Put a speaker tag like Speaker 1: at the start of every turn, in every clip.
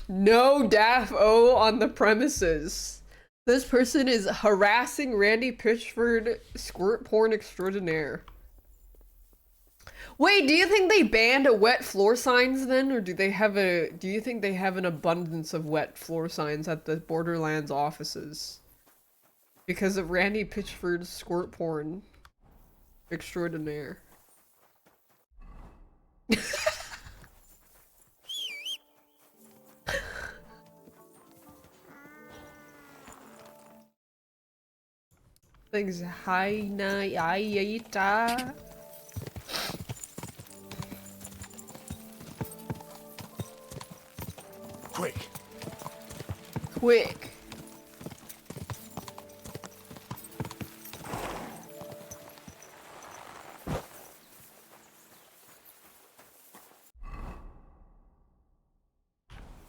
Speaker 1: No daph on the premises. This person is harassing Randy Pitchford, squirt porn extraordinaire. Wait, do you think they banned wet floor signs then, or do you think they have an abundance of wet floor signs at the Borderlands offices? Because of Randy Pitchford's squirt porn extraordinaire. Things hi na yaita.
Speaker 2: Quick.
Speaker 1: Quick.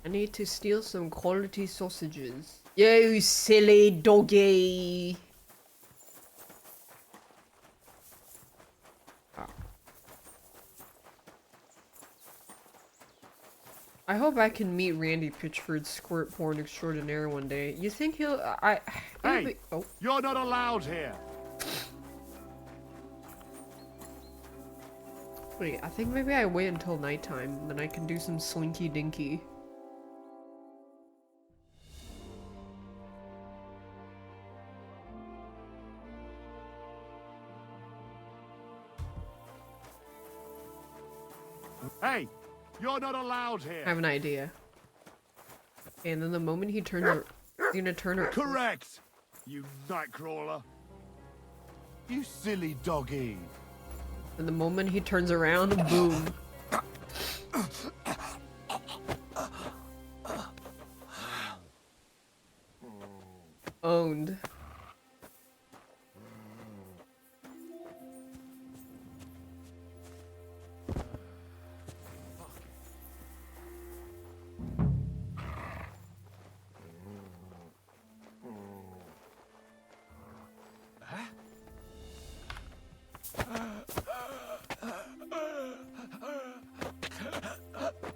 Speaker 1: I need to steal some quality sausages. You silly doggy. I hope I can meet Randy Pitchford's squirt porn extraordinaire one day. You think he'll?
Speaker 2: Hey,
Speaker 1: oh.
Speaker 2: You're not allowed here.
Speaker 1: Wait, I think maybe I wait until nighttime, then I can do some slinky dinky.
Speaker 2: Hey, you're not allowed here.
Speaker 1: I have an idea. And then the moment he turns, he's gonna turn around.
Speaker 2: Correct, you nightcrawler. You silly doggy.
Speaker 1: And the moment he turns around, boom. Owned.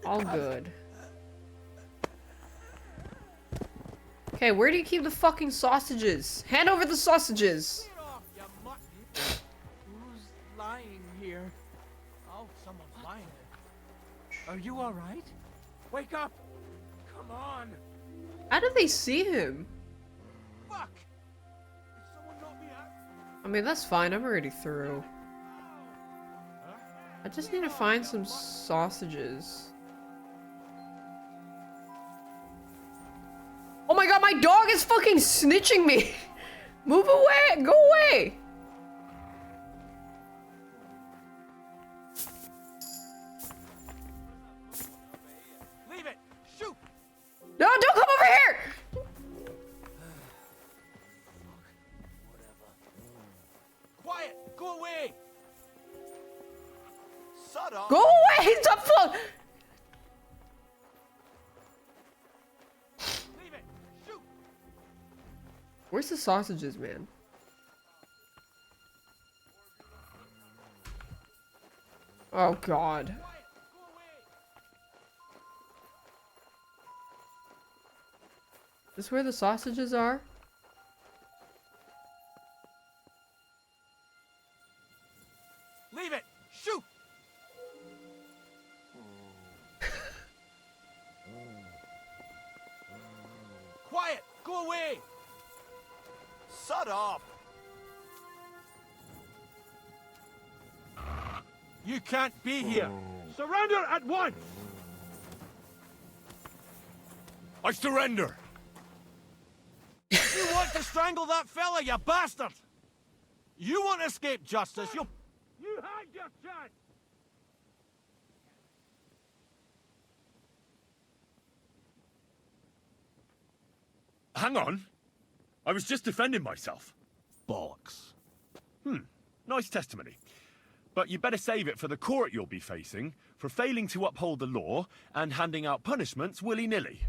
Speaker 1: All good. Okay, where do you keep the fucking sausages? Hand over the sausages!
Speaker 3: Who's lying here? Oh, someone's lying there. Are you alright? Wake up! Come on!
Speaker 1: How did they see him?
Speaker 3: Fuck! Did someone knock me out?
Speaker 1: I mean, that's fine. I'm already through. I just need to find some sausages. Oh my god, my dog is fucking snitching me! Move away! Go away!
Speaker 3: Leave it! Shoot!
Speaker 1: No, don't come over here!
Speaker 3: Quiet! Go away!
Speaker 2: Shut up.
Speaker 1: Go away! Stop fuck!
Speaker 3: Leave it! Shoot!
Speaker 1: Where's the sausages, man? Oh god.
Speaker 3: Quiet! Go away!
Speaker 1: Is this where the sausages are?
Speaker 3: Leave it! Shoot! Quiet! Go away!
Speaker 2: Shut up.
Speaker 3: You can't be here! Surrender at once!
Speaker 2: I surrender.
Speaker 3: You want to strangle that fella, you bastard! You want to escape justice, you'll... You had your chance!
Speaker 2: Hang on. I was just defending myself.
Speaker 3: Bollocks.
Speaker 2: Nice testimony. But you better save it for the court you'll be facing for failing to uphold the law and handing out punishments willy-nilly.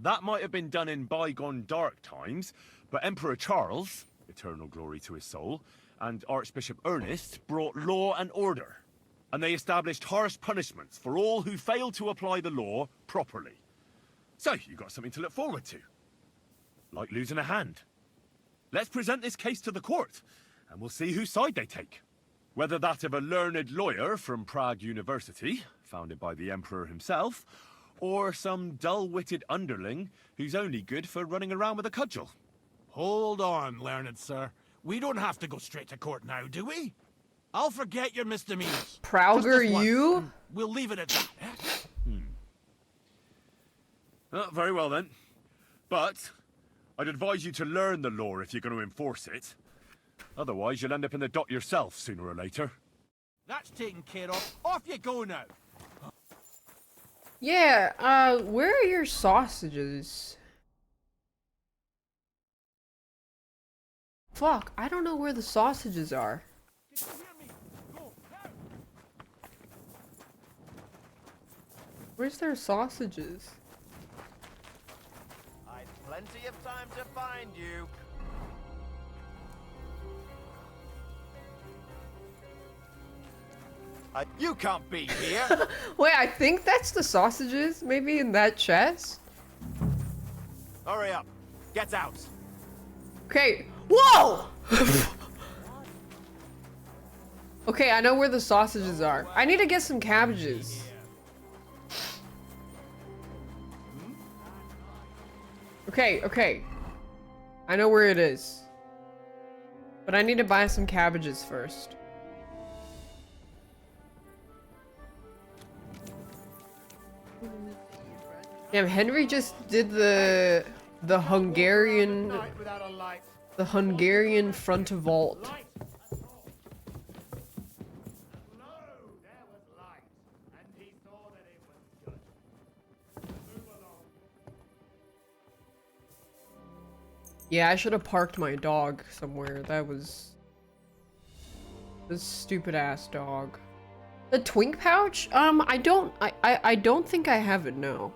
Speaker 2: That might have been done in bygone dark times, but Emperor Charles, eternal glory to his soul, and Archbishop Ernest brought law and order. And they established harsh punishments for all who fail to apply the law properly. So, you got something to look forward to. Like losing a hand. Let's present this case to the court, and we'll see whose side they take. Whether that of a learned lawyer from Prague University, founded by the Emperor himself, or some dull-witted underling who's only good for running around with a cudgel.
Speaker 3: Hold on, learned sir. We don't have to go straight to court now, do we? I'll forget your misdemeanors.
Speaker 1: Prowger,
Speaker 3: Just this once,
Speaker 1: you?
Speaker 3: and we'll leave it at that.
Speaker 2: Oh, very well then. But I'd advise you to learn the law if you're going to enforce it. Otherwise, you'll end up in the dock yourself sooner or later.
Speaker 3: That's taken care of. Off you go now.
Speaker 1: Yeah, where are your sausages? Fuck, I don't know where the sausages are.
Speaker 3: Did you hear me? Go now.
Speaker 1: Where's their sausages?
Speaker 4: I'd plenty of time to find you. You can't be here.
Speaker 1: Wait, I think that's the sausages, maybe in that chest?
Speaker 4: Hurry up. Get out.
Speaker 1: Okay, whoa! Okay, I know where the sausages are. I need to get some cabbages. Okay. I know where it is. But I need to buy some cabbages first. Damn, Henry just did the Hungarian front vault. Yeah, I should have parked my dog somewhere. That was this stupid ass dog. The twink pouch? I don't think I have it, no.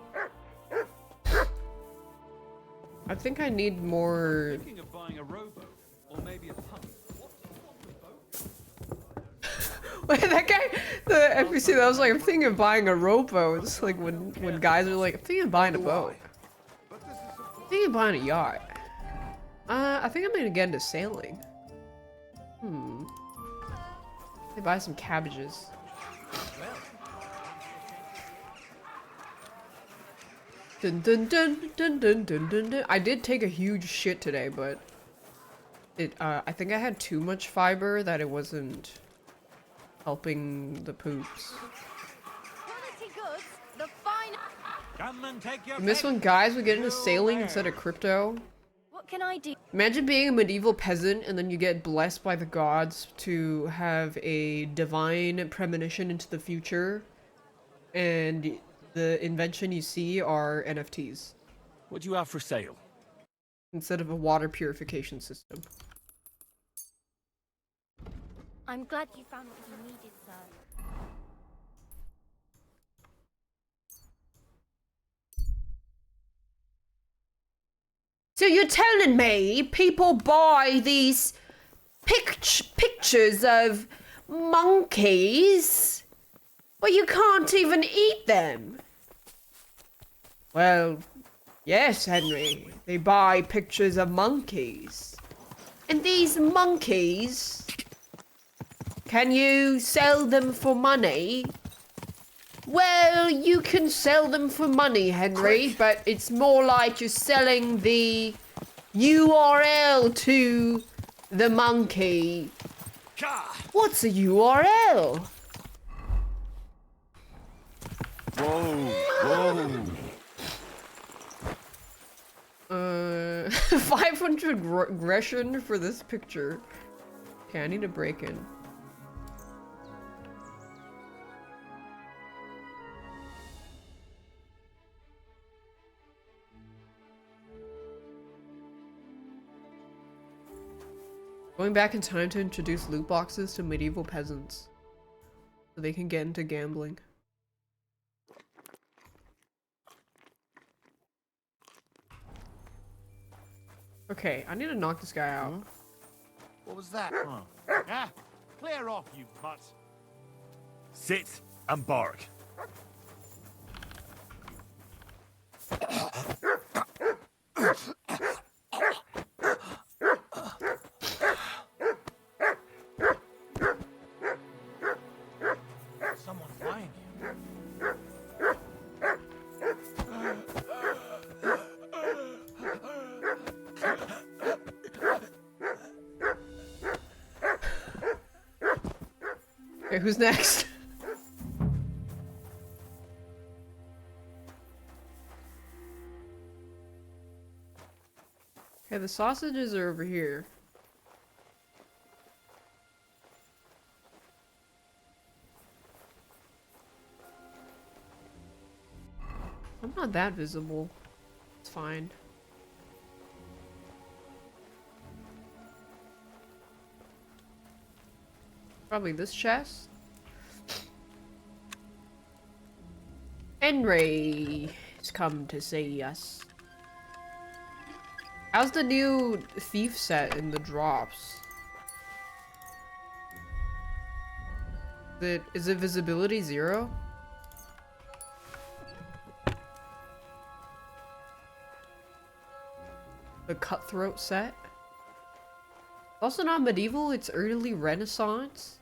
Speaker 1: I think I need more.
Speaker 5: Thinking of buying a rowboat, or maybe a punt.
Speaker 1: Wait, that guy, the NPC that was like, I'm thinking of buying a rowboat. It's like when guys are like, I'm thinking of buying a boat. I'm thinking of buying a yacht. I think I'm gonna get into sailing. They buy some cabbages. Dun dun dun dun dun dun dun dun. I did take a huge shit today, but I think I had too much fiber that it wasn't helping the poops.
Speaker 6: Quality goods, the fine.
Speaker 3: Come and take your
Speaker 1: And this one, guys, we get into sailing instead of crypto.
Speaker 6: What can I do?
Speaker 1: Imagine being a medieval peasant and then you get blessed by the gods to have a divine premonition into the future, and the invention you see are NFTs
Speaker 2: What do you have for sale?
Speaker 1: instead of a water purification system.
Speaker 6: I'm glad you found what you needed, sir.
Speaker 1: So you're telling me people buy these pictures of monkeys, but you can't even eat them? Well, yes, Henry. They buy pictures of monkeys. And these monkeys, can you sell them for money? Well, you can sell them for money, Henry, but it's more like you're selling the URL to the monkey. What's a URL?
Speaker 2: Whoa.
Speaker 1: 500 aggression for this picture. Okay, I need to break in. Going back in time to introduce loot boxes to medieval peasants so they can get into gambling. Okay, I need to knock this guy out.
Speaker 4: What was that?
Speaker 3: Ah, clear off, you mutt.
Speaker 2: Sit and bark.
Speaker 1: Okay, who's next? Okay, the sausages are over here. I'm not that visible. It's fine. Probably this chest. Henry has come to see us. How's the new thief set in the drops? Is it visibility 0? The cutthroat set? Also not medieval, it's early Renaissance.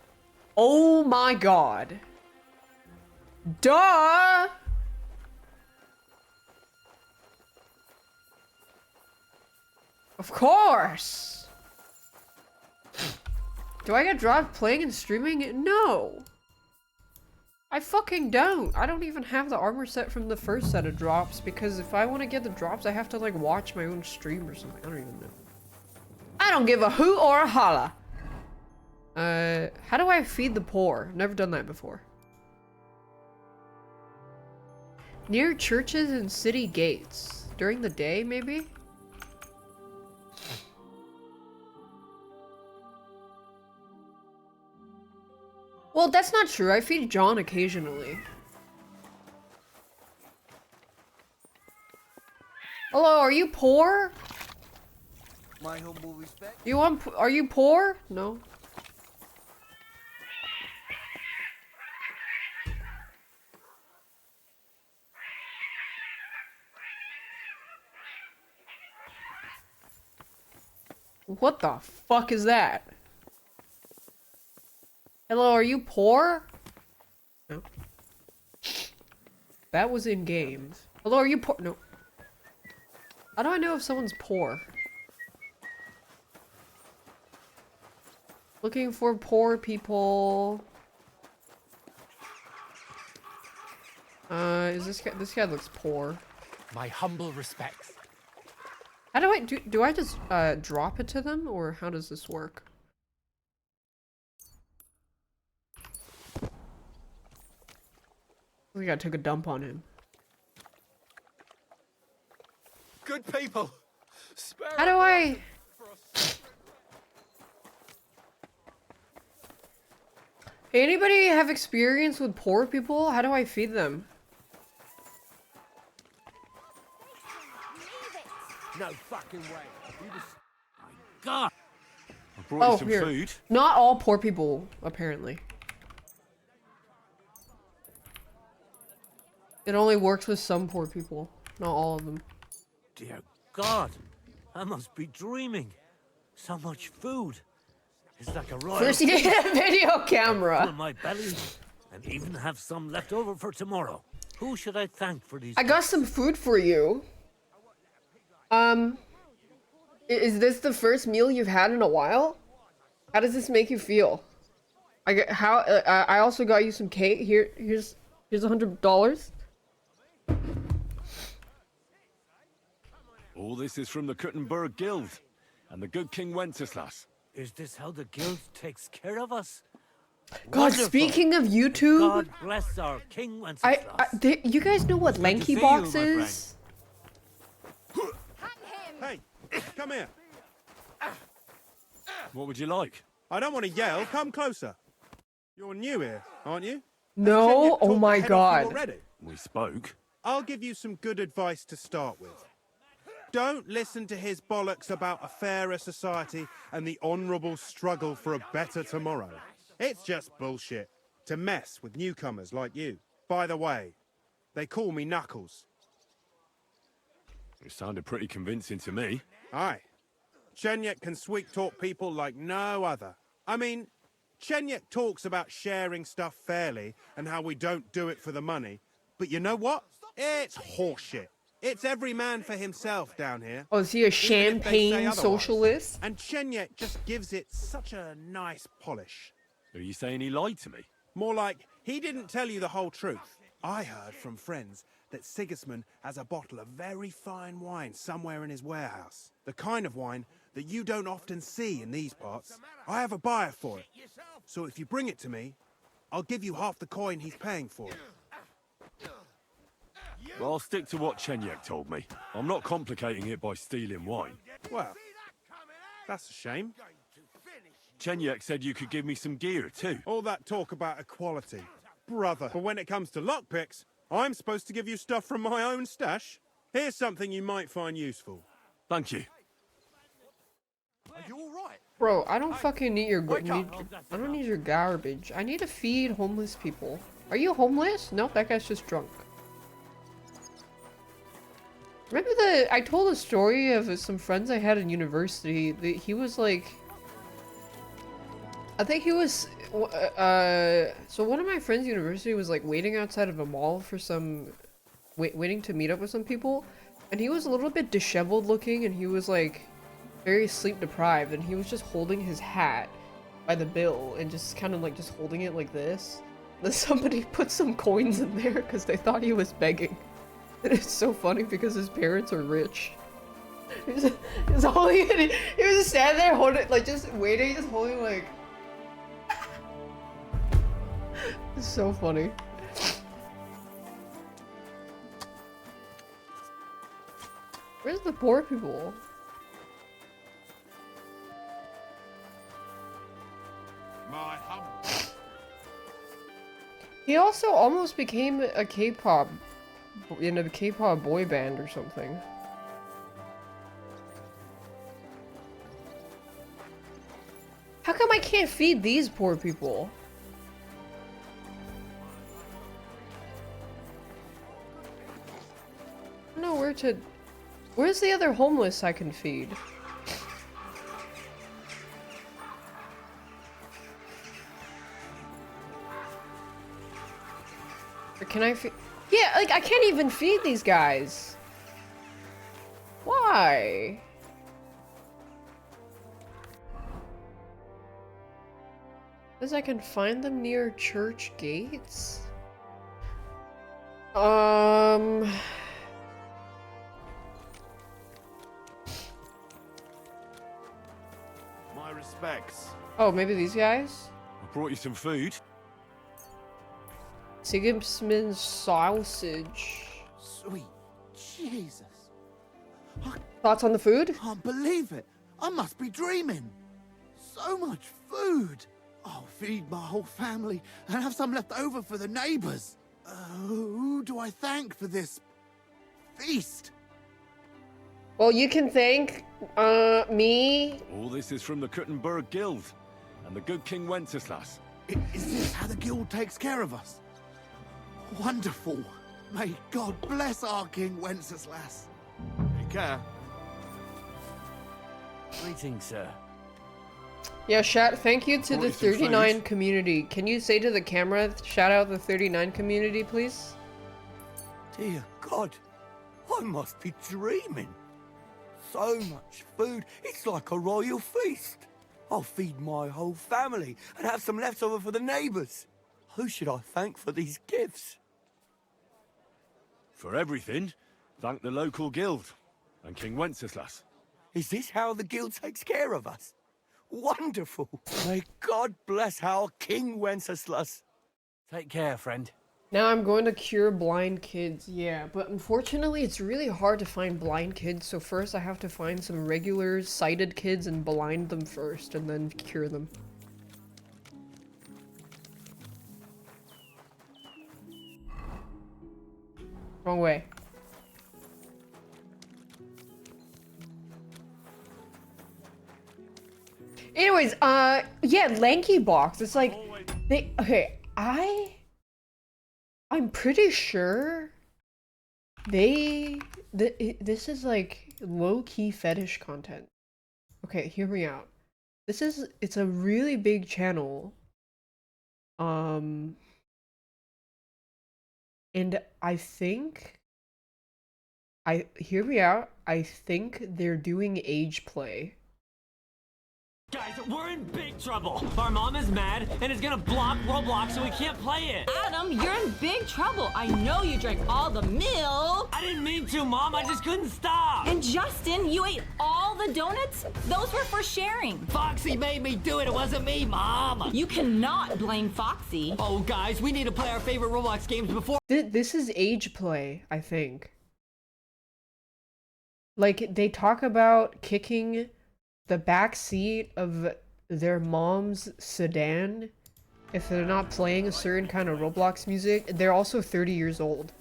Speaker 1: Oh my god. Duh! Of course! Do I get dropped playing and streaming it? No! I fucking don't! I don't even have the armor set from the first set of drops because if I want to get the drops I have to like watch my own stream or something. I don't even know. I don't give a hoot or a holla! How do I feed the poor? Never done that before. Near churches and city gates. During the day, maybe? Well, that's not true. I feed John occasionally. Hello, are you poor?
Speaker 4: My humble respect.
Speaker 1: Are you poor? No. What the fuck is that? Hello, are you poor? No. That was in game. Hello, are you poor? No. How do I know if someone's poor? Looking for poor people. Is this guy looks poor.
Speaker 3: My humble respects.
Speaker 1: How do I do I just drop it to them or how does this work? I think I took a dump on him.
Speaker 3: Good people. Spare
Speaker 1: How do I Hey, anybody have experience with poor people? How do I feed them?
Speaker 3: No fucking way. You just... My God.
Speaker 2: I brought
Speaker 1: Oh,
Speaker 2: you some
Speaker 1: here.
Speaker 2: food.
Speaker 1: Not all poor people, apparently. It only works with some poor people, not all of them.
Speaker 3: Dear God. I must be dreaming. So much food. It's like a royal...
Speaker 1: First you need a video camera.
Speaker 3: Fill my belly and even have some left over for tomorrow. Who should I thank for these...
Speaker 1: I got some food for you. Is this the first meal you've had in a while? How does this make you feel? I also got you some cake. Here's $100.
Speaker 2: All this is from the Kuttenberg Guild and the good King Wenceslas.
Speaker 3: Is this how the guild takes care of us?
Speaker 1: God,
Speaker 3: Wonderful.
Speaker 1: speaking of YouTube,
Speaker 3: God bless our King Wenceslas.
Speaker 1: you guys know what
Speaker 3: Good to
Speaker 1: Lanky
Speaker 3: see
Speaker 1: Box
Speaker 3: you, my
Speaker 1: is?
Speaker 7: Hey, come here.
Speaker 2: What would you like?
Speaker 7: I don't want to yell. Come closer. You're new here, aren't you?
Speaker 1: No,
Speaker 7: Has Jen
Speaker 1: oh
Speaker 7: talked
Speaker 1: my
Speaker 7: ahead of you
Speaker 1: god.
Speaker 7: already?
Speaker 2: We spoke.
Speaker 7: I'll give you some good advice to start with. Don't listen to his bollocks about a fairer society and the honourable struggle for a better tomorrow. It's just bullshit to mess with newcomers like you. By the way, they call me Knuckles.
Speaker 2: It sounded pretty convincing to me.
Speaker 7: Aye. Chenyek can sweet-talk people like no other. I mean, Chenyek talks about sharing stuff fairly and how we don't do it for the money. But you know what? It's horseshit. It's every man for himself down here.
Speaker 1: Oh, is he a
Speaker 7: Even if they say
Speaker 1: champagne
Speaker 7: otherwise.
Speaker 1: socialist?
Speaker 7: And Chenyek just gives it such a nice polish.
Speaker 2: Are you saying he lied to me?
Speaker 7: More like, he didn't tell you the whole truth. I heard from friends that Sigismund has a bottle of very fine wine somewhere in his warehouse. The kind of wine that you don't often see in these parts. I have a buyer for it. So if you bring it to me, I'll give you half the coin he's paying for it.
Speaker 2: Well, I'll stick to what Chenyek told me. I'm not complicating it by stealing wine.
Speaker 7: Well, that's a shame.
Speaker 2: Chenyek said you could give me some gear, too.
Speaker 7: All that talk about equality. Brother, but when it comes to lockpicks, I'm supposed to give you stuff from my own stash. Here's something you might find useful.
Speaker 2: Thank you.
Speaker 3: Are you all right?
Speaker 1: Bro, I don't fucking need your
Speaker 3: Wake up.
Speaker 1: I don't need your garbage. I need to feed homeless people. Are you homeless? Nope, that guy's just drunk. Remember I told a story of some friends I had in university. He was like, I think he was, so one of my friends in university was like waiting outside of a mall for waiting to meet up with some people. And he was a little bit disheveled looking and he was like very sleep deprived and he was just holding his hat by the bill and just kind of like just holding it like this. Then somebody put some coins in there because they thought he was begging. And it's so funny because his parents are rich. He was just standing there holding, like just waiting, just holding like. It's so funny. Where's the poor people?
Speaker 3: My hum.
Speaker 1: He also almost became a K-pop, in a K-pop boy band or something. How come I can't feed these poor people? I don't know where to... Where's the other homeless I can feed? Or can I feed... Yeah, like, I can't even feed these guys. Why? Because I can find them near church gates?
Speaker 2: My respects.
Speaker 1: Oh, maybe these guys?
Speaker 2: I brought you some food.
Speaker 1: Sigismund's sausage.
Speaker 4: Sweet Jesus. I
Speaker 1: Thoughts on the food?
Speaker 4: can't believe it. I must be dreaming. So much food. I'll feed my whole family and have some left over for the neighbors. Who do I thank for this feast?
Speaker 1: Well, you can thank, me.
Speaker 2: All this is from the Kuttenberg Guild and the good King Wenceslas.
Speaker 4: Is this how the guild takes care of us? Wonderful. May God bless our King Wenceslas.
Speaker 3: Take care. Greetings, sir.
Speaker 1: Yeah, thank you to
Speaker 2: Brought
Speaker 1: the
Speaker 2: you some
Speaker 1: 39
Speaker 2: food.
Speaker 1: community. Can you say to the camera, shout out the 39 community, please?
Speaker 8: Dear God, I must be dreaming. So much food, it's like a royal feast. I'll feed my whole family and have some leftover for the neighbours. Who should I thank for these gifts?
Speaker 2: For everything, thank the local guild and King Wenceslas.
Speaker 8: Is this how the guild takes care of us? Wonderful. May God bless our King Wenceslas.
Speaker 3: Take care, friend.
Speaker 1: Now I'm going to cure blind kids. Yeah, but unfortunately it's really hard to find blind kids, so first I have to find some regular sighted kids and blind them first, and then cure them. Wrong way. Anyways, yeah, Lanky Box. It's like, I'm pretty sure this is like low-key fetish content. Okay, hear me out. It's a really big channel. And I think, hear me out, I think they're doing age play.
Speaker 9: Guys, we're in big trouble. Our mom is mad and is gonna block Roblox so we can't play it.
Speaker 10: Adam, you're in big trouble. I know you drank all the milk.
Speaker 9: I didn't mean to, Mom. I just couldn't stop.
Speaker 10: And Justin, you ate all the donuts? Those were for sharing.
Speaker 9: Foxy made me do it. It wasn't me, Mom.
Speaker 10: You cannot blame Foxy.
Speaker 9: Oh, guys, we need to play our favorite Roblox games before.
Speaker 1: This is age play, I think. Like, they talk about kicking the back seat of their mom's sedan if they're not playing a certain kind of Roblox music. They're also 30 years old.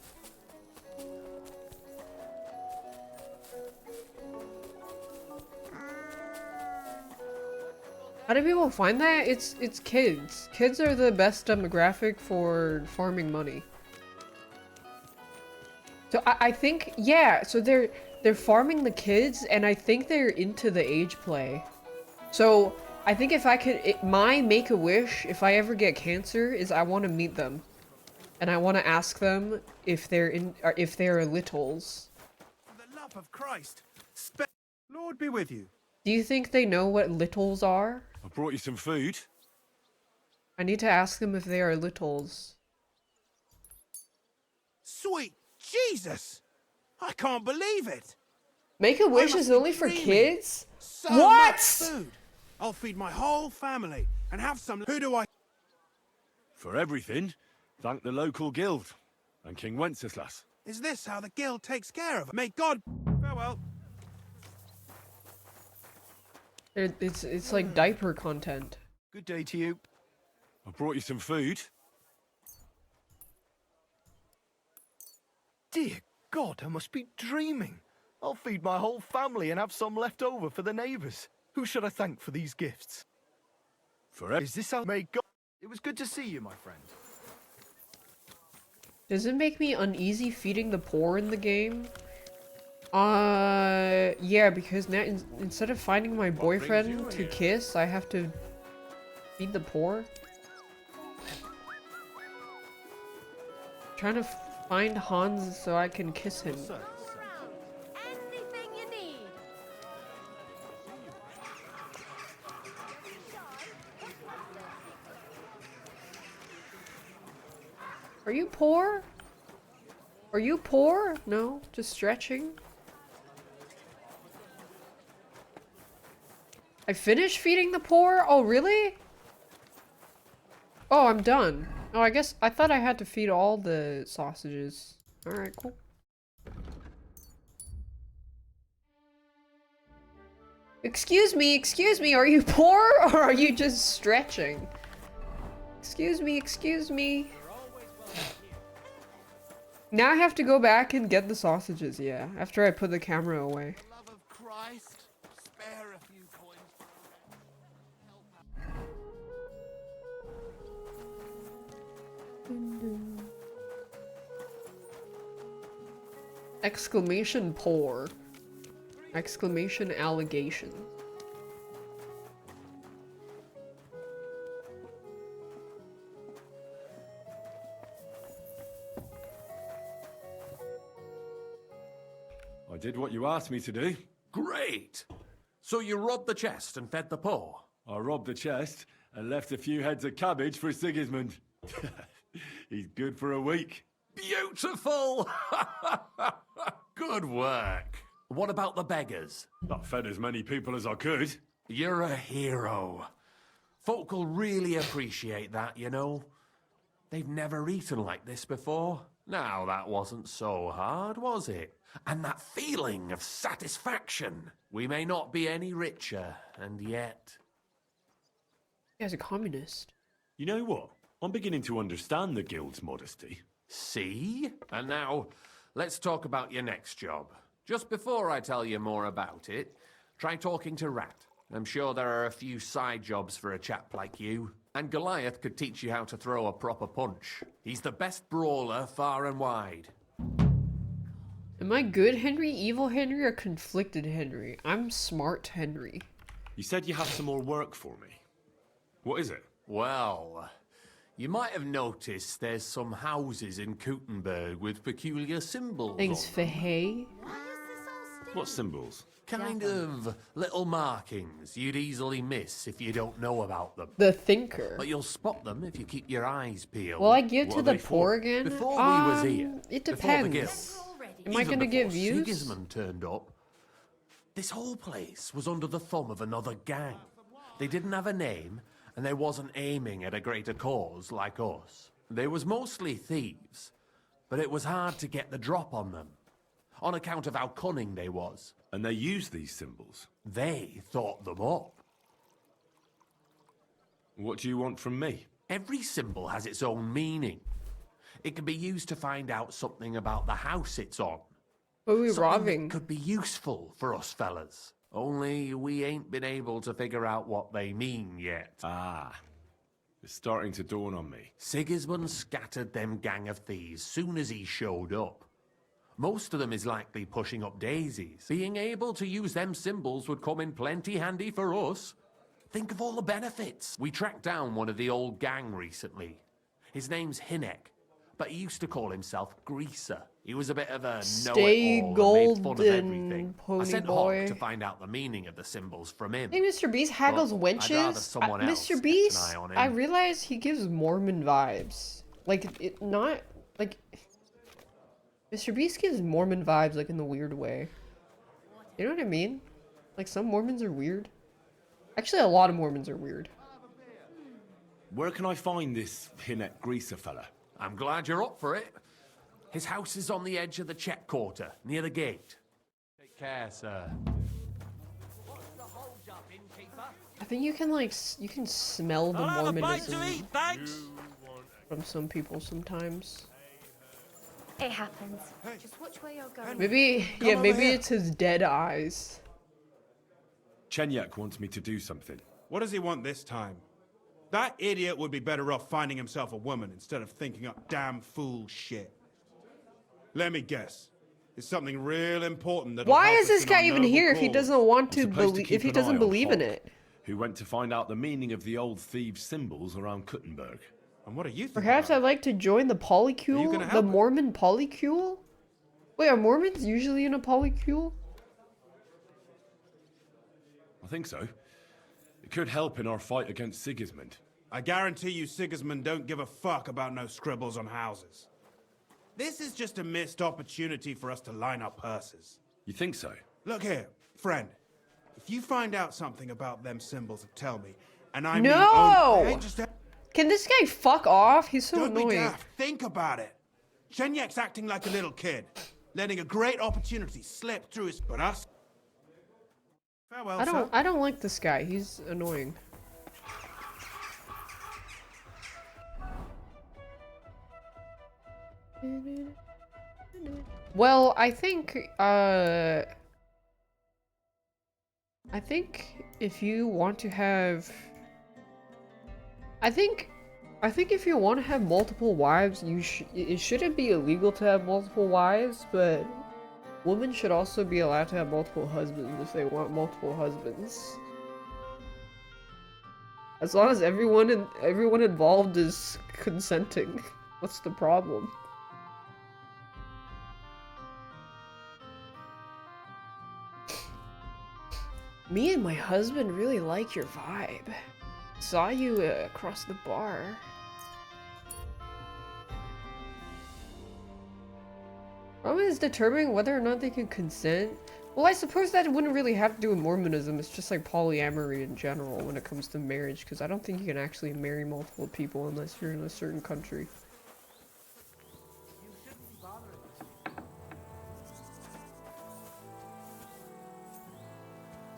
Speaker 1: How do people find that? It's kids. Kids are the best demographic for farming money. So I think, yeah, so they're farming the kids, and I think they're into the age play. So I think if I could, my make-a-wish, if I ever get cancer, is I want to meet them, and I want to ask them if they're littles.
Speaker 7: For the love of Christ, Lord be with you.
Speaker 1: Do you think they know what littles are?
Speaker 2: I brought you some food.
Speaker 1: I need to ask them if they are littles.
Speaker 7: Sweet Jesus! I can't believe it.
Speaker 1: Make-a-wish
Speaker 7: I
Speaker 1: is
Speaker 7: must be
Speaker 1: only for
Speaker 7: dreaming.
Speaker 1: kids?
Speaker 7: So
Speaker 1: What?
Speaker 7: much food. I'll feed my whole family and have some. Who do I?
Speaker 2: For everything, thank the local guild and King Wenceslas.
Speaker 7: Is this how the guild takes care of it? May God. Farewell.
Speaker 1: It's like diaper content.
Speaker 8: Good day to you.
Speaker 2: I brought you some food.
Speaker 8: Dear God, I must be dreaming. I'll feed my whole family and have some left over for the neighbours. Who should I thank for these gifts? Is this how... May God... It was good to see you, my friend.
Speaker 1: Does it make me uneasy feeding the poor in the game? Yeah, because now instead of finding my boyfriend to kiss, I have to feed the poor. Trying to find Hans so I can kiss him.
Speaker 6: Anything you need.
Speaker 1: Are you poor? Are you poor? No, just stretching. I finished feeding the poor? Oh, really? Oh, I'm done. Oh, I guess I thought I had to feed all the sausages. Alright, cool. Excuse me, are you poor or are you just stretching? Excuse me. Now I have to go back and get the sausages, yeah, after I put the camera away.
Speaker 4: For the love of Christ, spare a few coins for
Speaker 1: Exclamation poor. Exclamation allegation.
Speaker 2: I did what you asked me to do.
Speaker 3: Great! So you robbed the chest and fed the poor?
Speaker 2: I robbed the chest and left a few heads of cabbage for Sigismund. He's good for a week.
Speaker 3: Beautiful! Good work. What about the beggars?
Speaker 2: I fed as many people as I could.
Speaker 3: You're a hero. Folk will really appreciate that, you know. They've never eaten like this before. Now, that wasn't so hard, was it? And that feeling of satisfaction. We may not be any richer, and yet...
Speaker 1: You guys are communist.
Speaker 2: You know what? I'm beginning to understand the guild's modesty.
Speaker 3: See? And now, let's talk about your next job. Just before I tell you more about it, try talking to Rat. I'm sure there are a few side jobs for a chap like you. And Goliath could teach you how to throw a proper punch. He's the best brawler far and wide.
Speaker 1: Am I good Henry, evil Henry, or conflicted Henry? I'm smart Henry.
Speaker 2: You said you have some more work for me. What is it?
Speaker 3: Well, you might have noticed there's some houses in Kuttenberg with peculiar symbols
Speaker 1: Thanks
Speaker 3: on
Speaker 1: for
Speaker 3: them.
Speaker 1: hay.
Speaker 2: What symbols?
Speaker 3: Kind of little markings you'd easily miss if you don't know about them.
Speaker 1: The thinker.
Speaker 3: But you'll spot them if you keep your eyes peeled.
Speaker 1: Will I give
Speaker 2: What
Speaker 1: to
Speaker 2: are
Speaker 1: the
Speaker 2: they
Speaker 1: poor
Speaker 2: for?
Speaker 1: again?
Speaker 3: Before we was here,
Speaker 1: It
Speaker 3: before the
Speaker 1: depends.
Speaker 3: guild,
Speaker 1: Am I
Speaker 3: even
Speaker 1: gonna get
Speaker 3: before
Speaker 1: views?
Speaker 3: Sigismund turned up, this whole place was under the thumb of another gang. They didn't have a name, and they wasn't aiming at a greater cause like us. They was mostly thieves, but it was hard to get the drop on them, on account of how cunning they was.
Speaker 2: And they use these symbols.
Speaker 3: They thought them up.
Speaker 2: What do you want from me?
Speaker 3: Every symbol has its own meaning. It can be used to find out something about the house it's on.
Speaker 1: What are we
Speaker 3: Something
Speaker 1: robbing?
Speaker 3: that could be useful for us fellas. Only we ain't been able to figure out what they mean yet.
Speaker 2: Ah, it's starting to dawn on me.
Speaker 3: Sigismund scattered them gang of thieves soon as he showed up. Most of them is likely pushing up daisies. Being able to use them symbols would come in plenty handy for us. Think of all the benefits. We tracked down one of the old gang recently. His name's Hinek, but he used to call himself Greaser. He was a bit of a
Speaker 1: Stay
Speaker 3: know-it-all and made fun of
Speaker 1: golden,
Speaker 3: everything. I
Speaker 1: pony
Speaker 3: sent
Speaker 1: boy.
Speaker 3: Hawk to find out the meaning of the symbols from him.
Speaker 1: Hey, Mr. Beast haggles
Speaker 3: Well, I'd rather
Speaker 1: wenches.
Speaker 3: someone else
Speaker 1: Mr.
Speaker 3: kept an
Speaker 1: Beast,
Speaker 3: eye on
Speaker 1: I
Speaker 3: him.
Speaker 1: realize he gives Mormon vibes. Like, it not like Mr. Beast gives Mormon vibes, like in the weird way. You know what I mean? Like some Mormons are weird. Actually, a lot of Mormons are weird.
Speaker 2: Where can I find this Hinek Greaser fella?
Speaker 3: I'm glad you're up for it. His house is on the edge of the check quarter, near the gate. Take care, sir.
Speaker 1: I think you can like you can smell the Mormonism
Speaker 9: thanks.
Speaker 1: from some people sometimes.
Speaker 6: It happens. Just watch where you're going.
Speaker 1: Maybe maybe it's his dead eyes.
Speaker 2: Chenyak wants me to do something.
Speaker 7: What does he want this time? That idiot would be better off finding himself a woman instead of thinking up damn fool shit. Let me guess. It's something real important that.
Speaker 1: Why is this guy even here if he doesn't want to
Speaker 2: I'm supposed to
Speaker 1: believe?
Speaker 2: keep
Speaker 1: If he
Speaker 2: an eye
Speaker 1: doesn't
Speaker 2: on
Speaker 1: believe in
Speaker 2: Hawk,
Speaker 1: it?
Speaker 2: Who went to find out the meaning of the old thieves' symbols around Kuttenberg.
Speaker 7: And what are you thinking?
Speaker 1: Perhaps I'd like to join the polycule,
Speaker 7: gonna
Speaker 1: the
Speaker 7: help it?
Speaker 1: Mormon polycule. Wait, are Mormons usually in a polycule?
Speaker 2: I think so. It could help in our fight against Sigismund.
Speaker 7: I guarantee you Sigismund don't give a fuck about no scribbles on houses. This is just a missed opportunity for us to line our purses.
Speaker 2: You think so?
Speaker 7: Look here, friend. If you find out something about them symbols, tell me. And I
Speaker 1: No!
Speaker 7: mean, oh, hey, just
Speaker 1: Can this guy fuck off? He's so
Speaker 7: don't be
Speaker 1: annoying.
Speaker 7: daft. Think about it. Shenyak's acting like a little kid, letting a great opportunity slip through his. But us. Farewell, sir.
Speaker 1: I don't like this guy. He's annoying. Well, I think if you want to have I think if you want to have multiple wives, it shouldn't be illegal to have multiple wives, but women should also be allowed to have multiple husbands if they want multiple husbands. As long as everyone involved is consenting. What's the problem? Me and my husband really like your vibe. Saw you across the bar. Problem is determining whether or not they can consent. Well, I suppose that wouldn't really have to do with Mormonism. It's just like polyamory in general when it comes to marriage, because I don't think you can actually marry multiple people unless you're in a certain country.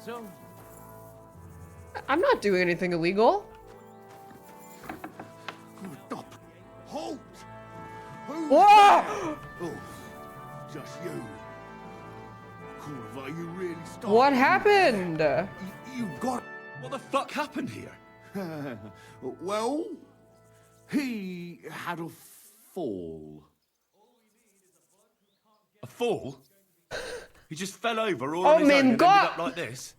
Speaker 3: So,
Speaker 1: I'm not doing anything illegal.
Speaker 4: Stop. Halt! Who's
Speaker 1: Whoa!
Speaker 4: there? Oh, just you. Corva, you really started.
Speaker 1: What happened?
Speaker 4: You got.
Speaker 2: What the fuck happened here?
Speaker 4: Well, he had a fall.
Speaker 2: A fall? He just fell over all
Speaker 1: Oh,
Speaker 2: on his own and ended
Speaker 1: God.
Speaker 2: up like this?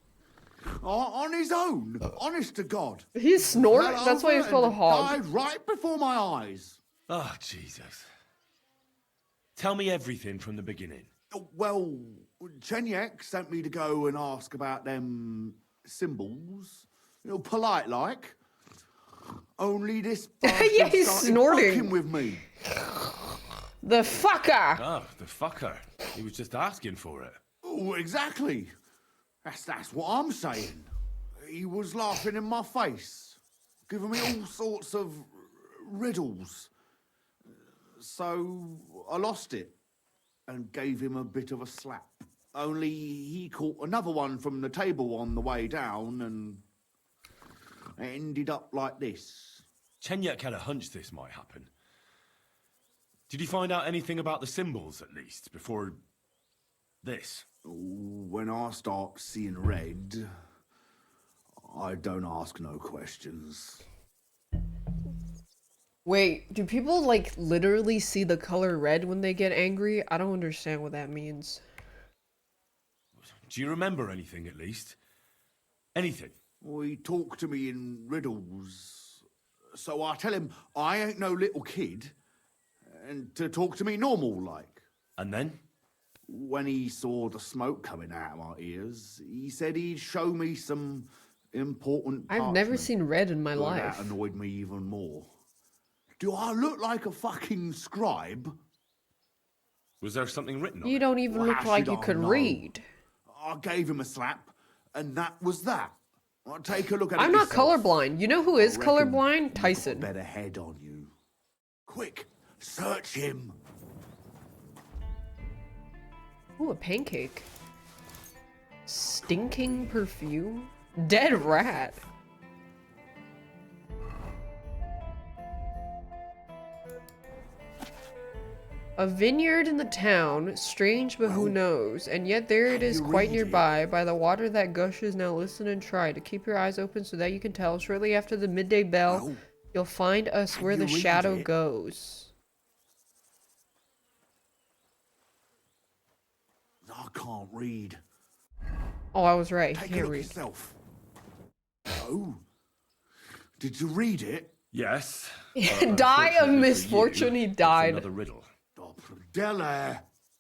Speaker 4: On his own, honest to God.
Speaker 1: He's snoring.
Speaker 4: Fell
Speaker 1: That's why
Speaker 4: over
Speaker 1: he's called a
Speaker 4: and
Speaker 1: hog.
Speaker 4: Died right before my eyes.
Speaker 2: Oh, Jesus. Tell me everything from the beginning.
Speaker 4: Well, Chenyek sent me to go and ask about them symbols. You know, polite like. Only this bastard
Speaker 1: Yeah, he's
Speaker 4: started
Speaker 1: snorting.
Speaker 4: fucking with me.
Speaker 1: The fucker!
Speaker 2: Oh, the fucker. He was just asking for it.
Speaker 4: Oh, exactly. That's what I'm saying. He was laughing in my face, giving me all sorts of riddles. So I lost it and gave him a bit of a slap. Only he caught another one from the table on the way down, and it ended up like this.
Speaker 2: Chenyek had a hunch this might happen. Did you find out anything about the symbols, at least, before this?
Speaker 4: When I start seeing red, I don't ask no questions.
Speaker 1: Wait, do people, like, literally see the color red when they get angry? I don't understand what that means.
Speaker 2: Do you remember anything, at least? Anything?
Speaker 4: He talked to me in riddles. So I tell him I ain't no little kid, and to talk to me normal like.
Speaker 2: And then?
Speaker 4: When he saw the smoke coming out of my ears, he said he'd show me some important
Speaker 1: I've never
Speaker 4: parchment.
Speaker 1: seen red in my
Speaker 4: But
Speaker 1: life.
Speaker 4: That annoyed me even more. Do I look like a fucking scribe?
Speaker 2: Was there something written on
Speaker 1: You
Speaker 2: it?
Speaker 1: don't even
Speaker 4: Well,
Speaker 1: look
Speaker 4: how
Speaker 1: like
Speaker 4: should
Speaker 1: you
Speaker 4: I
Speaker 1: could
Speaker 4: know?
Speaker 1: read.
Speaker 4: I gave him a slap, and that was that. Take a look at it
Speaker 1: I'm not
Speaker 4: yourself.
Speaker 1: colorblind. You know who is
Speaker 4: I reckon
Speaker 1: colorblind?
Speaker 4: you've got
Speaker 1: Tyson.
Speaker 4: a better head on you. Quick, search him.
Speaker 1: Ooh, a pancake. Stinking perfume? Dead rat. A vineyard in the town, strange but who knows, and yet there it is
Speaker 4: you
Speaker 1: quite
Speaker 4: read it?
Speaker 1: nearby, by the water that gushes. Now listen and try to keep your eyes open so that you can tell. Shortly after the midday bell,
Speaker 4: Well,
Speaker 1: you'll find us
Speaker 4: can
Speaker 1: where the
Speaker 4: you read
Speaker 1: shadow
Speaker 4: it?
Speaker 1: goes.
Speaker 4: I can't read.
Speaker 1: Oh, I was right.
Speaker 4: Take
Speaker 1: He
Speaker 4: a
Speaker 1: can't
Speaker 4: look
Speaker 1: read.
Speaker 4: yourself. Oh, did you read it?
Speaker 2: Yes.
Speaker 1: Die of
Speaker 2: Unfortunately for
Speaker 1: misfortune,
Speaker 2: you,
Speaker 1: he
Speaker 2: it's
Speaker 1: died.
Speaker 2: Another riddle.
Speaker 4: Dele.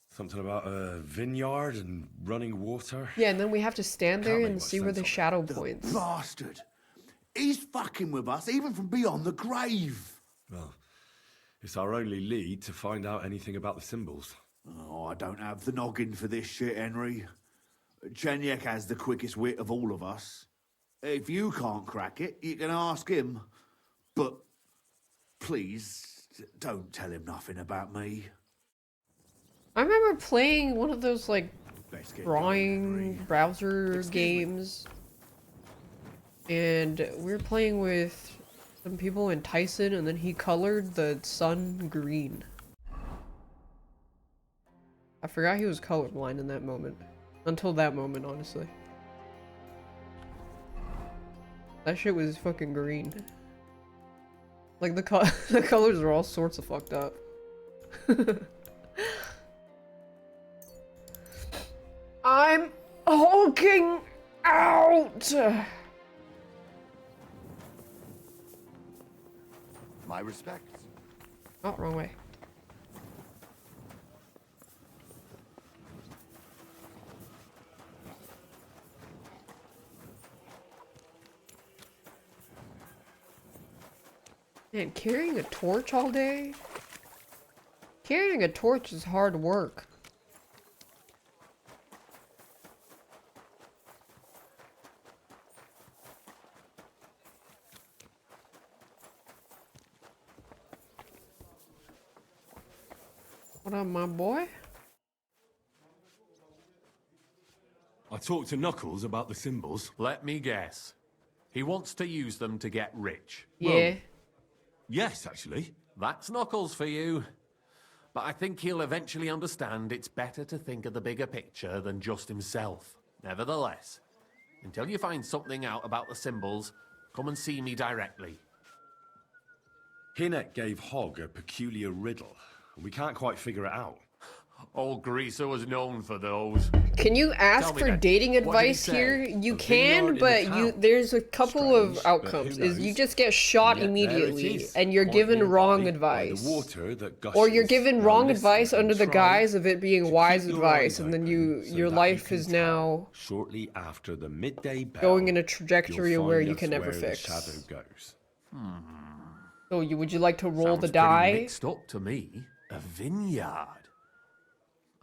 Speaker 2: Something about a vineyard and running water.
Speaker 1: Yeah, and then we have to stand there
Speaker 2: Can't make
Speaker 1: and
Speaker 2: much
Speaker 1: see where
Speaker 2: sense
Speaker 1: the
Speaker 2: of it.
Speaker 1: shadow points.
Speaker 4: Bastard. He's fucking with us, even from beyond the grave.
Speaker 2: Well, it's our only lead to find out anything about the symbols.
Speaker 4: Oh, I don't have the noggin for this shit, Henry. Chenyek has the quickest wit of all of us. If you can't crack it, you can ask him. But please, don't tell him nothing about me.
Speaker 1: I remember playing one of those, like,
Speaker 4: Let's get
Speaker 1: drawing
Speaker 4: going, Henry.
Speaker 1: browser
Speaker 4: Excuse me.
Speaker 1: games. And we were playing with some people in Tyson, and then he colored the sun green. I forgot he was colorblind in that moment. Until that moment, honestly. That shit was fucking green. Like, the colors are all sorts of fucked up. I'm hulking out!
Speaker 11: My respects.
Speaker 1: Oh, wrong way. Man, carrying a torch all day? Carrying a torch is hard work. What up, my boy?
Speaker 2: I talked to Knuckles about the symbols.
Speaker 3: Let me guess. He wants to use them to get rich.
Speaker 1: Yeah.
Speaker 2: Yes, actually.
Speaker 3: That's Knuckles for you. But I think he'll eventually understand it's better to think of the bigger picture than just himself. Nevertheless, until you find something out about the symbols, come and see me directly.
Speaker 2: Hinek gave Hogg a peculiar riddle, and we can't quite figure it out.
Speaker 3: Old Greaser was known for those.
Speaker 1: Can you ask
Speaker 3: Tell me
Speaker 1: for
Speaker 3: then,
Speaker 1: dating
Speaker 3: what did he
Speaker 1: advice
Speaker 3: say?
Speaker 1: here? You
Speaker 2: A
Speaker 1: can,
Speaker 2: vineyard in
Speaker 1: but
Speaker 2: the
Speaker 1: you
Speaker 2: town.
Speaker 1: there's a couple of
Speaker 2: Strange, but who
Speaker 1: outcomes. Is you
Speaker 2: knows?
Speaker 1: just get shot
Speaker 2: And yet there it
Speaker 1: immediately,
Speaker 2: is,
Speaker 1: and you're
Speaker 2: right
Speaker 1: given
Speaker 2: nearby,
Speaker 1: wrong
Speaker 2: by
Speaker 1: advice.
Speaker 2: the water that
Speaker 1: Or you're
Speaker 2: gushes.
Speaker 1: given
Speaker 2: Now
Speaker 1: wrong
Speaker 2: listen
Speaker 1: advice
Speaker 2: and
Speaker 1: under the
Speaker 2: try
Speaker 1: guise of it being
Speaker 2: to
Speaker 1: wise
Speaker 2: keep your
Speaker 1: advice,
Speaker 2: eyes
Speaker 1: and then
Speaker 2: open so
Speaker 1: your
Speaker 2: that
Speaker 1: life
Speaker 2: you
Speaker 1: is
Speaker 2: can tell
Speaker 1: now
Speaker 2: shortly after the midday bell,
Speaker 1: going in a
Speaker 2: you'll
Speaker 1: trajectory where
Speaker 2: find
Speaker 1: you
Speaker 2: us
Speaker 1: can never
Speaker 2: where the
Speaker 1: fix.
Speaker 2: shadow goes.
Speaker 1: So would you like to roll
Speaker 3: Sounds
Speaker 1: the
Speaker 3: pretty
Speaker 1: die?
Speaker 3: mixed up to me. A vineyard.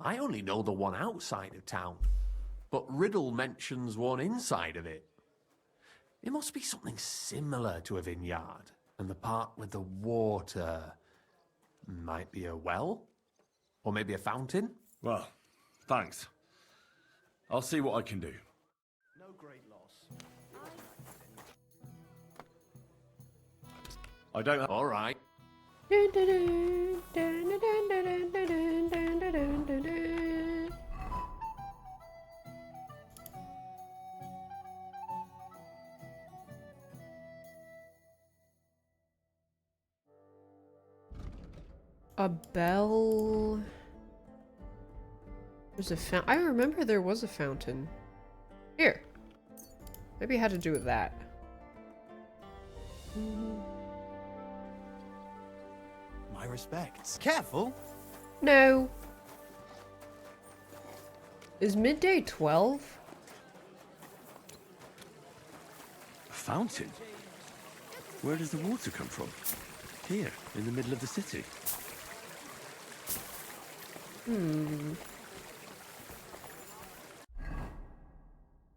Speaker 3: I only know the one outside of town, but Riddle mentions one inside of it. It must be something similar to a vineyard, and the part with the water might be a well, or maybe a fountain.
Speaker 2: Well, thanks. I'll see what I can do.
Speaker 4: No great loss.
Speaker 2: I don't have...
Speaker 3: All right.
Speaker 1: A bell. There's a fountain. I remember there was a fountain. Here. Maybe it had to do with that.
Speaker 4: My respects. Careful.
Speaker 1: No. Is midday 12?
Speaker 2: A fountain? Where does the water come from? Here, in the middle of the city.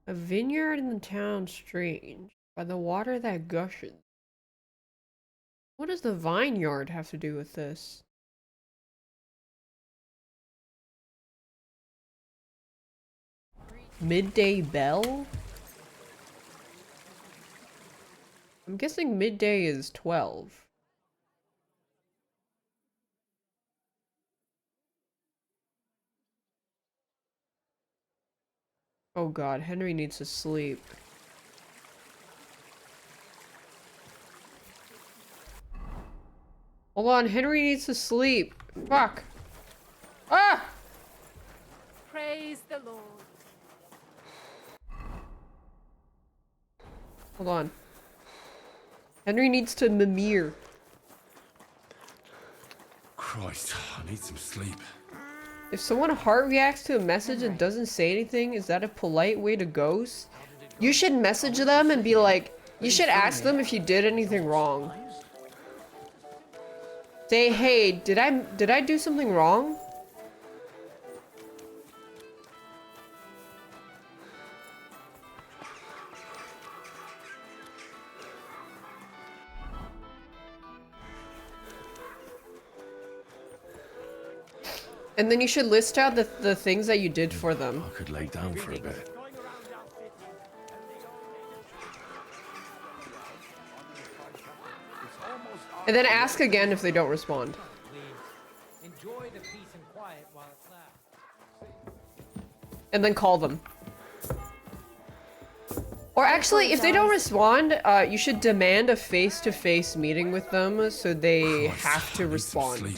Speaker 1: A vineyard in the town, strange. By the water that gushes. What does the vineyard have to do with this? Midday bell? I'm guessing midday is 12. Oh god, Henry needs to sleep. Hold on, Henry needs to sleep. Fuck. Ah!
Speaker 6: Praise the Lord.
Speaker 1: Hold on. Henry needs to mimir.
Speaker 2: Christ, I need some sleep.
Speaker 1: If someone heart reacts to a message and doesn't say anything, is that a polite way to ghost? You should message them and be like, you should ask them if you did anything wrong. Say, hey, did I do something wrong? And then you should list out the things that you did for them.
Speaker 2: I could lay down for a bit.
Speaker 1: And then ask again if they don't respond.
Speaker 5: Enjoy the peace and quiet while it lasts.
Speaker 1: And then call them. Or actually, if they don't respond, you should demand a face-to-face meeting with them so they
Speaker 2: Christ,
Speaker 1: have to
Speaker 2: I need some
Speaker 1: respond.
Speaker 2: sleep.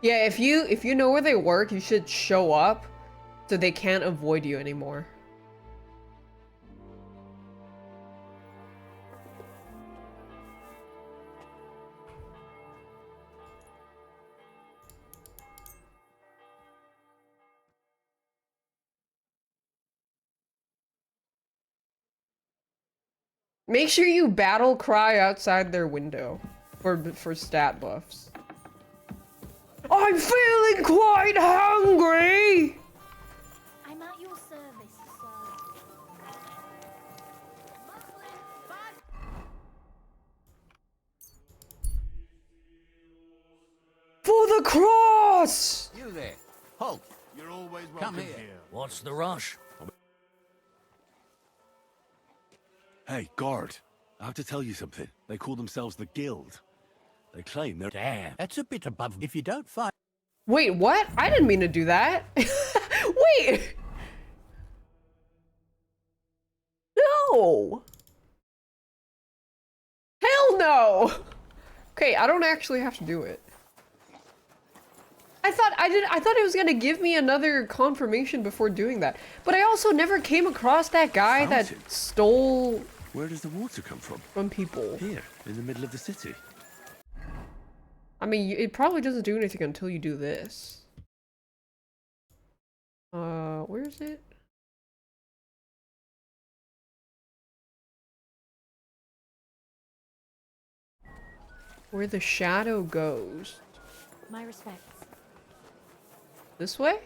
Speaker 1: Yeah, if you know where they work, you should show up so they can't avoid you anymore. Make sure you battle cry outside their window for stat buffs. I'm feeling quite hungry!
Speaker 6: I'm at your service, sir.
Speaker 1: For the cross!
Speaker 8: You there. Halt.
Speaker 4: You're always
Speaker 8: Come
Speaker 4: welcome
Speaker 8: here.
Speaker 9: What's the rush?
Speaker 2: Hey, guard. I have to tell you something. They call themselves the Guild. They claim they're...
Speaker 8: Damn. That's a bit above. If you don't fight.
Speaker 1: Wait, what? I didn't mean to do that. Wait! No! Hell no! Okay, I don't actually have to do it. I thought it was gonna give me another confirmation before doing that. But I also never came across that guy that stole
Speaker 2: Where does the water come from?
Speaker 1: from people.
Speaker 2: Here, in the middle of the city.
Speaker 1: I mean, it probably doesn't do anything until you do this. Where is it? Where the shadow goes.
Speaker 6: My respects.
Speaker 1: This way?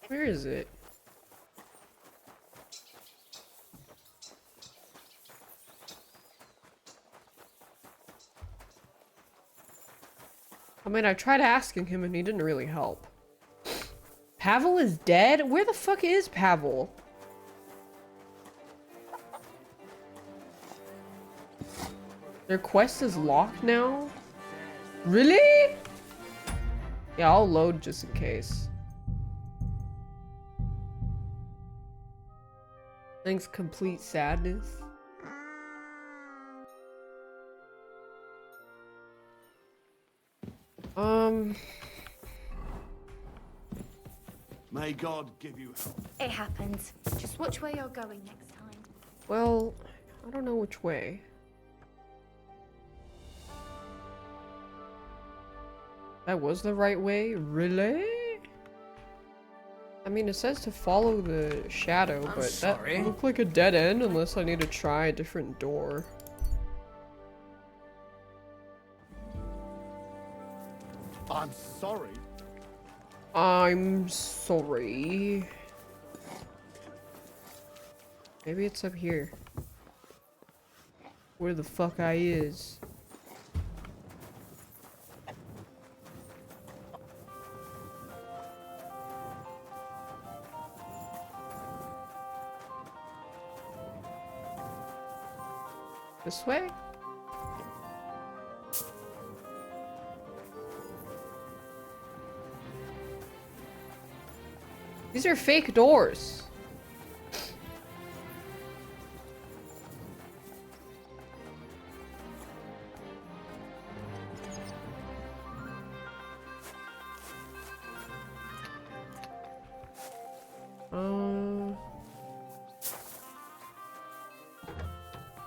Speaker 1: Where is it? I mean, I tried asking him and he didn't really help. Pavel is dead? Where the fuck is Pavel? Their quest is locked now? Really? Yeah, I'll load just in case. Thanks, complete sadness.
Speaker 4: May God give you help.
Speaker 6: It happens. Just watch where you're going next time.
Speaker 1: Well, I don't know which way. That was the right way? Really? I mean, it says to follow the shadow, but that looked like a dead end unless I need to try a different door.
Speaker 4: I'm sorry.
Speaker 1: I'm sorry. Maybe it's up here. Where the fuck I is. This way? These are fake doors.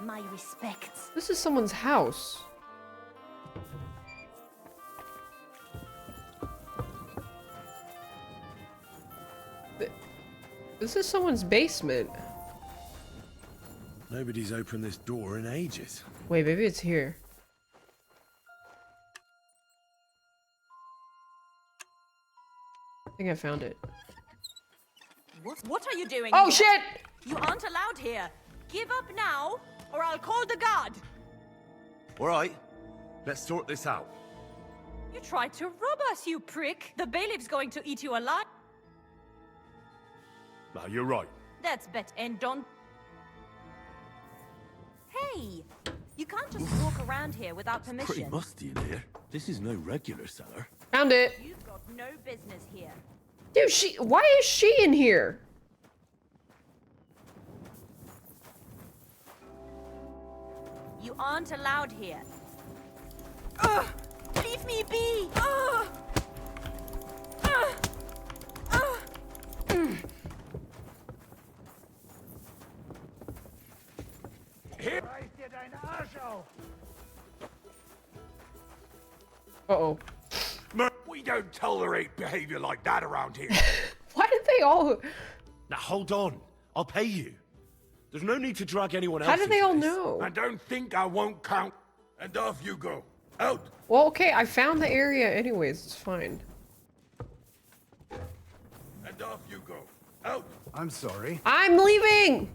Speaker 6: My respects.
Speaker 1: This is someone's house. This is someone's basement.
Speaker 2: Nobody's opened this door in ages.
Speaker 1: Wait, maybe it's here. I think I found it.
Speaker 10: What are you doing
Speaker 1: Oh
Speaker 10: here?
Speaker 1: shit!
Speaker 10: You aren't allowed here. Give up now, or I'll call the guard.
Speaker 2: All right, let's sort this out.
Speaker 10: You tried to rob us, you prick. The bailiff's going to eat you alive.
Speaker 2: No, you're right.
Speaker 10: That's bet and don't. Hey, you can't just walk around here without permission.
Speaker 8: Pretty musty in here. This is no regular cellar.
Speaker 1: Found it.
Speaker 10: You've got no business here.
Speaker 1: Dude, why is she in here?
Speaker 10: You aren't allowed here. Ugh! Leave me be! Ugh! Ugh! Ugh!
Speaker 1: Uh-oh.
Speaker 3: We don't tolerate behavior like that around here.
Speaker 1: Why did they all...
Speaker 2: Now hold on, I'll pay you. There's no need to drag anyone else.
Speaker 1: How did they
Speaker 2: into
Speaker 1: all
Speaker 2: this.
Speaker 1: know?
Speaker 3: I don't think I won't count. And off you go. Out.
Speaker 1: Well, okay, I found the area anyways, it's fine.
Speaker 3: And off you go. Out.
Speaker 4: I'm sorry.
Speaker 1: I'm leaving!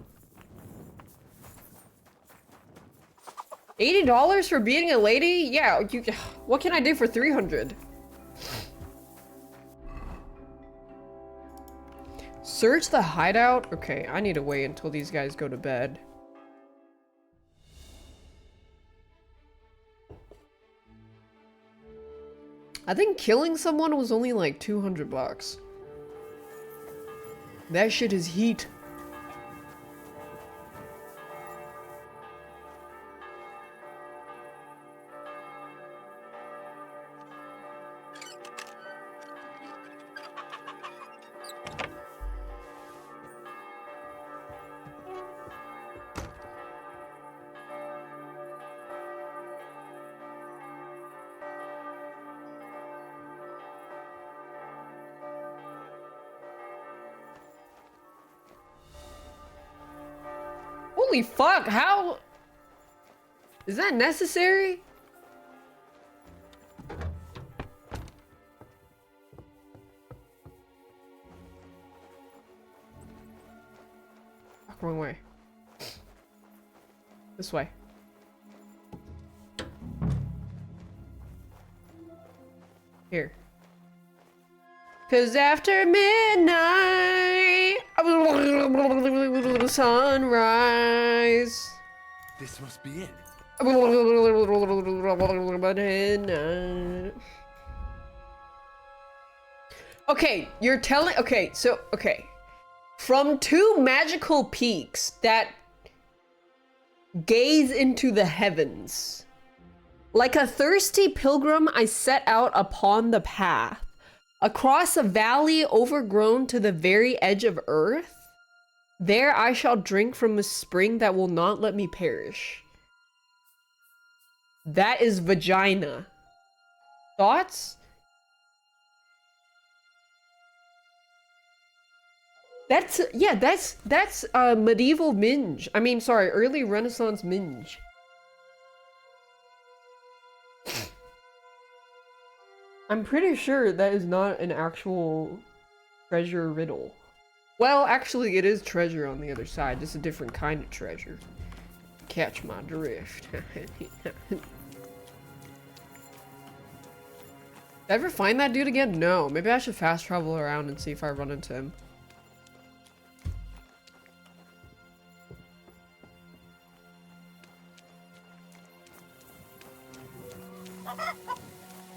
Speaker 1: $80 for beating a lady? Yeah, what can I do for 300? Search the hideout? Okay, I need to wait until these guys go to bed. I think killing someone was only like 200 bucks. That shit is heat. Holy fuck, how? Is that necessary? Fuck, wrong way. This way. Here. 'Cause after midnight, sunrise.
Speaker 2: This must be it.
Speaker 1: Okay, you're telling. Okay, so, okay. From two magical peaks that gaze into the heavens, like a thirsty pilgrim, I set out upon the path. Across a valley overgrown to the very edge of earth, there I shall drink from a spring that will not let me perish. That is vagina. Thoughts? That's, yeah, that's medieval minge. I mean, sorry, early Renaissance minge. I'm pretty sure that is not an actual treasure riddle. Well, actually, it is treasure on the other side. Just a different kind of treasure. Catch my drift. Ever find that dude again? No. Maybe I should fast travel around and see if I run into him.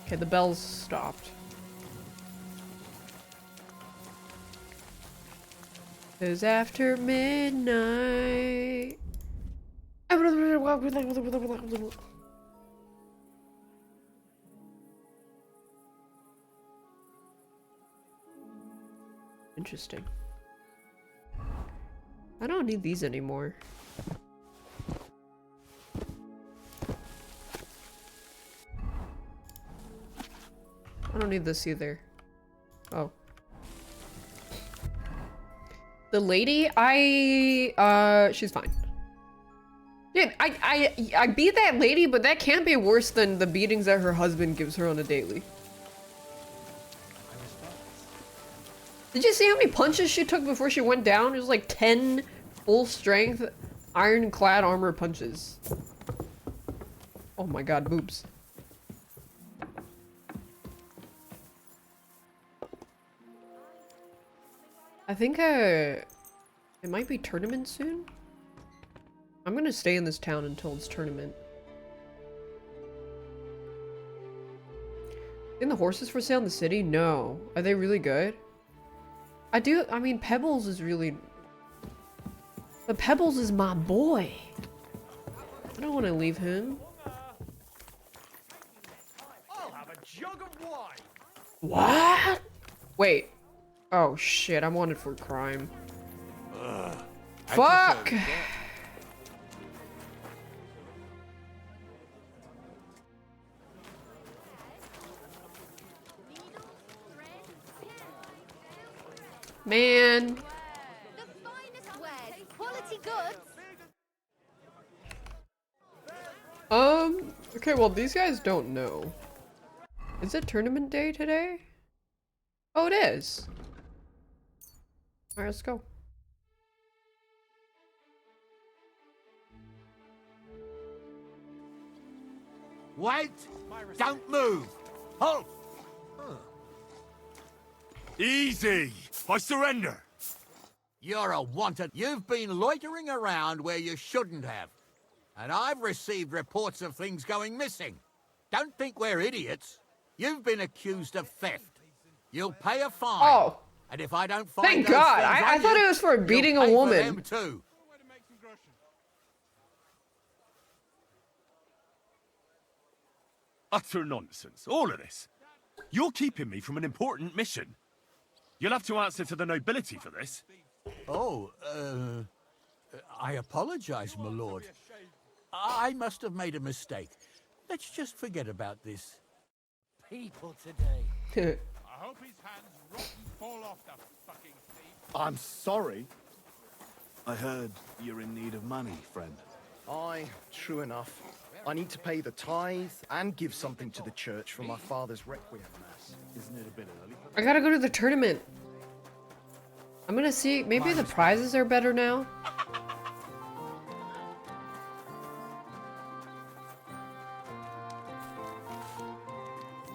Speaker 1: Okay, the bell's stopped. It's after midnight. Interesting. I don't need these anymore. I don't need this either. Oh. The lady, she's fine. Dude, I beat that lady, but that can't be worse than the beatings that her husband gives her on a daily. Did you see how many punches she took before she went down? It was like 10 full strength, ironclad armor punches. Oh my god, boobs. I think it might be tournament soon. I'm gonna stay in this town until it's tournament. In the horses for sale in the city? No. Are they really good? I mean, Pebbles is really... But Pebbles is my boy. I don't want to leave him.
Speaker 2: I'll have a jug of wine.
Speaker 1: What? Wait. Oh shit, I'm wanted for crime. Fuck! Man.
Speaker 6: The finest wares, quality goods.
Speaker 1: Okay, well, these guys don't know. Is it tournament day today? Oh, it is. Alright, let's go.
Speaker 8: Wait! Don't move! Halt!
Speaker 2: Easy! I surrender!
Speaker 8: You're a wanted. You've been loitering around where you shouldn't have. And I've received reports of things going missing. Don't think we're idiots. You've been accused of theft. You'll pay a fine.
Speaker 1: Oh.
Speaker 4: And if I don't find
Speaker 1: Thank
Speaker 4: those
Speaker 1: God!
Speaker 4: things
Speaker 1: I
Speaker 4: on
Speaker 1: thought
Speaker 4: you,
Speaker 1: it was for
Speaker 4: you'll
Speaker 1: beating a
Speaker 4: pay for
Speaker 1: woman.
Speaker 4: them too.
Speaker 2: Utter nonsense, all of this. You're keeping me from an important mission. You'll have to answer to the nobility for this.
Speaker 4: Oh, I apologize, my lord. I must have made a mistake. Let's just forget about this.
Speaker 5: People today.
Speaker 7: I hope his hands rotten fall off the fucking thief.
Speaker 11: I'm sorry. I heard you're in need of money, friend.
Speaker 12: Aye, true enough. I need to pay the tithe and give something to the church for my father's requiem mass.
Speaker 11: Isn't it a bit early?
Speaker 1: I gotta go to the tournament. I'm gonna see. Maybe the prizes are better now.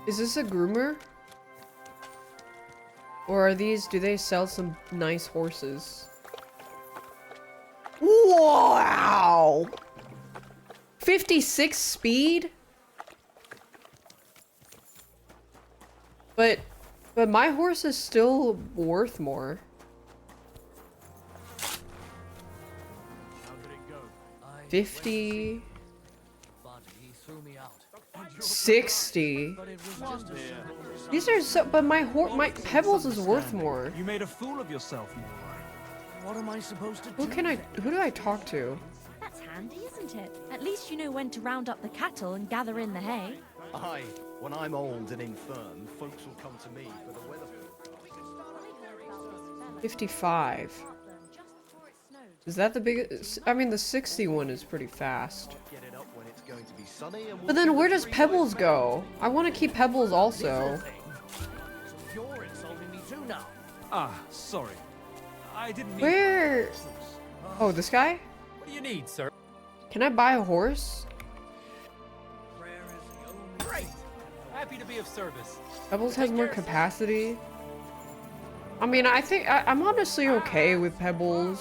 Speaker 1: Is this a groomer? Or are these, do they sell some nice horses? Wow! 56 speed? But my horse is still worth more.
Speaker 5: How did it go?
Speaker 1: 50,
Speaker 5: But he threw me out.
Speaker 1: 60.
Speaker 5: But it was just a
Speaker 1: These are so, but my Pebbles is worth more.
Speaker 9: You made a fool of yourself, Moonlight.
Speaker 5: What am I supposed to do?
Speaker 1: Who do I talk to?
Speaker 6: That's handy, isn't it? At least you know when to round up the cattle and gather in the hay.
Speaker 12: Aye, when I'm old and infirm, folks will come to me for the weather forecast.
Speaker 1: 55. Is that the biggest? I mean, the 61 is pretty fast.
Speaker 12: Get it up when it's going to be sunny and
Speaker 1: But then where does Pebbles go? I want to keep Pebbles also.
Speaker 5: So you're insulting me too now.
Speaker 9: Ah, sorry. I didn't mean...
Speaker 1: Where? Oh, this guy?
Speaker 5: What do you need, sir?
Speaker 1: Can I buy a horse?
Speaker 5: Prayer is the only... Great! Happy to be of service.
Speaker 1: Pebbles has more capacity. I mean, I think I'm honestly okay with Pebbles.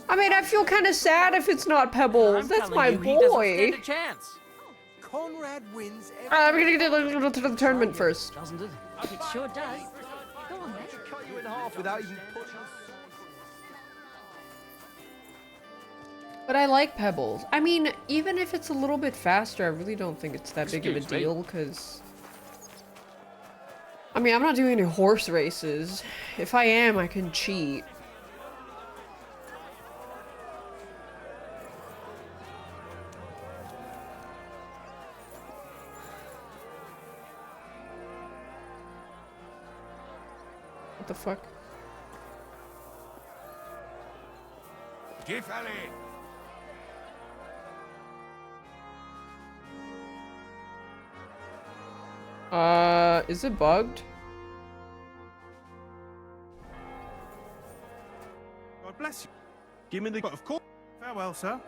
Speaker 1: I mean, I feel kind of sad if it's not Pebbles. That's my boy.
Speaker 5: Chance.
Speaker 4: Conrad wins every...
Speaker 1: I'm gonna get to the tournament first.
Speaker 5: Doesn't it?
Speaker 6: It sure does. Go on then.
Speaker 12: cut you in half without even putting...
Speaker 1: But I like Pebbles. I mean, even if it's a little bit faster, I really don't think it's that big of a
Speaker 2: Excuse me.
Speaker 1: deal, because... I mean, I'm not doing any horse races. If I am, I can cheat. What the fuck? Is it bugged?
Speaker 7: God bless you. Give me the... But of course. Farewell, sir.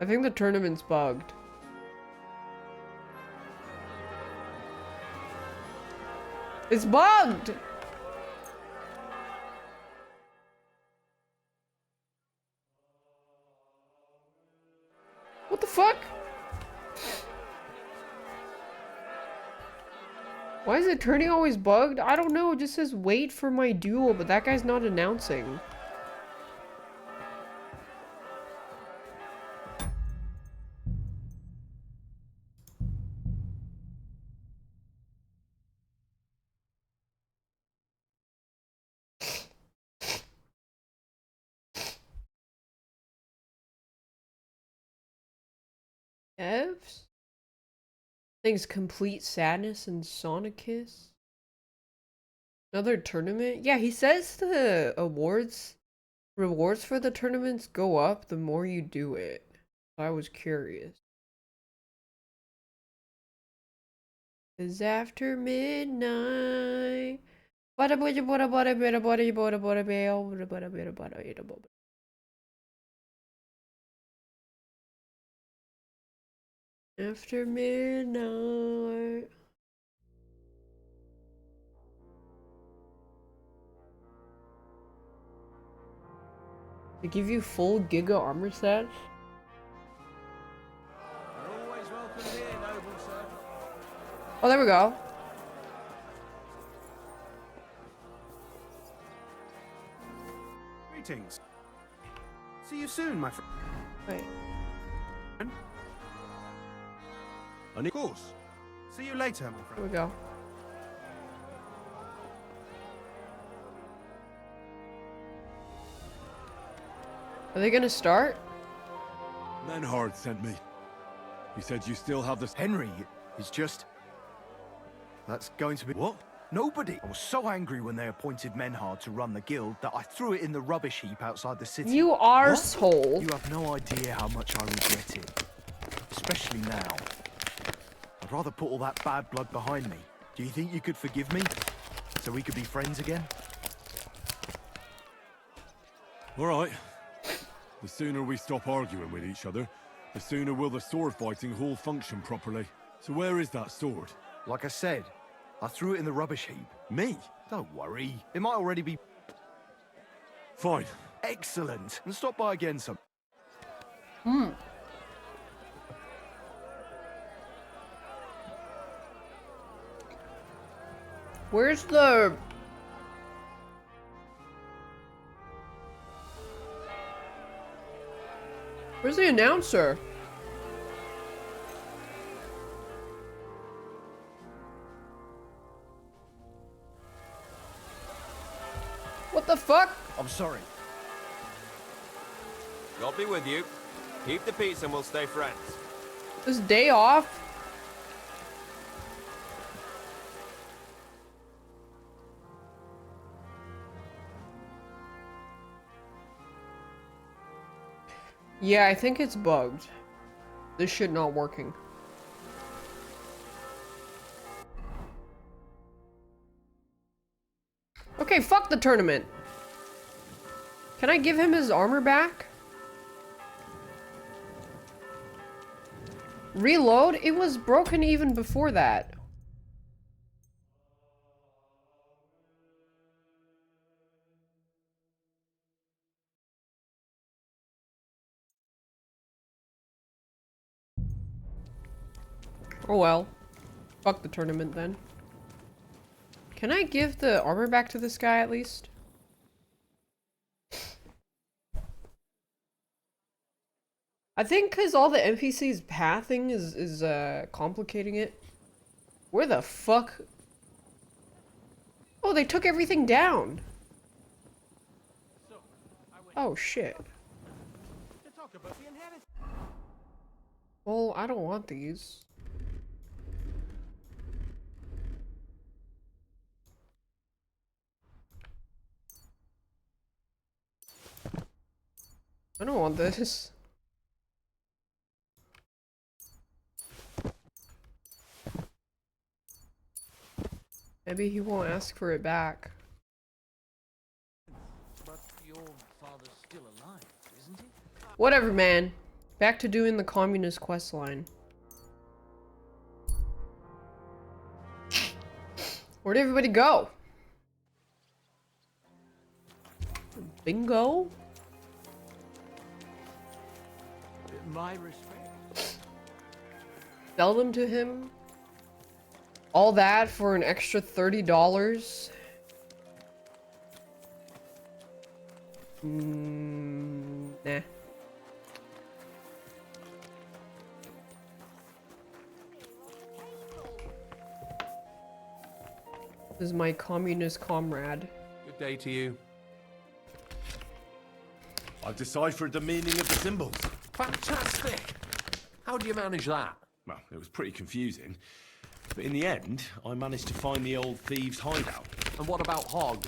Speaker 1: I think the tournament's bugged. It's bugged! What the fuck? Why is it turning always bugged? I don't know, it just says wait for my duel, but that guy's not announcing. Evs? Things complete sadness and Sonic Kiss. Another tournament? Yeah, he says the rewards for the tournaments go up the more you do it. I was curious. It's after midnight. After midnight. They give you full Giga armor sets?
Speaker 3: You're always welcome here, noble
Speaker 1: Oh, there we go.
Speaker 7: Greetings. See you soon, my friend.
Speaker 1: Wait.
Speaker 7: Of course. See you later, my
Speaker 1: There
Speaker 7: friend.
Speaker 1: we go. Are they gonna start?
Speaker 2: Menhard sent me. He said you still have the...
Speaker 12: Henry is just... That's going to be...
Speaker 7: What?
Speaker 12: Nobody. I was so angry when they appointed Menhard to run the guild that I threw it in the rubbish heap outside the city.
Speaker 1: You arsehole.
Speaker 12: You have no idea how much I regret it. Especially now. I'd rather put all that bad blood behind me. Do you think you could forgive me? So we could be friends again?
Speaker 2: All right. The sooner we stop arguing with each other, the sooner will the sword fighting hall function properly. So where is that sword?
Speaker 12: Like I said, I threw it in the rubbish heap.
Speaker 2: Me?
Speaker 12: Don't worry. It might already be...
Speaker 2: Fine.
Speaker 12: Excellent. And stop by again some...
Speaker 1: Where's the... Where's the announcer? What the fuck?
Speaker 12: I'm sorry.
Speaker 13: God be with you. Keep the peace and we'll stay friends.
Speaker 1: This day off? Yeah, I think it's bugged. This shit not working. Okay, fuck the tournament. Can I give him his armor back? Reload? It was broken even before that. Oh well. Fuck the tournament then. Can I give the armor back to this guy at least? I think because all the NPCs pathing is complicating it. Where the fuck? Oh, they took everything down. Oh shit. Well, I don't want these. I don't want this. Maybe he won't ask for it back.
Speaker 5: But your father's still alive, isn't he?
Speaker 1: Whatever, man. Back to doing the communist quest line. Where'd everybody go? Bingo?
Speaker 8: My respect.
Speaker 1: Sell them to him? All that for an extra $30? Nah. This is my communist comrade.
Speaker 3: Good day to you.
Speaker 2: I've deciphered the meaning of the symbols.
Speaker 3: Fantastic! How do you manage that?
Speaker 2: Well, it was pretty confusing. But in the end, I managed to find the old thieves' hideout.
Speaker 3: And what about Hogg?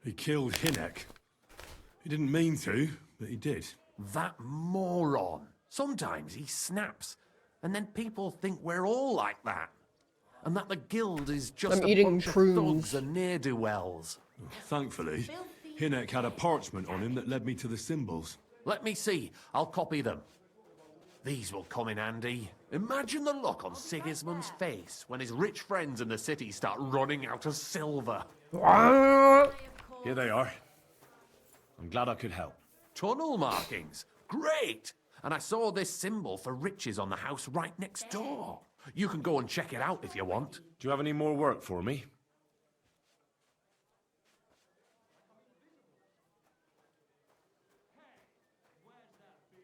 Speaker 2: He killed Hinek. He didn't mean to, but he did.
Speaker 3: That moron. Sometimes he snaps, and then people think we're all like that. And that the guild is just
Speaker 1: I'm
Speaker 3: a
Speaker 1: eating
Speaker 3: bunch
Speaker 1: prunes.
Speaker 3: of thugs and ne'er-do-wells.
Speaker 2: Thankfully, Hinek had a parchment on him that led me to the symbols.
Speaker 3: Let me see. I'll copy them. These will come in handy. Imagine the look on Sigismund's face when his rich friends in the city start running out of silver.
Speaker 2: Here they are. I'm glad I could help.
Speaker 3: Tunnel markings. Great! and I saw this symbol for riches on the house right next door. You can go and check it out if you want.
Speaker 2: Do you have any more work for me?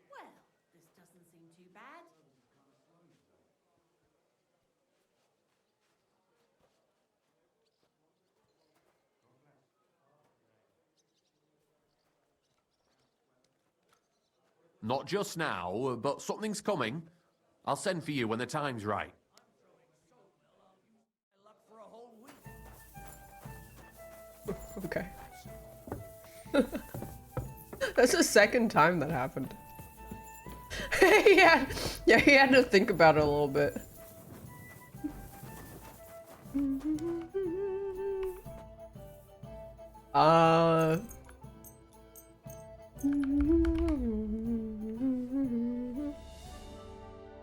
Speaker 14: Well, this doesn't seem too bad.
Speaker 3: Not just now, but something's coming. I'll send for you when the time's right.
Speaker 1: Okay. That's the second time that happened. Yeah, he had to think about it a little bit.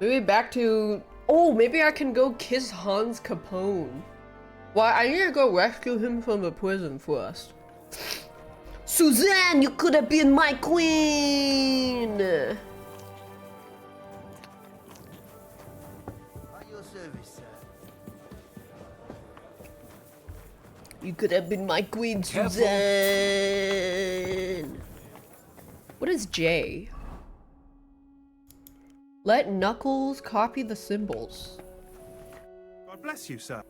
Speaker 1: Maybe back to... Oh, maybe I can go kiss Hans Capone. Well, I need to go rescue him from the prison first. Suzanne, you could have been my queen!
Speaker 15: At your service, sir.
Speaker 1: You could have been my queen, Suzanne! What is J? Let Knuckles copy the symbols.
Speaker 7: God bless you, sir.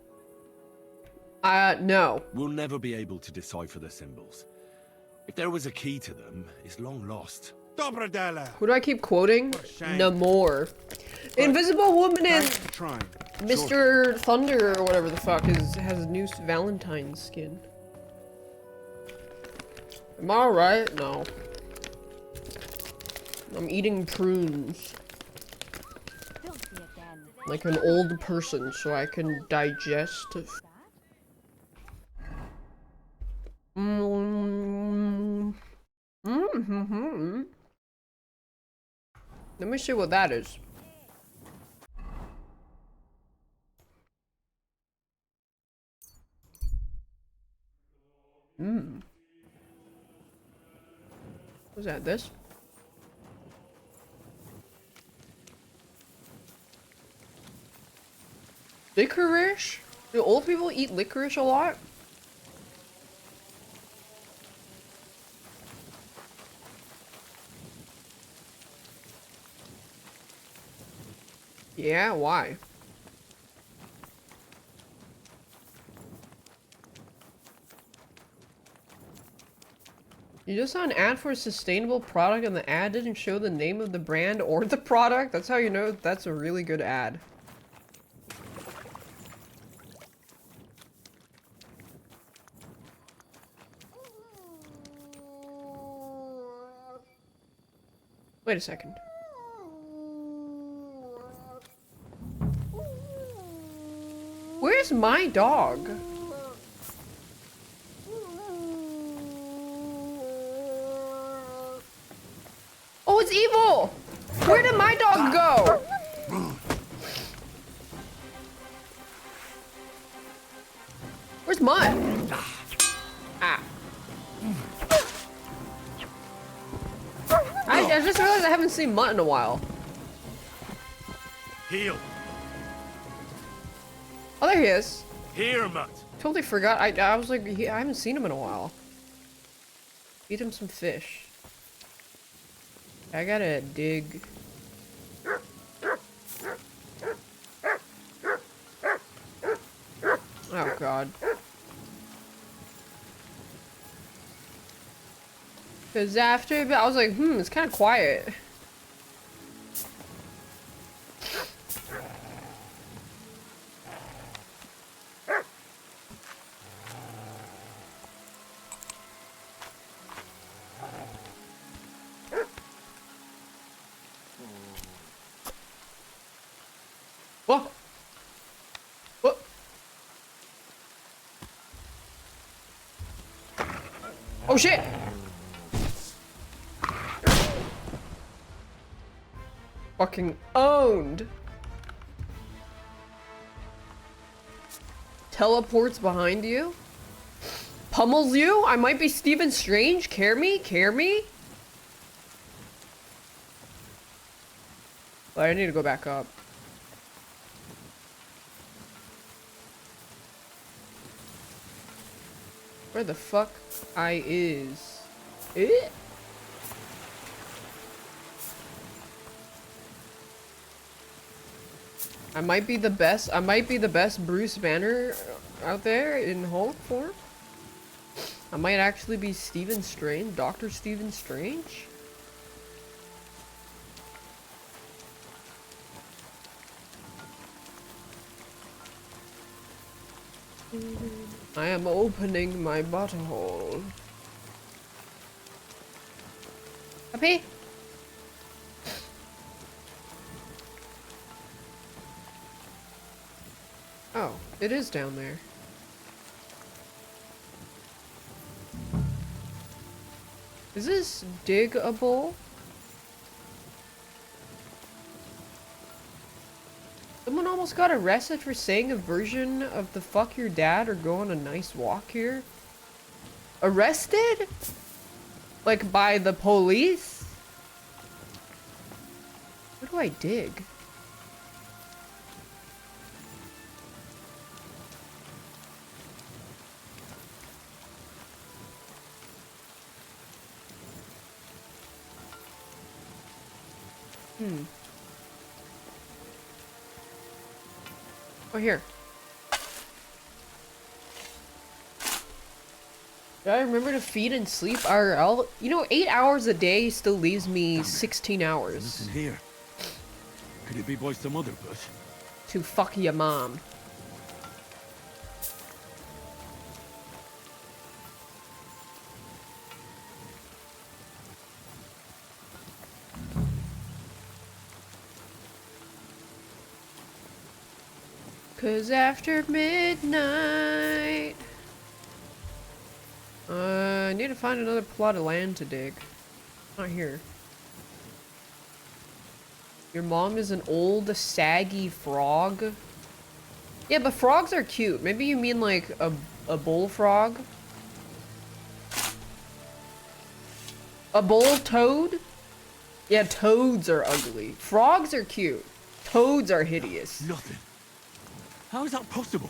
Speaker 1: No.
Speaker 2: We'll never be able to decipher the symbols. If there was a key to them, it's long lost.
Speaker 7: Dobrodela.
Speaker 1: Who do I keep quoting? Namor. Invisible Woman and Mr. Thunder or whatever the fuck has new Valentine's skin. Am I alright? No. I'm eating prunes. Like an old person, so I can digest. Let me see what that is. Was that this? Licorice? Do old people eat licorice a lot? Yeah, why? You just saw an ad for a sustainable product and the ad didn't show the name of the brand or the product? That's how you know that's a really good ad. Wait a second. Where's my dog? Oh, it's evil! Where did my dog go? Where's mine? Ah. I just realized I haven't seen Mutt in a while.
Speaker 2: Heal.
Speaker 1: Oh, there he is.
Speaker 2: Here, Mutt.
Speaker 1: Totally forgot. I was like, I haven't seen him in a while. Feed him some fish. I gotta dig. Oh god. Cause after a bit, I was like, it's kind of quiet. What? What? Oh shit! Fucking owned. Teleports behind you. Pummels you? I might be Stephen Strange. Care me? Care me? But I need to go back up. Where the fuck I is? Eh? I might be the best Bruce Banner out there in Hulk form. I might actually be Stephen Strange, Dr. Stephen Strange. I am opening my butthole. Happy? Oh, it is down there. Is this diggable? Someone almost got arrested for saying a version of the fuck your dad or go on a nice walk here. Arrested? Like by the police? Where do I dig? Oh, here. Do I remember to feed and sleep IRL? You know, 8 hours a day still leaves me 16 hours.
Speaker 11: Listen here. Could it be by some other bush?
Speaker 1: To fuck your mom. Cause after midnight, I need to find another plot of land to dig. Not here. Your mom is an old, saggy frog? Yeah, but frogs are cute. Maybe you mean like a bullfrog? A bull toad? Yeah, toads are ugly. Frogs are cute. Toads are hideous.
Speaker 11: Nothing. How is that possible?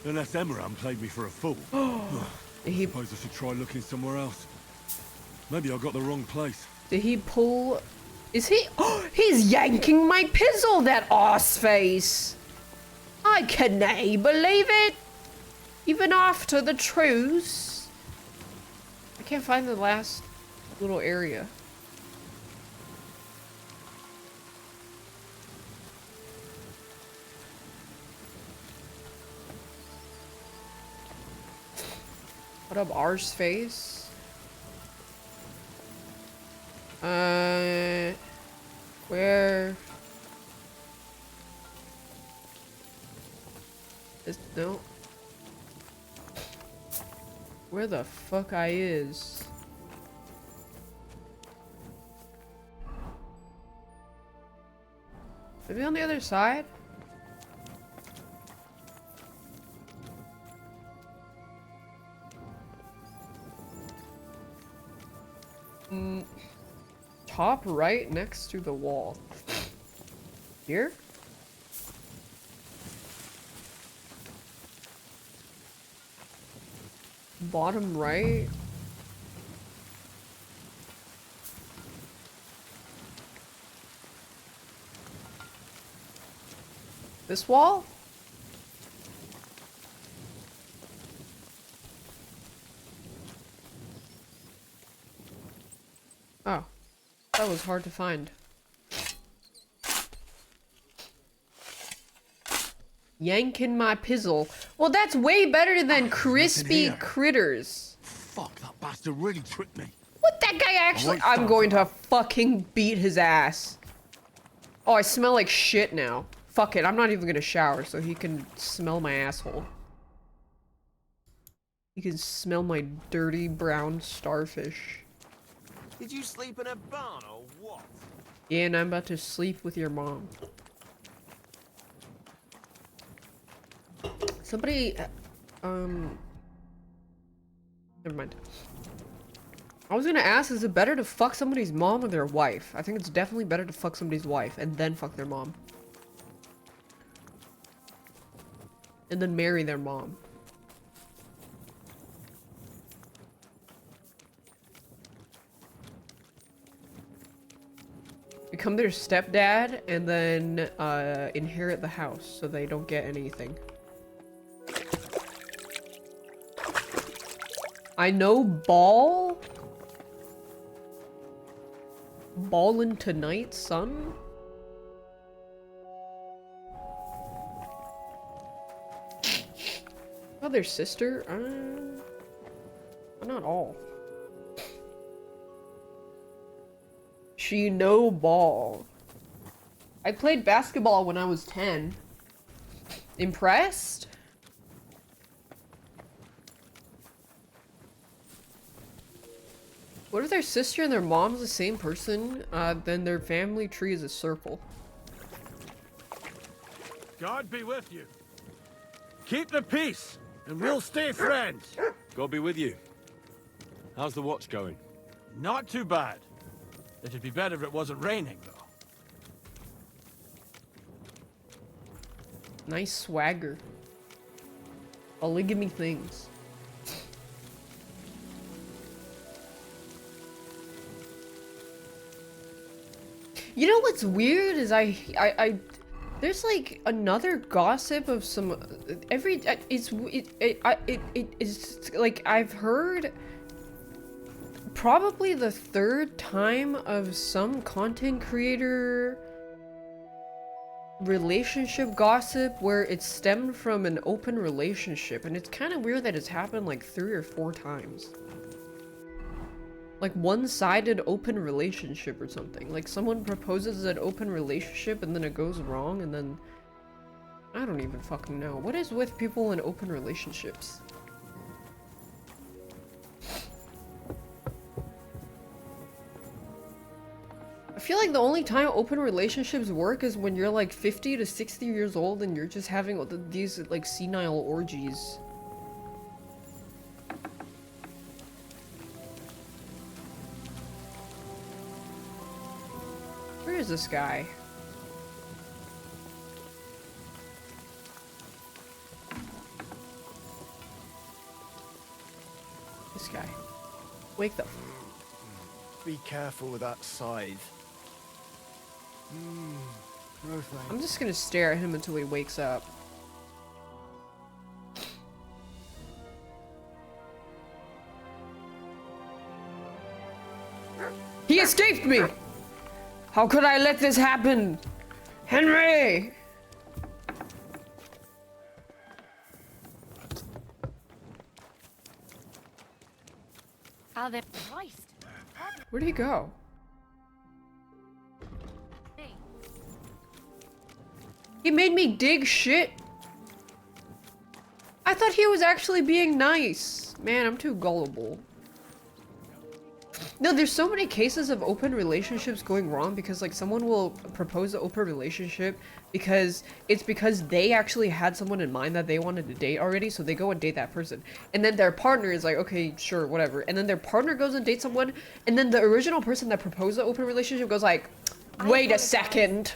Speaker 11: Unless Emran played me for a fool. I suppose I should try looking somewhere else. Maybe I got the wrong place.
Speaker 1: Did he pull... Is he... Oh, he's yanking my pizzle, that arse face! I cannot believe it! Even after the truce. I can't find the last little area. What up, arse face? Where? No. Where the fuck I is? Maybe on the other side? Top right next to the wall. Here? Bottom right? This wall? Oh. That was hard to find. Yanking my pizzle. Well, that's way better than crispy critters.
Speaker 11: Fuck, that bastard really tricked me.
Speaker 1: What, that guy actually? I'm going to fucking beat his ass. Oh, I smell like shit now. Fuck it, I'm not even gonna shower so he can smell my asshole. He can smell my dirty brown starfish.
Speaker 13: Did you sleep in a barn or what?
Speaker 1: Yeah, and I'm about to sleep with your mom. Somebody, never mind. I was gonna ask, is it better to fuck somebody's mom or their wife? I think it's definitely better to fuck somebody's wife and then fuck their mom. And then marry their mom. Become their stepdad and then inherit the house so they don't get anything. I know ball? Ballin' tonight, son? Oh, their sister? Not all. She know ball. I played basketball when I was 10. Impressed? What if their sister and their mom's the same person? Then their family tree is a circle.
Speaker 11: God be with you. Keep the peace, and we'll stay friends. God be with you. How's the watch going?
Speaker 15: Not too bad. It'd be better if it wasn't raining, though.
Speaker 1: Nice swagger. Polygamy things. You know what's weird is there's like another gossip of some it's like I've heard probably the third time of some content creator relationship gossip where it stemmed from an open relationship, and it's kind of weird that it's happened like 3 or 4 times. Like one-sided open relationship or something. Like someone proposes an open relationship and then it goes wrong and then... I don't even fucking know. What is with people in open relationships? I feel like the only time open relationships work is when you're like 50 to 60 years old and you're just having these like senile orgies. Where is this guy? This guy. Wake the...
Speaker 12: Be careful with that scythe. No thanks.
Speaker 1: I'm just gonna stare at him until he wakes up. He escaped me! How could I let this happen? Henry!
Speaker 6: Oh, they're Christ.
Speaker 1: Where'd he go?
Speaker 6: Hey.
Speaker 1: He made me dig shit. I thought he was actually being nice. Man, I'm too gullible. No, there's so many cases of open relationships going wrong because like someone will propose an open relationship because they actually had someone in mind that they wanted to date already, so they go and date that person. And then their partner is like, okay, sure, whatever. And then their partner goes and dates someone, and then the original person that proposed the open relationship goes like, wait a second.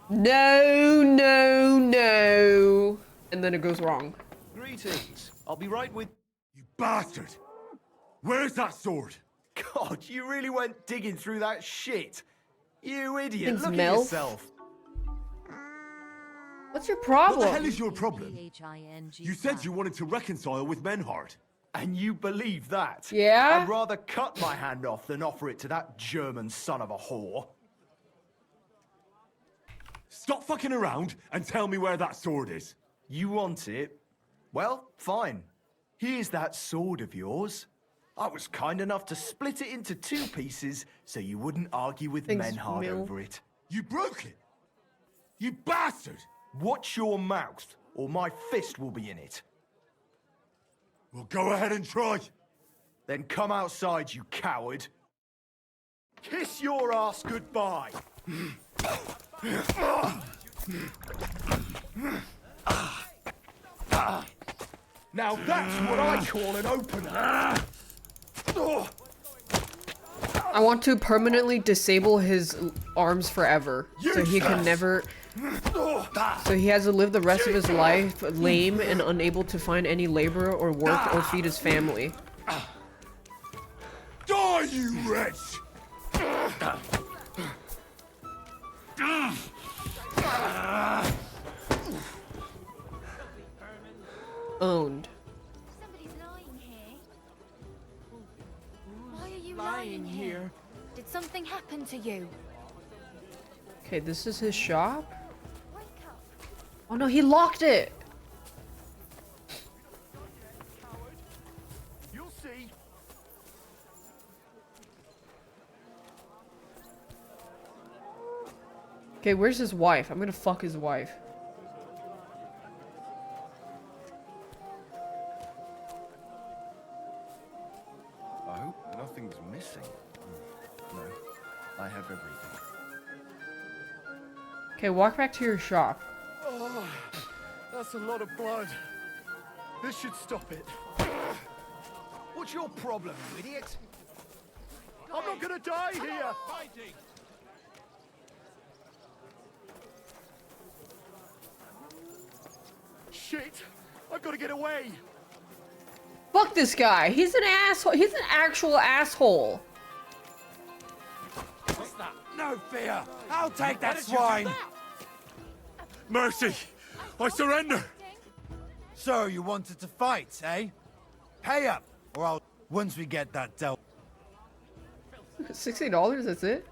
Speaker 1: No, no, no. And then it goes wrong.
Speaker 12: Greetings. I'll be right with...
Speaker 11: You bastard! Where's that sword?
Speaker 12: God, you really went digging through that shit. You idiot,
Speaker 1: Thanks,
Speaker 12: look
Speaker 1: Mel.
Speaker 12: at yourself.
Speaker 1: What's your problem?
Speaker 11: What the hell is your problem? You said you wanted to reconcile with Menhard.
Speaker 12: And you believe that?
Speaker 1: Yeah?
Speaker 12: I'd rather cut my hand off than offer it to that German son of a whore.
Speaker 11: Stop fucking around and tell me where that sword is.
Speaker 12: You want it? Well, fine. Here's that sword of yours. I was kind enough to split it into 2 pieces so you wouldn't argue with
Speaker 1: Thanks,
Speaker 12: Menhard
Speaker 1: Mil.
Speaker 12: over it.
Speaker 11: You broke it! You bastard!
Speaker 12: Watch your mouth, or my fist will be in it.
Speaker 11: Well, go ahead and try.
Speaker 12: Then come outside, you coward. Kiss your ass goodbye. Now that's what I call an opener.
Speaker 1: I want to permanently disable his arms forever, so he can never. So he has to live the rest of his life lame and unable to find any labor or work or feed his family.
Speaker 11: Die, you wretch!
Speaker 1: Owned.
Speaker 6: Somebody's lying here. Why are you lying here? Did something happen to you?
Speaker 1: Okay, this is his shop? Oh no, he locked it!
Speaker 12: You'll see.
Speaker 1: Okay, where's his wife? I'm gonna fuck his wife.
Speaker 12: I hope nothing's missing. No, I have everything.
Speaker 1: Okay, walk back to your shop.
Speaker 12: Oh, that's a lot of blood. This should stop it. What's your problem, you idiot? I'm not gonna die here! Shit! I've got to get away!
Speaker 1: Fuck this guy! He's an asshole! He's an actual asshole!
Speaker 8: What's that? No fear! I'll take that swine!
Speaker 11: Mercy! I surrender!
Speaker 4: So you wanted to fight, eh? Pay up, or I'll... Once we get that dealt...
Speaker 1: $60, that's it?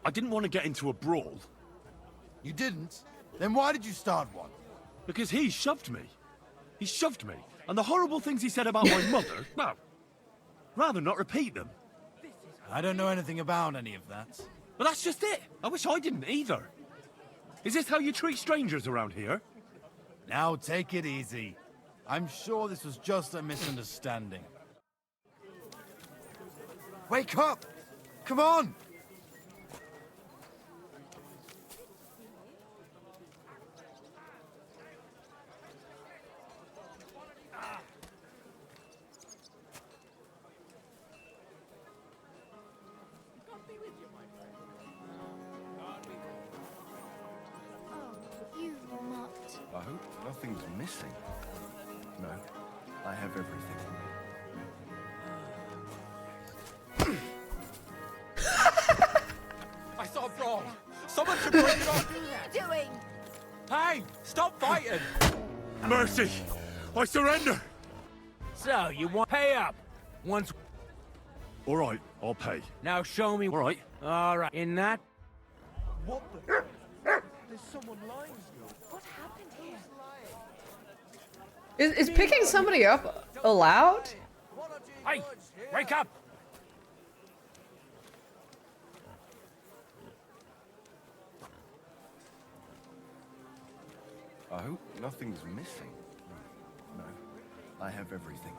Speaker 2: I didn't want to get into a brawl.
Speaker 4: You didn't? Then why did you start one?
Speaker 2: Because he shoved me. He shoved me. And the horrible things he said about my mother, well, rather not repeat them.
Speaker 4: I don't know anything about any of that.
Speaker 2: But that's just it. I wish I didn't either. Is this how you treat strangers around here?
Speaker 4: Now take it easy. I'm sure this was just a misunderstanding. Wake up! Come on!
Speaker 6: You mutt.
Speaker 12: I hope nothing's missing. No, I have everything.
Speaker 8: I saw a brawl! Someone should break it off!
Speaker 6: What are you doing?
Speaker 8: Hey! Stop fighting!
Speaker 11: Mercy! I surrender!
Speaker 5: So, you want pay up? Once.
Speaker 2: Alright, I'll pay.
Speaker 5: Now show me.
Speaker 2: Alright.
Speaker 5: Alright. In that.
Speaker 12: What the... There's someone lying here.
Speaker 6: What happened here?
Speaker 1: Is picking somebody up allowed?
Speaker 5: Hey! Wake up!
Speaker 12: I hope nothing's missing. No, I have everything.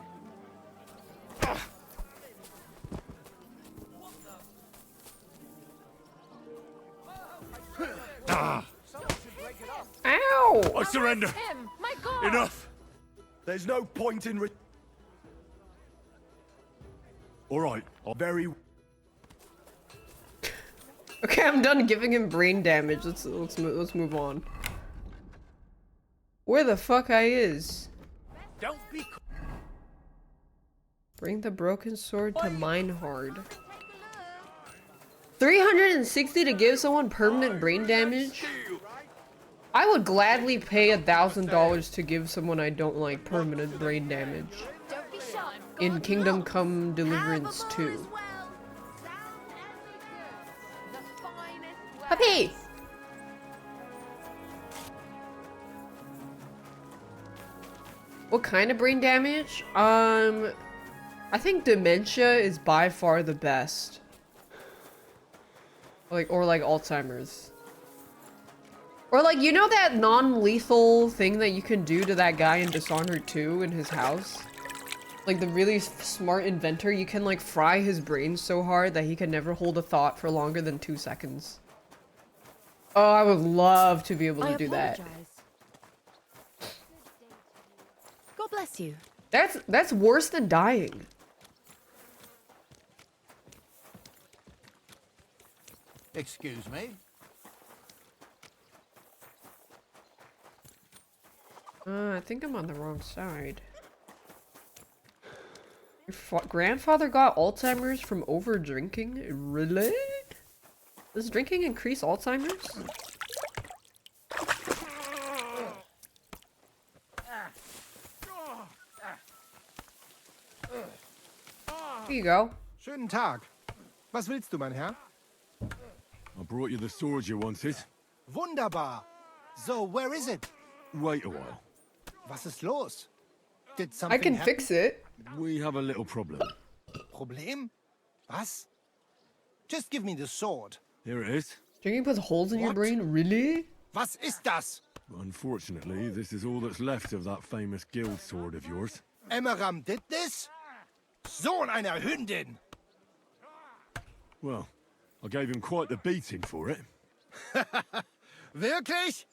Speaker 1: Ow!
Speaker 11: I surrender!
Speaker 10: Him! My God!
Speaker 11: Enough!
Speaker 12: There's no point in
Speaker 11: Alright, I'll very...
Speaker 1: Okay, I'm done giving him brain damage. Let's move on. Where the fuck I is?
Speaker 5: Don't be.
Speaker 1: Bring the broken sword to Minehard. 360 to give someone permanent brain damage? I would gladly pay $1,000 to give someone I don't like permanent brain damage.
Speaker 6: Don't be shy.
Speaker 1: In Kingdom Come Deliverance 2. Puppy! What kind of brain damage? I think dementia is by far the best. Or like Alzheimer's. Or like, you know that non-lethal thing that you can do to that guy in Dishonored 2 in his house? Like the really smart inventor, you can like fry his brain so hard that he can never hold a thought for longer than 2 seconds. Oh, I would love to be able to do that.
Speaker 6: God bless you.
Speaker 1: That's worse than dying.
Speaker 4: Excuse me?
Speaker 1: I think I'm on the wrong side. Your grandfather got Alzheimer's from over drinking? Really? Does drinking increase Alzheimer's? Here you go.
Speaker 16: Schönen Tag. Was willst du, mein Herr?
Speaker 11: I brought you the sword you wanted.
Speaker 16: Wunderbar. So, where is it?
Speaker 11: Wait a while.
Speaker 16: Was ist los? Did
Speaker 1: I
Speaker 16: something
Speaker 1: can
Speaker 16: happen?
Speaker 1: fix it.
Speaker 11: We have a little problem.
Speaker 16: Problem? Was? Just give me the sword.
Speaker 11: Here it is.
Speaker 1: Drinking puts holes in your
Speaker 16: What?
Speaker 1: brain? Really?
Speaker 16: Was ist das?
Speaker 11: Unfortunately, this is all that's left of that famous guild sword of yours.
Speaker 16: Emmeram did this? Sohn einer Hündin!
Speaker 11: Well, I gave him quite the beating for it.
Speaker 16: Wirklich?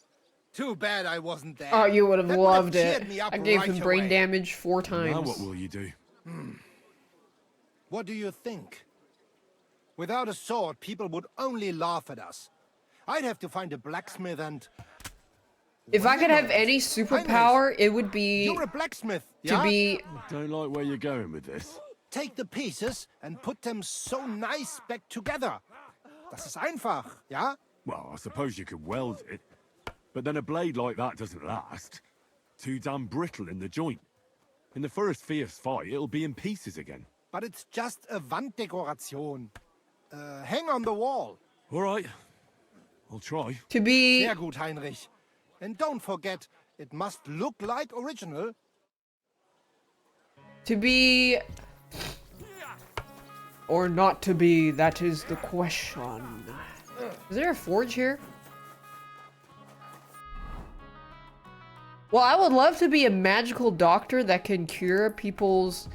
Speaker 16: Too bad I wasn't there.
Speaker 1: Oh, you would have
Speaker 16: That
Speaker 1: loved
Speaker 16: cheered
Speaker 1: it.
Speaker 16: me up
Speaker 1: I gave
Speaker 16: right
Speaker 1: him brain
Speaker 16: away.
Speaker 1: damage 4 times.
Speaker 11: Now what will you do?
Speaker 16: What do you think? Without a sword, people would only laugh at us. I'd have to find a blacksmith and...
Speaker 1: If I could have any superpower, it would be
Speaker 16: You're a blacksmith,
Speaker 1: to
Speaker 16: yeah?
Speaker 1: be
Speaker 11: I don't like where you're going with this.
Speaker 16: Take the pieces and put them so nice back together. Das ist einfach, ja?
Speaker 11: Well, I suppose you could weld it. But then a blade like that doesn't last. Too damn brittle in the joint. In the first fierce fight, it'll be in pieces again.
Speaker 16: But it's just a Wanddekoration. Hang on the wall.
Speaker 11: All right. I'll try.
Speaker 1: to be
Speaker 16: Sehr gut, Heinrich. And don't forget, it must look like original.
Speaker 1: to be or not to be, that is the question. Is there a forge here? Well, I would love to be a magical doctor that can cure people's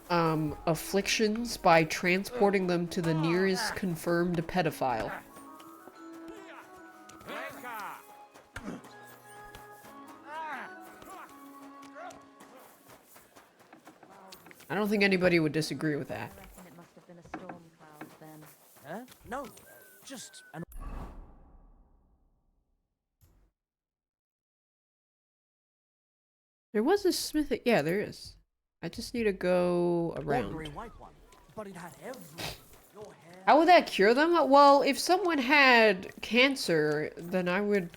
Speaker 1: afflictions by transporting them to the nearest confirmed pedophile. I don't think anybody would disagree with that.
Speaker 6: It must have been a storm cloud then.
Speaker 12: Huh? No, just an...
Speaker 1: There was a smith. Yeah, there is. I just need to go around.
Speaker 12: ordinary white one, but it had everything. Your hair...
Speaker 1: How would that cure them? Well, if someone had cancer, then I would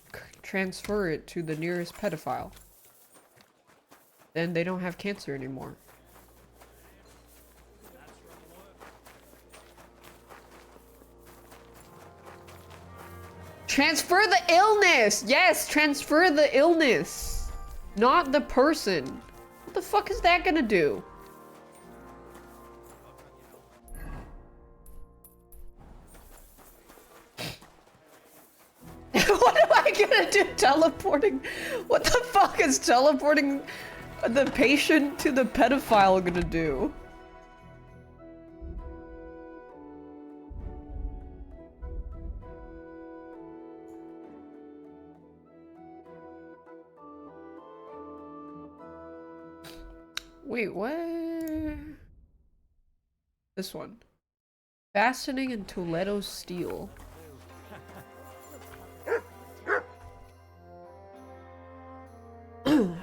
Speaker 1: transfer it to the nearest pedophile. Then they don't have cancer anymore. Transfer the illness! Yes, transfer the illness! Not the person. What the fuck is that gonna do? What am I gonna do? Teleporting? What the fuck is teleporting the patient to the pedophile gonna do? Wait, what? This one. Fastening in Toledo steel. Do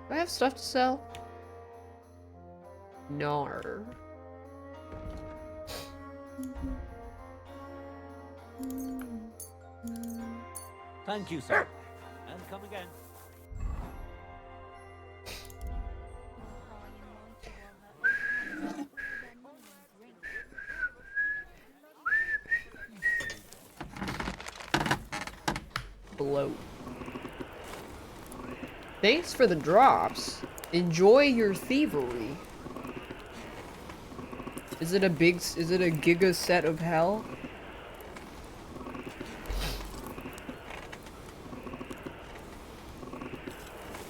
Speaker 1: I have stuff to sell? Nar.
Speaker 5: Thank you, sir. And come again.
Speaker 1: Bloat. Thanks for the drops. Enjoy your thievery. Is it a giga set of hell?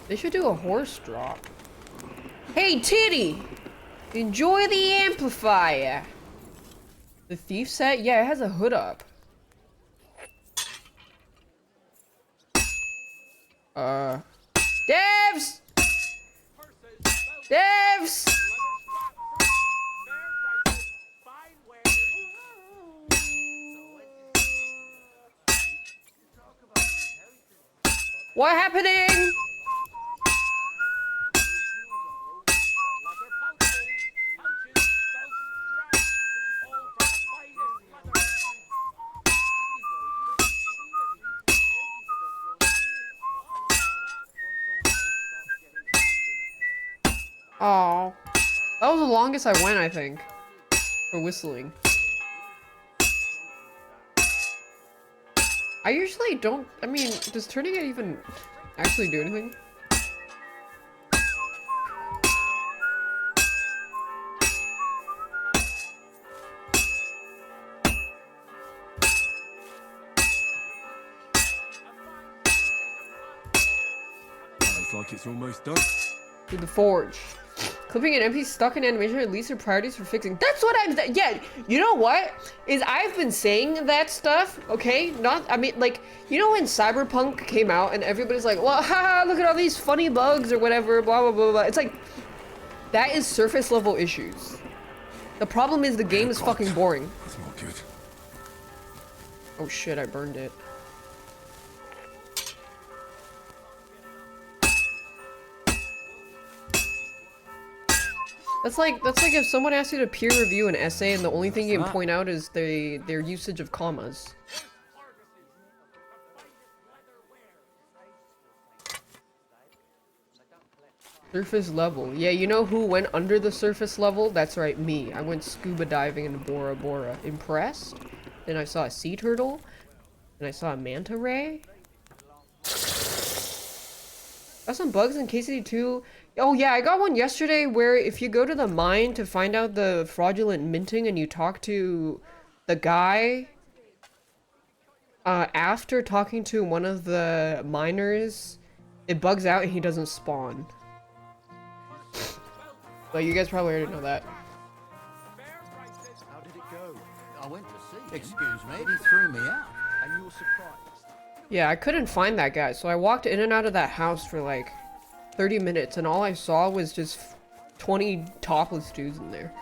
Speaker 1: They should do a horse drop. Hey, Titty! Enjoy the amplifier! The thief set? Yeah, it has a hood up. Devs! Devs! What happening? Oh, that was the longest I went, I think, for whistling. I usually don't, I mean, does turning it even actually do anything?
Speaker 11: Looks like it's almost done.
Speaker 1: To the forge. Clipping an MP stuck in animation at least your priorities for fixing. That's what I'm. Yeah, you know what? Is I've been saying that stuff, okay? Not, I mean, like, you know when Cyberpunk came out and everybody's like, well, haha, look at all these funny bugs or whatever, blah, blah, blah, blah. It's like, that is surface level issues. The problem is the game is fucking boring.
Speaker 11: That's not good.
Speaker 1: Oh shit, I burned it. That's like if someone asks you to peer review an essay and the only thing you can point out is their usage of commas. Surface level. Yeah, you know who went under the surface level? That's right, me. I went scuba diving in Bora Bora. Impressed? Then I saw a sea turtle. And I saw a manta ray. Got some bugs in KCD2. Oh yeah, I got one yesterday where if you go to the mine to find out the fraudulent minting and you talk to the guy, after talking to one of the miners, it bugs out and he doesn't spawn. But you guys probably already know that.
Speaker 4: How did it go? I went to see. Excuse me, he threw me out. And you were surprised.
Speaker 1: Yeah, I couldn't find that guy, so I walked in and out of that house for like 30 minutes, and all I saw was just 20 topless dudes in there.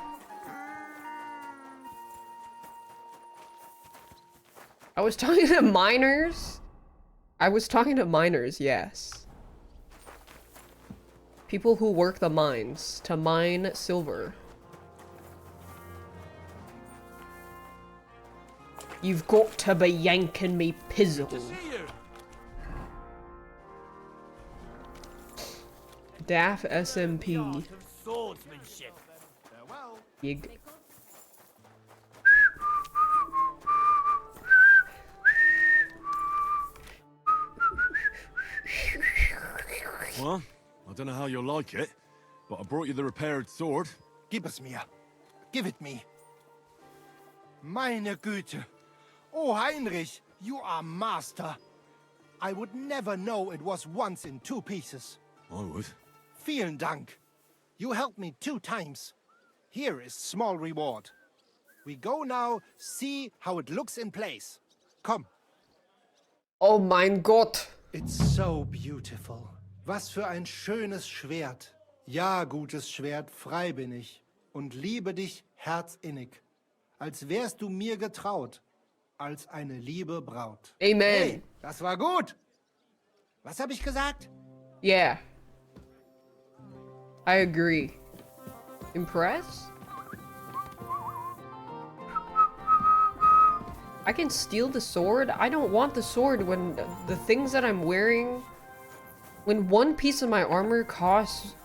Speaker 1: I was talking to miners. I was talking to miners, yes. People who work the mines to mine silver. You've got to be yanking me pizzle. Daph SMP.
Speaker 8: Swordsmanship.
Speaker 1: Yig.
Speaker 11: Well, I don't know how you'll like it, but I brought you the repaired sword.
Speaker 16: Gib es mir. Give it me. Meine Güte. Oh, Heinrich, you are master. I would never know it was once in 2 pieces.
Speaker 11: I would.
Speaker 16: Vielen Dank. You helped me 2 times. Here is small reward. We go now see how it looks in place. Komm.
Speaker 1: Oh mein Gott.
Speaker 16: It's so beautiful. Was für ein schönes Schwert. Ja, gutes Schwert, frei bin ich und liebe dich herzinnig. Als wärst du mir getraut, als eine liebe Braut.
Speaker 1: Amen.
Speaker 16: Hey, das war gut. Was habe ich gesagt?
Speaker 1: Yeah. I agree. Impress? I can steal the sword? I don't want the sword when the things that I'm wearing... When one piece of my armor costs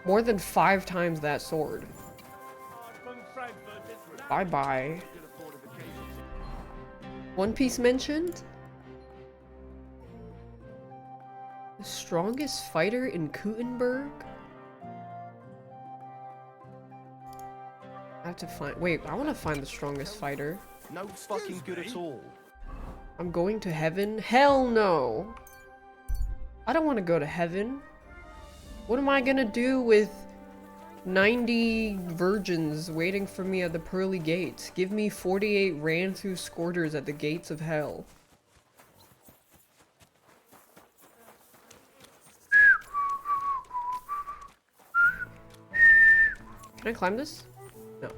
Speaker 1: more than 5 times that sword. Bye-bye. One Piece mentioned? The strongest fighter in Kuttenberg? I have to find- wait, I want to find the strongest fighter.
Speaker 12: No fucking good at all.
Speaker 1: I'm going to heaven? Hell no! I don't want to go to heaven. What am I gonna do with 90 virgins waiting for me at the pearly gates? Give me 48 ran-through scorters at the gates of hell. Can I climb this? No.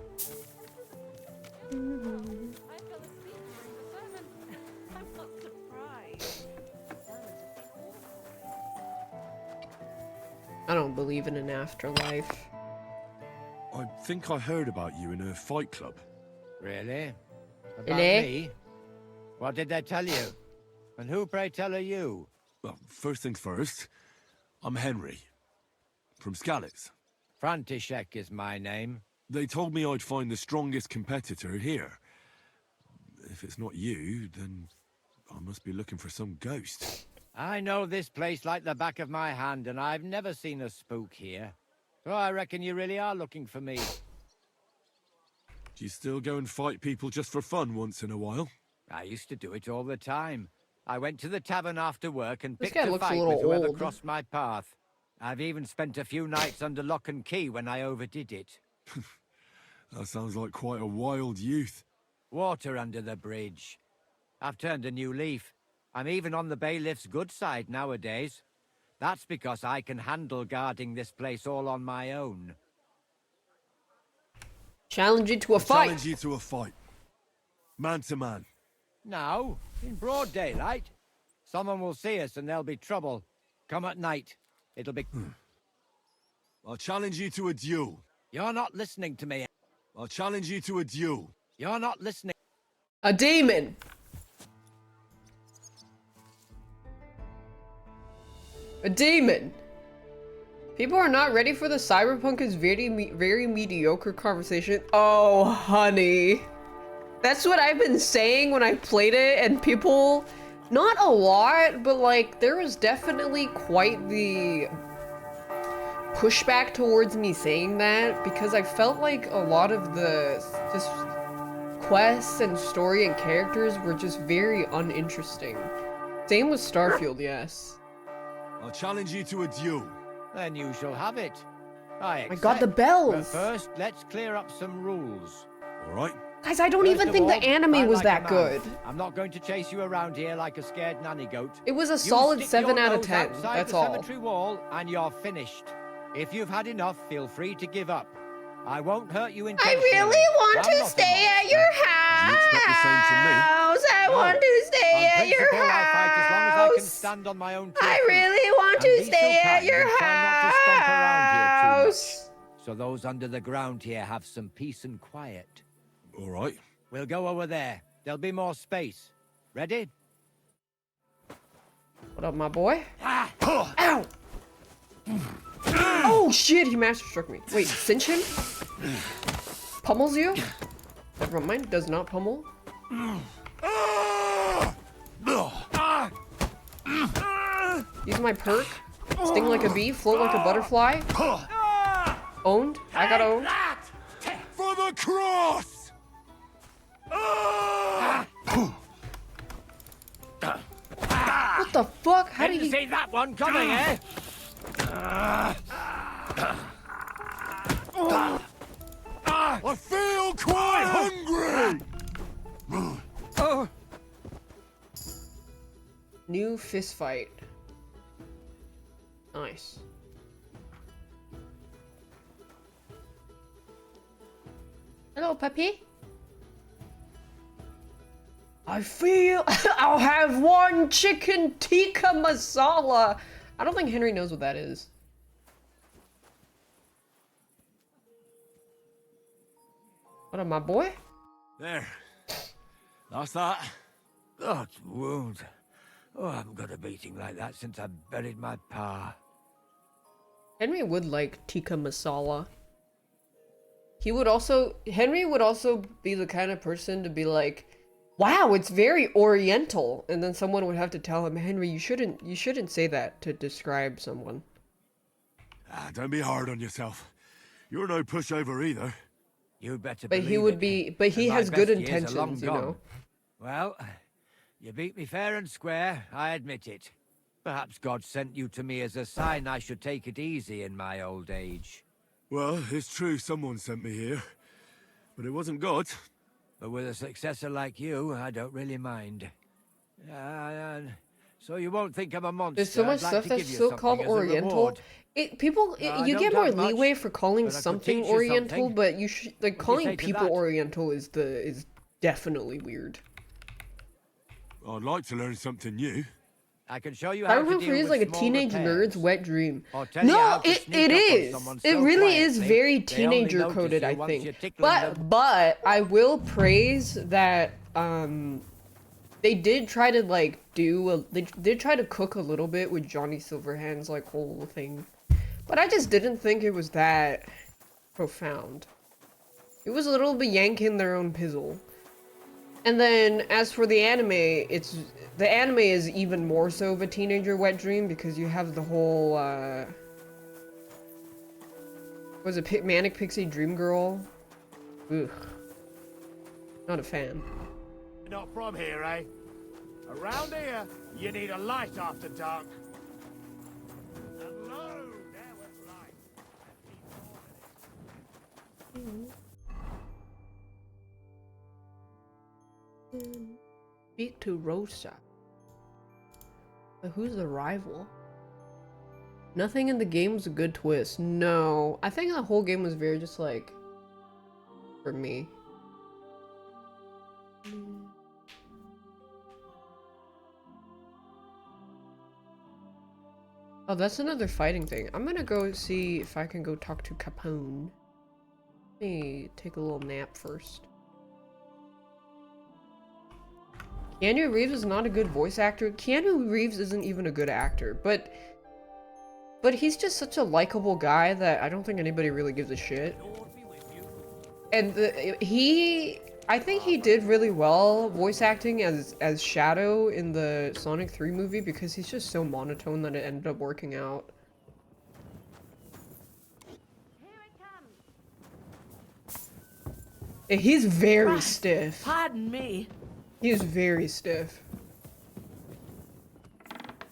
Speaker 1: I don't believe in an afterlife.
Speaker 11: I think I heard about you in a fight club.
Speaker 17: Really? About
Speaker 1: Really?
Speaker 17: me? What did they tell you? And who, pray tell, are you?
Speaker 11: Well, first things first, I'm Henry. From Skalitz.
Speaker 17: František is my name.
Speaker 11: They told me I'd find the strongest competitor here. If it's not you, then I must be looking for some ghost.
Speaker 17: I know this place like the back of my hand, and I've never seen a spook here. So I reckon you really are looking for me.
Speaker 11: Do you still go and fight people just for fun once in a while?
Speaker 17: I used to do it all the time. I went to the tavern after work and
Speaker 1: This
Speaker 17: picked
Speaker 1: guy
Speaker 17: a
Speaker 1: looks a
Speaker 17: fight
Speaker 1: little
Speaker 17: with whoever
Speaker 1: old.
Speaker 17: crossed my path. I've even spent a few nights under lock and key when I overdid it.
Speaker 11: That sounds like quite a wild youth.
Speaker 17: Water under the bridge. I've turned a new leaf. I'm even on the bailiff's good side nowadays. That's because I can handle guarding this place all on my own.
Speaker 1: Challenge you to a fight.
Speaker 11: Challenge you to a fight. Man to man.
Speaker 17: Now, in broad daylight. Someone will see us and there'll be trouble. Come at night. It'll be...
Speaker 11: I'll challenge you to a duel.
Speaker 17: You're not listening to me.
Speaker 11: I'll challenge you to a duel.
Speaker 17: You're not listening.
Speaker 1: A demon. A demon. People are not ready for the cyberpunk is very mediocre conversation. Oh, honey. That's what I've been saying when I played it, and people, not a lot, but like, there was definitely quite the pushback towards me saying that, because I felt like a lot of the just quests and story and characters were just very uninteresting. Same with Starfield, yes.
Speaker 11: I'll challenge you to a duel.
Speaker 17: Then you shall have it. I
Speaker 1: My god, the
Speaker 17: accept.
Speaker 1: bells!
Speaker 17: But first, let's clear up some rules.
Speaker 11: All right.
Speaker 1: Guys, I don't
Speaker 17: First
Speaker 1: even
Speaker 17: of
Speaker 1: think
Speaker 17: all,
Speaker 1: the anime
Speaker 17: fight
Speaker 1: was
Speaker 17: like
Speaker 1: that
Speaker 17: a man.
Speaker 1: good.
Speaker 17: I'm not going to chase you around here like a scared nanny goat.
Speaker 1: It was a
Speaker 17: You
Speaker 1: solid
Speaker 17: stick
Speaker 1: 7
Speaker 17: your
Speaker 1: out of
Speaker 17: nose
Speaker 1: 10,
Speaker 17: outside
Speaker 1: that's
Speaker 17: the
Speaker 1: all.
Speaker 17: cemetery wall and you're finished. If you've had enough, feel free to give up. I won't hurt you
Speaker 1: I
Speaker 17: intentionally.
Speaker 1: really want
Speaker 17: I'm
Speaker 1: to
Speaker 17: not a
Speaker 1: stay at
Speaker 17: monster.
Speaker 1: your
Speaker 11: Do you expect the same from me?
Speaker 1: house. I
Speaker 17: No.
Speaker 1: want to stay
Speaker 17: On
Speaker 1: at your
Speaker 17: principle, I fight as long as I can
Speaker 1: house.
Speaker 17: stand on my own two
Speaker 1: I
Speaker 17: feet.
Speaker 1: really want
Speaker 17: And
Speaker 1: to
Speaker 17: be so
Speaker 1: stay at
Speaker 17: kind
Speaker 1: your
Speaker 17: and try not to stomp around here too much.
Speaker 1: house.
Speaker 17: So those under the ground here have some peace and quiet.
Speaker 11: All right.
Speaker 17: We'll go over there. There'll be more space. Ready?
Speaker 1: What up, my boy? Ow! Oh shit, he master struck me. Wait, cinch him? Pummels you? Never mind, does not pummel. Use my perk. Sting like a bee, float like a butterfly. Owned? I got owned.
Speaker 11: For the cross!
Speaker 1: What the fuck? How did
Speaker 17: Didn't
Speaker 1: he...
Speaker 17: see that one coming, eh?
Speaker 11: I feel quite hungry!
Speaker 1: New fist fight. Nice. Hello, puppy. I feel I'll have one chicken tikka masala. I don't think Henry knows what that is. What up, my boy?
Speaker 11: There. That's that.
Speaker 17: That wound. Oh, I haven't got a beating like that since I buried my pa.
Speaker 1: Henry would like tikka masala. Henry would also be the kind of person to be like, wow, it's very oriental. And then someone would have to tell him, Henry, you shouldn't say that to describe someone.
Speaker 11: Don't be hard on yourself. You're no pushover either.
Speaker 17: You'd better
Speaker 1: But
Speaker 17: believe
Speaker 1: he would
Speaker 17: it.
Speaker 1: be, but he
Speaker 17: And my
Speaker 1: has good
Speaker 17: best years are long
Speaker 1: intentions, you
Speaker 17: gone.
Speaker 1: know.
Speaker 17: Well, you beat me fair and square, I admit it. Perhaps God sent you to me as a sign I should take it easy in my old age.
Speaker 11: Well, it's true someone sent me here. But it wasn't God.
Speaker 17: But with a successor like you, I don't really mind. So you won't think I'm a monster.
Speaker 1: There's so much
Speaker 17: I'd like
Speaker 1: stuff
Speaker 17: to
Speaker 1: that's
Speaker 17: give you
Speaker 1: still
Speaker 17: something
Speaker 1: called
Speaker 17: as a
Speaker 1: Oriental.
Speaker 17: reward.
Speaker 1: You
Speaker 17: I
Speaker 1: get
Speaker 17: don't
Speaker 1: more
Speaker 17: have much,
Speaker 1: leeway for calling
Speaker 17: but I could
Speaker 1: something
Speaker 17: teach you
Speaker 1: Oriental,
Speaker 17: something.
Speaker 1: but like
Speaker 17: What do you
Speaker 1: calling
Speaker 17: say to
Speaker 1: people
Speaker 17: that?
Speaker 1: Oriental is definitely weird.
Speaker 11: I'd like to learn something new.
Speaker 17: I can show you how to
Speaker 1: Cyberpunk 3
Speaker 17: deal
Speaker 1: is
Speaker 17: with
Speaker 1: like a
Speaker 17: small
Speaker 1: teenage
Speaker 17: repairs.
Speaker 1: nerd's wet dream.
Speaker 17: Or tell you how
Speaker 1: No,
Speaker 17: to
Speaker 1: it
Speaker 17: sneak up on
Speaker 1: is.
Speaker 17: someone
Speaker 1: It
Speaker 17: so
Speaker 1: really is
Speaker 17: quietly,
Speaker 1: very
Speaker 17: they only
Speaker 1: teenager
Speaker 17: notice
Speaker 1: coded,
Speaker 17: you
Speaker 1: I
Speaker 17: once you're
Speaker 1: think.
Speaker 17: tickling them.
Speaker 1: But I will praise that they did try to like they did try to cook a little bit with Johnny Silverhand's like whole thing. But I just didn't think it was that profound. It was a little bit yanking their own pizzle. And then as for the anime, the anime is even more so of a teenager wet dream because you have the whole was it Manic Pixie Dream Girl? Ugh. Not a fan.
Speaker 18: You're not from here, eh? Around here, you need a light after dark. And lo, there was light.
Speaker 1: Speak to Rosa. But who's the rival? Nothing in the game was a good twist. No, I think the whole game was very just like for me. Oh, that's another fighting thing. I'm gonna go see if I can go talk to Capone. Let me take a little nap first. Keanu Reeves is not a good voice actor. Keanu Reeves isn't even a good actor, but he's just such a likable guy that I don't think anybody really gives a shit. And I think he did really well voice acting as Shadow in the Sonic 3 movie because he's just so monotone that it ended up working out. He's very stiff.
Speaker 14: Pardon me.
Speaker 1: He's very stiff.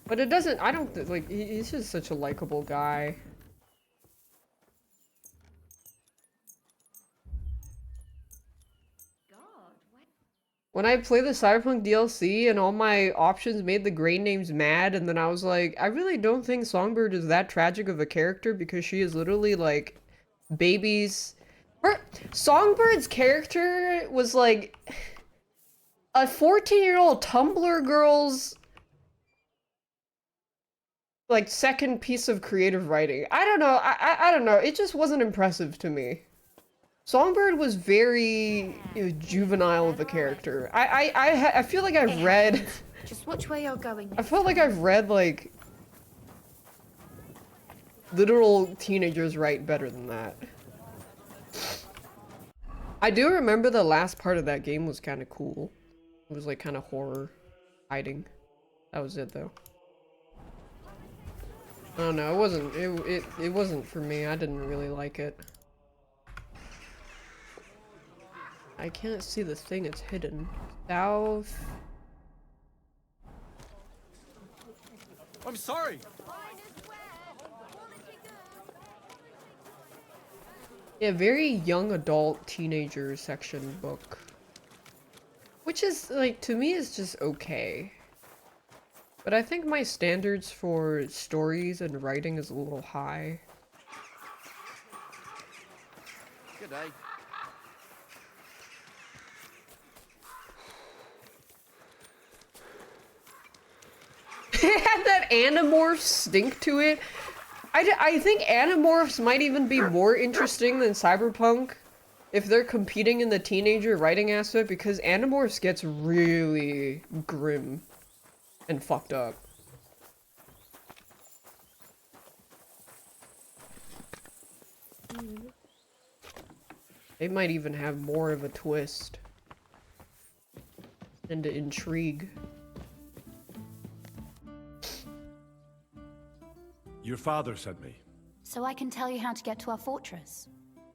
Speaker 1: But it doesn't, I don't, like, he's just such a likable guy. When I played the Cyberpunk DLC and all my options made the Grey names mad, and then I was like, I really don't think Songbird is that tragic of a character because she is literally like Songbird's character was like a 14-year-old Tumblr girl's like second piece of creative writing. I don't know. I don't know. It just wasn't impressive to me. Songbird was very juvenile of a character. I feel like I've read.
Speaker 19: Just watch where you're going.
Speaker 1: I felt like I've read like literal teenagers write better than that. I do remember the last part of that game was kind of cool. It was like kind of horror hiding. That was it though. I don't know. It wasn't for me. I didn't really like it. I can't see the thing, it's hidden. South.
Speaker 18: I'm sorry.
Speaker 1: Yeah, very young adult teenager section book. Which is, like, to me is just okay. But I think my standards for stories and writing is a little high.
Speaker 17: Good day.
Speaker 1: It had that Animorphs stink to it. I think Animorphs might even be more interesting than Cyberpunk if they're competing in the teenager writing aspect because Animorphs gets really grim and fucked up. They might even have more of a twist and intrigue.
Speaker 11: Your father sent me.
Speaker 19: So I can tell you how to get to our fortress.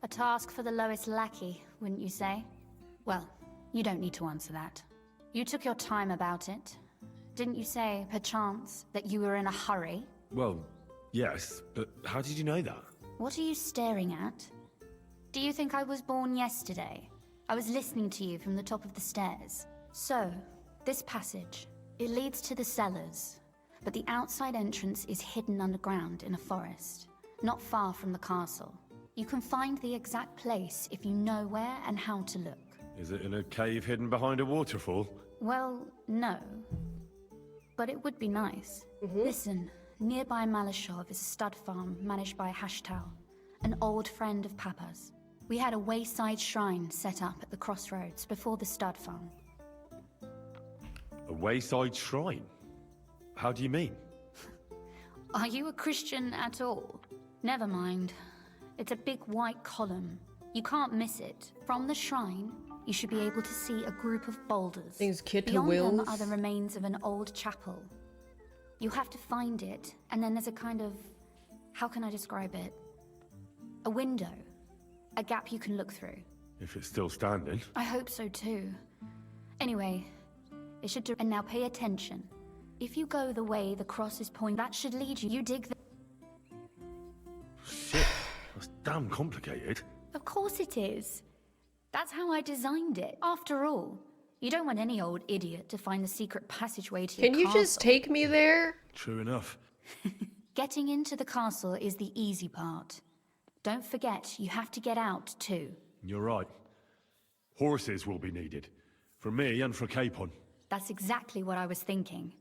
Speaker 19: A task for the lowest lackey, wouldn't you say? Well, you don't need to answer that. You took your time about it. Didn't you say, perchance, that you were in a hurry?
Speaker 11: Well, yes, but how did you know that?
Speaker 19: What are you staring at? Do you think I was born yesterday? I was listening to you from the top of the stairs. So, this passage, it leads to the cellars, but the outside entrance is hidden underground in a forest, not far from the castle. You can find the exact place if you know where and how to look.
Speaker 2: Is it in a cave hidden behind a waterfall?
Speaker 19: Well, no. But it would be nice. Listen, nearby Malashov is a stud farm managed by Hashtal, an old friend of Papa's. We had a wayside shrine set up at the crossroads before the stud farm.
Speaker 2: A wayside shrine? How do you mean?
Speaker 19: Are you a Christian at all? Never mind. It's a big white column. You can't miss it. From the shrine, you should be able to see a group of boulders.
Speaker 1: Things kid to
Speaker 19: Beyond them
Speaker 1: wills.
Speaker 19: are the remains of an old chapel. You have to find it, and then there's a kind of... how can I describe it? A window. A gap you can look through.
Speaker 2: If it's still standing.
Speaker 19: I hope so too. Anyway, it should... And now pay attention. If you go the way the cross is pointing, that should lead you. You dig the...
Speaker 2: Shit, that's damn complicated.
Speaker 19: Of course it is. That's how I designed it. After all, you don't want any old idiot to find the secret passageway to your
Speaker 1: Can you
Speaker 19: castle.
Speaker 1: just take me there?
Speaker 2: True enough.
Speaker 19: Getting into the castle is the easy part. Don't forget, you have to get out too.
Speaker 2: You're right. Horses will be needed. For me and for Capon.
Speaker 19: That's exactly what I was thinking.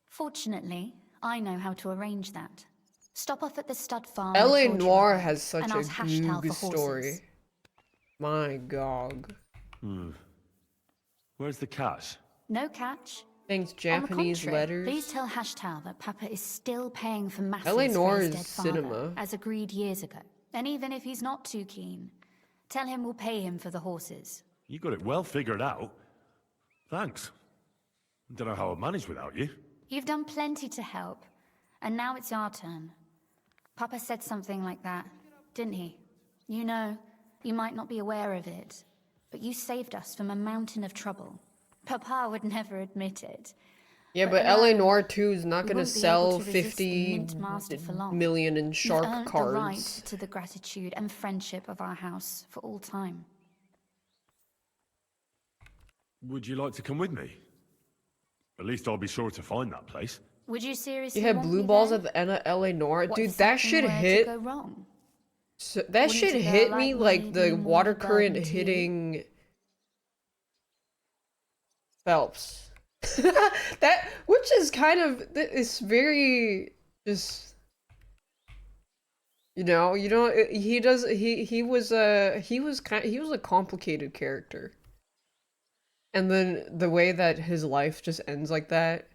Speaker 19: Fortunately, I know how to arrange that. Stop off at the stud farm.
Speaker 1: L.A.
Speaker 19: before
Speaker 1: Noir
Speaker 19: Trevor,
Speaker 1: has such
Speaker 19: and
Speaker 1: a
Speaker 19: ask Hashtal
Speaker 1: goog
Speaker 19: for
Speaker 1: story.
Speaker 19: horses.
Speaker 1: My god.
Speaker 2: Where's the cash?
Speaker 19: No catch.
Speaker 1: Thanks,
Speaker 19: On
Speaker 1: Japanese
Speaker 19: the contrary,
Speaker 1: letters.
Speaker 19: Please tell Hashtal that Papa is still paying for masses
Speaker 1: L.A.
Speaker 19: for
Speaker 1: Noir
Speaker 19: his
Speaker 1: is
Speaker 19: dead father,
Speaker 1: cinema.
Speaker 19: as agreed years ago. And even if he's not too keen, tell him we'll pay him for the horses.
Speaker 2: You got it well figured out. Thanks. Don't know how I managed without you.
Speaker 19: You've done plenty to help, and now it's our turn. Papa said something like that, didn't he? You know, you might not be aware of it, but you saved us from a mountain of trouble. Papa would never admit it.
Speaker 1: Yeah, but
Speaker 19: no,
Speaker 1: L.A. Noir 2 is not
Speaker 19: we
Speaker 1: gonna
Speaker 19: won't be
Speaker 1: sell
Speaker 19: able to resist the
Speaker 1: 50
Speaker 19: Mint Master for long.
Speaker 1: million in shark
Speaker 19: You've earned
Speaker 1: cards.
Speaker 19: the right to the gratitude and friendship of our house for all time.
Speaker 2: Would you like to come with me? At least I'll be sure to find that place.
Speaker 19: Would you seriously
Speaker 1: You had
Speaker 19: want
Speaker 1: blue
Speaker 19: me
Speaker 1: balls
Speaker 19: there?
Speaker 1: at the end of L.A. Noir.
Speaker 19: What
Speaker 1: Dude,
Speaker 19: if
Speaker 1: that
Speaker 19: something
Speaker 1: shit
Speaker 19: were to
Speaker 1: hit.
Speaker 19: go wrong?
Speaker 1: So, that
Speaker 19: Wouldn't
Speaker 1: shit
Speaker 19: a girl
Speaker 1: hit
Speaker 19: like
Speaker 1: me
Speaker 19: me
Speaker 1: like
Speaker 19: be
Speaker 1: the
Speaker 19: more
Speaker 1: water
Speaker 19: of a
Speaker 1: current
Speaker 19: burden to you?
Speaker 1: hitting Phelps. That, which is kind of, it's very just, he was a complicated character. And then the way that his life just ends like that,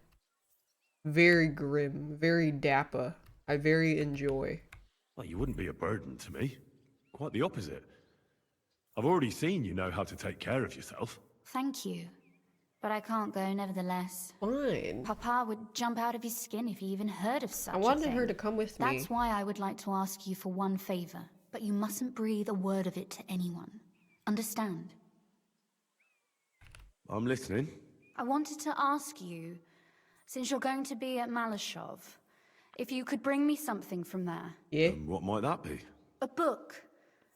Speaker 1: very grim, very dappa. I very enjoy.
Speaker 2: Well, you wouldn't be a burden to me. Quite the opposite. I've already seen you know how to take care of yourself.
Speaker 19: Thank you. But I can't go nevertheless.
Speaker 1: Fine.
Speaker 19: Papa would jump out of his skin if he even heard of such
Speaker 1: I
Speaker 19: a
Speaker 1: wanted
Speaker 19: thing.
Speaker 1: her to come with me.
Speaker 19: That's why I would like to ask you for one favor, but you mustn't breathe a word of it to anyone. Understand?
Speaker 2: I'm listening.
Speaker 19: I wanted to ask you, since you're going to be at Malashov, if you could bring me something from there.
Speaker 1: Yeah.
Speaker 2: What might that be?
Speaker 19: A book.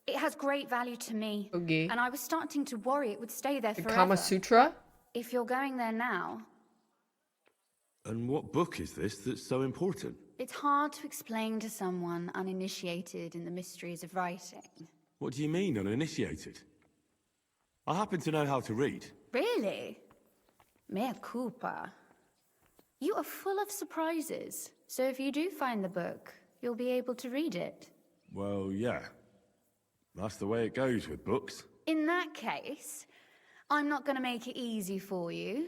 Speaker 19: It has great value to me.
Speaker 1: Okay.
Speaker 19: And I was starting to worry it would stay there
Speaker 1: The
Speaker 19: forever.
Speaker 1: Kama Sutra?
Speaker 19: If you're going there now,
Speaker 2: And what book is this that's so important?
Speaker 19: it's hard to explain to someone uninitiated in the mysteries of writing.
Speaker 2: What do you mean, uninitiated? I happen to know how to read.
Speaker 19: Really? Mea culpa. You are full of surprises. So if you do find the book, you'll be able to read it.
Speaker 2: Well, yeah. That's the way it goes with books.
Speaker 19: In that case, I'm not going to make it easy for you.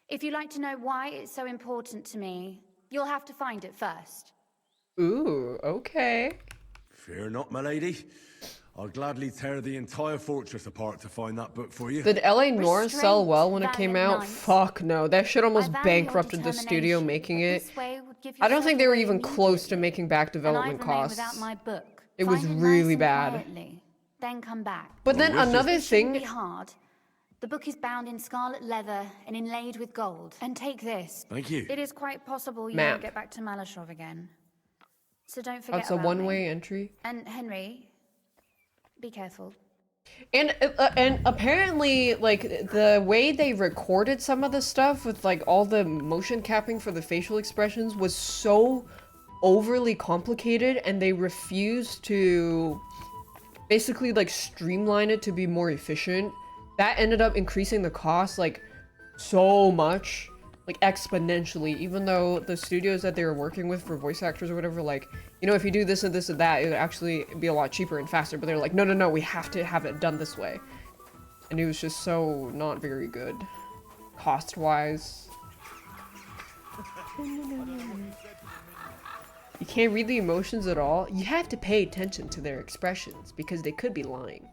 Speaker 19: If you'd like to know why it's so important to me, you'll have to find it first.
Speaker 1: Ooh, okay.
Speaker 2: Fear not, my lady. I'll gladly tear the entire fortress apart to find that book for you.
Speaker 1: Did L.A. Noir sell well when it came out?
Speaker 19: valiant
Speaker 1: Fuck no. That shit almost
Speaker 19: I value your
Speaker 1: bankrupted the studio
Speaker 19: determination,
Speaker 1: making
Speaker 19: but
Speaker 1: it.
Speaker 19: this way would give
Speaker 1: I don't think they were
Speaker 19: yourself
Speaker 1: even
Speaker 19: away
Speaker 1: close to making back
Speaker 19: And
Speaker 1: development
Speaker 19: I'd remain
Speaker 1: costs.
Speaker 19: without my book.
Speaker 1: It was
Speaker 19: Find
Speaker 1: really
Speaker 19: nice and
Speaker 1: bad.
Speaker 19: quietly, then come back.
Speaker 1: But then another
Speaker 19: It shouldn't be
Speaker 1: thing,
Speaker 19: hard. The book is bound in scarlet leather and inlaid with gold. And take this.
Speaker 2: Thank you.
Speaker 19: It is quite possible you
Speaker 1: Map.
Speaker 19: won't get back to Malashov again. So don't forget
Speaker 1: that's a
Speaker 19: about
Speaker 1: one-way
Speaker 19: me.
Speaker 1: entry.
Speaker 19: And Henry, be careful.
Speaker 1: And apparently, like, the way they recorded some of the stuff with, like, all the motion capping for the facial expressions was so overly complicated, and they refused to basically, like, streamline it to be more efficient. That ended up increasing the cost, like, so much. Like, exponentially, even though the studios that they were working with for voice actors or whatever, like, you know, if you do this and this and that, it would actually be a lot cheaper and faster, but they're like, no, no, no, we have to have it done this way. And it was just so not very good, cost-wise. You can't read the emotions at all? You have to pay attention to their expressions, because they could be lying.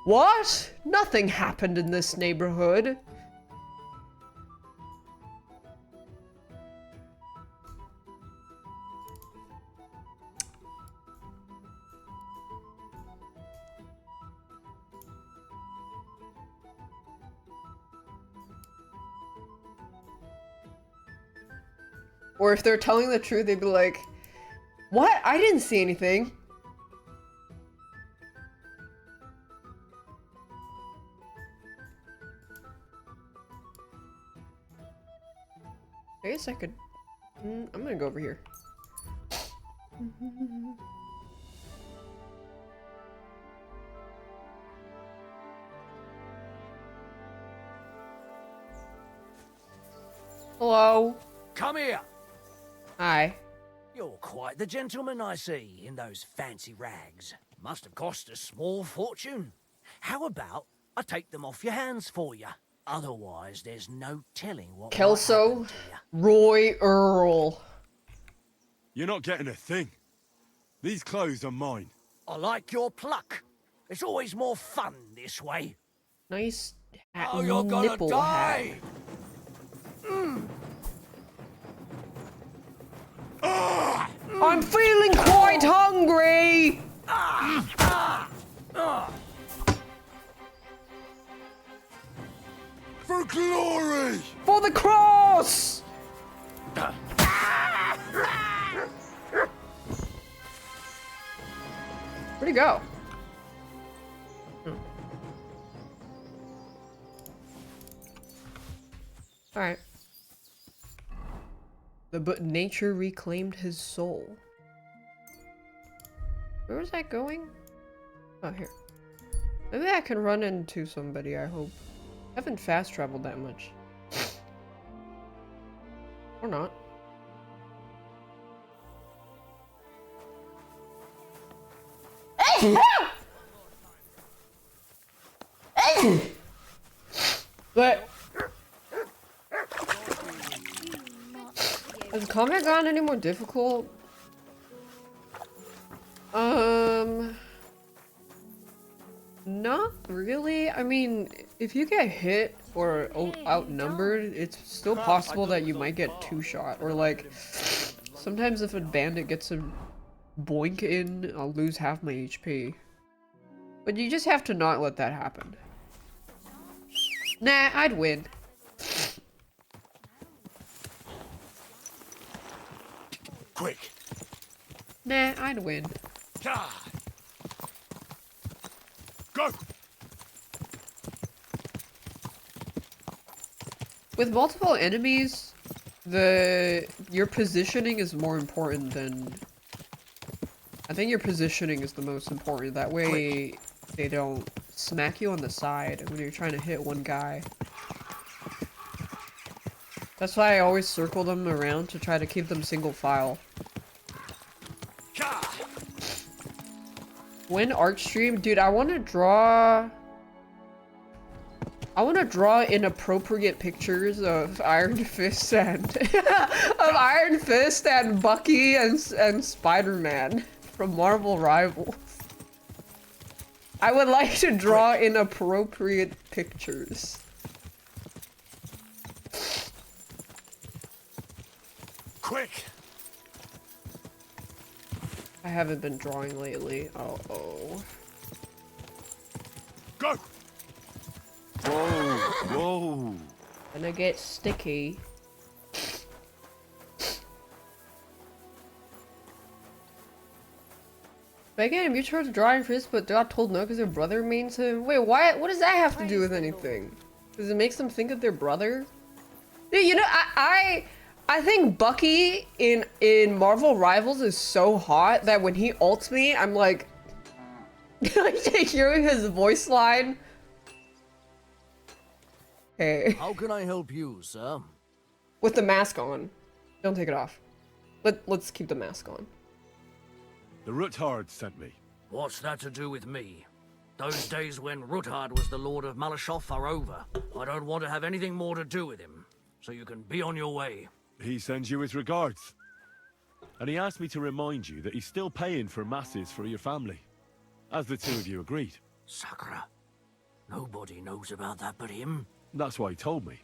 Speaker 1: What? Nothing happened in this neighborhood. Or if they're telling the truth, they'd be like, what? I didn't see anything. I guess I could... I'm gonna go over here. Hello?
Speaker 20: Come here.
Speaker 1: Hi.
Speaker 20: You're quite the gentleman, I see, in those fancy rags. Must have cost a small fortune. How about I take them off your hands for you? Otherwise, there's no telling what might happen
Speaker 1: Kelso,
Speaker 20: to you.
Speaker 1: Roy Earl.
Speaker 11: You're not getting a thing. These clothes are mine.
Speaker 20: I like your pluck. It's always more fun this way.
Speaker 1: Nice hat,
Speaker 20: Oh, you're gonna
Speaker 1: nipple
Speaker 20: die!
Speaker 1: hat. I'm feeling quite hungry!
Speaker 11: For glory!
Speaker 1: For the cross! Where'd he go? Alright. But nature reclaimed his soul. Where was that going? Oh, here. Maybe I can run into somebody, I hope. I haven't fast traveled that much. Or not. But has combat gotten any more difficult? Not really. I mean, if you get hit or outnumbered, it's still possible that you might get two-shot. Or like, sometimes if a bandit gets a boink in, I'll lose half my HP. But you just have to not let that happen. Nah, I'd win.
Speaker 18: Quick.
Speaker 1: Nah, I'd win.
Speaker 18: Go.
Speaker 1: With multiple enemies, your positioning is more important than... I think your positioning is the most important. That way they don't smack you on the side when you're trying to hit one guy. That's why I always circle them around to try to keep them single file. When art stream, dude, I want to draw inappropriate pictures of Iron Fist and of Iron Fist and Bucky and Spider-Man from Marvel Rivals. I would like to draw inappropriate pictures.
Speaker 18: Quick.
Speaker 1: I haven't been drawing lately. Uh-oh.
Speaker 18: Go.
Speaker 11: Whoa, whoa.
Speaker 1: Gonna get sticky. Megan and Mutual drawing first, but got told no because their brother remains him. Wait, why? What does that have to do with anything? Does it make them think of their brother? Dude, you know, I think Bucky in Marvel Rivals is so hot that when he ults me, I'm like, hearing his voice line. Hey.
Speaker 20: How can I help you, sir?
Speaker 1: With the mask on. Don't take it off. Let's keep the mask on.
Speaker 11: The Ruthard sent me.
Speaker 20: What's that to do with me? Those days when Ruthard was the Lord of Malashoff are over. I don't want to have anything more to do with him. So you can be on your way.
Speaker 11: He sends you his regards. And he asked me to remind you that he's still paying for masses for your family. As the two of you agreed.
Speaker 20: Sakura. Nobody knows about that but him.
Speaker 11: That's why he told me.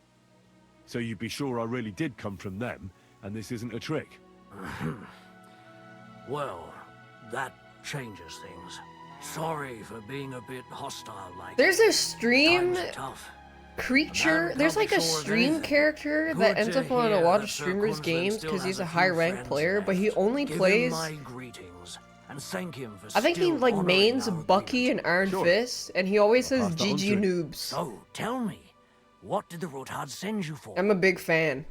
Speaker 11: So you'd be sure I really did come from them, and this isn't a trick.
Speaker 20: Well, that changes things. Sorry for being a bit hostile like
Speaker 1: There's a stream
Speaker 20: Times are tough.
Speaker 1: creature. There's like a stream character that ends up on a lot of streamers' games because he's a high-ranked player, but he only plays.
Speaker 20: And thank him for
Speaker 1: I think he like mains Bucky and Iron Fist, and he always says GG noobs.
Speaker 20: So tell me, what did the Ruthard send you for?
Speaker 1: I'm a big fan.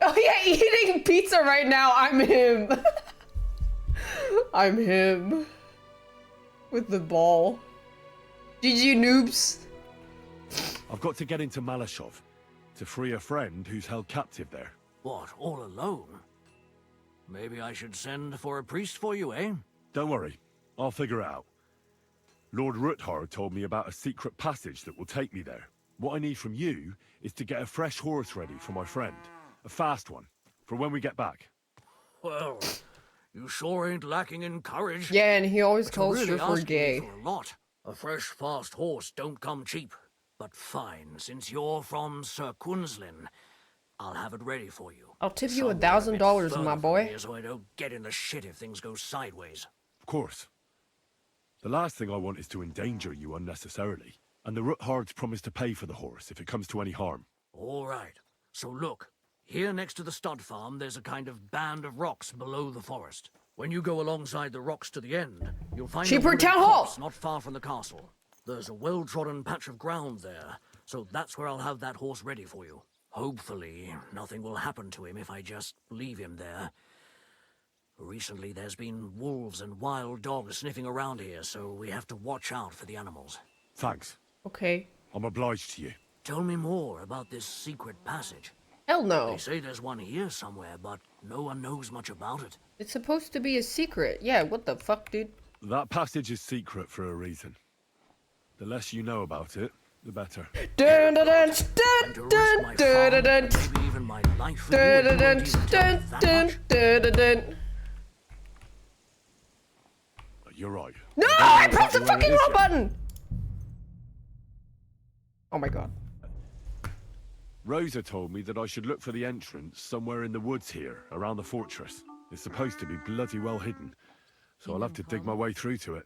Speaker 1: Oh yeah, eating pizza right now. I'm him. I'm him. With the ball. GG noobs.
Speaker 11: I've got to get into Malashov to free a friend who's held captive there.
Speaker 20: What, all alone? Maybe I should send for a priest for you, eh?
Speaker 11: Don't worry, I'll figure it out. Lord Ruthard told me about a secret passage that will take me there. What I need from you is to get a fresh horse ready for my friend. A fast one, for when we get back.
Speaker 20: Well, you sure ain't lacking in courage.
Speaker 1: Yeah, and he always
Speaker 20: But
Speaker 1: calls
Speaker 20: you're really
Speaker 1: Strifford gay.
Speaker 20: asking me for a lot. A fresh, fast horse don't come cheap. But fine, since you're from Sir Quinslin, I'll have it ready for you.
Speaker 1: I'll tip you
Speaker 20: Somewhere a bit
Speaker 1: $1,000,
Speaker 20: further
Speaker 1: my
Speaker 20: from
Speaker 1: boy.
Speaker 20: here so I don't get in the shit if things go sideways.
Speaker 11: Of course. The last thing I want is to endanger you unnecessarily. And the Ruthards promised to pay for the horse if it comes to any harm.
Speaker 20: All right. So look, here next to the stud farm, there's a kind of band of rocks below the forest. When you go alongside the rocks to the end, you'll find a
Speaker 1: Shepherd
Speaker 20: wooden
Speaker 1: Town Hall!
Speaker 20: copse not far from the castle. There's a well-trodden patch of ground there, so that's where I'll have that horse ready for you. Hopefully, nothing will happen to him if I just leave him there. Recently, there's been wolves and wild dogs sniffing around here, so we have to watch out for the animals.
Speaker 11: Thanks.
Speaker 1: Okay.
Speaker 11: I'm obliged to you.
Speaker 20: Tell me more about this secret passage.
Speaker 1: Hell no.
Speaker 20: They say there's one here somewhere, but no one knows much about it.
Speaker 1: It's supposed to be a secret. Yeah, what the fuck, dude?
Speaker 11: That passage is secret for a reason. The less you know about it, the better.
Speaker 1: Dun dun dun dun dun dun dun
Speaker 20: Maybe even my life for
Speaker 1: dun
Speaker 20: you, and you
Speaker 1: dun
Speaker 20: won't even tell
Speaker 1: dun
Speaker 20: me that
Speaker 1: dun
Speaker 20: much?
Speaker 1: dun dun dun.
Speaker 11: You're right.
Speaker 1: No, I pressed the fucking wrong button. Oh my god.
Speaker 11: Rosa told me that I should look for the entrance somewhere in the woods here, around the fortress. It's supposed to be bloody well hidden, so I'll have to dig my way through to it.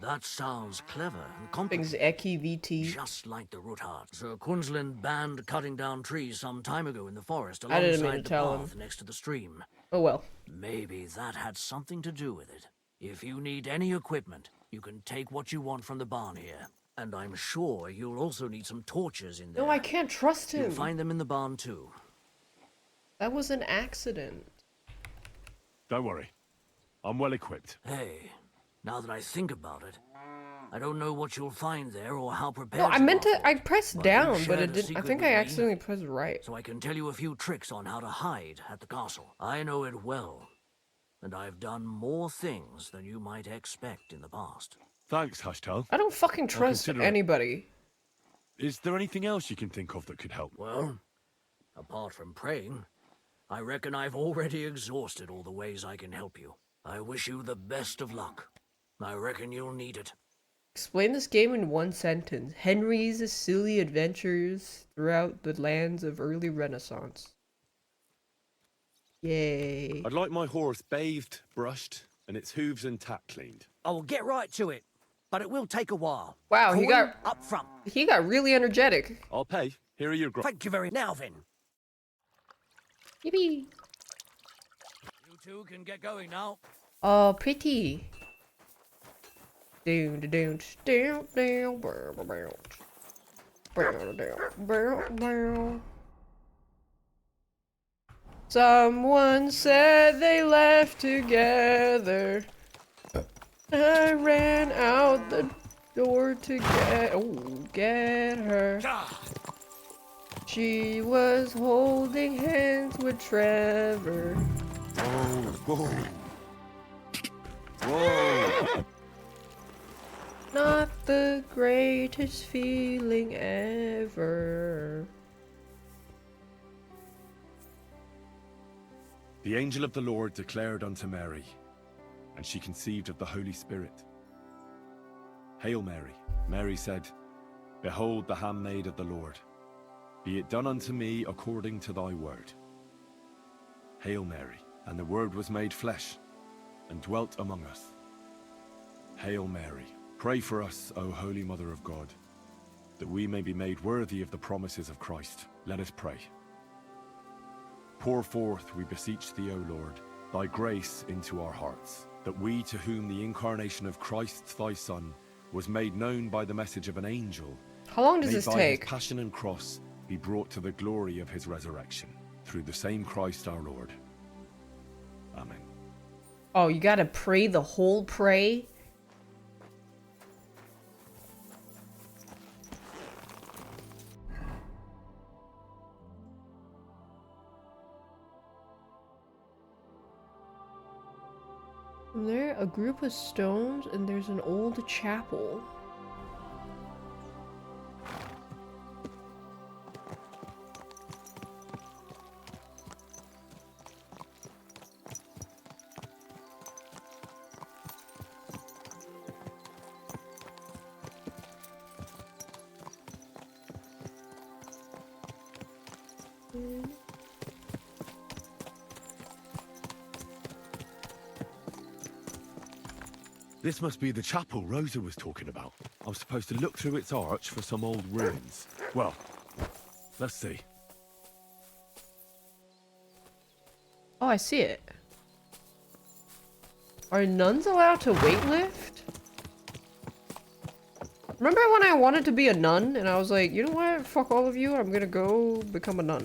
Speaker 20: That sounds clever and competent.
Speaker 1: Things Eki VT.
Speaker 20: Just like the Ruthard. Sir Quinslin banned cutting down trees some time ago in the forest
Speaker 1: I didn't mean
Speaker 20: alongside
Speaker 1: to
Speaker 20: the
Speaker 1: tell
Speaker 20: path
Speaker 1: him.
Speaker 20: next to the stream.
Speaker 1: Oh well.
Speaker 20: Maybe that had something to do with it. If you need any equipment, you can take what you want from the barn here. And I'm sure you'll also need some torches in there.
Speaker 1: No, I can't trust him.
Speaker 20: You'll find them in the barn too.
Speaker 1: That was an accident.
Speaker 11: Don't worry. I'm well equipped.
Speaker 20: Hey, now that I think about it, I don't know what you'll find there or how prepared
Speaker 1: No, I
Speaker 20: you
Speaker 1: meant
Speaker 20: are
Speaker 1: to.
Speaker 20: for
Speaker 1: I
Speaker 20: it,
Speaker 1: pressed
Speaker 20: but
Speaker 1: down,
Speaker 20: you've
Speaker 1: but
Speaker 20: shared
Speaker 1: it
Speaker 20: a
Speaker 1: didn't. I
Speaker 20: secret
Speaker 1: think
Speaker 20: with
Speaker 1: I
Speaker 20: me,
Speaker 1: accidentally pressed right.
Speaker 20: So I can tell you a few tricks on how to hide at the castle. I know it well, and I've done more things than you might expect in the past.
Speaker 11: Thanks, Hashtal.
Speaker 1: I don't fucking
Speaker 11: I'll
Speaker 1: trust
Speaker 11: consider it.
Speaker 1: anybody.
Speaker 11: Is there anything else you can think of that could help?
Speaker 20: Well, apart from praying, I reckon I've already exhausted all the ways I can help you. I wish you the best of luck. I reckon you'll need it.
Speaker 1: Explain this game in one sentence. Henry's silly adventures throughout the lands of early Renaissance. Yay.
Speaker 2: I'd like my horse bathed, brushed, and its hooves and tack cleaned.
Speaker 20: I will get right to it, but it will take a while.
Speaker 1: Wow, he
Speaker 20: Coin
Speaker 1: got
Speaker 20: up front.
Speaker 1: He got really energetic.
Speaker 2: I'll pay. Here are your
Speaker 20: Thank you very much. Now then.
Speaker 1: Yippee.
Speaker 20: You two can get going now.
Speaker 1: Oh, pretty. Down, down, down, down, down, down, down. Someone said they left together. I ran out the door to get her. She was holding hands with Trevor.
Speaker 11: Whoa. Whoa.
Speaker 1: Not the greatest feeling ever.
Speaker 11: The angel of the Lord declared unto Mary, and she conceived of the Holy Spirit. Hail Mary. Mary said, Behold the handmaid of the Lord. Be it done unto me according to thy word. Hail Mary. And the Word was made flesh, and dwelt among us. Hail Mary. Pray for us, O Holy Mother of God, that we may be made worthy of the promises of Christ. Let us pray. Pour forth, we beseech thee, O Lord, thy grace into our hearts, that we, to whom the incarnation of Christ thy Son was made known by the message of an angel,
Speaker 1: How long does
Speaker 11: may
Speaker 1: this
Speaker 11: by
Speaker 1: take?
Speaker 11: his passion and cross be brought to the glory of his resurrection, through the same Christ our Lord. Amen.
Speaker 1: Oh, you gotta pray the whole pray? From there, a group of stones, and there's an old chapel.
Speaker 11: This must be the chapel Rosa was talking about. I was supposed to look through its arch for some old ruins. Well, let's see.
Speaker 1: Oh, I see it. Are nuns allowed to weightlift? Remember when I wanted to be a nun and I was like, you know what? Fuck all of you. I'm gonna go become a nun.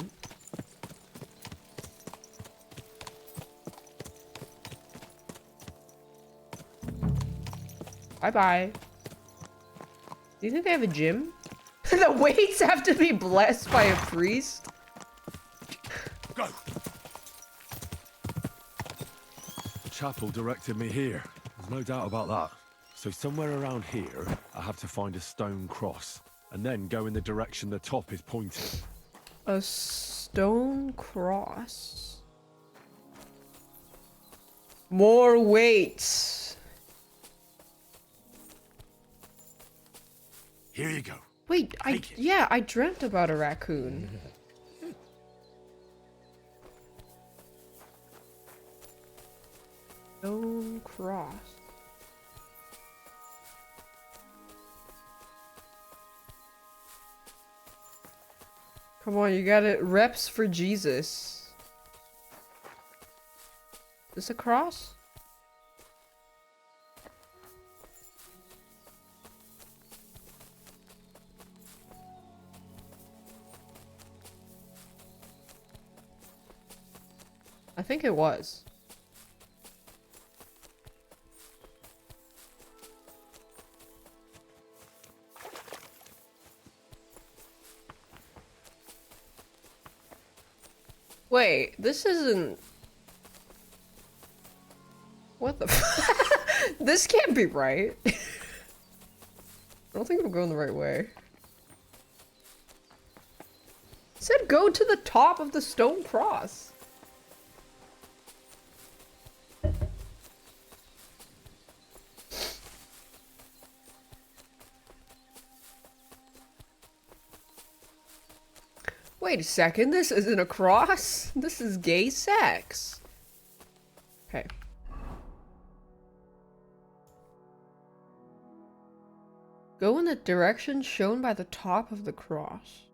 Speaker 1: Bye-bye. Do you think they have a gym? The weights have to be blessed by a priest?
Speaker 11: Go! The chapel directed me here. There's no doubt about that. So somewhere around here, I have to find a stone cross, and then go in the direction the top is pointing.
Speaker 1: A stone cross. More weights.
Speaker 11: Here you go.
Speaker 1: Wait, yeah, I dreamt about a raccoon. Stone cross. Come on, you got it. Reps for Jesus. Is this a cross? I think it was. Wait, this isn't... What the f- This can't be right. I don't think I'm going the right way. It said go to the top of the stone cross. Wait a second, this isn't a cross. This is gay sex. Okay. Go in the direction shown by the top of the cross.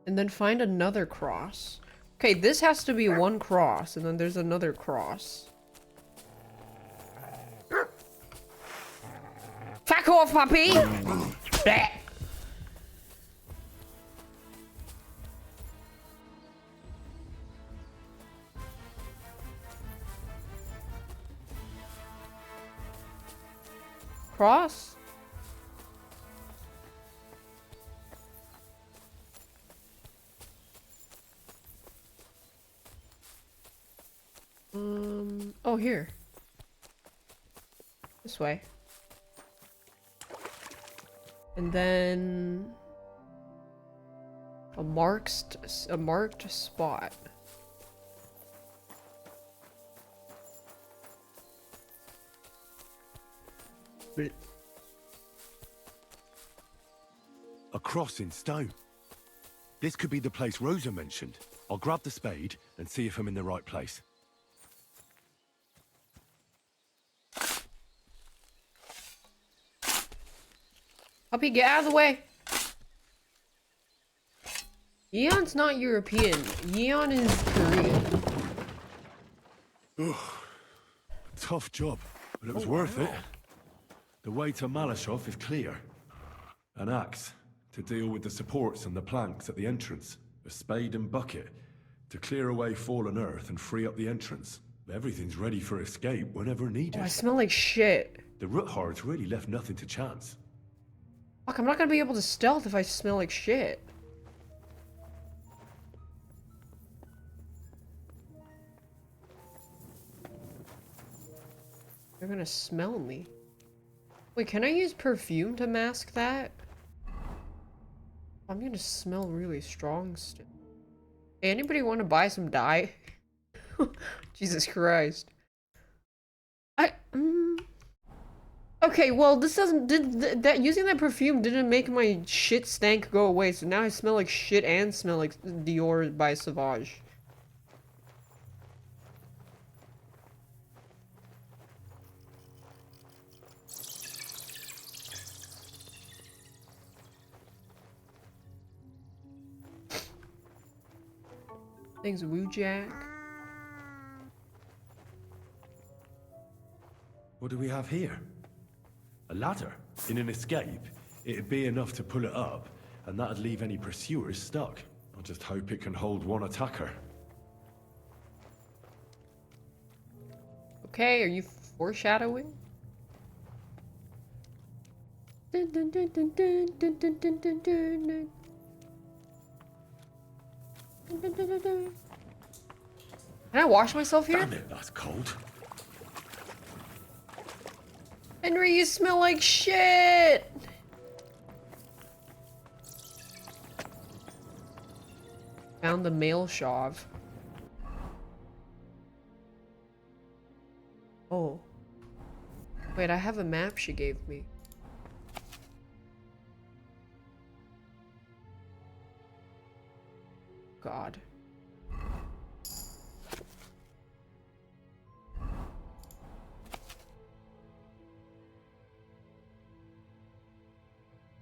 Speaker 1: And then find another cross. Okay, this has to be one cross, and then there's another cross. off, puppy! Bleh. Cross? Oh, here. This way. And then a marked spot.
Speaker 11: A cross in stone. This could be the place Rosa mentioned. I'll grab the spade and see if I'm in the right place.
Speaker 1: Puppy, get out of the way! Yeon's not European. Yeon is Korean.
Speaker 11: Ugh. Tough job, but it was worth it. The way to Malashov is clear. An axe to deal with the supports and the planks at the entrance. A spade and bucket to clear away fallen earth and free up the entrance. Everything's ready for escape whenever needed.
Speaker 1: Oh, I smell like shit.
Speaker 11: The Roothards really left nothing to chance.
Speaker 1: Fuck, I'm not gonna be able to stealth if I smell like shit. They're gonna smell me. Wait, can I use perfume to mask that? I'm gonna smell really strong still. Hey, anybody want to buy some dye? Jesus Christ. Okay, well, this doesn't using that perfume didn't make my shit stank go away, so now I smell like shit and smell like Dior by Sauvage. Thanks, Woo Jack.
Speaker 11: What do we have here? A ladder? In an escape, it'd be enough to pull it up, and that'd leave any pursuers stuck. I just hope it can hold one attacker.
Speaker 1: Okay, are you foreshadowing? Dun, dun, dun, dun, dun, dun, dun, dun, dun, dun. Can I wash myself here?
Speaker 11: Damn it, that's cold.
Speaker 1: Henry, you smell like shit! Found the male shav. Oh. Wait, I have a map she gave me. God.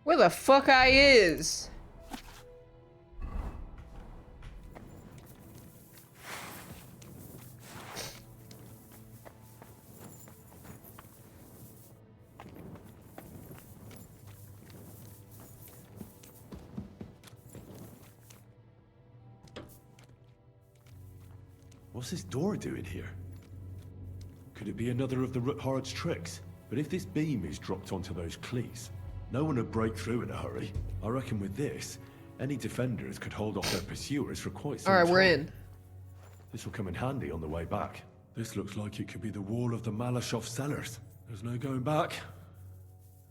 Speaker 1: Where the fuck I is?
Speaker 11: What's this door doing here? Could it be another of the Roothards' tricks? But if this beam is dropped onto those cleats, no one would break through in a hurry. I reckon with this, any defenders could hold off their pursuers for quite some time.
Speaker 1: Alright, we're in.
Speaker 11: This will come in handy on the way back. This looks like it could be the wall of the Malashov cellars. There's no going back.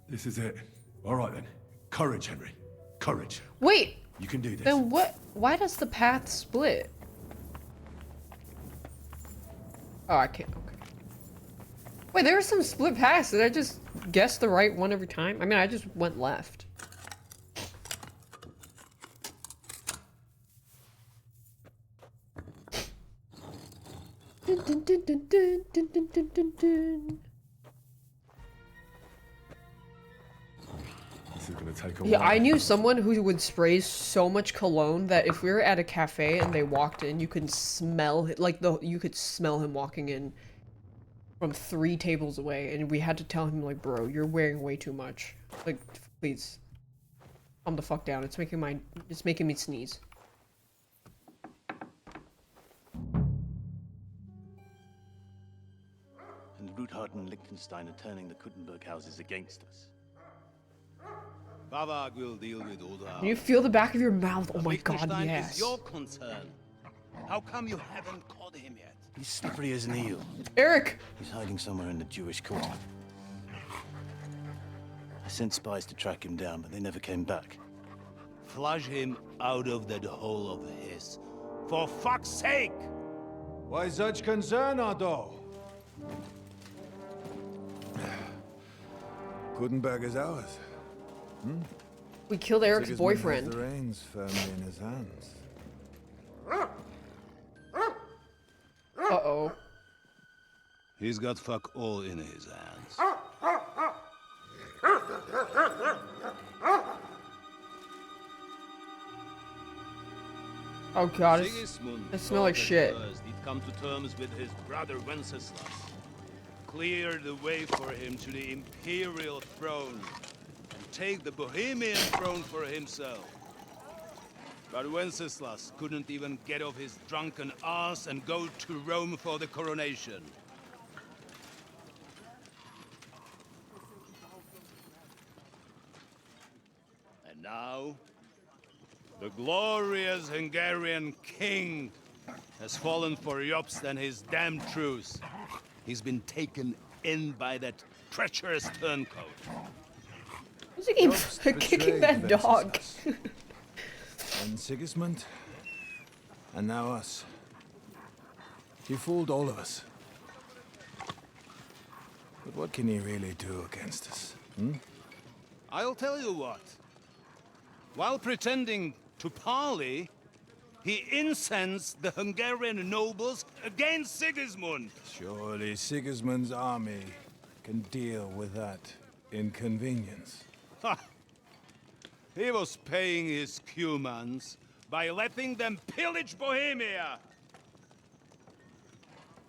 Speaker 11: This is it. Alright then. Courage, Henry. Courage.
Speaker 1: Wait!
Speaker 11: You can do this.
Speaker 1: Then what? Why does the path split? Oh, I can't. Okay. Wait, there are some split paths. Did I just guess the right one every time? I mean, I just went left. Dun, dun, dun, dun, dun, dun, dun, dun, dun, dun.
Speaker 11: This is gonna take a
Speaker 1: Yeah,
Speaker 11: while.
Speaker 1: I knew someone who would spray so much cologne that if we were at a cafe and they walked in, you could smell it, like you could smell him walking in. from 3 tables away, and we had to tell him, like, bro, you're wearing way too much. Like, please, calm the fuck down. It's making me sneeze.
Speaker 21: And Ruthard and Liechtenstein are turning the Kuttenberg houses against us.
Speaker 22: Bavag will deal with Oda.
Speaker 1: Can you feel the back of your mouth? Oh my god,
Speaker 22: Liechtenstein
Speaker 1: yes.
Speaker 22: is your concern. How come you haven't caught him yet?
Speaker 21: He's slippery as an eel.
Speaker 1: Eric!
Speaker 21: He's hiding somewhere in the Jewish quarter. I sent spies to track him down, but they never came back.
Speaker 22: Flush him out of that hole of his. For fuck's sake!
Speaker 23: Why such concern, Otto?
Speaker 24: Kuttenberg is ours.
Speaker 1: We killed Eric's
Speaker 24: Sigismund
Speaker 1: boyfriend.
Speaker 24: has the reins firmly in his hands.
Speaker 1: Uh-oh.
Speaker 22: He's got fuck all in his hands.
Speaker 1: Oh god,
Speaker 22: Sigismund
Speaker 1: it smells like
Speaker 22: thought
Speaker 1: shit.
Speaker 22: at first He'd come to terms with his brother Wenceslas. Clear the way for him to the imperial throne. And take the Bohemian throne for himself. But Wenceslas couldn't even get off his drunken ass and go to Rome for the coronation. And now, the glorious Hungarian king has fallen for Jobst and his damn truce. He's been taken in by that treacherous turncoat.
Speaker 1: Who's he kicking that dog?
Speaker 24: And Sigismund, and now us. He fooled all of us. But what can he really do against us?
Speaker 22: I'll tell you what. While pretending to parley, he incensed the Hungarian nobles against Sigismund.
Speaker 24: Surely Sigismund's army can deal with that inconvenience.
Speaker 22: Ha! He was paying his Cumans by letting them pillage Bohemia.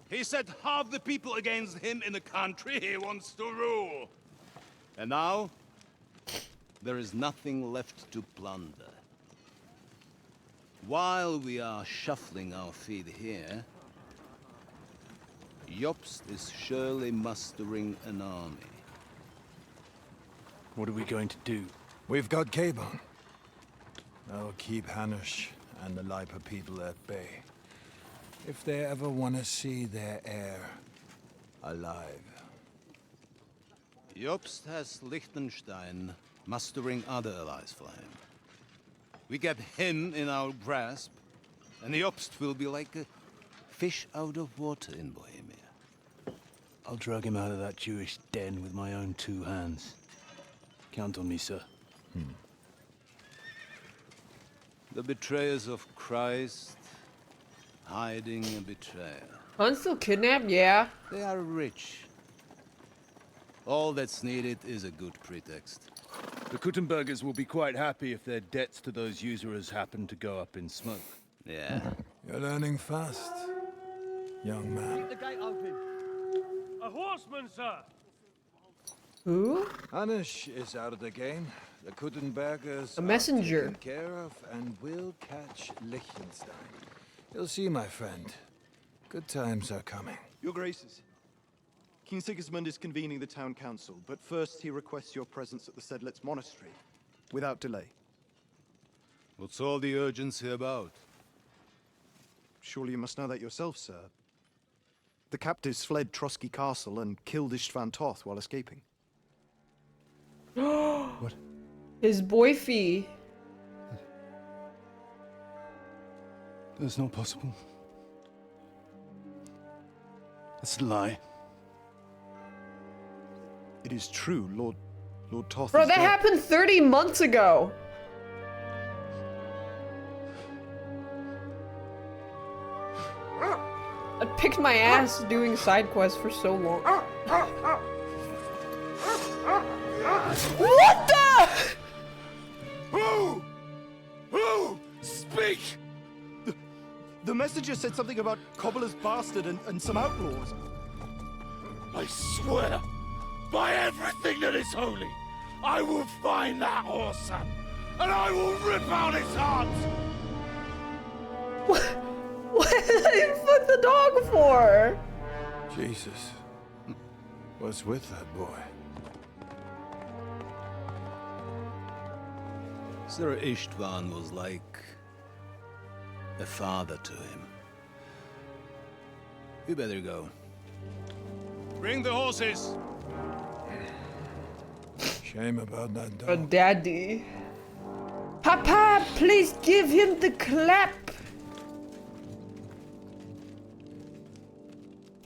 Speaker 22: He set half the people against him in the country he wants to rule. And now, there is nothing left to plunder. While we are shuffling our feet here, Jobst is surely mustering an army.
Speaker 21: What are we going to do?
Speaker 24: We've got Cabon. That'll keep Hanush and the Lipa people at bay. If they ever want to see their heir alive.
Speaker 22: Jobst has Liechtenstein mustering other allies for him. We get him in our grasp, and Jobst will be like a fish out of water in Bohemia.
Speaker 21: I'll drag him out of that Jewish den with my own 2 hands. Count on me, sir.
Speaker 22: The betrayers of Christ, hiding a betrayal.
Speaker 1: Han's still kidnapped? Yeah.
Speaker 22: They are rich. All that's needed is a good pretext.
Speaker 11: The Kuttenbergers will be quite happy if their debts to those usurers happen to go up in smoke.
Speaker 22: Yeah.
Speaker 24: You're learning fast, young man.
Speaker 9: Keep the gate open. A horseman, sir!
Speaker 1: Who?
Speaker 24: Hanush is out of the game. The Kuttenbergers
Speaker 1: A messenger.
Speaker 24: are taken care of, and we'll catch Liechtenstein. You'll see, my friend. Good times are coming.
Speaker 12: Your Graces, King Sigismund is convening the town council, but first he requests your presence at the Sedlitz monastery, without delay.
Speaker 22: What's all the urgency about?
Speaker 12: Surely you must know that yourself, sir. The captives fled Trotsky Castle and killed Istvan Toth while escaping.
Speaker 1: What? His boyfie.
Speaker 21: That's not possible. That's a lie.
Speaker 12: It is true, Lord Toth
Speaker 1: Bro,
Speaker 12: is
Speaker 1: that
Speaker 12: dead.
Speaker 1: happened 30 months ago. I picked my ass doing side quests for so long. What the?
Speaker 12: Who? Speak! The messenger said something about Cobbler's bastard and some outlaws.
Speaker 18: I swear, by everything that is holy, I will find that whoreson, and I will rip out his heart!
Speaker 1: What did they fuck the dog for?
Speaker 24: Jesus. What's with that boy?
Speaker 21: Sir Istvan was like a father to him. You better go.
Speaker 18: Bring the horses!
Speaker 24: Shame about that dog.
Speaker 1: A daddy. Papa, please give him the clap.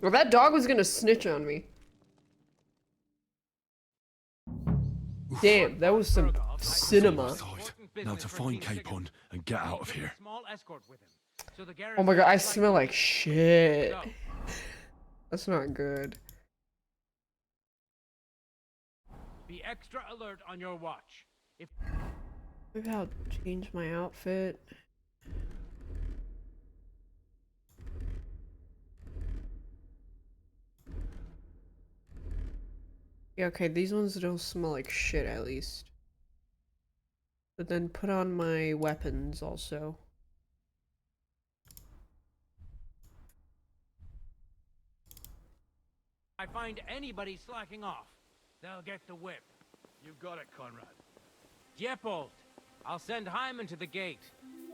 Speaker 1: Well, that dog was gonna snitch on me. Damn, that was some cinema.
Speaker 11: Now to find Capon and get out of here.
Speaker 1: Oh my god, I smell like shit. That's not good.
Speaker 5: Be extra alert on your watch.
Speaker 1: Maybe I'll change my outfit. Yeah, okay, these ones don't smell like shit at least. But then put on my weapons also.
Speaker 5: I find anybody slacking off, they'll get the whip.
Speaker 18: You got it, Conrad.
Speaker 5: Diepold, I'll send Hyman to the gate.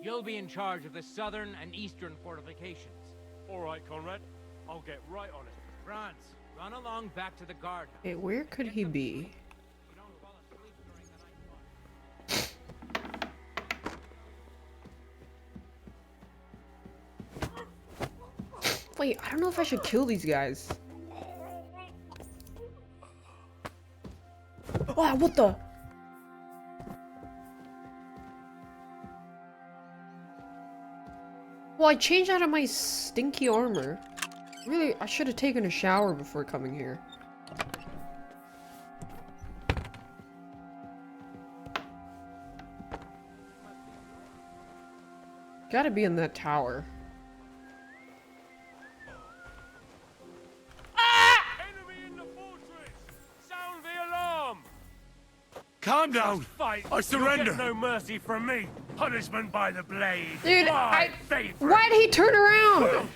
Speaker 5: You'll be in charge of the southern and eastern fortifications.
Speaker 18: All right, Conrad. I'll get right on it.
Speaker 5: Franz, run along back to the guard.
Speaker 1: Hey, where could he be? Wait, I don't know if I should kill these guys. Oh, what the? Well, I changed out of my stinky armor. Really, I should have taken a shower before coming here. Gotta be in that tower.
Speaker 18: Calm down.
Speaker 22: Fight.
Speaker 18: I surrender.
Speaker 22: You'll get no mercy from me. Punishment by the blade.
Speaker 1: Dude,
Speaker 22: My favorite.
Speaker 1: why did he turn around?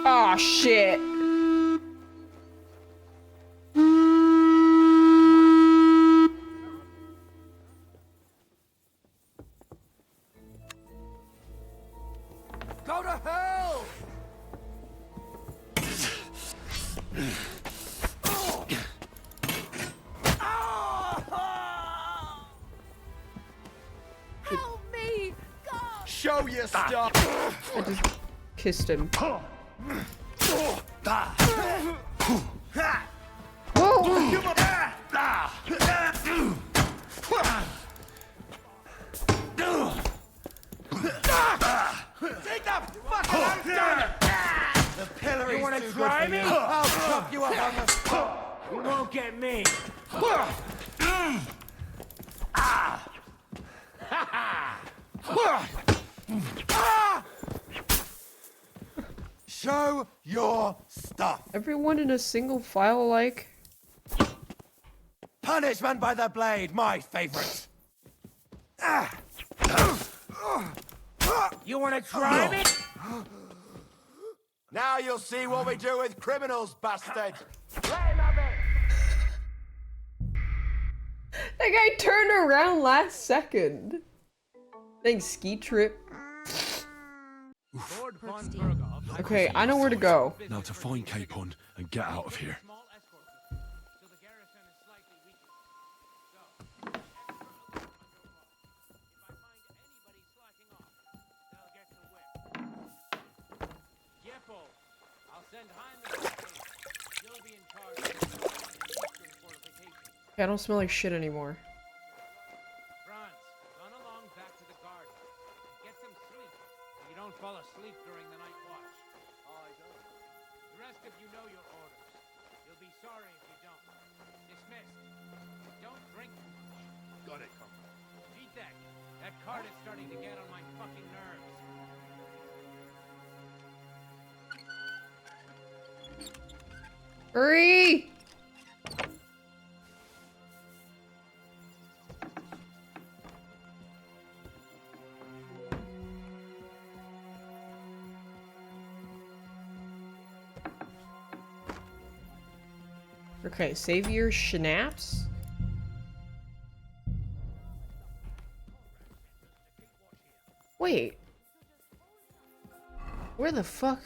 Speaker 1: Oh shit.
Speaker 8: Go to hell!
Speaker 14: Help me! God!
Speaker 12: Show your stuff!
Speaker 1: I just kissed him. Whoa!
Speaker 8: Take that fucking out down! The pillory's
Speaker 5: You wanna
Speaker 8: too
Speaker 5: try
Speaker 8: good for
Speaker 5: me?
Speaker 8: you. I'll chop you up on the...
Speaker 5: You won't get me.
Speaker 8: Show your stuff!
Speaker 1: Everyone in a single file like?
Speaker 8: Punishment by the blade, my favorite!
Speaker 5: You wanna try me?
Speaker 8: Now you'll see what we do with criminals, bastard!
Speaker 1: That guy turned around last second. Thanks, Ski Trip. Okay, I know where to go.
Speaker 11: Now to find Capon and get out of here.
Speaker 1: Okay, I don't smell like shit anymore.
Speaker 5: Franz, run along back to the garden. Get some sleep. So you don't fall asleep during the night watch. cart is starting to get on my fucking nerves.
Speaker 1: Hurry! Okay, save your schnapps. Wait. Where the fuck?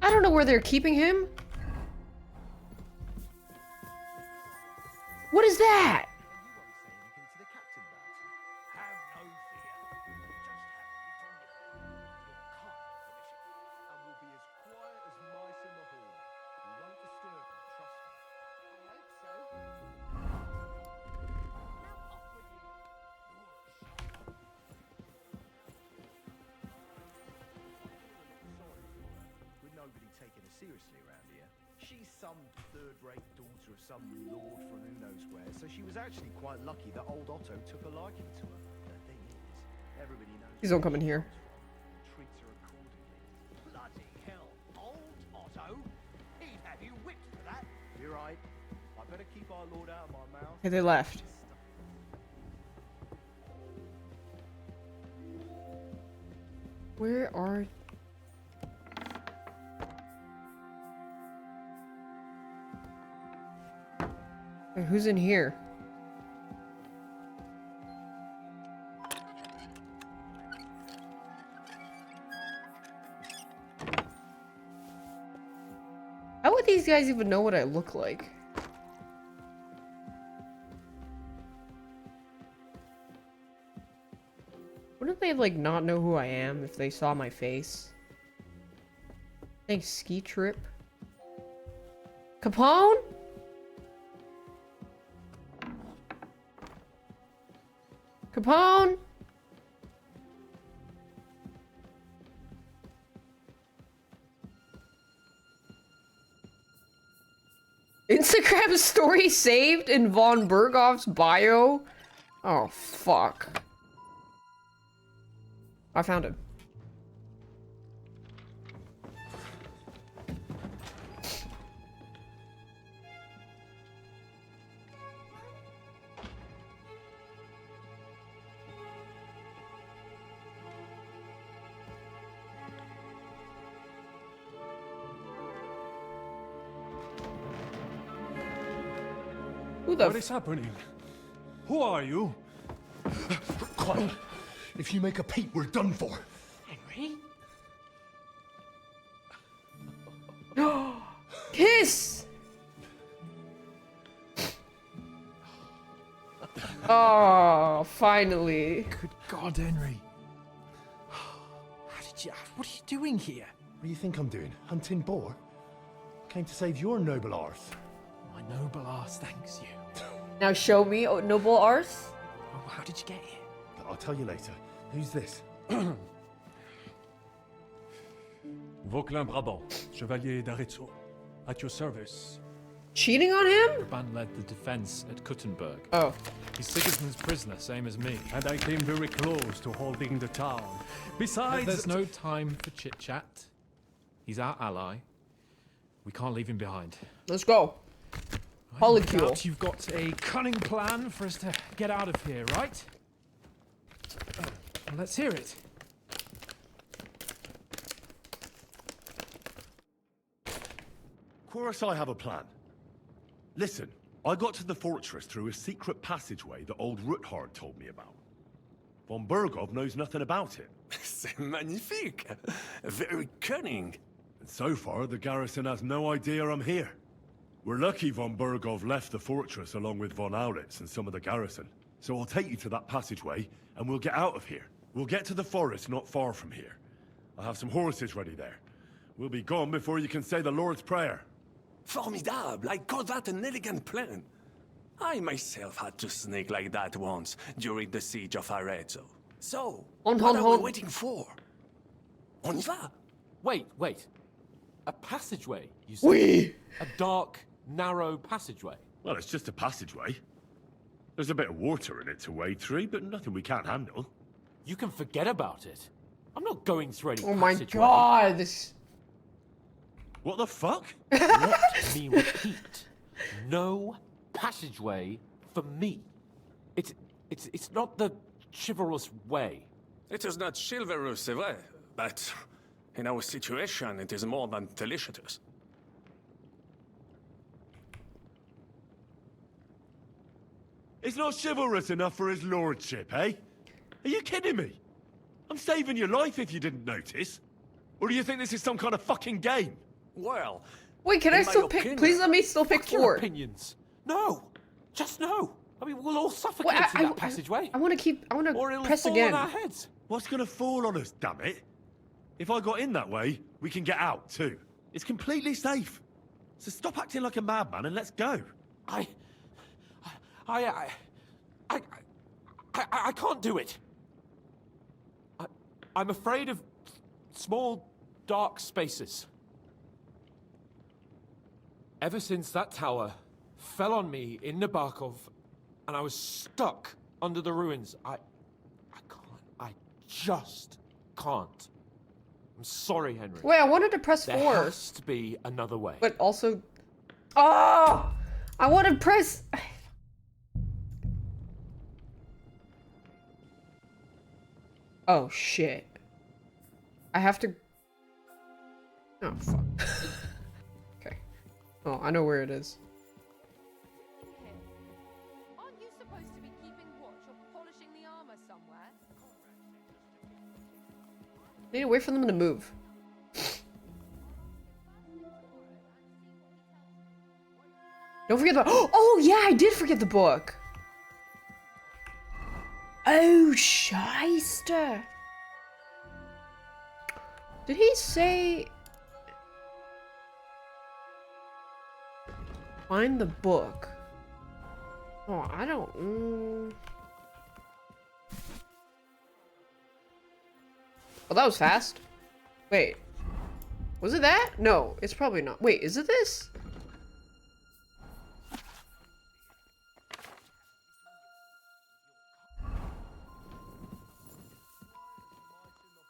Speaker 1: I don't know where they're keeping him. What is that?
Speaker 12: With nobody taking her seriously around here. She's some third-rate daughter of some lord from who knows where, so she was actually quite lucky that old Otto took a liking to her. The thing is, everybody knows.
Speaker 1: Please don't come in here.
Speaker 12: Treats her accordingly.
Speaker 20: Bloody hell, old Otto? He'd have you whipped for that.
Speaker 12: You're right. I better keep our lord out of my mouth.
Speaker 1: Okay, they left. Where are... Wait, who's in here? How would these guys even know what I look like? Wouldn't they, like, not know who I am if they saw my face? Thanks, ski trip. Capone? Capone? Instagram story saved in Von Berghoff's bio? Oh, fuck. I found him.
Speaker 23: What is happening? Who are you?
Speaker 18: Quiet. If you make a peep, we're done for.
Speaker 10: Henry?
Speaker 1: Kiss! Oh, finally.
Speaker 12: Good God, Henry. What are you doing here?
Speaker 18: What do you think I'm doing? Hunting boar? Came to save your noble arse.
Speaker 12: My noble arse thanks you.
Speaker 1: Now show me, oh, noble arse.
Speaker 12: Oh, how did you get here?
Speaker 18: I'll tell you later. Who's this?
Speaker 23: Vauquelin-Brabant, Chevalier d'Arezzo. At your service.
Speaker 1: Cheating on him?
Speaker 23: Ban led the defense at Kuttenberg.
Speaker 1: Oh.
Speaker 23: He's Sigismund's prisoner, same as me. And I came very close to holding the town. Besides...
Speaker 3: There's no time for chit-chat. He's our ally. We can't leave him behind.
Speaker 1: Let's go. Polycule.
Speaker 3: You've got a cunning plan for us to get out of here, right? Well, let's hear it.
Speaker 11: Of course I have a plan. Listen, I got to the fortress through a secret passageway that old Ruthard told me about. Von Berghoff knows nothing about it.
Speaker 18: C'est magnifique. Very cunning.
Speaker 11: And so far, the garrison has no idea I'm here. We're lucky Von Berghoff left the fortress along with Von Aulitz and some of the garrison. So I'll take you to that passageway, and we'll get out of here. We'll get to the forest not far from here. I'll have some horses ready there. We'll be gone before you can say the Lord's Prayer.
Speaker 18: Formidable. I call that an elegant plan. I myself had to sneak like that once during the siege of Arezzo.
Speaker 6: So,
Speaker 1: Hold
Speaker 6: what are we
Speaker 1: on.
Speaker 6: waiting for? On y va.
Speaker 3: Wait. A passageway, you say?
Speaker 1: Oui.
Speaker 3: A dark, narrow passageway.
Speaker 11: Well, it's just a passageway. There's a bit of water in it to wade through, but nothing we can't handle.
Speaker 3: You can forget about it. I'm not going through any
Speaker 1: Oh my
Speaker 3: passageway.
Speaker 1: god, this...
Speaker 11: What the fuck?
Speaker 3: Let me repeat. No passageway for me. It's not the chivalrous way.
Speaker 6: It is not chivalrous, c'est vrai, but in our situation, it is more than delicious.
Speaker 11: It's not chivalrous enough for his lordship, eh? Are you kidding me? I'm saving your life if you didn't notice. Or do you think this is some kind of fucking game?
Speaker 6: Well,
Speaker 1: Wait, can I
Speaker 6: in my
Speaker 1: still pick?
Speaker 6: opinion-
Speaker 1: Please let me still pick
Speaker 3: Fuck your
Speaker 1: 4.
Speaker 3: opinions. No, just no. I mean, we'll all suffocate
Speaker 1: Well,
Speaker 3: in that passageway.
Speaker 1: I want to
Speaker 3: Or it'll
Speaker 1: press
Speaker 3: fall
Speaker 1: again.
Speaker 3: on our heads.
Speaker 11: What's gonna fall on us, damn it? If I got in that way, we can get out too. It's completely safe. So stop acting like a madman and let's go.
Speaker 3: I can't do it. I'm afraid of small, dark spaces. Ever since that tower fell on me in Nabokov, and I was stuck under the ruins, I just can't. I'm sorry, Henry.
Speaker 1: Wait, I wanted to press
Speaker 3: There
Speaker 1: 4.
Speaker 3: has to be another way.
Speaker 1: But also... Oh! I want to press... Oh, shit. I have to... Oh, fuck. Okay. Oh, I know where it is.
Speaker 7: Aren't you supposed to be keeping watch or polishing the armor somewhere?
Speaker 1: I need to wait for them to move. Don't forget the... Oh, yeah, I did forget the book. Oh, shyster. Did he say... Find the book? Oh, I don't... Well, that was fast. Wait. Was it that? No, it's probably not. Wait, is it this?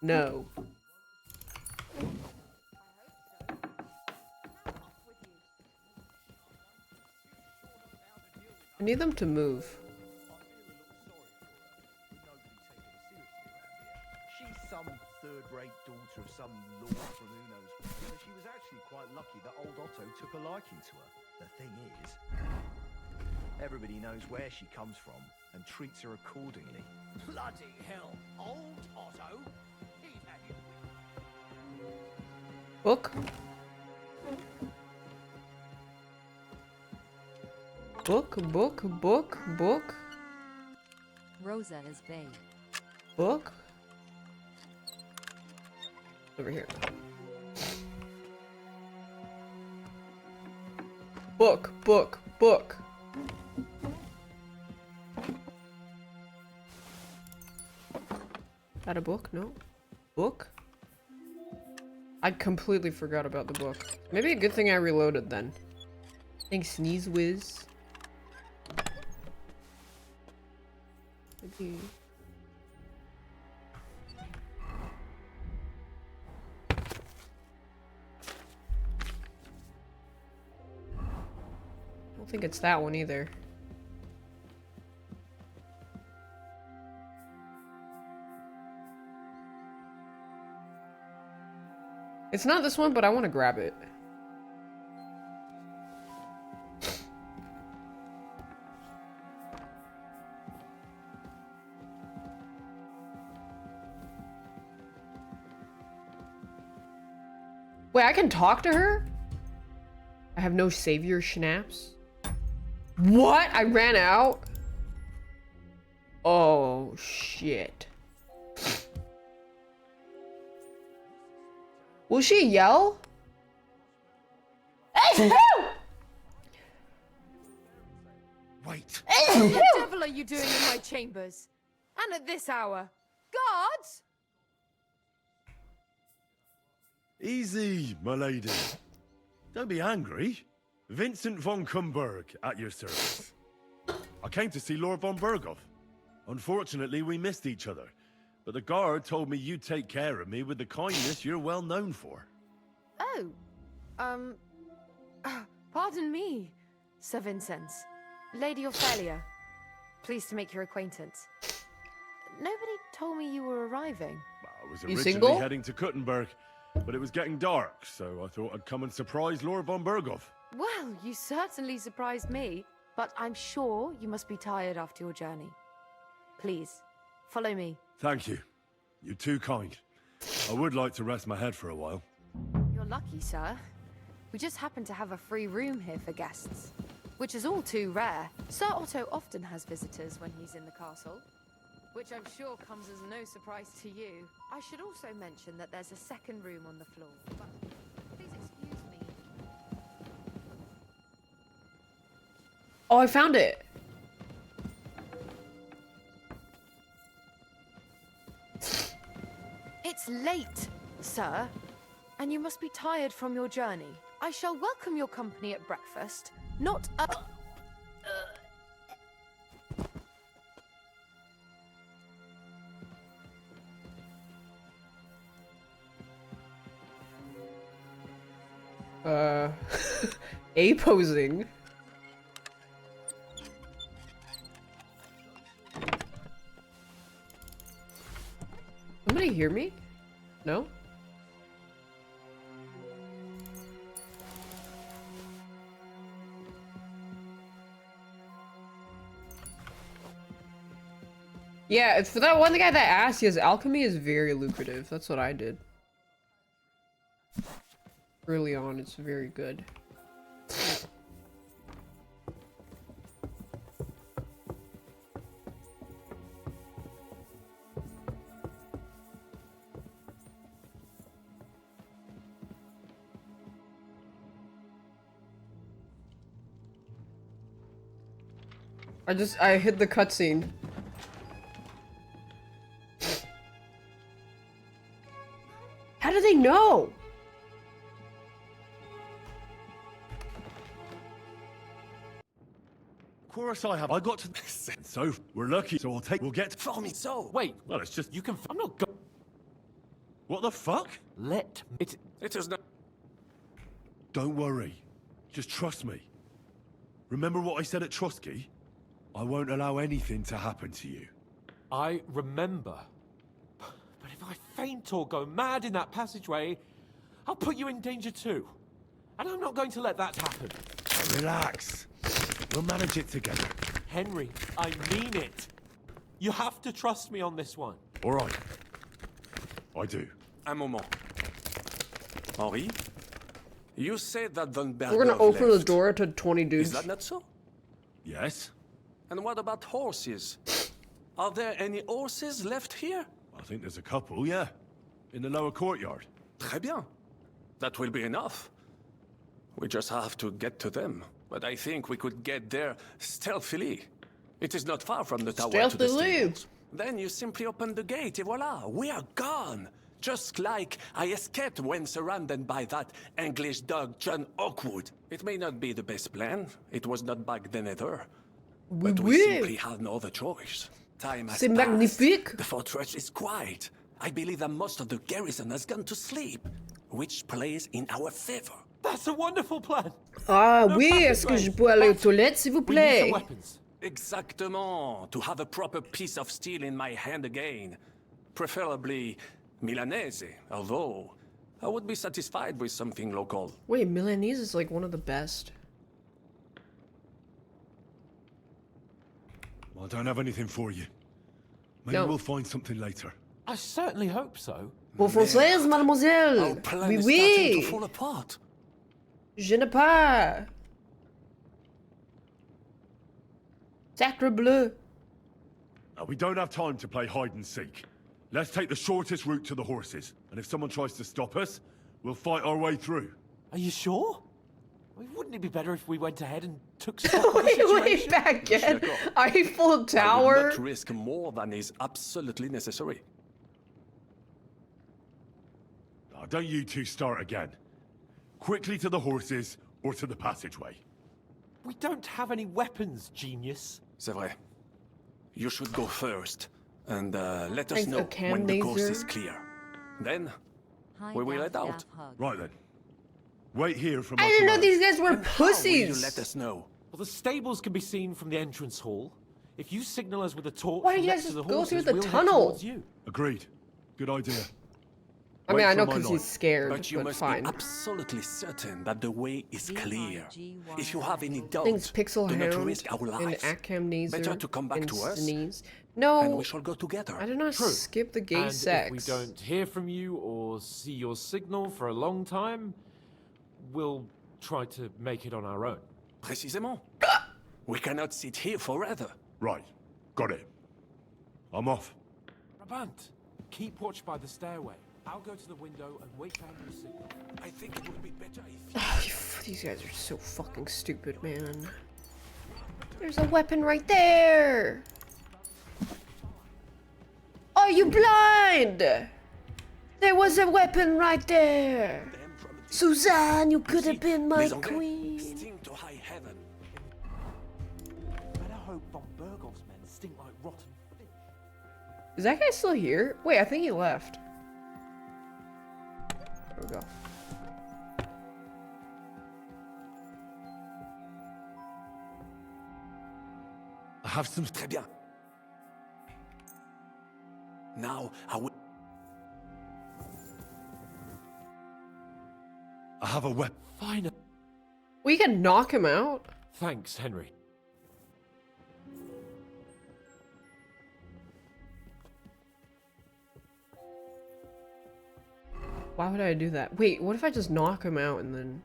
Speaker 1: No. I need them to move.
Speaker 12: She's some third-rate daughter of some lord from who knows where, so she was actually quite lucky that old Otto took a liking to her. The thing is, everybody knows where she comes from and treats her accordingly.
Speaker 20: Bloody hell, old Otto? He'd have you.
Speaker 1: Book? Book?
Speaker 13: Rosa is bae.
Speaker 1: Book? Over here. Book. Is that a book? No. Book? I completely forgot about the book. Maybe a good thing I reloaded then. Thanks, Sneeze Whiz. Maybe... I don't think it's that one either. It's not this one, but I want to grab it. Wait, I can talk to her? I have no savior schnapps. What? I ran out? Oh, shit. Will she yell?
Speaker 7: Wait!
Speaker 12: Wait.
Speaker 7: What the devil are you doing in my chambers? And at this hour? Guards!
Speaker 11: Easy, my lady. Don't be angry. Vincent von Kumberg at your service. I came to see Lord von Berghoff. Unfortunately, we missed each other. But the guard told me you'd take care of me with the kindness you're well known for.
Speaker 7: Oh, pardon me, Sir Vincent. Lady Ophelia. Pleased to make your acquaintance. Nobody told me you were arriving.
Speaker 11: I was
Speaker 1: You
Speaker 11: originally
Speaker 1: single?
Speaker 11: heading to Kuttenberg, but it was getting dark, so I thought I'd come and surprise Lord von Berghoff.
Speaker 7: Well, you certainly surprised me, but I'm sure you must be tired after your journey. Please, follow me.
Speaker 11: Thank you. You're too kind. I would like to rest my head for a while.
Speaker 7: You're lucky, sir. We just happen to have a free room here for guests, which is all too rare. Sir Otto often has visitors when he's in the castle, which I'm sure comes as no surprise to you. I should also mention that there's a second room on the floor, but please excuse me.
Speaker 1: Oh, I found it.
Speaker 7: It's late, sir, and you must be tired from your journey. I shall welcome your company at breakfast, not a...
Speaker 1: A-posing. Somebody hear me? No? Yeah, it's for that one guy that asked, yes, alchemy is very lucrative. That's what I did. Early on, it's very good. I hit the cutscene. How do they know?
Speaker 11: Of course I have. I got to... So, we're lucky, so we'll get...
Speaker 3: For me, so. Wait.
Speaker 11: Well, it's just...
Speaker 3: You can... I'm not go...
Speaker 11: What the fuck?
Speaker 3: Let... It is not...
Speaker 11: Don't worry. Just trust me. Remember what I said at Trotsky? I won't allow anything to happen to you.
Speaker 3: I remember. But if I faint or go mad in that passageway, I'll put you in danger too. And I'm not going to let that happen.
Speaker 11: Relax. We'll manage it together.
Speaker 3: Henry, I mean it. You have to trust me on this one.
Speaker 11: All right. I do.
Speaker 6: Un moment. Henri? You said that Von Berghoff
Speaker 1: We're gonna open
Speaker 6: left.
Speaker 1: the door to 20 dudes.
Speaker 6: Is that not so?
Speaker 11: Yes?
Speaker 6: And what about horses? Are there any horses left here?
Speaker 11: I think there's a couple, yeah. In the lower courtyard.
Speaker 6: Très bien. That will be enough. We just have to get to them. But I think we could get there stealthily. It is not far from the tower to the stables. Then you simply open the gate, et voila, we are gone. Just like I escaped when surrounded by that English dog John Oakwood. It may not be the best plan. It was not back then either. But we simply had no other choice. Time has
Speaker 1: C'est
Speaker 6: passed.
Speaker 1: magnifique.
Speaker 6: The fortress is quiet. I believe that most of the garrison has gone to sleep, which plays in our favor.
Speaker 3: That's a wonderful plan.
Speaker 1: Ah oui, est-ce que je peux aller aux toilettes, s'il vous plaît?
Speaker 6: Exactement. To have a proper piece of steel in my hand again. Preferably Milanese, although I would be satisfied with something local.
Speaker 1: Wait, Milanese is like one of the best.
Speaker 11: I don't have anything for you. Maybe
Speaker 1: No.
Speaker 11: we'll find something later.
Speaker 3: I certainly hope so.
Speaker 1: Bon française, mademoiselle. Oui, oui.
Speaker 6: Fall apart.
Speaker 1: Je ne pas. Sacre bleu.
Speaker 11: We don't have time to play hide and seek. Let's take the shortest route to the horses. And if someone tries to stop us, we'll fight our way through.
Speaker 3: Are you sure? I mean, wouldn't it be better if we went ahead and took stock of the situation?
Speaker 1: Wait, back again. Eiffel Tower.
Speaker 6: I will not risk more than is absolutely necessary.
Speaker 11: Now, don't you two start again. Quickly to the horses or to the passageway.
Speaker 3: We don't have any weapons, genius.
Speaker 6: C'est vrai. You should go first, and let us
Speaker 1: Like
Speaker 6: know
Speaker 1: a
Speaker 6: when the coast
Speaker 1: laser?
Speaker 6: is clear. Then, we will head out.
Speaker 11: Right then. Wait here for my
Speaker 1: I didn't know
Speaker 11: command.
Speaker 1: these guys were
Speaker 6: How will you
Speaker 1: pussies.
Speaker 6: let us know?
Speaker 3: Well, the stables can be seen from the entrance hall. If you signal us with a torch
Speaker 1: Why don't you
Speaker 3: next
Speaker 1: guys
Speaker 3: to the
Speaker 1: just go
Speaker 3: horses,
Speaker 1: through the
Speaker 3: we'll head
Speaker 1: tunnel?
Speaker 3: towards you.
Speaker 11: Agreed. Good idea.
Speaker 1: I mean,
Speaker 11: Wait
Speaker 1: I
Speaker 11: for
Speaker 1: know
Speaker 11: my
Speaker 1: because he's
Speaker 11: light.
Speaker 1: scared,
Speaker 6: But you
Speaker 1: but
Speaker 6: must
Speaker 1: fine.
Speaker 6: be absolutely certain that the way is clear. If you have any doubt,
Speaker 1: Things Pixel
Speaker 6: do not
Speaker 1: Hound
Speaker 6: risk our
Speaker 1: and
Speaker 6: lives.
Speaker 1: Akam
Speaker 6: Better to come back
Speaker 1: and
Speaker 6: to us,
Speaker 1: Sneeze.
Speaker 6: and
Speaker 1: No,
Speaker 6: we shall go together.
Speaker 1: I did not
Speaker 3: True.
Speaker 1: skip the gay
Speaker 3: And
Speaker 1: sex.
Speaker 3: if we don't hear from you or see your signal for a long time, we'll try to make it on our own.
Speaker 6: Précisément. We cannot sit here forever.
Speaker 11: Right. Got it. I'm off.
Speaker 3: Brabant, keep watch by the stairway. I'll go to the window and wait for your signal.
Speaker 6: I think it would be better if
Speaker 1: These guys are so fucking stupid, man. There's a weapon right there. Are you blind? There was a weapon right there. Suzanne, you could have been my
Speaker 6: Les Anglais
Speaker 1: queen.
Speaker 6: stink to high heaven.
Speaker 3: Better hope von Bergov's men stink like rotten fish.
Speaker 1: Is that guy still here? Wait, I think he left. There we go.
Speaker 11: I have some...
Speaker 6: Très bien. Now, I will...
Speaker 11: I have a weapon.
Speaker 3: Fine.
Speaker 1: We can knock him out.
Speaker 3: Thanks, Henry.
Speaker 1: Why would I do that? Wait, what if I just knock him out and then...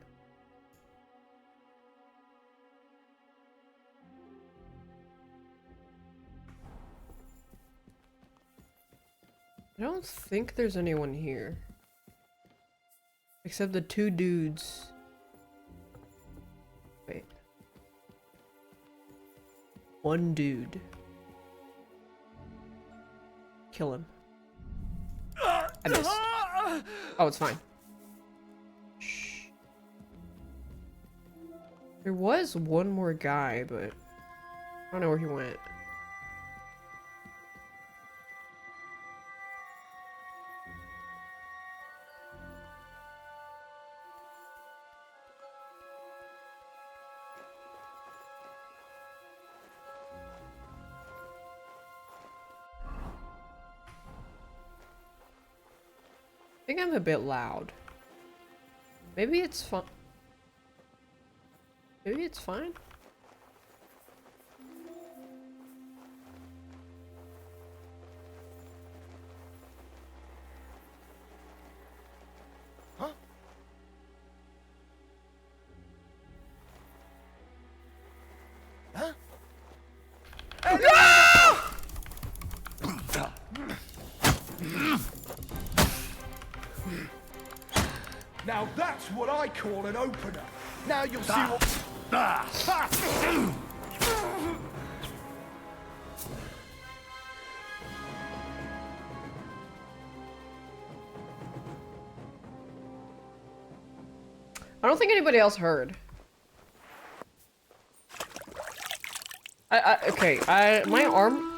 Speaker 1: I don't think there's anyone here. Except the two dudes. Wait. One dude. Kill him. I missed. Oh, it's fine. Shh. There was one more guy, but I don't know where he went. I think I'm a bit loud. Maybe it's fun. Maybe it's fine.
Speaker 12: Huh? Huh? Now that's what I call an opener. Now you'll see what...
Speaker 1: I don't think anybody else heard. Okay, my arm...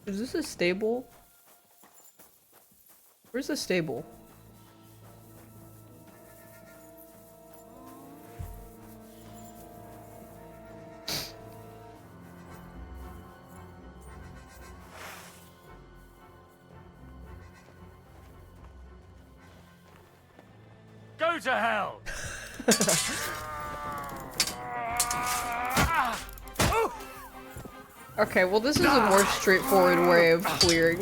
Speaker 1: Is this a stable? Where's the stable?
Speaker 5: Go to hell!
Speaker 1: Okay, well this is a more straightforward way of clearing.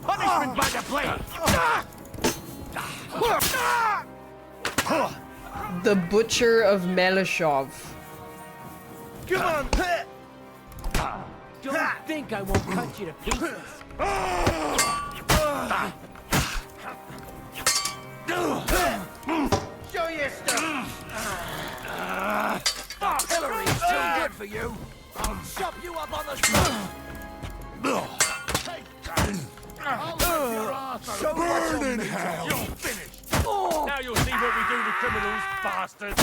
Speaker 5: Punishment by the blade!
Speaker 1: The Butcher of Melishov.
Speaker 12: Come on!
Speaker 9: Don't think I won't cut you to pieces.
Speaker 12: Show your stuff!
Speaker 18: you.
Speaker 20: I'll chop you up on the spot.
Speaker 18: Burn in hell!
Speaker 3: You're finished! Now you'll see what we do with criminals, bastards!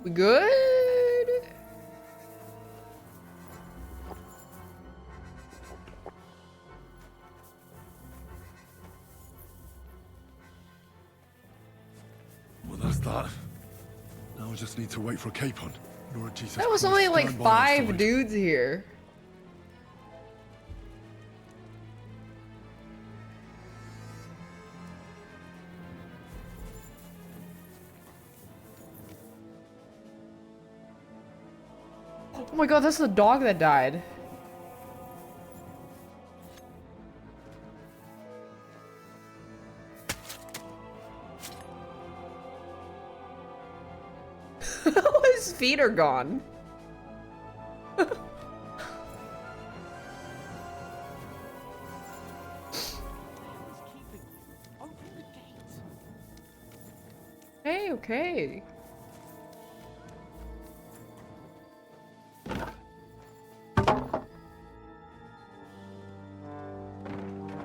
Speaker 1: We good?
Speaker 11: Well, that's that. Now I just need to wait for a capon. Lord Jesus
Speaker 1: That was
Speaker 11: Christ,
Speaker 1: only like
Speaker 11: stand by our
Speaker 1: 5
Speaker 11: side.
Speaker 1: dudes here. Oh my god, that's the dog that died. His feet are gone. Hey, okay.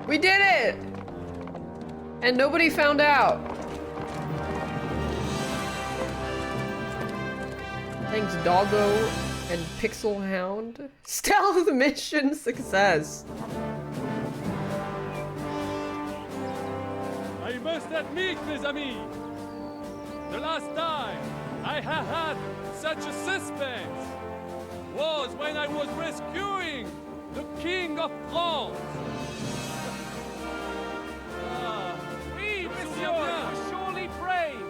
Speaker 1: We did it! And nobody found out. Thanks, Doggo and Pixel Hound. Stealth mission success.
Speaker 23: I must admit, mes amis, the last time I have had such a suspense was when I was rescuing the King of France.
Speaker 5: Oui, monsieur, you're surely brave.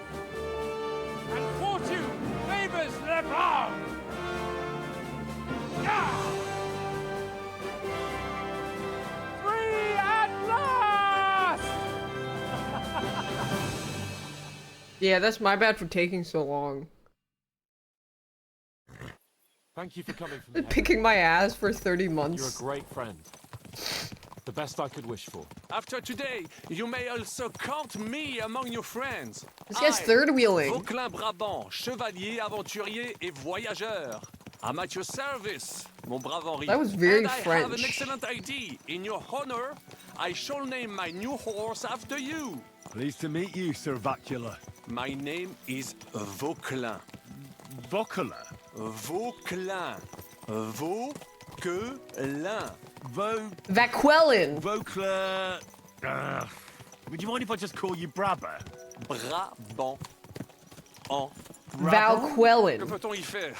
Speaker 5: And fortune favors the brave. Free at last!
Speaker 1: Yeah, that's my bad for taking so long.
Speaker 3: Thank you for coming from me.
Speaker 1: Picking my ass for 30 months.
Speaker 3: You're a great friend. The best I could wish for.
Speaker 6: After today, you may also count me among your friends.
Speaker 1: This guy's third wheeling.
Speaker 6: Vauclin Brabant, chevalier, aventurier et voyageur. I'm at your service, mon brave Henri.
Speaker 1: That was very
Speaker 6: and I have an
Speaker 1: French.
Speaker 6: excellent idea. In your honor, I shall name my new horse after you.
Speaker 11: Pleased to meet you, Sir Vacula.
Speaker 6: My name is Vauclin.
Speaker 11: Vauclin?
Speaker 6: Vauclin. Vauquelin.
Speaker 1: Vaquelin.
Speaker 11: Vauclin. Would you mind if I just call you Brabber?
Speaker 6: Brabant. En
Speaker 1: Valquelin.
Speaker 6: Que peut-on y faire?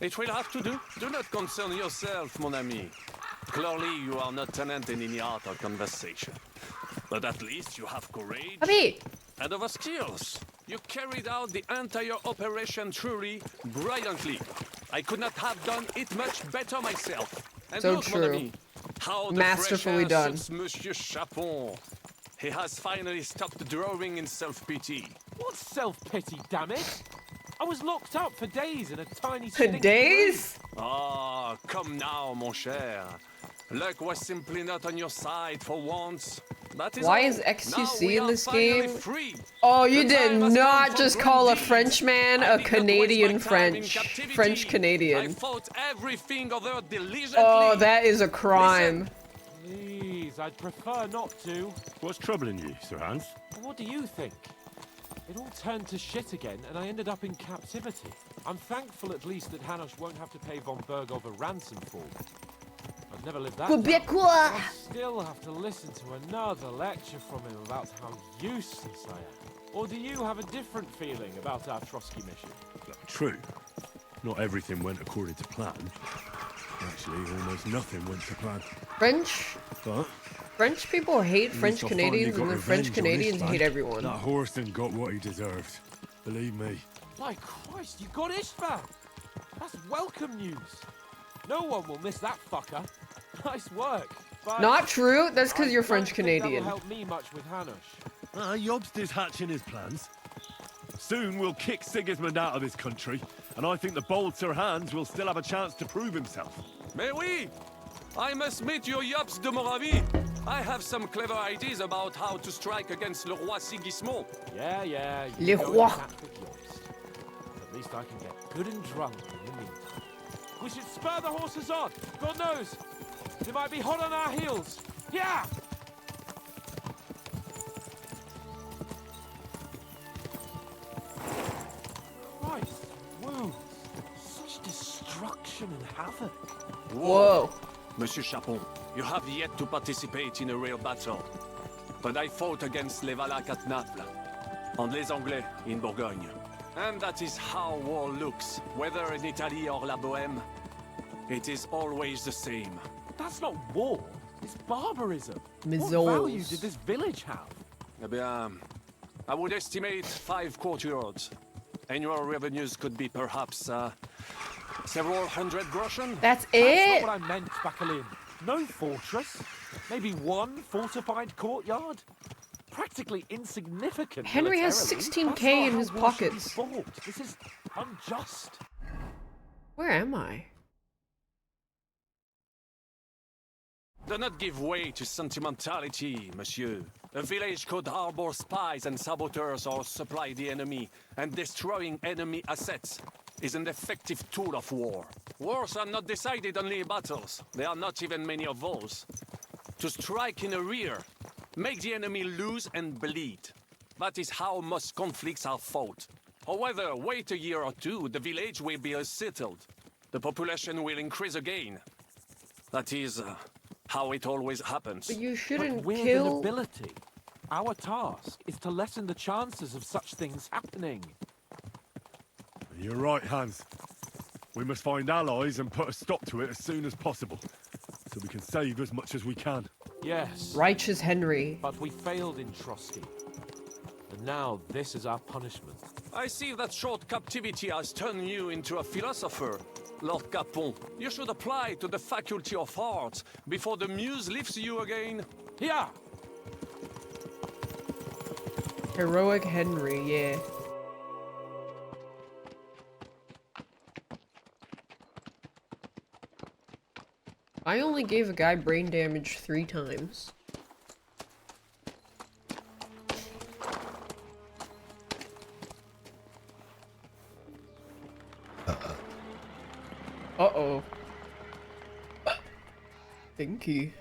Speaker 6: It will have to do. Do not concern yourself, mon ami. Clearly, you are not tenant in any art or conversation. But at least you have courage and other skills. You carried out the entire operation truly brilliantly. I could not have done it much better myself. And
Speaker 1: So
Speaker 6: look,
Speaker 1: true.
Speaker 6: mon ami, how the
Speaker 1: Masterfully
Speaker 6: fresh air
Speaker 1: done.
Speaker 6: suits Monsieur Chapon. He has finally stopped drawing in self-pity.
Speaker 3: What self-pity, damn it? I was locked up for days in a tiny
Speaker 1: For days?
Speaker 6: Ah, come now, mon cher. Luck was simply not on your side for once. That is
Speaker 1: Why
Speaker 6: all.
Speaker 1: is
Speaker 6: Now
Speaker 1: XQC
Speaker 6: we
Speaker 1: in
Speaker 6: are
Speaker 1: this
Speaker 6: finally
Speaker 1: game?
Speaker 6: free.
Speaker 1: Oh, you
Speaker 6: The
Speaker 1: did
Speaker 6: time has
Speaker 1: not
Speaker 6: come
Speaker 1: just
Speaker 6: for
Speaker 1: call a
Speaker 6: great
Speaker 1: Frenchman
Speaker 6: deeds.
Speaker 1: a
Speaker 6: I did not waste my
Speaker 1: Canadian
Speaker 6: time in
Speaker 1: French.
Speaker 6: captivity.
Speaker 1: French
Speaker 6: I
Speaker 1: Canadian.
Speaker 6: fought everything over diligently.
Speaker 1: Oh, that is a crime.
Speaker 3: Please, I'd prefer not to.
Speaker 11: What's troubling you, Sir Hans?
Speaker 3: What do you think? It all turned to shit again, and I ended up in captivity. I'm thankful at least that Hanush won't have to pay von Bergov a ransom for me. I've never lived that down.
Speaker 1: Quebecois!
Speaker 3: I still have to listen to another lecture from him about how useless I am. Or do you have a different feeling about our Trotsky mission?
Speaker 11: True. Not everything went according to plan. Actually, almost nothing went to plan.
Speaker 1: French?
Speaker 11: But
Speaker 1: French people hate French
Speaker 11: at least I finally
Speaker 1: Canadians,
Speaker 11: got
Speaker 1: and then
Speaker 11: revenge
Speaker 1: French
Speaker 11: on
Speaker 1: Canadians
Speaker 11: this
Speaker 1: hate
Speaker 11: lad.
Speaker 1: everyone.
Speaker 11: That Horston got what he deserved. Believe me.
Speaker 3: My Christ, you got Ishvan! That's welcome news. No one will miss that fucker. Nice work. But
Speaker 1: Not true. That's because you're
Speaker 3: I
Speaker 1: French
Speaker 3: don't think
Speaker 1: Canadian.
Speaker 3: That'll help me much with Hanush.
Speaker 11: Jobst is hatching his plans. Soon we'll kick Sigismund out of this country, and I think the bold Sir Hans will still have a chance to prove himself.
Speaker 6: Mais oui! I must meet your Yops de Moravie. I have some clever ideas about how to strike against Le Roi Sigismond.
Speaker 3: Yeah.
Speaker 1: Le Roi.
Speaker 3: At least I can get good and drunk in the meantime. We should spur the horses on. God knows, they might be hot on our heels. Yeah! Christ, wounds. Such destruction and havoc.
Speaker 1: Whoa.
Speaker 6: Monsieur Chapon, you have yet to participate in a real battle. But I fought against les Valaques at Naples, and les Anglais in Bourgogne. And that is how war looks, whether in Italy or La Bohème. It is always the same.
Speaker 3: That's not war. It's barbarism.
Speaker 1: Missiles.
Speaker 3: What value did this village have?
Speaker 6: Eh bien, I would estimate 5 courtyards. Annual revenues could be perhaps several hundred groschen.
Speaker 1: That's
Speaker 3: That's
Speaker 1: it?
Speaker 3: not what I meant, Bacalin. No fortress. Maybe one fortified courtyard. Practically insignificant.
Speaker 1: Henry has
Speaker 3: militarily.
Speaker 1: 16K
Speaker 3: That's not
Speaker 1: in
Speaker 3: how
Speaker 1: his
Speaker 3: war should be
Speaker 1: pockets.
Speaker 3: fought. This is unjust.
Speaker 1: Where am I?
Speaker 6: Do not give way to sentimentality, monsieur. A village could harbor spies and saboteurs or supply the enemy, and destroying enemy assets is an effective tool of war. Wars are not decided only in battles. There are not even many of those. To strike in the rear, make the enemy lose and bleed. That is how most conflicts are fought. However, wait a year or two, the village will be settled. The population will increase again. That is how it always happens.
Speaker 1: But you shouldn't
Speaker 3: But we're
Speaker 1: kill...
Speaker 3: the nobility. Our task is to lessen the chances of such things happening.
Speaker 11: You're right, Hans. We must find allies and put a stop to it as soon as possible, so we can save as much as we can.
Speaker 3: Yes.
Speaker 1: Righteous Henry.
Speaker 3: But we failed in Trotsky. And now this is our punishment.
Speaker 6: I see that short captivity has turned you into a philosopher, Lord Capon. You should apply to the Faculty of Arts before the muse lifts you again.
Speaker 3: Yeah.
Speaker 1: Heroic Henry, yeah. I only gave a guy brain damage 3 times. Uh-oh. Thinky.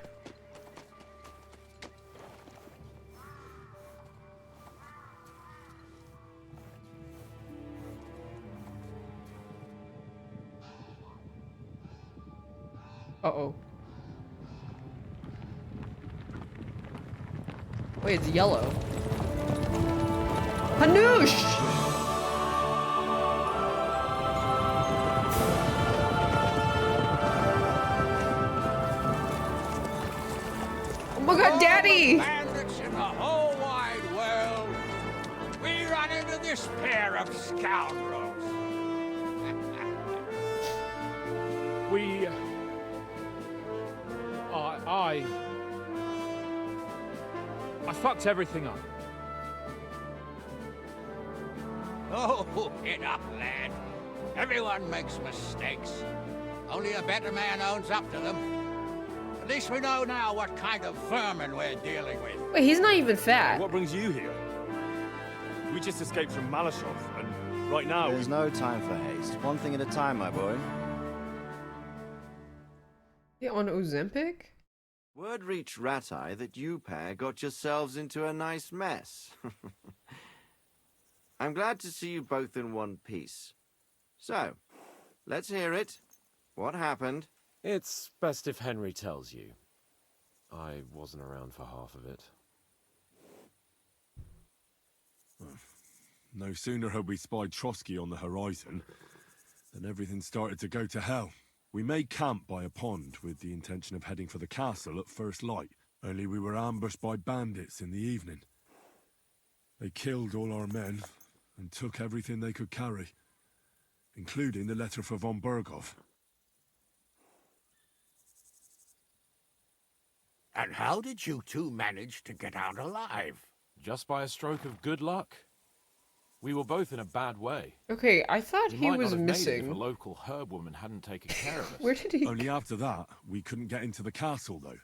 Speaker 1: Uh-oh. Wait, it's yellow. Hanoosh! Oh my god, Daddy!
Speaker 4: Bandits in the whole wide world. We run into this pair of scoundrels.
Speaker 23: We... I fucked everything up.
Speaker 4: Oh, get up, lad. Everyone makes mistakes. Only a better man owns up to them. At least we know now what kind of vermin we're dealing with.
Speaker 1: Wait, he's not even fat.
Speaker 11: What brings you here? We just escaped from Malashov, and right now...
Speaker 15: There's no time for haste. One thing at a time, my boy.
Speaker 1: Yeah, on Ozempic?
Speaker 15: Word reached Rat-Eye that you pair got yourselves into a nice mess. I'm glad to see you both in one piece. So, let's hear it. What happened?
Speaker 3: It's best if Henry tells you. I wasn't around for half of it.
Speaker 11: No sooner had we spied Trotsky on the horizon than everything started to go to hell. We made camp by a pond with the intention of heading for the castle at first light, only we were ambushed by bandits in the evening. They killed all our men and took everything they could carry, including the letter for von Berghoff.
Speaker 4: And how did you two manage to get out alive?
Speaker 3: Just by a stroke of good luck. We were both in a bad way.
Speaker 1: Okay, I thought
Speaker 3: We
Speaker 1: he
Speaker 3: might
Speaker 1: was
Speaker 3: not have made it if a
Speaker 1: missing.
Speaker 3: local herb woman hadn't taken care of us.
Speaker 1: Where did he
Speaker 11: Only after that, we couldn't get into the castle, though.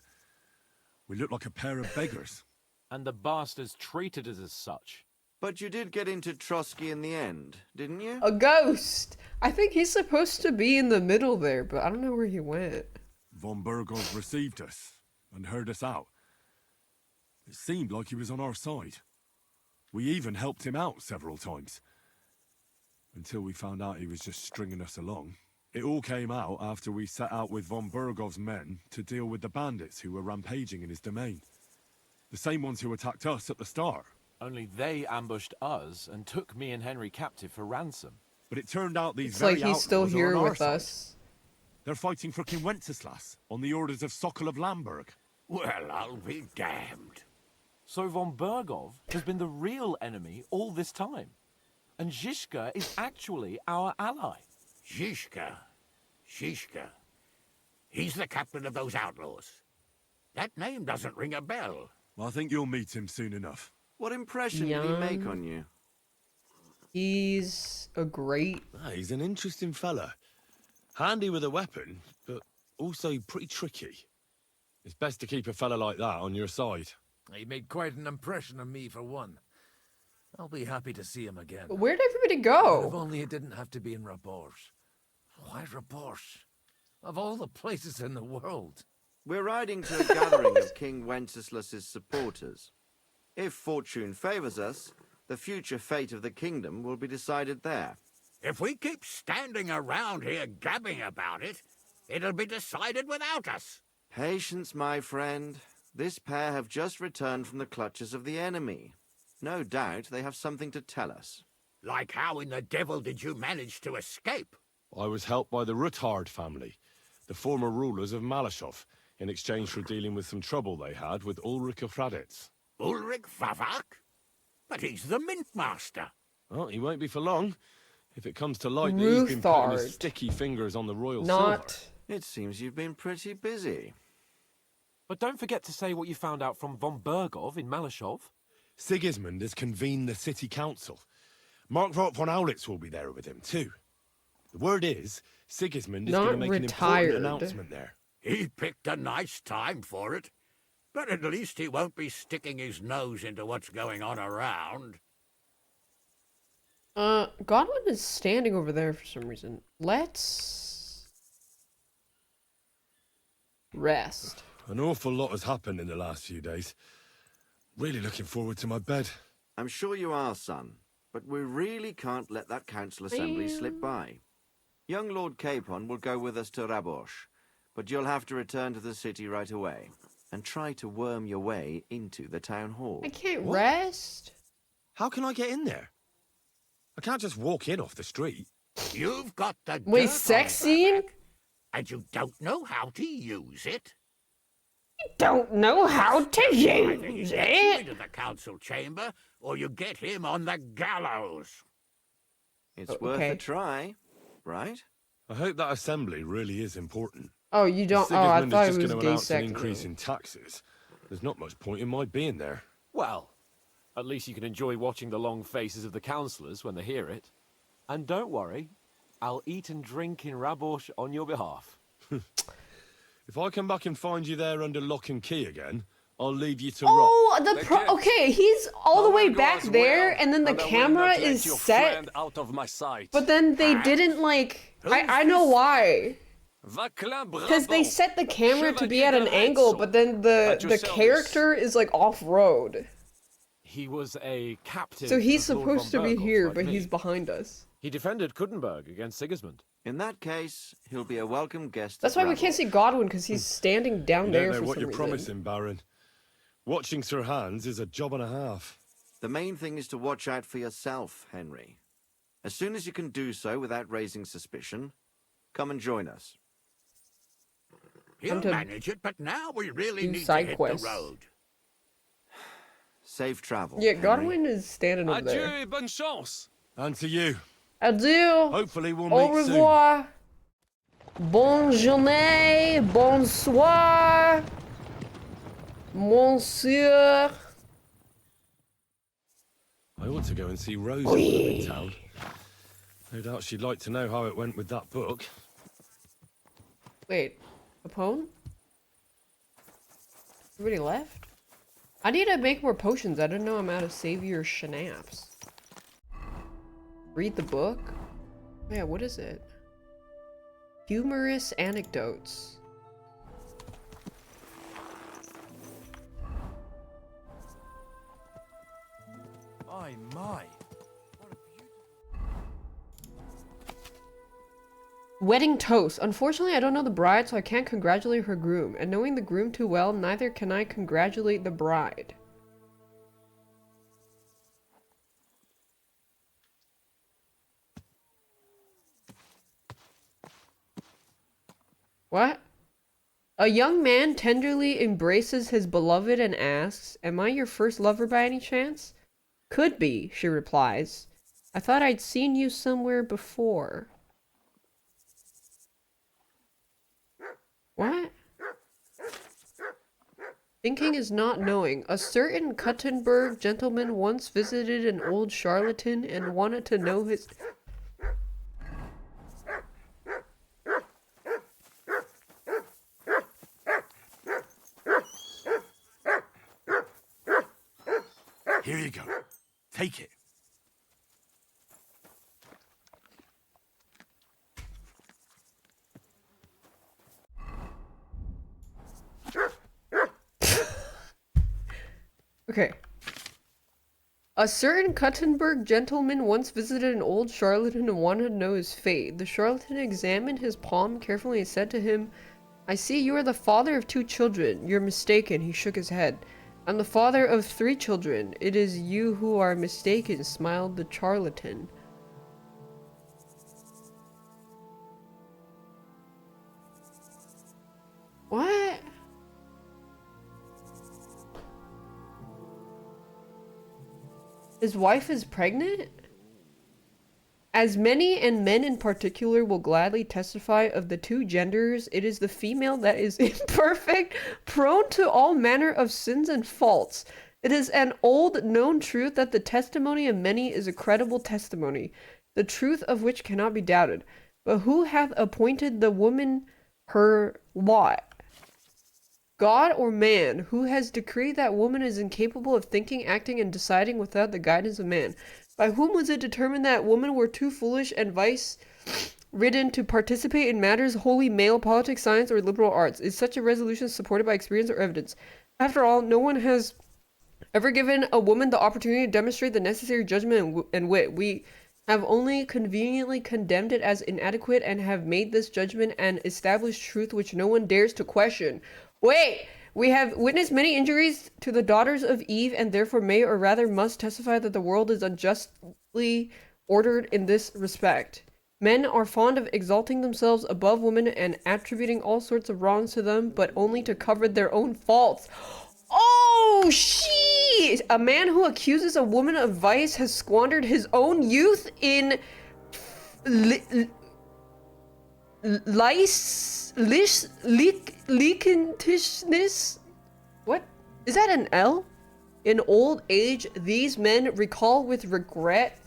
Speaker 11: We looked like a pair of beggars.
Speaker 3: And the bastards treated us as such.
Speaker 15: But you did get into Trotsky in the end, didn't you?
Speaker 1: A ghost! I think he's supposed to be in the middle there, but I don't know where he went.
Speaker 11: Von Burgov received us and heard us out. It seemed like he was on our side. We even helped him out several times. Until we found out he was just stringing us along. It all came out after we set out with von Burgov's men to deal with the bandits who were rampaging in his domain. The same ones who attacked us at the start.
Speaker 3: Only they ambushed us and took me and Henry captive for ransom.
Speaker 11: But it turned out these
Speaker 1: It's
Speaker 11: very
Speaker 1: like he's still
Speaker 11: outlaws are
Speaker 1: here
Speaker 11: on our
Speaker 1: with
Speaker 11: side.
Speaker 1: us.
Speaker 11: They're fighting for King Wenceslas on the orders of Sokol of Lamberg.
Speaker 4: Well, I'll be damned.
Speaker 3: So von Burgov has been the real enemy all this time. And Zizka is actually our ally.
Speaker 4: Zizka. He's the captain of those outlaws. That name doesn't ring a bell.
Speaker 11: Well, I think you'll meet him soon enough.
Speaker 15: What impression did he make on you?
Speaker 1: He's a great...
Speaker 11: He's an interesting fella. Handy with a weapon, but also pretty tricky. It's best to keep a fella like that on your side.
Speaker 2: He made quite an impression on me, for one. I'll be happy to see him again.
Speaker 1: But where'd everybody
Speaker 2: If
Speaker 1: go?
Speaker 2: only it didn't have to be in Rabours. Why Rabours? Of all the places in the world.
Speaker 15: We're riding to a gathering of King Wenceslas's supporters. If fortune favors us, the future fate of the kingdom will be decided there.
Speaker 4: If we keep standing around here gabbing about it, it'll be decided without us.
Speaker 15: Patience, my friend. This pair have just returned from the clutches of the enemy. No doubt they have something to tell us.
Speaker 4: Like how in the devil did you manage to escape?
Speaker 11: I was helped by the Ruthard family, the former rulers of Malashov, in exchange for dealing with some trouble they had with Ulrich of Raditz.
Speaker 4: Ulrich Favak? But he's the mint master.
Speaker 11: Well, he won't be for long. If it comes to light, that he's been putting his sticky fingers on the royal silver.
Speaker 15: It seems you've been pretty busy.
Speaker 3: But don't forget to say what you found out from von Burgov in Malashov.
Speaker 11: Sigismund has convened the city council. Markvart von Aulitz will be there with him, too. The word is, Sigismund is going to make an important announcement there.
Speaker 4: He picked a nice time for it. But at least he won't be sticking his nose into what's going on around.
Speaker 1: Godwin is standing over there for some reason. Let's... rest.
Speaker 11: An awful lot has happened in the last few days. Really looking forward to my bed.
Speaker 15: I'm sure you are, son. But we really can't let that council assembly slip by. Young Lord Capon will go with us to Rabosh, but you'll have to return to the city right away and try to worm your way into the town hall.
Speaker 1: I can't rest.
Speaker 11: How can I get in there? I can't just walk in off the street.
Speaker 4: You've got the
Speaker 1: Wait,
Speaker 4: dirt
Speaker 1: sex
Speaker 4: on your
Speaker 1: scene?
Speaker 4: back, and you don't know how to use it.
Speaker 1: Don't know how to
Speaker 4: Either he
Speaker 1: use
Speaker 4: gets you
Speaker 1: it.
Speaker 4: into the council chamber, or you get him on the gallows.
Speaker 15: It's worth a try, right?
Speaker 11: I hope that assembly really is important.
Speaker 1: Oh, you don't...
Speaker 11: If
Speaker 1: Oh, I
Speaker 11: Sigismund
Speaker 1: thought
Speaker 11: is
Speaker 1: it
Speaker 11: just
Speaker 1: was
Speaker 11: going to
Speaker 1: gay
Speaker 11: announce an
Speaker 1: sex.
Speaker 11: increase in taxes. There's not much point in my being there.
Speaker 3: Well, at least you can enjoy watching the long faces of the councillors when they hear it. And don't worry, I'll eat and drink in Rabosh on your behalf.
Speaker 11: If I come back and find you there under lock and key again, I'll leave you to
Speaker 1: Oh, okay, he's all the way back there, and then the camera is set.
Speaker 6: Out of my sight.
Speaker 1: But then they didn't, like... I know why. Because they set the camera to be at an angle, but then the character is, like, off-road.
Speaker 3: He was a captain.
Speaker 1: So he's
Speaker 3: of Lord
Speaker 1: supposed to
Speaker 3: von
Speaker 1: be
Speaker 3: Burgov,
Speaker 1: here,
Speaker 3: like
Speaker 1: but
Speaker 3: me.
Speaker 1: he's behind us.
Speaker 3: He defended Kuttenberg against Sigismund.
Speaker 15: In that case, he'll be a welcome guest.
Speaker 1: That's why we can't see Godwin, because he's standing down
Speaker 11: You
Speaker 1: there
Speaker 11: don't know
Speaker 1: for
Speaker 11: what
Speaker 1: some
Speaker 11: you're
Speaker 1: reason.
Speaker 11: promising, Baron. Watching Sir Hans is a job and a half.
Speaker 15: The main thing is to watch out for yourself, Henry. As soon as you can do so without raising suspicion, come and join us.
Speaker 4: He'll
Speaker 1: to
Speaker 4: manage it, but now we really
Speaker 1: do
Speaker 4: need to
Speaker 1: side
Speaker 4: hit
Speaker 1: quests.
Speaker 4: the road.
Speaker 15: Safe travel.
Speaker 1: Yeah,
Speaker 15: Henry.
Speaker 1: Godwin is standing over there.
Speaker 6: Adieu, bonne chance.
Speaker 11: And to you.
Speaker 1: Adieu.
Speaker 11: Hopefully we'll
Speaker 1: Au
Speaker 11: meet soon.
Speaker 1: revoir. Bonne journée. Bonsoir. Monsieur.
Speaker 11: I ought to go and see Rose when I'm in town. No doubt she'd like to know how it went with that book.
Speaker 1: Wait, Capone? Everybody left? I need to make more potions. I don't know I'm out of savior schnapps. Read the book? Yeah, what is it? Humorous anecdotes.
Speaker 12: My.
Speaker 1: Wedding toast. Unfortunately, I don't know the bride, so I can't congratulate her groom. And knowing the groom too well, neither can I congratulate the bride. What? A young man tenderly embraces his beloved and asks, "Am I your first lover by any chance?" "Could be," she replies. "I thought I'd seen you somewhere before." What? Thinking is not knowing. A certain Kuttenberg gentleman once visited an old charlatan and wanted to know his...
Speaker 11: Here you go. Take it.
Speaker 1: Okay. A certain Kuttenberg gentleman once visited an old charlatan and wanted to know his fate. The charlatan examined his palm carefully and said to him, "I see you are the father of 2 children. You're mistaken." He shook his head. "I'm the father of 3 children. It is you who are mistaken," smiled the charlatan. What? His wife is pregnant? As many, and men in particular, will gladly testify of the 2 genders, it is the female that is imperfect, prone to all manner of sins and faults. It is an old known truth that the testimony of many is a credible testimony, the truth of which cannot be doubted. But who hath appointed the woman her lot? God or man? Who has decreed that woman is incapable of thinking, acting, and deciding without the guidance of man? By whom was it determined that women were too foolish and vice-ridden to participate in matters wholly male, politics, science, or liberal arts? Is such a resolution supported by experience or evidence? After all, no one has ever given a woman the opportunity to demonstrate the necessary judgment and wit. We have only conveniently condemned it as inadequate and have made this judgment an established truth which no one dares to question. Wait! We have witnessed many injuries to the daughters of Eve, and therefore may, or rather must, testify that the world is unjustly ordered in this respect. Men are fond of exalting themselves above women and attributing all sorts of wrongs to them, but only to cover their own faults. Oh, shit! A man who accuses a woman of vice has squandered his own youth in licentishness? What? Is that an L? In old age, these men recall with regret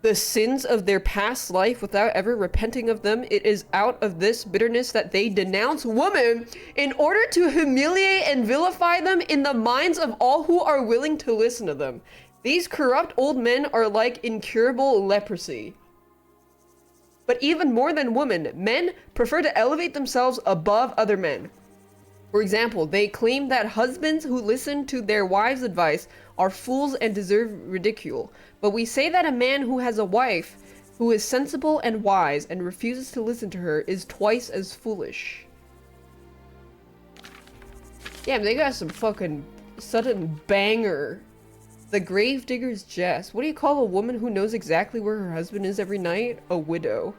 Speaker 1: the sins of their past life without ever repenting of them. It is out of this bitterness that they denounce women in order to humiliate and vilify them in the minds of all who are willing to listen to them. These corrupt old men are like incurable leprosy. But even more than women, men prefer to elevate themselves above other men. For example, they claim that husbands who listen to their wives' advice are fools and deserve ridicule. But we say that a man who has a wife who is sensible and wise and refuses to listen to her is twice as foolish. Damn, they got some fucking sudden banger. The Gravedigger's Jest. What do you call a woman who knows exactly where her husband is every night? A widow.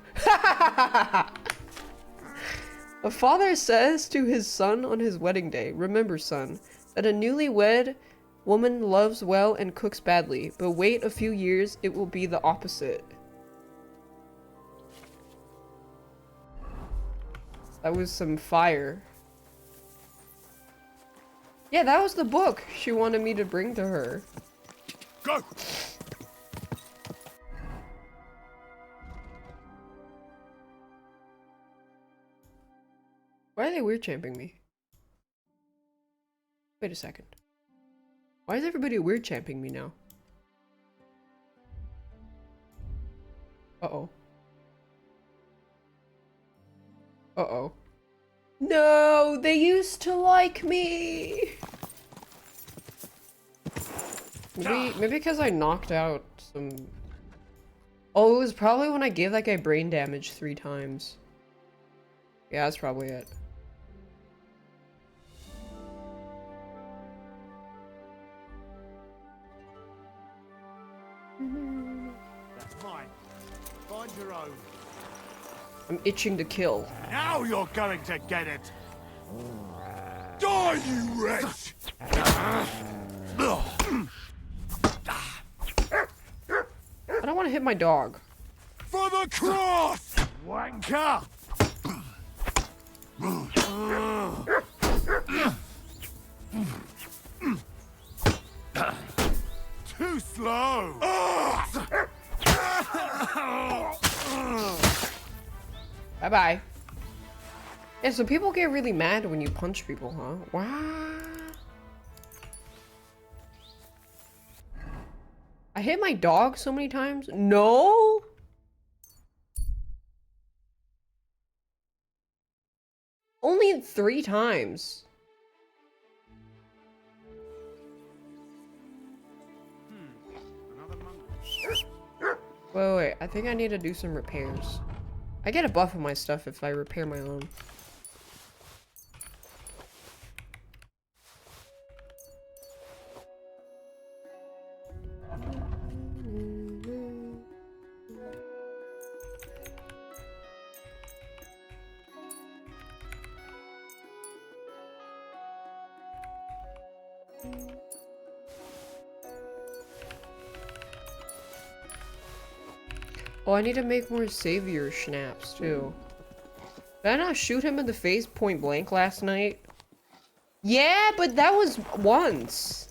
Speaker 1: A father says to his son on his wedding day, "Remember, son, that a newlywed woman loves well and cooks badly, but wait a few years, it will be the opposite." That was some fire. Yeah, that was the book she wanted me to bring to her.
Speaker 11: Go!
Speaker 1: Why are they weird champing me? Wait a second. Why is everybody weird champing me now? Uh-oh. Uh-oh. No, they used to like me. Maybe because I knocked out some... Oh, it was probably when I gave that guy brain damage 3 times. Yeah, that's probably it.
Speaker 18: That's mine. Find your own.
Speaker 1: I'm itching to kill.
Speaker 18: Now you're going to get it. Die, you wretch!
Speaker 1: I don't want to hit my dog.
Speaker 18: For the cross! Wanker! Too slow!
Speaker 1: Bye-bye. Yeah, so people get really mad when you punch people, huh? Wow. I hit my dog so many times. No? Only 3 times. Wait, I think I need to do some repairs. I get a buff on my stuff if I repair my own. Oh, I need to make more savior snaps too. Did I not shoot him in the face point blank last night? Yeah, but that was once.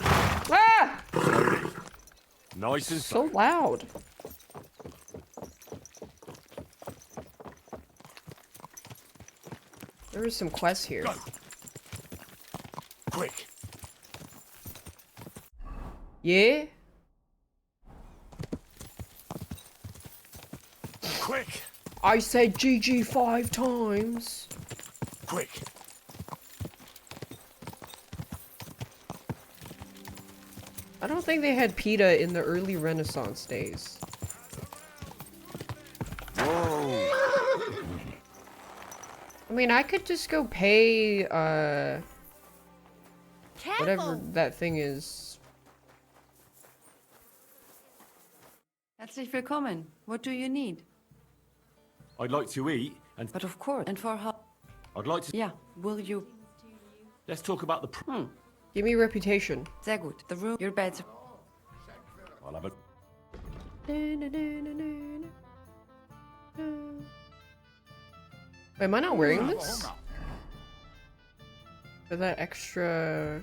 Speaker 1: Ah!
Speaker 11: Nice and
Speaker 1: so loud. There is some quests here.
Speaker 18: Go. Quick.
Speaker 1: Yeah?
Speaker 18: Quick.
Speaker 1: I said GG 5 times.
Speaker 18: Quick.
Speaker 1: I don't think they had PETA in the early Renaissance days.
Speaker 15: Whoa.
Speaker 1: I mean, I could just go pay, whatever that thing is.
Speaker 16: Herzlich willkommen. What do you need?
Speaker 11: I'd like to eat, and
Speaker 16: But of course, and for how?
Speaker 11: I'd like to.
Speaker 16: Yeah, will you?
Speaker 11: Let's talk about the.
Speaker 1: Give me reputation.
Speaker 16: Sehr gut. The room, your beds.
Speaker 11: I'll have it.
Speaker 1: Wait, am I not wearing this? For that extra...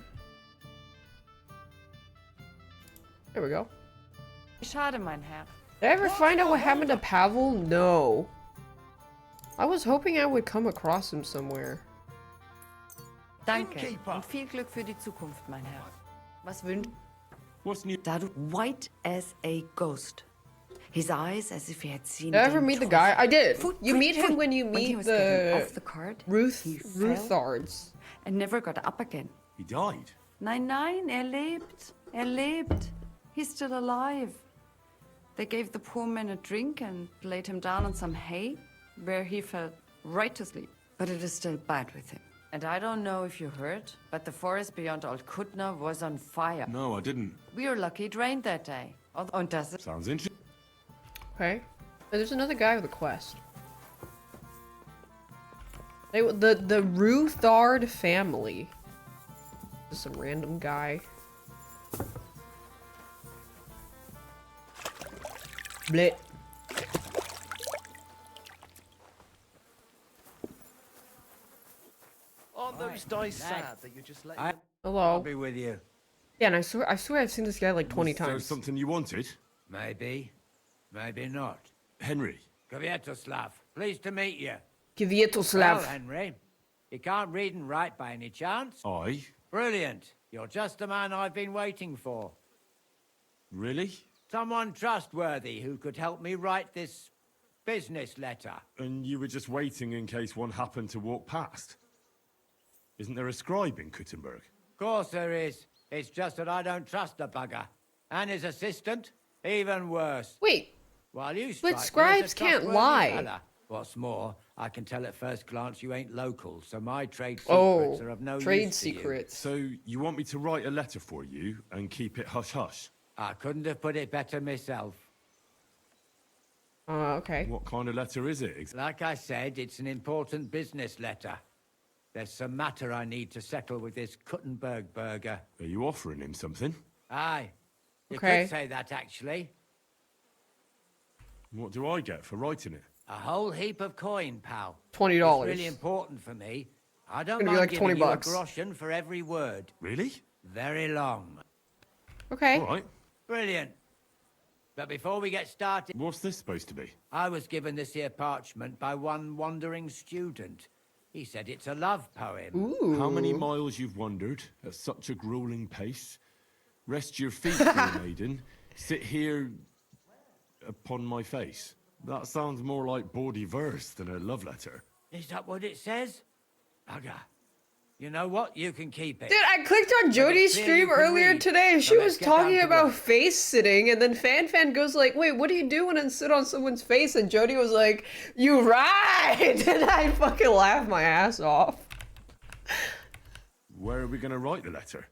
Speaker 1: There we go.
Speaker 16: Schade, mein Herr.
Speaker 1: Did I ever find out what happened to Pavel? No. I was hoping I would come across him somewhere.
Speaker 16: Danke. Und viel Glück für die Zukunft, mein Herr. Was wünscht?
Speaker 11: What's new?
Speaker 16: White as a ghost. His eyes as if he had seen.
Speaker 1: Did I ever meet the guy? I did. You meet him when you
Speaker 16: he
Speaker 1: meet
Speaker 16: was getting off
Speaker 1: the
Speaker 16: the cart,
Speaker 1: Ruthards.
Speaker 16: And never got up again.
Speaker 11: He died.
Speaker 16: Nein, nein, lebt. Lebt. He's still alive. They gave the poor man a drink and laid him down on some hay, where he fell right to sleep. But it is still bad with him. And I don't know if you heard, but the forest beyond Old Kutna was on fire.
Speaker 11: No, I didn't.
Speaker 16: We were lucky it rained that day. Und das ist...
Speaker 11: Sounds interesting.
Speaker 1: Okay. There's another guy with a quest. The Ruthard family. Just some random guy. Bleh.
Speaker 12: Aren't those dice sad that you're just letting them...
Speaker 1: Hello.
Speaker 12: I'll be with you.
Speaker 1: Yeah, and I swear I've seen this guy like 20
Speaker 11: Was there
Speaker 1: times.
Speaker 11: something you wanted?
Speaker 4: Maybe. Maybe not.
Speaker 11: Henry.
Speaker 4: Kvietoslav, pleased to meet you.
Speaker 1: Kvietoslav.
Speaker 4: Well, Henry, You can't read and write by any chance?
Speaker 11: I?
Speaker 4: Brilliant. You're just the man I've been waiting for.
Speaker 11: Really?
Speaker 4: Someone trustworthy who could help me write this business letter.
Speaker 11: And you were just waiting in case one happened to walk past? Isn't there a scribe in Kuttenberg?
Speaker 4: Of course there is. It's just that I don't trust the bugger. And his assistant, even worse.
Speaker 1: Wait.
Speaker 4: While you
Speaker 1: But
Speaker 4: strike me as a
Speaker 1: scribes can't
Speaker 4: trustworthy
Speaker 1: lie.
Speaker 4: fella. What's more, I can tell at first glance you ain't local, so my trade secrets are of no
Speaker 1: trade
Speaker 4: use to you.
Speaker 1: secrets.
Speaker 11: So you want me to write a letter for you and keep it hush-hush?
Speaker 4: I couldn't have put it better myself.
Speaker 1: Okay.
Speaker 11: What kind of letter is it?
Speaker 4: Like I said, it's an important business letter. There's some matter I need to settle with this Kuttenberg burger.
Speaker 11: Are you offering him something?
Speaker 4: Aye. You
Speaker 1: Okay.
Speaker 4: could say that, actually.
Speaker 11: What do I get for writing it?
Speaker 4: A whole heap of coin, pal.
Speaker 1: $20.
Speaker 4: It's really important for me. I don't
Speaker 1: Gonna be
Speaker 4: mind
Speaker 1: like
Speaker 4: giving
Speaker 1: 20
Speaker 4: you
Speaker 1: bucks.
Speaker 4: a groschen for every word.
Speaker 11: Really?
Speaker 4: Very long.
Speaker 1: Okay.
Speaker 11: All right.
Speaker 4: Brilliant. But before we get started...
Speaker 11: What's this supposed to be?
Speaker 4: I was given this here parchment by one wandering student. He said it's a love poem.
Speaker 1: Ooh.
Speaker 11: How many miles you've wandered at such a grueling pace? Rest your feet, dear maiden. Sit here upon my face. That sounds more like bawdy verse than a love letter.
Speaker 4: Is that what it says? Bugger. You know what? You can keep it.
Speaker 1: Dude, I clicked on Jodie's
Speaker 4: clear
Speaker 1: stream
Speaker 4: you can
Speaker 1: earlier
Speaker 4: read.
Speaker 1: today and
Speaker 4: So
Speaker 1: she
Speaker 4: let's
Speaker 1: was
Speaker 4: get down
Speaker 1: talking
Speaker 4: to
Speaker 1: about
Speaker 4: work.
Speaker 1: face sitting and then Fan goes like, wait, what do you do when I sit on someone's face? And Jodie was like, you ride! And I fucking laughed my ass off.
Speaker 11: Where are we going to write the letter?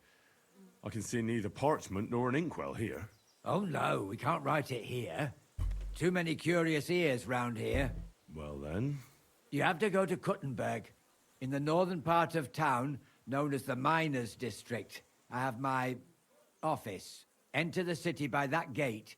Speaker 11: I can see neither parchment nor an inkwell here.
Speaker 4: Oh no, we can't write it here. Too many curious ears round here.
Speaker 11: Well then.
Speaker 4: You have to go to Kuttenberg, in the northern part of town, known as the Miners' District. I have my office. Enter the city by that gate.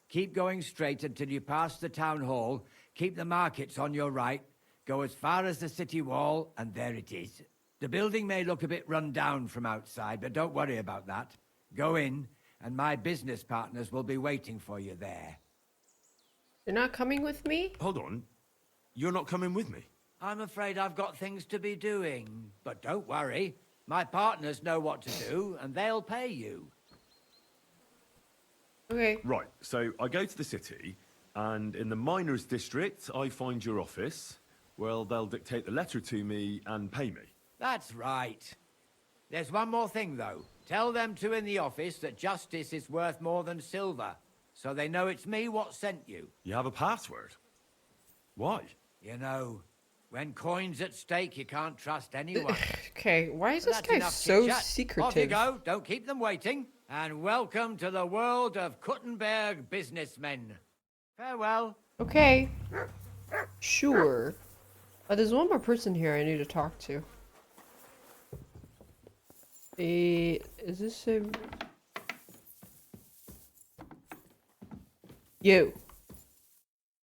Speaker 4: Keep going straight until you pass the town hall. Keep the markets on your right. Go as far as the city wall, and there it is. The building may look a bit run down from outside, but don't worry about that. Go in, and my business partners will be waiting for you there.
Speaker 1: You're not coming with me?
Speaker 11: Hold on. You're not coming with me?
Speaker 4: I'm afraid I've got things to be doing. But don't worry. My partners know what to do, and they'll pay you.
Speaker 1: Okay.
Speaker 11: Right, so I go to the city, and in the miners' district, I find your office. Well, they'll dictate the letter to me and pay me.
Speaker 4: That's right. There's one more thing, though. Tell them two in the office that justice is worth more than silver, so they know it's me what sent you.
Speaker 11: You have a password? Why?
Speaker 4: You know, when coin's at stake, you can't trust anyone.
Speaker 1: Okay, why is
Speaker 4: But
Speaker 1: this
Speaker 4: that's
Speaker 1: guy
Speaker 4: enough
Speaker 1: so
Speaker 4: chit-chat.
Speaker 1: secretive?
Speaker 4: Off you go. Don't keep them waiting. And welcome to the world of Kuttenberg businessmen. Farewell.
Speaker 1: Okay. Sure. There's one more person here I need to talk to. Is this a... You.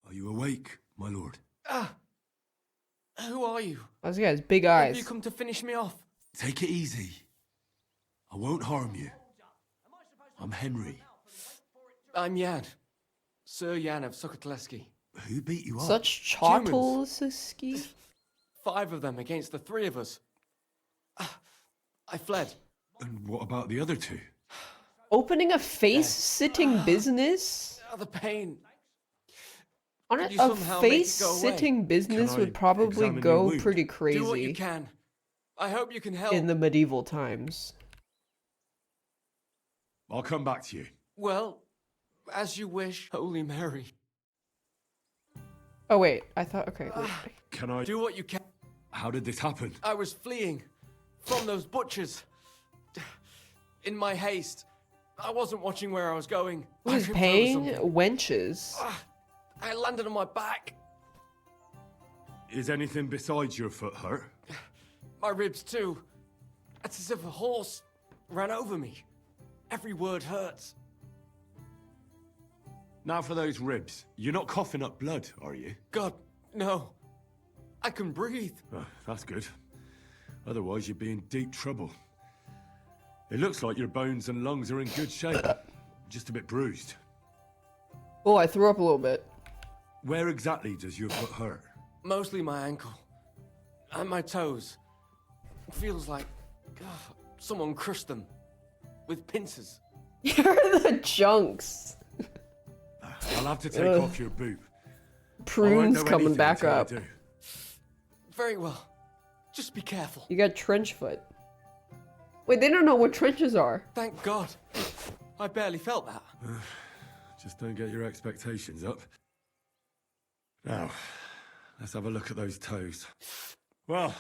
Speaker 17: Are you awake, my lord?
Speaker 19: Who are you?
Speaker 1: This guy has big
Speaker 19: Have
Speaker 1: eyes.
Speaker 19: you come to finish me off?
Speaker 17: Take it easy. I won't harm you. I'm Henry.
Speaker 19: I'm Jan. Sir Jan of Sokotleski.
Speaker 17: Who beat you up?
Speaker 1: Such
Speaker 19: Humans.
Speaker 1: Chotolski?
Speaker 19: 5 of them against the 3 of us. I fled.
Speaker 17: And what about the other 2?
Speaker 1: Opening a face-sitting business?
Speaker 19: The pain.
Speaker 1: On
Speaker 19: Could you
Speaker 1: a
Speaker 19: somehow make it go away?
Speaker 1: face-sitting business
Speaker 11: Can I
Speaker 1: would probably
Speaker 11: examine your
Speaker 1: go
Speaker 11: wound?
Speaker 1: pretty
Speaker 19: Do what you
Speaker 1: crazy
Speaker 19: can. I hope you can help.
Speaker 1: in the medieval times.
Speaker 11: I'll come back to you.
Speaker 19: Well, as you wish, Holy Mary.
Speaker 1: Oh wait, I thought, okay, wait.
Speaker 11: Can I...
Speaker 19: Do what you can.
Speaker 11: How did this happen?
Speaker 19: I was fleeing from those butchers. In my haste, I wasn't watching where I was going. I
Speaker 1: Who's
Speaker 19: tripped over
Speaker 1: paying
Speaker 19: something.
Speaker 1: wenches?
Speaker 19: I landed on my back.
Speaker 11: Is anything besides your foot hurt?
Speaker 19: My ribs too. It's as if a horse ran over me. Every word hurts.
Speaker 11: Now for those ribs. You're not coughing up blood, are you?
Speaker 19: God, no. I can breathe.
Speaker 11: Oh, that's good. Otherwise, you'd be in deep trouble. It looks like your bones and lungs are in good shape. Just a bit bruised.
Speaker 1: Oh, I threw up a little bit.
Speaker 11: Where exactly does your foot hurt?
Speaker 19: Mostly my ankle. And my toes. Feels like someone crushed them with pincers.
Speaker 1: You're the junks.
Speaker 11: I'll have to take
Speaker 1: Ugh.
Speaker 11: off your boot.
Speaker 1: Prunes coming back up.
Speaker 19: Very well. Just be careful.
Speaker 1: You got trench foot. Wait, they don't know what trenches are.
Speaker 19: Thank God. I barely felt that.
Speaker 11: Just don't get your expectations up. Now, let's have a look at those toes. Well,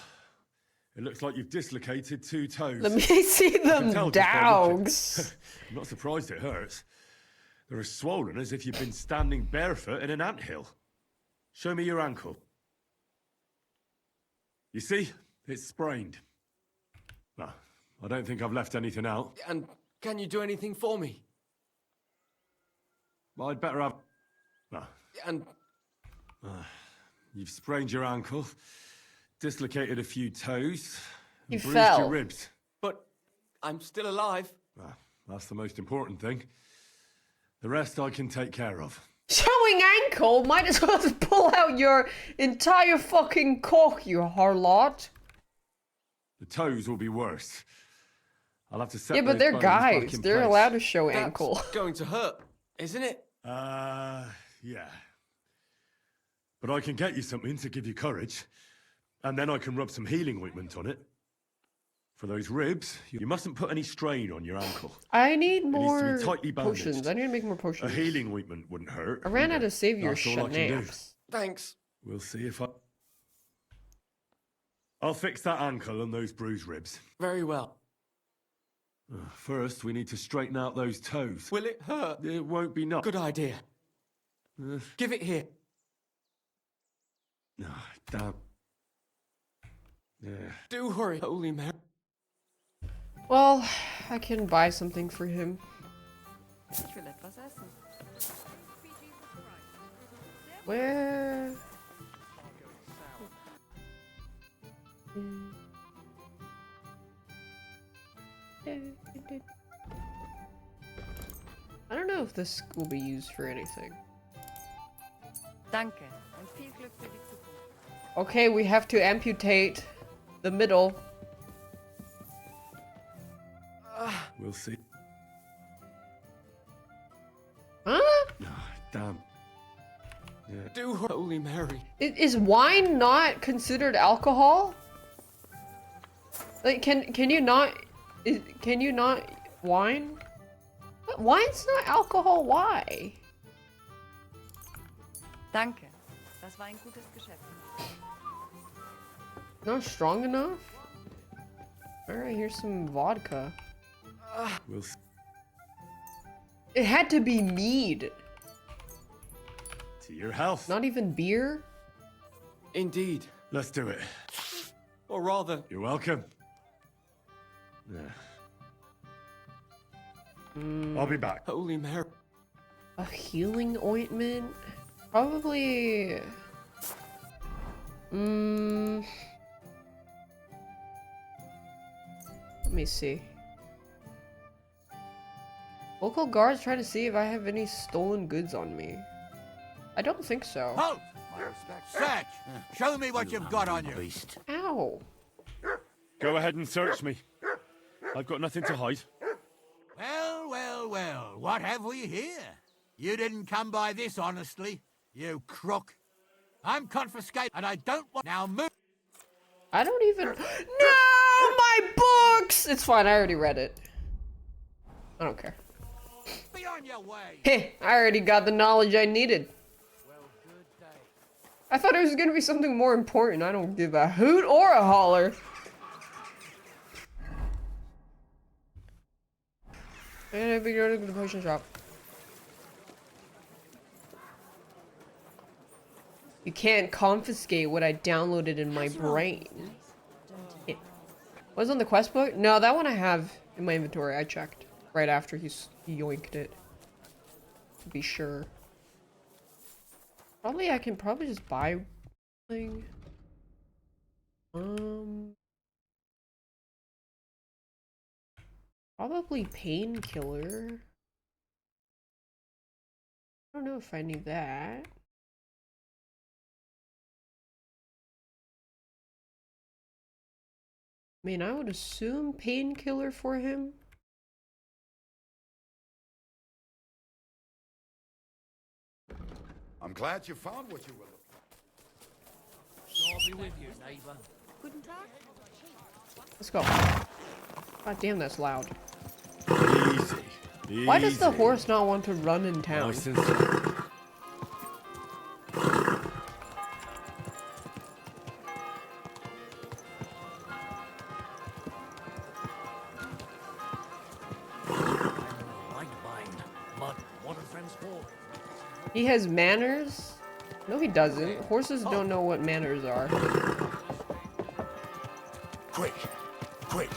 Speaker 11: it looks like you've dislocated 2 toes.
Speaker 1: Let me see them dogs.
Speaker 11: I'm not surprised it hurts. They're as swollen as if you've been standing barefoot in an anthill. Show me your ankle. You see? It's sprained. Well, I don't think I've left anything out.
Speaker 19: And can you do anything for me?
Speaker 11: Well, I'd better have... Well,
Speaker 19: And
Speaker 11: you've sprained your ankle, dislocated a few toes,
Speaker 1: You
Speaker 11: and bruised
Speaker 1: fell.
Speaker 11: your ribs.
Speaker 19: but I'm still alive.
Speaker 11: Well, that's the most important thing. The rest I can take care of.
Speaker 1: Showing ankle? Might as well just pull out your entire fucking cock, you harlot.
Speaker 11: The toes will be worse. I'll have to set
Speaker 1: Yeah, but
Speaker 11: those
Speaker 1: they're
Speaker 11: bones back
Speaker 1: guys.
Speaker 11: in
Speaker 1: They're
Speaker 11: place.
Speaker 1: allowed to show
Speaker 19: That's
Speaker 1: ankle.
Speaker 19: going to hurt, isn't it?
Speaker 11: Yeah. But I can get you something to give you courage. And then I can rub some healing ointment on it. For those ribs, you mustn't put any strain on your ankle.
Speaker 1: I need
Speaker 11: It needs
Speaker 1: more
Speaker 11: to be tightly bandaged.
Speaker 1: potions. I need to make more
Speaker 11: A
Speaker 1: potions.
Speaker 11: healing ointment wouldn't hurt.
Speaker 1: I ran
Speaker 11: either.
Speaker 1: out of savior
Speaker 11: That's all I can do.
Speaker 1: schnapps.
Speaker 19: Thanks.
Speaker 11: We'll see if I'll fix that ankle and those bruised ribs.
Speaker 19: Very well.
Speaker 11: First, we need to straighten out those toes.
Speaker 19: Will it hurt?
Speaker 11: It won't be not.
Speaker 19: Good idea. Give it here.
Speaker 11: Damn. Yeah.
Speaker 19: Do hurry, Holy Mary.
Speaker 1: Well, I can buy something for him.
Speaker 16: Ich will etwas essen.
Speaker 1: Where? I don't know if this will be used for anything.
Speaker 16: Danke und viel Glück für die Zukunft.
Speaker 1: Okay, we have to amputate the middle.
Speaker 11: We'll see.
Speaker 1: Huh?
Speaker 11: Damn. Yeah.
Speaker 19: Do hurry, Holy Mary.
Speaker 1: Is wine not considered alcohol? Like, can you not? Can you not wine? But wine's not alcohol. Why?
Speaker 16: Danke. Das war ein gutes Geschäft.
Speaker 1: Not strong enough? Alright, here's some vodka.
Speaker 11: We'll see.
Speaker 1: It had to be mead.
Speaker 11: To your health.
Speaker 1: Not even beer?
Speaker 19: Indeed.
Speaker 11: Let's do it.
Speaker 19: Or rather...
Speaker 11: You're welcome. Yeah. I'll be back.
Speaker 19: Holy Mary.
Speaker 1: A healing ointment? Probably... Let me see. Local guards try to see if I have any stolen goods on me. I don't think so.
Speaker 4: Halt! Search! Show me what you've got on you.
Speaker 1: Ow.
Speaker 11: Go ahead and search me. I've got nothing to hide.
Speaker 4: Well, well, well. What have we here? You didn't come by this honestly, you crook. I'm confiscated and I don't want... Now move!
Speaker 1: I don't even... No! My books! It's fine, I already read it. I don't care.
Speaker 4: Be on your way!
Speaker 1: Hey, I already got the knowledge I needed. I thought it was gonna be something more important. I don't give a hoot or a holler. And I've been going to the potion shop. You can't confiscate what I downloaded in my brain. Yeah. Was on the quest book? No, that one I have in my inventory. I checked right after he yoinked it. To be sure. Probably I can probably just buy something. Probably painkiller. I don't know if I need that. I mean, I would assume painkiller for him.
Speaker 18: I'm glad you found what you were looking
Speaker 20: I'll be with you, neighbor.
Speaker 7: Guten Tag.
Speaker 1: Let's go. God damn, that's loud.
Speaker 11: Easy.
Speaker 1: Why does the
Speaker 11: Easy.
Speaker 1: horse not want to run in town?
Speaker 11: Nice and slow.
Speaker 1: He has manners? No, he doesn't. Horses don't know what manners are.
Speaker 18: Quick! Quick!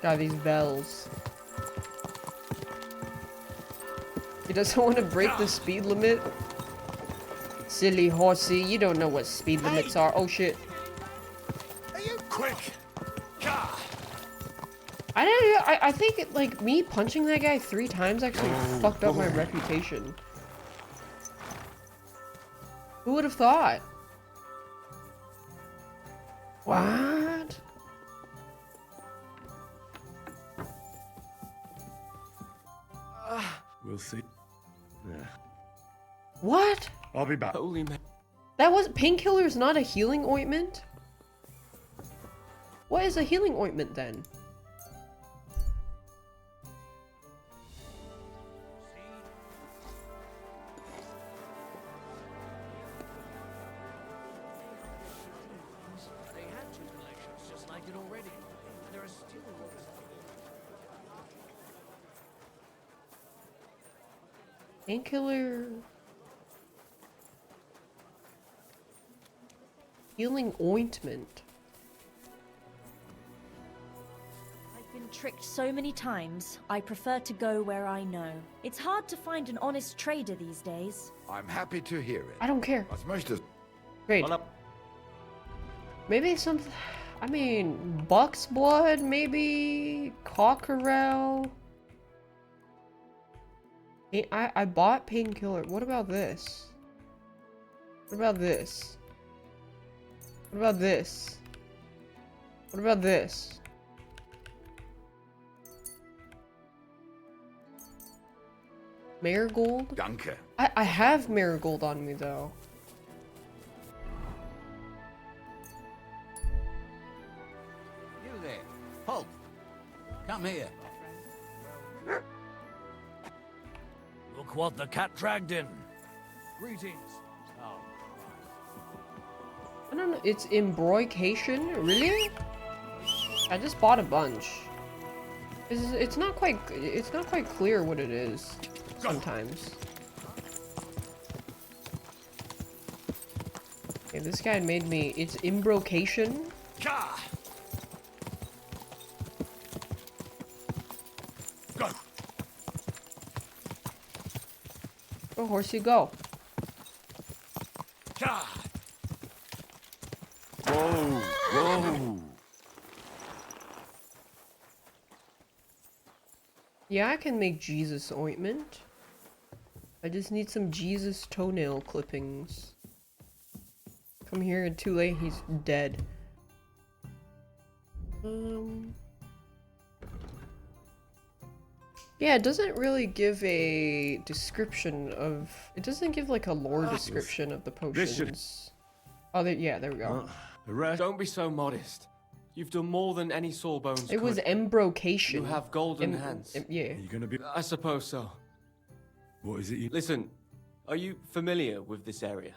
Speaker 1: God, these bells. He doesn't want to break the speed limit. Silly horsey, you don't know what speed limits are. Oh shit.
Speaker 18: Are you quick?
Speaker 1: I think like me punching that guy 3 times actually fucked up my reputation. Who would have thought? What?
Speaker 11: We'll see. Yeah.
Speaker 1: What?
Speaker 11: I'll be back.
Speaker 3: Holy man.
Speaker 1: That was painkiller's not a healing ointment? What is a healing ointment then?
Speaker 20: They had 2 collections just like it already. There are still
Speaker 1: Painkiller. Healing ointment.
Speaker 14: I've been tricked so many times, I prefer to go where I know. It's hard to find an honest trader these days.
Speaker 18: I'm happy to hear it.
Speaker 1: I don't care.
Speaker 18: As much as...
Speaker 1: Great. Maybe some... I mean, buck's blood, maybe? Cockerel? I bought painkiller. What about this? What about this? What about this? What about this? Marigold?
Speaker 18: Danke.
Speaker 1: I have marigold on me though.
Speaker 4: You there, Hope. Come here.
Speaker 20: Look what the cat dragged in.
Speaker 5: Greetings. Oh.
Speaker 1: I don't know. It's embroication? Really? I just bought a bunch. It's not quite clear what it is sometimes. Okay, this guy made me. It's embrocation.
Speaker 18: Go.
Speaker 1: Go, horsey, go.
Speaker 11: Whoa! Whoa!
Speaker 1: Yeah, I can make Jesus ointment. I just need some Jesus toenail clippings. Come here, too late, he's dead. Yeah, it doesn't really give a description of... It doesn't give like a lore description of the potions. Oh, yeah, there we go.
Speaker 19: Don't be so modest. You've done more than any sawbones
Speaker 1: It was embrocation.
Speaker 19: You have golden hands.
Speaker 1: Yeah.
Speaker 11: Are you gonna be...
Speaker 19: I suppose so.
Speaker 11: What is it you...
Speaker 19: Listen, are you familiar with this area?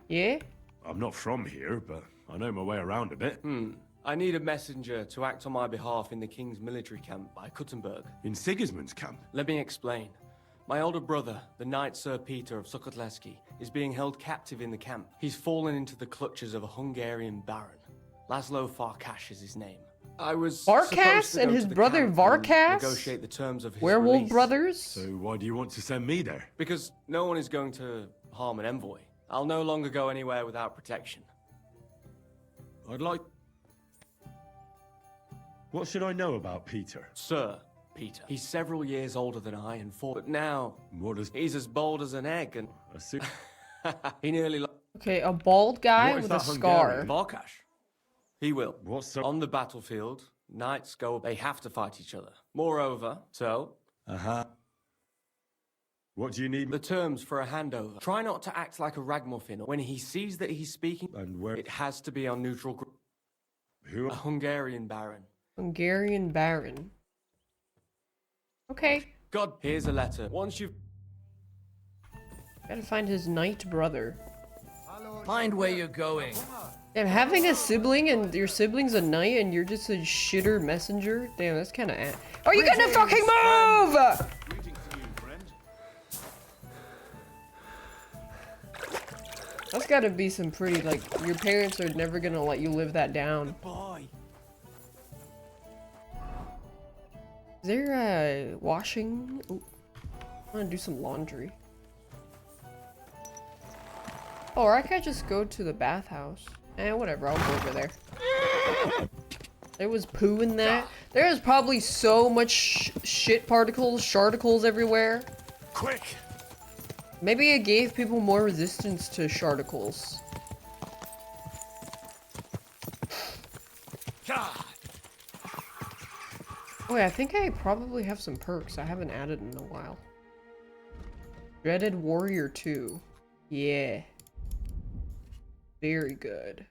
Speaker 1: Yeah?
Speaker 11: I'm not from here, but I know my way around a bit.
Speaker 19: I need a messenger to act on my behalf in the King's military camp by Kuttenberg.
Speaker 11: In Sigismund's camp?
Speaker 19: Let me explain. My older brother, the Knight Sir Peter of Sukotleski, is being held captive in the camp. He's fallen into the clutches of a Hungarian baron. Laszlo Farkas is his name. I was
Speaker 1: Farkas and his brother Varkas?
Speaker 19: Negotiate the terms of his
Speaker 1: Werewolf
Speaker 19: release.
Speaker 1: brothers?
Speaker 11: So why do you want to send me there?
Speaker 19: Because no one is going to harm an envoy. I'll no longer go anywhere without protection.
Speaker 11: I'd like... What should I know about Peter?
Speaker 19: Sir Peter. He's several years older than I and fought, but now
Speaker 11: What does...
Speaker 19: he's as bold as an egg and... he nearly...
Speaker 1: Okay, a bald guy
Speaker 19: What is
Speaker 1: with
Speaker 19: that
Speaker 1: a scar.
Speaker 19: Hungarian? Farkas. He will. What's so on the battlefield, knights go, they have to fight each other. Moreover, so...
Speaker 11: What do you need?
Speaker 19: The terms for a handover. Try not to act like a ragamuffin. When he sees that he's speaking,
Speaker 11: And where?
Speaker 19: it has to be on neutral ground.
Speaker 11: Who?
Speaker 19: A Hungarian baron.
Speaker 1: Hungarian baron. Okay.
Speaker 19: God, here's a letter. Once you've...
Speaker 1: Gotta find his knight brother.
Speaker 2: Mind where you're going.
Speaker 1: Damn, having a sibling and your sibling's a knight and you're just a shitter messenger? Damn, that's kind of... Are you gonna fucking move?! That's gotta be some pretty, like, your parents are never gonna let you live that down. Is there, washing? Ooh. I wanna do some laundry. Oh, or I could just go to the bathhouse. Whatever, I'll go over there. There was poo in that. There is probably so much shit particles, sharticles everywhere.
Speaker 2: Quick!
Speaker 1: Maybe it gave people more resistance to sharticles.
Speaker 2: God.
Speaker 1: Oh yeah, I think I probably have some perks I haven't added in a while. Dreaded Warrior 2. Yeah. Very good.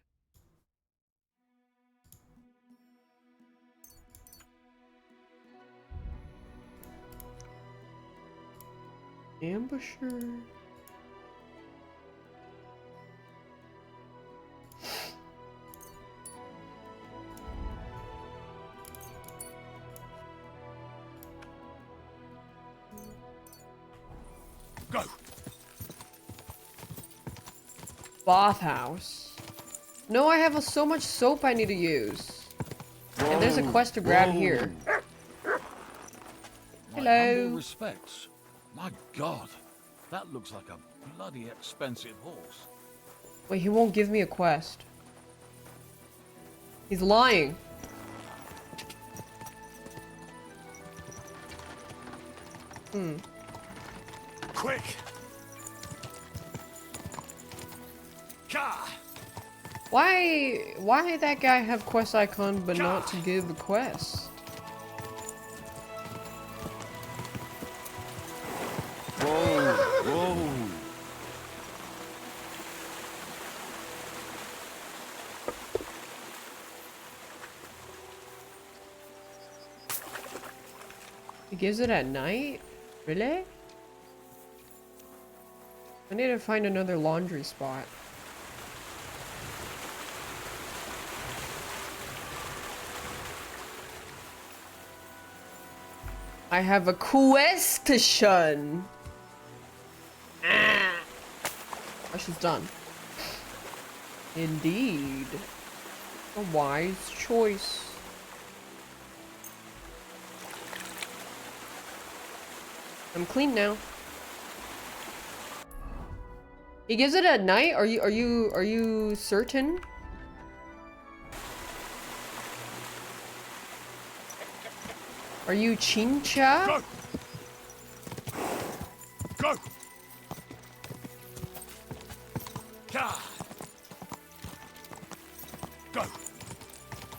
Speaker 1: Ambusher.
Speaker 2: Go.
Speaker 1: Bathhouse. No, I have so much soap I need to use. And there's a quest to grab here.
Speaker 18: My
Speaker 1: Hello.
Speaker 18: humble respects. My God, that looks like a bloody expensive horse.
Speaker 1: Wait, he won't give me a quest. He's lying.
Speaker 2: Quick! Ka!
Speaker 1: Why that guy have quest icon but not to give a quest?
Speaker 11: Whoa, whoa.
Speaker 1: He gives it at night? Really? I need to find another laundry spot. I have a question. Oh, she's done. Indeed. A wise choice. I'm clean now. He gives it at night? Are you certain? Are you Chincha?
Speaker 2: Go! Ka! Go!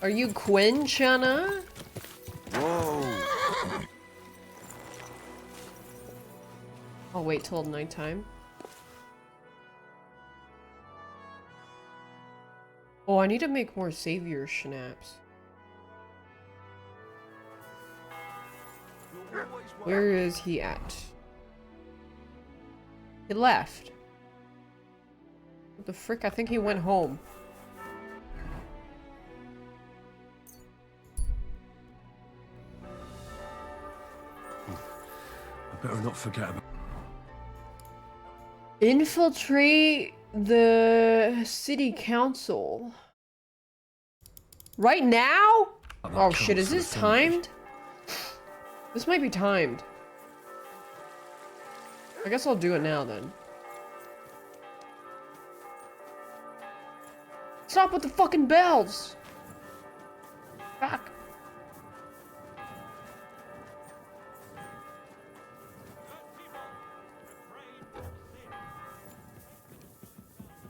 Speaker 1: Are you Quinchana?
Speaker 11: Whoa.
Speaker 1: I'll wait till nighttime. Oh, I need to make more savior schnapps. Where is he at? He left. What the frick? I think he went home.
Speaker 11: I better not forget about...
Speaker 1: Infiltrate the city council. Right now? Oh shit, is this timed? This might be timed. I guess I'll do it now then. Stop with the fucking bells! Fuck.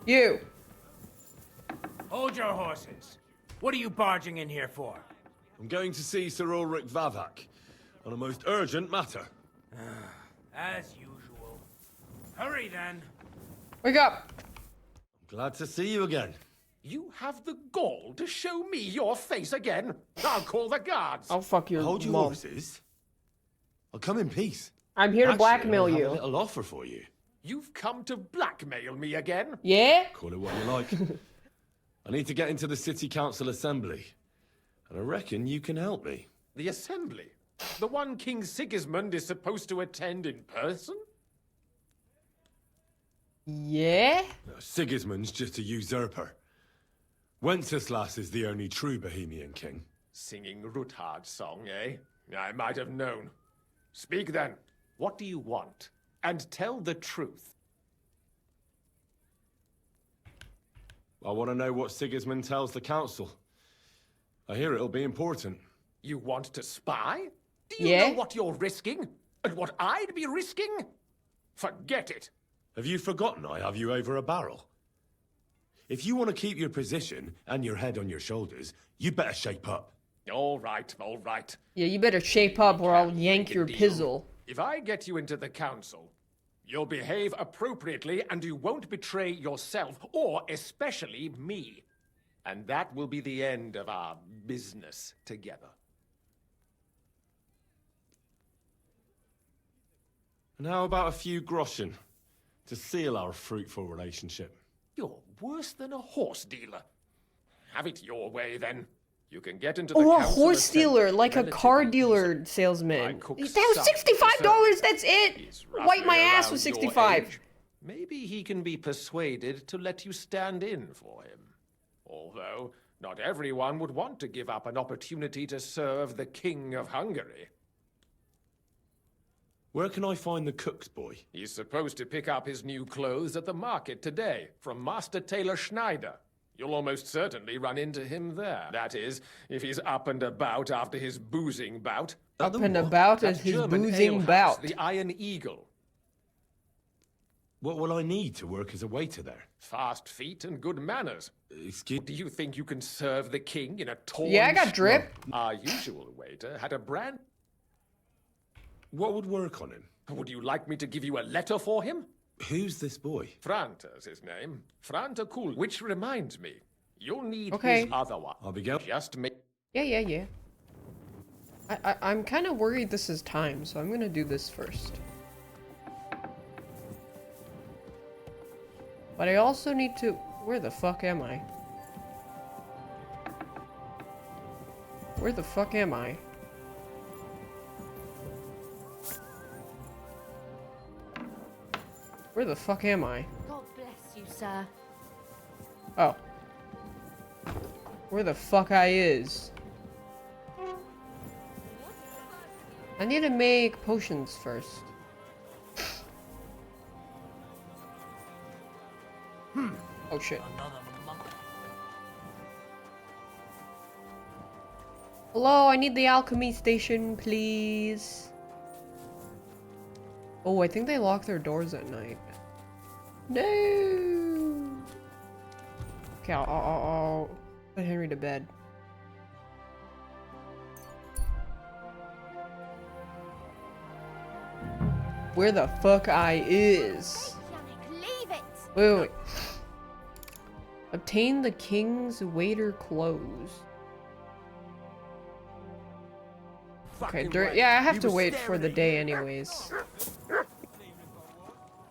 Speaker 1: You.
Speaker 5: Hold your horses. What are you barging in here for?
Speaker 11: I'm going to see Sir Ulrich Vavak on a most urgent matter.
Speaker 5: As usual. Hurry then.
Speaker 1: Wake up.
Speaker 11: Glad to see you again.
Speaker 18: You have the gall to show me your face again? I'll call the guards.
Speaker 1: I'll fuck your
Speaker 11: Hold your
Speaker 1: mom.
Speaker 11: horses. I'll come in peace.
Speaker 1: I'm here to blackmail
Speaker 11: I have
Speaker 1: you.
Speaker 11: a little offer for you.
Speaker 18: You've come to blackmail me again?
Speaker 1: Yeah?
Speaker 11: Call it what you like. I need to get into the City Council Assembly. And I reckon you can help me.
Speaker 18: The assembly? The one King Sigismund is supposed to attend in person?
Speaker 1: Yeah?
Speaker 11: Sigismund's just a usurper. Wenceslas is the only true Bohemian king.
Speaker 18: Singing Ruthard's song, eh? I might have known. Speak then. What do you want? And tell the truth.
Speaker 11: I want to know what Sigismund tells the council. I hear it'll be important.
Speaker 18: You want to spy? Do you know what you're risking? And what I'd be risking? Forget it.
Speaker 11: Have you forgotten I have you over a barrel? If you want to keep your position and your head on your shoulders, you'd better shape up.
Speaker 18: All right, all right.
Speaker 1: Yeah, you better shape up or I'll yank your pizzle.
Speaker 18: If I get you into the council, you'll behave appropriately and you won't betray yourself, or especially me. And that will be the end of our business together.
Speaker 11: And how about a few groschen to seal our fruitful relationship?
Speaker 18: You're worse than a horse dealer. Have it your way, then. You can get into the
Speaker 1: Oh, a
Speaker 18: council
Speaker 1: horse dealer, like a car dealer salesman. That was $65, that's it! Wipe my ass with 65.
Speaker 18: Maybe he can be persuaded to let you stand in for him. Although, not everyone would want to give up an opportunity to serve the King of Hungary.
Speaker 11: Where can I find the cook's boy?
Speaker 18: He's supposed to pick up his new clothes at the market today, from Master Tailor Schneider. You'll almost certainly run into him there. That is, if he's up and about after his boozing bout.
Speaker 1: Up and about at his boozing bout.
Speaker 18: The Iron Eagle.
Speaker 11: What will I need to work as a waiter there?
Speaker 18: Fast feet and good manners.
Speaker 11: Excuse...
Speaker 18: Do you think you can serve the king in a torn...
Speaker 1: Yeah, I got drip.
Speaker 18: Our usual waiter had a brand...
Speaker 11: What would work on him?
Speaker 18: Would you like me to give you a letter for him?
Speaker 11: Who's this boy?
Speaker 18: Franta's his name. Franta Cool. Which reminds me, you'll need
Speaker 1: Okay.
Speaker 18: his other one.
Speaker 11: I'll be going.
Speaker 18: Just make...
Speaker 1: Yeah. I'm kind of worried this is time, so I'm gonna do this first. But I also need to... Where the fuck am I? Where the fuck am I? Where the fuck am I?
Speaker 7: God bless you, sir.
Speaker 1: Oh. Where the fuck I is? I need to make potions first. Oh shit. Hello, I need the alchemy station, please. Oh, I think they lock their doors at night. No. Okay, I'll put Henry to bed. Where the fuck I is?
Speaker 7: Leave it!
Speaker 1: Wait. Obtain the king's waiter clothes. Okay, yeah, I have to wait for the day anyways.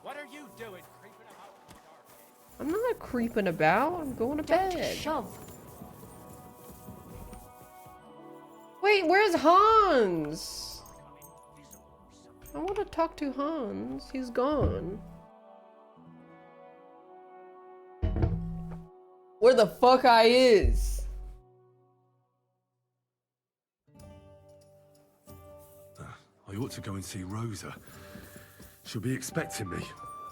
Speaker 5: What are you doing, creeping about?
Speaker 1: I'm not creeping about, I'm going to bed.
Speaker 7: Shove.
Speaker 1: Wait, where's Hans? I want to talk to Hans. He's gone. Where the fuck I is?
Speaker 11: I ought to go and see Rosa. She'll be expecting me.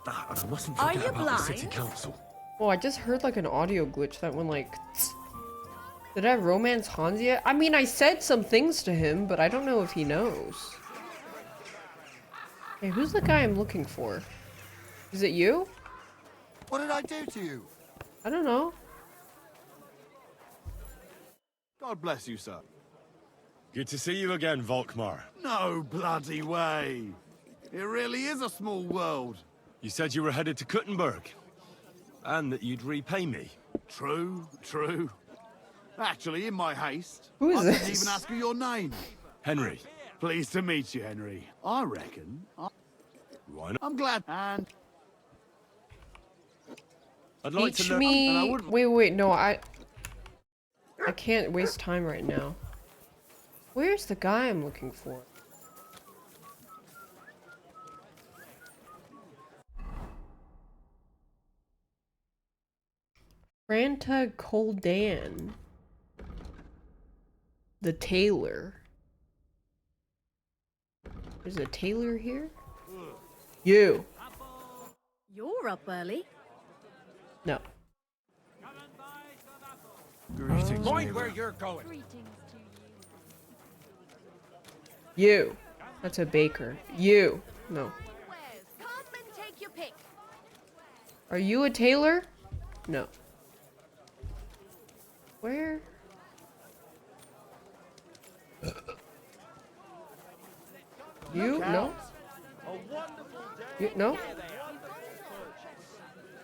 Speaker 11: And I mustn't
Speaker 10: Are
Speaker 11: forget
Speaker 10: you
Speaker 11: about the city
Speaker 10: blind?
Speaker 11: council.
Speaker 1: Oh, I just heard like an audio glitch that went like... Tss. Did I romance Hans yet? I mean, I said some things to him, but I don't know if he knows. Hey, who's the guy I'm looking for? Is it you?
Speaker 8: What did I do to you?
Speaker 1: I don't know.
Speaker 8: God bless you, sir.
Speaker 11: Good to see you again, Volkmar.
Speaker 8: No bloody way. It really is a small world.
Speaker 11: You said you were headed to Kuttenberg, and that you'd repay me.
Speaker 8: True, true. Actually, in my haste,
Speaker 1: Who is
Speaker 8: I didn't
Speaker 1: this?
Speaker 8: even ask you your name.
Speaker 11: Henry.
Speaker 8: Pleased to meet you, Henry. I reckon.
Speaker 11: Why not?
Speaker 8: I'm glad. And
Speaker 11: I'd like
Speaker 1: Teach
Speaker 11: to learn.
Speaker 1: me. Wait, no, I can't waste time right now. Where's the guy I'm looking for? Franta Coldan. The tailor. There's a tailor here? You.
Speaker 21: You're up early.
Speaker 1: No.
Speaker 11: Greetings,
Speaker 4: Point where you're going.
Speaker 1: You. That's a baker. You. No.
Speaker 21: Come and take your pick.
Speaker 1: Are you a tailor? No. Where? You? No? You? No?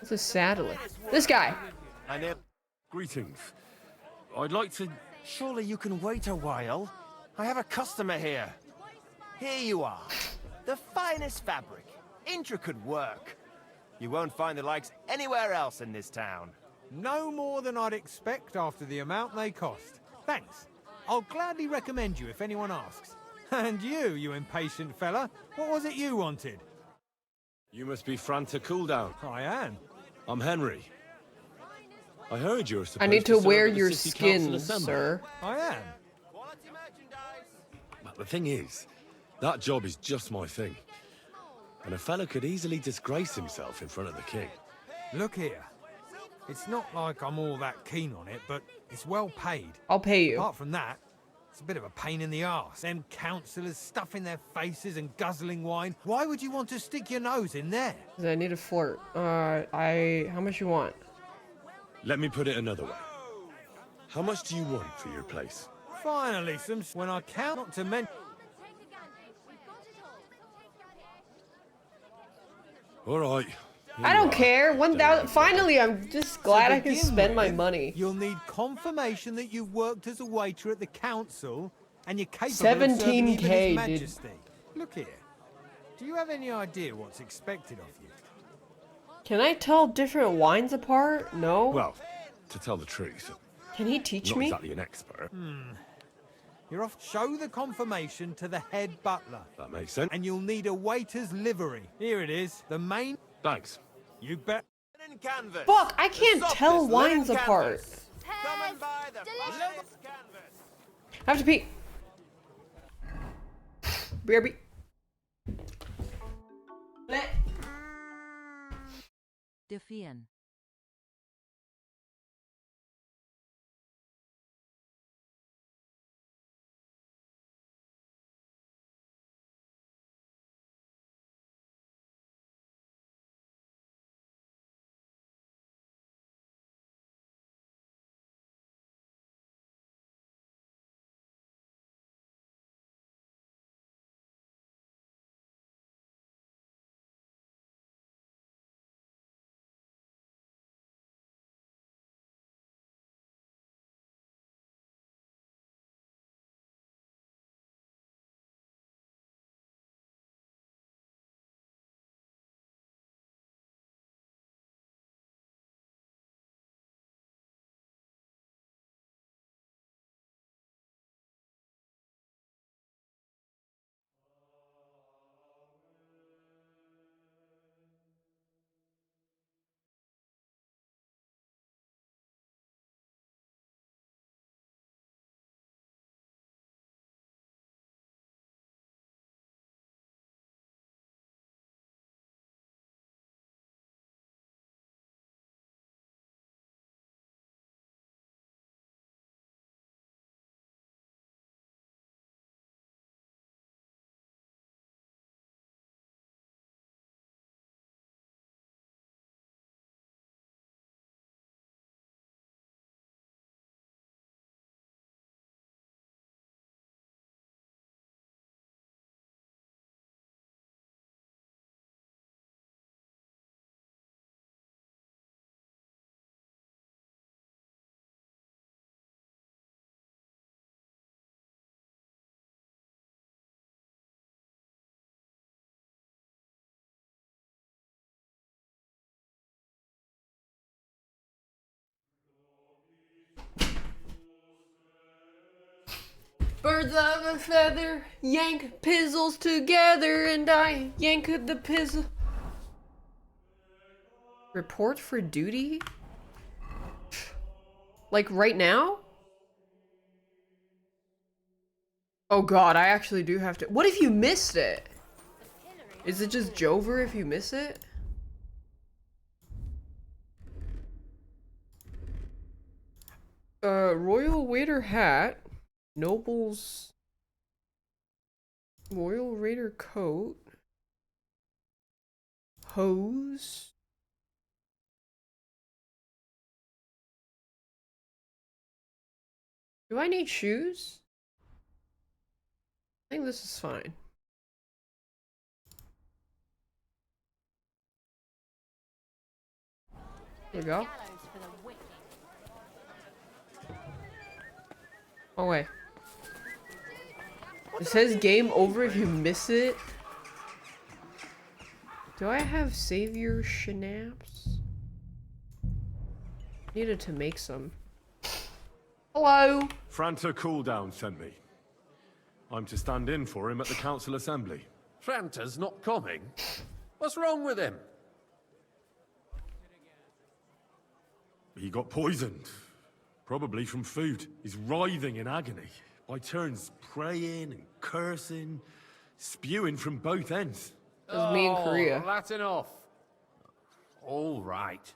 Speaker 1: It's a saddler. This guy!
Speaker 11: Greetings. I'd like to...
Speaker 19: Surely you can wait a while. I have a customer here. Here you are. The finest fabric. Intricate work. You won't find the likes anywhere else in this town.
Speaker 5: No more than I'd expect after the amount they cost. Thanks. I'll gladly recommend you if anyone asks. And you impatient fella, what was it you wanted?
Speaker 11: You must be Franta Cooldown.
Speaker 5: I am.
Speaker 11: I'm Henry. I heard you were supposed
Speaker 1: I need to
Speaker 11: serve
Speaker 1: wear
Speaker 11: at the
Speaker 1: your
Speaker 11: City Council
Speaker 1: skin,
Speaker 11: Assembly.
Speaker 1: sir.
Speaker 5: I am.
Speaker 11: But the thing is, that job is just my thing. And a fella could easily disgrace himself in front of the king.
Speaker 5: Look here. It's not like I'm all that keen on it, but it's well paid.
Speaker 1: I'll pay you.
Speaker 5: Apart from that, it's a bit of a pain in the arse. Them councillors stuffing their faces and guzzling wine. Why would you want to stick your nose in there?
Speaker 1: 'Cause I need a flirt. How much you want?
Speaker 11: Let me put it another way. How much do you want for your place?
Speaker 5: Finally, when I count not to mention...
Speaker 11: All right.
Speaker 1: I don't care. 1,000. Finally, I'm just glad
Speaker 5: To
Speaker 1: I can
Speaker 5: begin
Speaker 1: spend my
Speaker 5: with,
Speaker 1: money.
Speaker 5: You'll need confirmation that you've worked as a waiter at the council and you're capable of
Speaker 1: 17K,
Speaker 5: serving even His
Speaker 1: dude.
Speaker 5: Majesty. Look here. Do you have any idea what's expected of you?
Speaker 1: Can I tell different wines apart? No.
Speaker 11: Well, to tell the truth,
Speaker 1: Can he teach
Speaker 11: not
Speaker 1: me?
Speaker 11: exactly an expert.
Speaker 5: You're off. Show the confirmation to the head butler.
Speaker 11: That makes sense.
Speaker 5: And you'll need a waiter's livery. Here it is. The main...
Speaker 11: Thanks.
Speaker 5: You bet.
Speaker 19: Canvas.
Speaker 1: Fuck, I can't tell wines apart.
Speaker 19: Come and buy the finest canvas.
Speaker 1: I have to pee. BRB.
Speaker 13: Defiant.
Speaker 1: Birds of a feather, yank pizzles together, and I yank the pizzle. Report for duty? Like right now? Oh god, I actually do have to. What if you missed it? Is it just Jover if you miss it? Royal Waiter hat. Noble's Royal Raider coat. Hose. Do I need shoes? I think this is fine. There we go. Oh wait. It says game over if you miss it. Do I have Savior Schnapps? Needed to make some. Hello.
Speaker 11: Franta Cooldown sent me. I'm to stand in for him at the council assembly.
Speaker 2: Franta's not coming? What's wrong with him?
Speaker 11: He got poisoned. Probably from food. He's writhing in agony. By turns praying and cursing, spewing from both ends.
Speaker 1: That was me in Korea.
Speaker 2: That's enough. All right.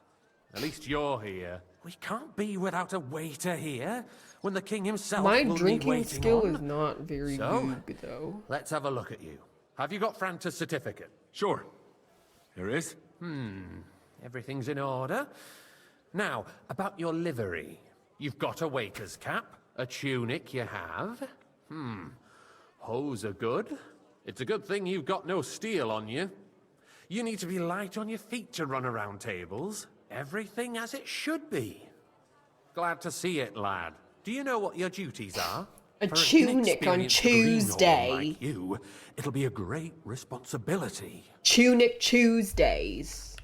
Speaker 2: At least you're here. We can't be without a waiter here when the king himself
Speaker 1: My
Speaker 2: will be
Speaker 1: drinking
Speaker 2: waiting
Speaker 1: skill
Speaker 2: on.
Speaker 1: is not very good though.
Speaker 2: Let's have a look at you. Have you got Franta's certificate?
Speaker 11: Sure. Here it is.
Speaker 2: Everything's in order. Now, about your livery. You've got a waiter's cap, a tunic you have. Hose are good. It's a good thing you've got no steel on you. You need to be light on your feet to run around tables. Everything as it should be. Glad to see it, lad. Do you know what your duties are?
Speaker 1: A
Speaker 2: For an
Speaker 1: tunic on
Speaker 2: inexperienced greenhorn
Speaker 1: Tuesday.
Speaker 2: like you, it'll be a great responsibility.
Speaker 1: Tunic Tuesdays.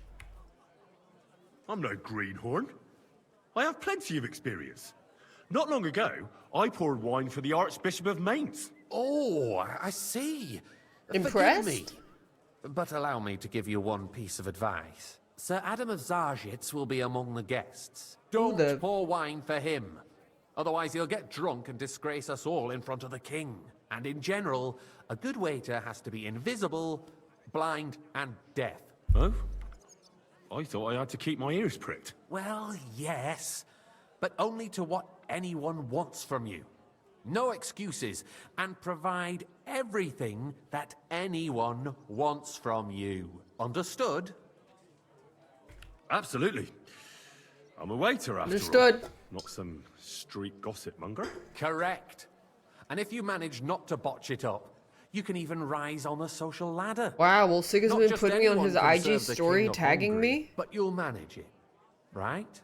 Speaker 11: I'm no greenhorn. I have plenty of experience. Not long ago, I poured wine for the Archbishop of Mainz.
Speaker 2: Oh, I see.
Speaker 1: Impressed?
Speaker 2: Forgive me. But allow me to give you one piece of advice. Sir Adam of Zarjitz will be among the guests. Don't pour wine for him. Otherwise he'll get drunk and disgrace us all in front of the king. And in general, a good waiter has to be invisible, blind, and deaf.
Speaker 11: Oh? I thought I had to keep my ears pricked.
Speaker 2: Well, yes, but only to what anyone wants from you. No excuses, and provide everything that anyone wants from you. Understood?
Speaker 11: Absolutely. I'm a waiter after
Speaker 1: Understood.
Speaker 11: all. Not some street gossip monger.
Speaker 2: Correct. And if you manage not to botch it up, you can even rise on the social ladder.
Speaker 1: Wow, well Sig has
Speaker 2: Not
Speaker 1: been
Speaker 2: just
Speaker 1: putting me on
Speaker 2: anyone
Speaker 1: his
Speaker 2: can
Speaker 1: IG
Speaker 2: serve the
Speaker 1: story
Speaker 2: king of
Speaker 1: tagging
Speaker 2: Hungary,
Speaker 1: me.
Speaker 2: But you'll manage it, right?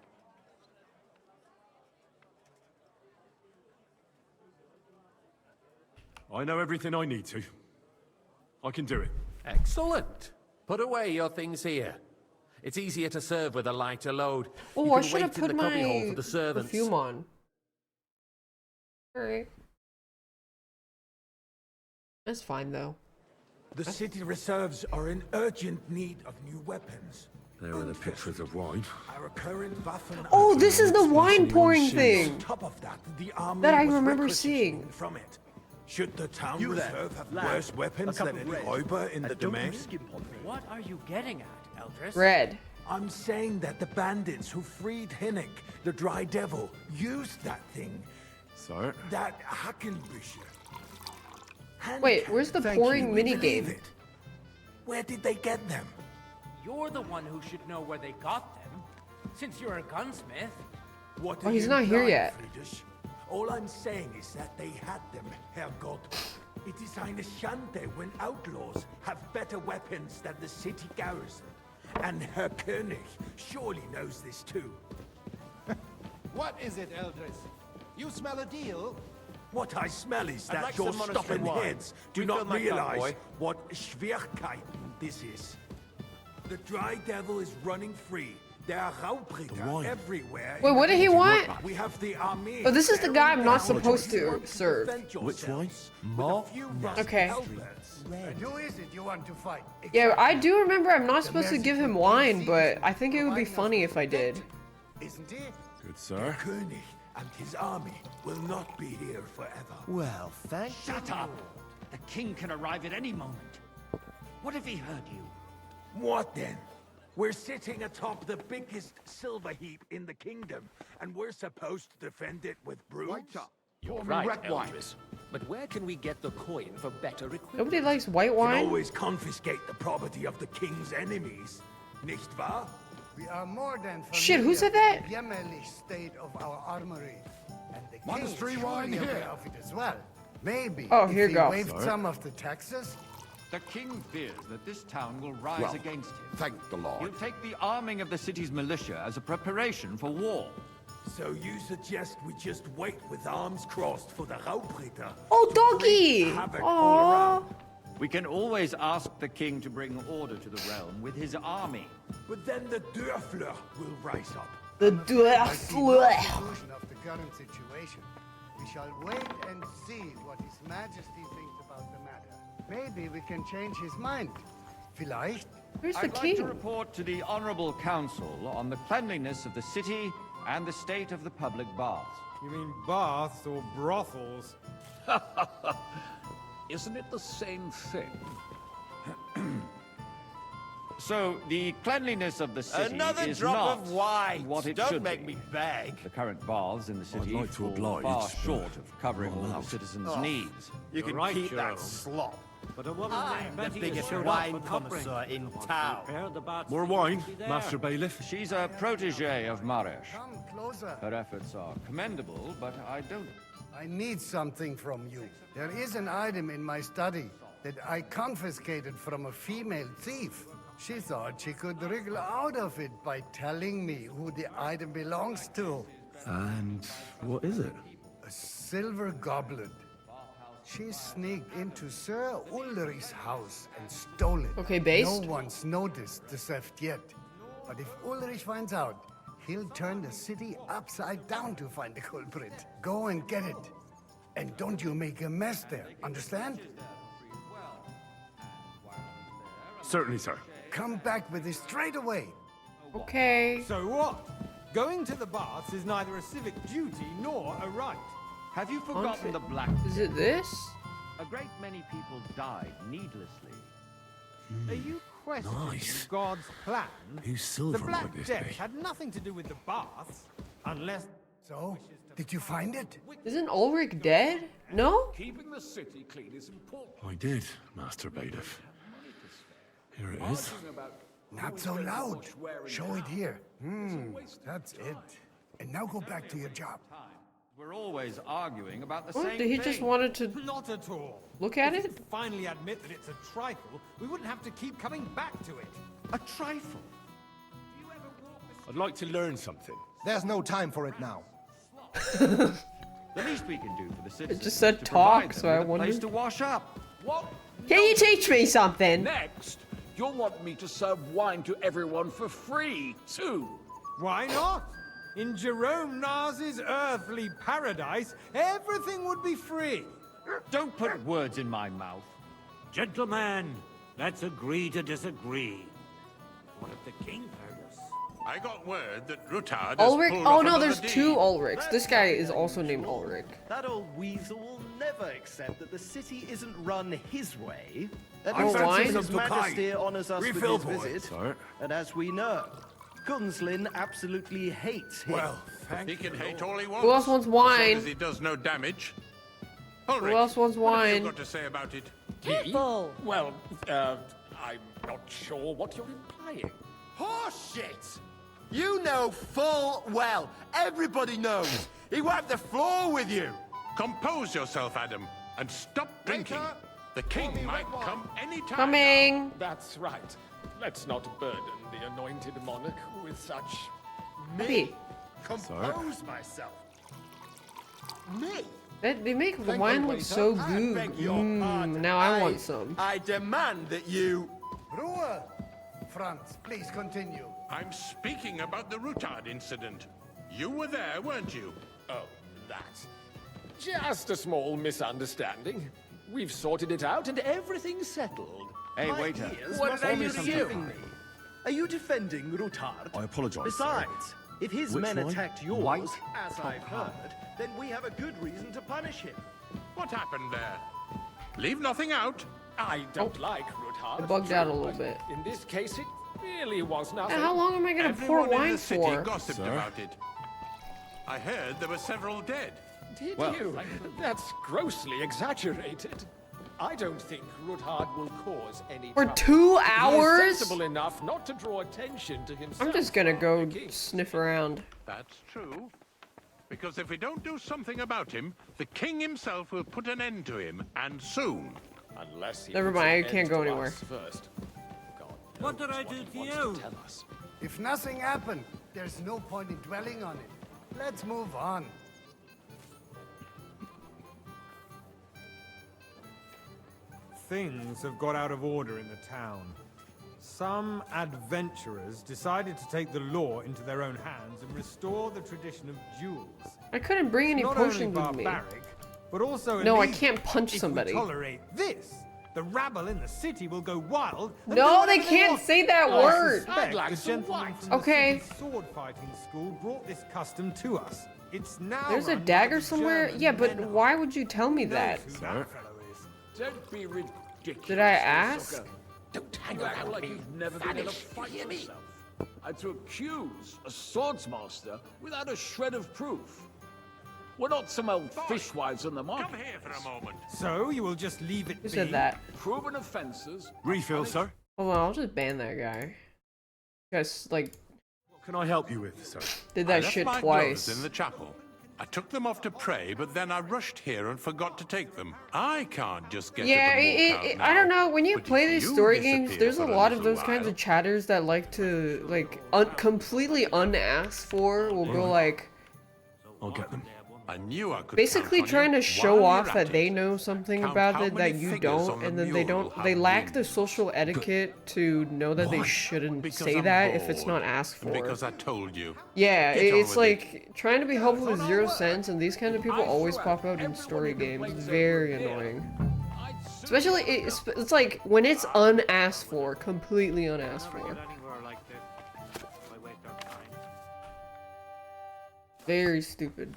Speaker 11: I know everything I need to. I can do it.
Speaker 2: Excellent. Put away your things here. It's easier to serve with a lighter load.
Speaker 1: Oh,
Speaker 2: You
Speaker 1: I
Speaker 2: can
Speaker 1: should have
Speaker 2: wait in
Speaker 1: put
Speaker 2: the cubbyhole
Speaker 1: my
Speaker 2: for the servants.
Speaker 1: perfume on. Alright. That's fine though.
Speaker 17: The city reserves are in urgent need of new weapons.
Speaker 11: There are the pictures of wine.
Speaker 17: Our current Waffen
Speaker 1: Oh, this is the wine pouring
Speaker 17: On
Speaker 1: thing
Speaker 17: top of that, the army
Speaker 1: that I
Speaker 17: was
Speaker 1: remember
Speaker 17: requisitioning
Speaker 1: seeing.
Speaker 17: from it. Should the town
Speaker 12: You there,
Speaker 17: reserve have
Speaker 12: lad.
Speaker 17: worse weapons
Speaker 12: A cup
Speaker 17: than
Speaker 12: of
Speaker 17: any
Speaker 12: red.
Speaker 17: Räuber in the
Speaker 12: And don't you
Speaker 17: domain?
Speaker 12: skimp on me.
Speaker 20: What are you getting at, Eldris?
Speaker 1: Red.
Speaker 17: I'm saying that the bandits who freed Hinnick, the Dry Devil, used that thing.
Speaker 11: So?
Speaker 17: That Hackenbücher.
Speaker 1: Wait, where's the pouring
Speaker 17: We
Speaker 1: minigame?
Speaker 17: believe it. Where did they get them?
Speaker 20: You're the one who should know where they got them, since you're a gunsmith.
Speaker 17: What
Speaker 1: Oh,
Speaker 17: are
Speaker 1: he's
Speaker 17: you
Speaker 1: not here
Speaker 17: implying,
Speaker 1: yet.
Speaker 17: Friedrich? All I'm saying is that they had them, Herrgott. It is eine Schande when outlaws have better weapons than the city garrison. And Herr König surely knows this too.
Speaker 9: What is it, Eldris? You smell a deal?
Speaker 17: What I smell is
Speaker 12: I'd
Speaker 17: that
Speaker 12: like
Speaker 17: your
Speaker 12: some monastery
Speaker 17: stubborn
Speaker 12: wine.
Speaker 17: heads do
Speaker 12: Refill
Speaker 17: not
Speaker 12: my cup,
Speaker 17: realize
Speaker 12: boy.
Speaker 17: what Schwierigkeiten this is. The Dry Devil is running free, There are Raubritter everywhere.
Speaker 1: Wait, what did he want?
Speaker 17: We have the army.
Speaker 1: Oh, this is the guy I'm not supposed to serve.
Speaker 17: Which one?
Speaker 1: Okay.
Speaker 9: And who is it you want to fight?
Speaker 1: Yeah, I do remember I'm not supposed to give him wine, but I think it would be funny if I did.
Speaker 17: Isn't it?
Speaker 11: Good, sir.
Speaker 17: The König and his army will not be here forever.
Speaker 12: Well, thank
Speaker 20: Shut up! The king can arrive at any moment. What if he heard you?
Speaker 17: What then? We're sitting atop the biggest silver heap in the kingdom, and we're supposed to defend it with brooms?
Speaker 2: You're right, Eldris. But where can we get the coin for better equipment?
Speaker 1: Nobody likes white
Speaker 17: You
Speaker 1: wine.
Speaker 17: can always confiscate the property of the king's enemies, nicht wahr?
Speaker 9: We are more than familiar
Speaker 1: Shit, who said that?
Speaker 9: with the jämmerlich state of our armory. And the king
Speaker 8: Monastery
Speaker 9: is
Speaker 8: wine
Speaker 9: surely
Speaker 8: here.
Speaker 9: aware of it as well. Maybe
Speaker 1: Oh,
Speaker 9: if
Speaker 1: here
Speaker 9: he
Speaker 1: goes.
Speaker 9: waived some of the taxes.
Speaker 6: The king fears that this town will rise
Speaker 8: Well,
Speaker 6: against him.
Speaker 8: thank the Lord.
Speaker 6: He'll take the arming of the city's militia as a preparation for war.
Speaker 17: So you suggest we just wait with arms crossed for the Raubritter?
Speaker 1: Oh, doggy!
Speaker 17: Havoc all around.
Speaker 6: We can always ask the king to bring order to the realm with his army.
Speaker 17: But then the Dörfler will rise up.
Speaker 1: The
Speaker 9: I see no
Speaker 1: dwarf.
Speaker 9: solution of the current situation. We shall wait and see what His Majesty thinks about the matter. Maybe we can change his mind. Vielleicht.
Speaker 1: Where's the
Speaker 6: I'd like
Speaker 1: king?
Speaker 6: to report to the honorable council on the cleanliness of the city and the state of the public baths.
Speaker 5: You mean baths or brothels?
Speaker 2: Isn't it the same thing?
Speaker 6: So, the cleanliness of the city
Speaker 12: Another
Speaker 6: is
Speaker 12: drop
Speaker 6: not
Speaker 12: of wine.
Speaker 6: what it
Speaker 12: Don't
Speaker 6: should
Speaker 12: make
Speaker 6: be.
Speaker 12: me beg.
Speaker 6: The current baths in the city
Speaker 11: like to
Speaker 6: fall
Speaker 11: oblige,
Speaker 6: far
Speaker 11: but
Speaker 6: short of covering all the citizens' needs.
Speaker 12: You can
Speaker 3: right,
Speaker 12: keep
Speaker 3: Jerome.
Speaker 12: that slop.
Speaker 3: But a woman
Speaker 12: I'm
Speaker 3: named
Speaker 12: the
Speaker 3: Betty
Speaker 12: biggest
Speaker 3: showed
Speaker 12: wine
Speaker 3: up on
Speaker 12: connoisseur
Speaker 3: Upbring.
Speaker 12: in
Speaker 3: Want to
Speaker 12: town.
Speaker 3: prepare the bad
Speaker 11: More
Speaker 3: steak
Speaker 11: wine,
Speaker 3: to be there.
Speaker 11: Master Bailiff.
Speaker 6: She's a protege of Maresh.
Speaker 9: Come closer.
Speaker 6: Her efforts are commendable, but I don't...
Speaker 9: I need something from you. There is an item in my study that I confiscated from a female thief. She thought she could wriggle out of it by telling me who the item belongs to.
Speaker 11: And what is it?
Speaker 9: A silver goblet. She sneaked into Sir Ulrich's house and stole it.
Speaker 1: Okay, based.
Speaker 9: No one's noticed the theft yet. But if Ulrich finds out, he'll turn the city upside down to find the culprit. Go and get it. And don't you make a mess there, understand?
Speaker 11: Certainly, sir.
Speaker 9: Come back with it straight away.
Speaker 1: Okay.
Speaker 5: So what? Going to the baths is neither a civic duty nor a right.
Speaker 6: Have you forgotten the Black
Speaker 1: Is it this?
Speaker 6: A great many people died needlessly.
Speaker 5: Are you questioning God's plan?
Speaker 11: Who's silver
Speaker 5: The Black
Speaker 11: like this,
Speaker 5: Death
Speaker 11: eh?
Speaker 5: had nothing to do with the baths, unless...
Speaker 9: So, did you find it?
Speaker 1: Isn't Ulrich dead? No?
Speaker 2: Keeping the city clean is important.
Speaker 11: I did, Master Bailiff. Here it is.
Speaker 9: Not so loud. Show it here. That's it. And now go back to your job.
Speaker 6: We're always arguing about the
Speaker 1: What?
Speaker 6: same
Speaker 1: Did he
Speaker 6: thing.
Speaker 1: just wanted to
Speaker 5: Not at all.
Speaker 1: look at
Speaker 5: If
Speaker 1: it?
Speaker 5: you'd finally admit that it's a trifle, we wouldn't have to keep coming back to it.
Speaker 6: A trifle?
Speaker 11: I'd like to learn something.
Speaker 9: There's no time for it now.
Speaker 6: The least we can do for the citizens
Speaker 1: just said
Speaker 6: is to provide
Speaker 1: talk,
Speaker 6: them
Speaker 1: so I
Speaker 6: with a place
Speaker 1: wondered.
Speaker 6: to wash up.
Speaker 2: What?
Speaker 1: Can you teach me something?
Speaker 2: Next, you'll want me to serve wine to everyone for free, too.
Speaker 5: Why not? In Jerome Nas's earthly paradise, everything would be free.
Speaker 6: Don't put words in my mouth.
Speaker 20: Gentlemen, let's agree to disagree. What if the king heard us?
Speaker 4: I got word that Rutard has
Speaker 1: Ulrich?
Speaker 4: pulled
Speaker 1: Oh
Speaker 4: off
Speaker 1: no,
Speaker 4: another
Speaker 1: there's
Speaker 4: deed.
Speaker 1: two Ulrichs. This guy is also named Ulrich.
Speaker 12: That old weasel will never accept that the city isn't run his way.
Speaker 1: Oh,
Speaker 12: At least
Speaker 1: why?
Speaker 12: until His Majesty honours us
Speaker 17: Refill
Speaker 12: with his visit.
Speaker 11: Sir.
Speaker 12: And as we know, Gunslin absolutely hates him.
Speaker 17: Well, thank
Speaker 4: He can hate all he wants.
Speaker 1: Who else wants
Speaker 4: As long
Speaker 1: wine?
Speaker 4: as he does no damage. Ulrich,
Speaker 1: Who else wants
Speaker 4: what have
Speaker 1: wine?
Speaker 4: you got to say about it?
Speaker 14: Careful!
Speaker 2: Well, I'm not sure what you're implying.
Speaker 8: Horseshit! You know full well. Everybody knows. He wiped the floor with you.
Speaker 4: Compose yourself, Adam, and stop drinking. The king might come any time.
Speaker 1: Coming.
Speaker 2: That's right. Let's not burden the anointed monarch with such...
Speaker 1: Me.
Speaker 8: Compose myself. Me?
Speaker 1: They make the
Speaker 8: Thank
Speaker 1: wine
Speaker 8: you,
Speaker 1: look
Speaker 8: waiter.
Speaker 1: so
Speaker 8: I
Speaker 1: good.
Speaker 8: beg your pardon.
Speaker 1: Now I want some.
Speaker 8: I demand that you...
Speaker 9: Brewer! Franz, please continue.
Speaker 15: I'm speaking about the Rutard incident. You were there, weren't you?
Speaker 18: Oh, that. Just a small misunderstanding. We've sorted it out and everything's settled.
Speaker 6: Hey,
Speaker 12: My
Speaker 6: waiter.
Speaker 12: ears
Speaker 18: What
Speaker 12: must
Speaker 18: are
Speaker 12: be
Speaker 18: you
Speaker 12: deceiving
Speaker 18: doing?
Speaker 12: me. Are you defending Rutard?
Speaker 11: I apologise,
Speaker 12: Besides, if his
Speaker 11: Which
Speaker 12: men
Speaker 11: one?
Speaker 12: attacked yours,
Speaker 11: White
Speaker 12: as
Speaker 11: top
Speaker 12: I've
Speaker 11: hat.
Speaker 12: heard, then we have a good reason to punish him.
Speaker 15: What happened there? Leave nothing out.
Speaker 18: I don't like Rutard.
Speaker 1: It bugged out a little bit.
Speaker 18: In this case, it really was nothing.
Speaker 1: How long am I gonna pour
Speaker 15: Everyone in
Speaker 1: wine
Speaker 15: the city
Speaker 1: for?
Speaker 15: gossiped
Speaker 11: Sir?
Speaker 15: about it. I heard there were several dead.
Speaker 18: Did
Speaker 11: Well-
Speaker 18: you? That's grossly exaggerated. I don't think Rutard will cause any
Speaker 1: For
Speaker 18: trouble.
Speaker 1: 2
Speaker 18: He is
Speaker 1: hours?
Speaker 18: sensible enough not to draw attention to himself.
Speaker 1: I'm just gonna go sniff around.
Speaker 15: That's true. Because if we don't do something about him, the king himself will put an end to him, and soon.
Speaker 18: Unless he
Speaker 1: Never
Speaker 18: puts
Speaker 1: mind,
Speaker 18: an
Speaker 1: I
Speaker 18: end
Speaker 1: can't go
Speaker 18: to
Speaker 1: anywhere.
Speaker 18: us first. God
Speaker 22: What did
Speaker 18: knows
Speaker 22: I do
Speaker 18: he
Speaker 22: to
Speaker 18: wants
Speaker 22: you?
Speaker 18: tell us.
Speaker 9: If nothing happened, there's no point in dwelling on it. Let's move on.
Speaker 5: Things have got out of order in the town. Some adventurers decided to take the law into their own hands and restore the tradition of duels.
Speaker 1: I couldn't bring any
Speaker 5: Not
Speaker 1: potions
Speaker 5: only
Speaker 1: with me.
Speaker 5: barbaric, but also
Speaker 1: No, I
Speaker 5: illegal.
Speaker 1: can't punch
Speaker 5: If
Speaker 1: somebody.
Speaker 5: we tolerate this, the rabble in the city will go wild. and
Speaker 1: No,
Speaker 5: do whatever
Speaker 1: they can't
Speaker 5: want.
Speaker 1: say that
Speaker 5: I
Speaker 1: word.
Speaker 5: suspect
Speaker 18: I'd like
Speaker 5: the
Speaker 18: some
Speaker 5: gentleman
Speaker 18: white.
Speaker 5: from the
Speaker 1: Okay.
Speaker 5: city's sword fighting school brought this custom to us. It's now
Speaker 1: There's a
Speaker 5: run by
Speaker 1: dagger
Speaker 5: the
Speaker 1: somewhere?
Speaker 5: German
Speaker 1: Yeah, but
Speaker 5: men.
Speaker 1: why would you tell me
Speaker 5: Knows
Speaker 1: that?
Speaker 5: who
Speaker 11: Sir?
Speaker 5: that fellow is.
Speaker 18: Don't be ridiculous.
Speaker 1: Did I ask?
Speaker 18: sucker. Don't hang around like you've never been in a fight yourself.
Speaker 23: And to accuse a swordsmaster without a shred of proof. We're not some old fishwives on the market.
Speaker 15: Come here for a moment.
Speaker 5: So you will just leave it
Speaker 1: Who
Speaker 5: be?
Speaker 1: said that?
Speaker 23: Proven offences.
Speaker 11: Refill, sir.
Speaker 1: Hold on, I'll just ban that guy. You guys, like,
Speaker 11: What can I help you with, sir?
Speaker 1: did
Speaker 15: I
Speaker 1: that
Speaker 15: left
Speaker 1: shit
Speaker 15: my
Speaker 1: twice.
Speaker 15: gloves in the chapel. I took them off to pray, but then I rushed here and forgot to take them. I can't just get
Speaker 1: Yeah,
Speaker 15: up and walk out
Speaker 1: I don't
Speaker 15: now.
Speaker 1: know. When you
Speaker 15: But
Speaker 1: play
Speaker 15: if
Speaker 1: these
Speaker 15: you
Speaker 1: story games,
Speaker 15: disappear
Speaker 1: there's a
Speaker 15: for
Speaker 1: lot of
Speaker 15: little
Speaker 1: those kinds
Speaker 15: while-
Speaker 1: of chatters that like to, like, completely unasked for will go like,
Speaker 11: I'll get them.
Speaker 15: I knew I could
Speaker 1: basically
Speaker 15: count on
Speaker 1: trying
Speaker 15: you
Speaker 1: to show
Speaker 15: while
Speaker 1: off
Speaker 15: you're
Speaker 1: that
Speaker 15: at
Speaker 1: they
Speaker 15: it.
Speaker 1: know something
Speaker 15: Count
Speaker 1: about
Speaker 15: how
Speaker 1: it
Speaker 15: many
Speaker 1: that you
Speaker 15: figures
Speaker 1: don't,
Speaker 15: on the
Speaker 1: and then they
Speaker 15: mule
Speaker 1: don't.
Speaker 15: have
Speaker 1: They lack
Speaker 15: wings.
Speaker 1: the social etiquette to know that they
Speaker 15: Why?
Speaker 1: shouldn't
Speaker 15: Because
Speaker 1: say
Speaker 15: I'm
Speaker 1: that if it's
Speaker 15: bored.
Speaker 1: not asked for.
Speaker 15: Because I told you.
Speaker 1: Yeah,
Speaker 15: Get on
Speaker 1: it's
Speaker 15: with
Speaker 1: like trying to be helpful with zero sense, and these kind of people always pop out in story games. It's very annoying. Especially, it's like when it's unasked for, completely unasked for. Very stupid.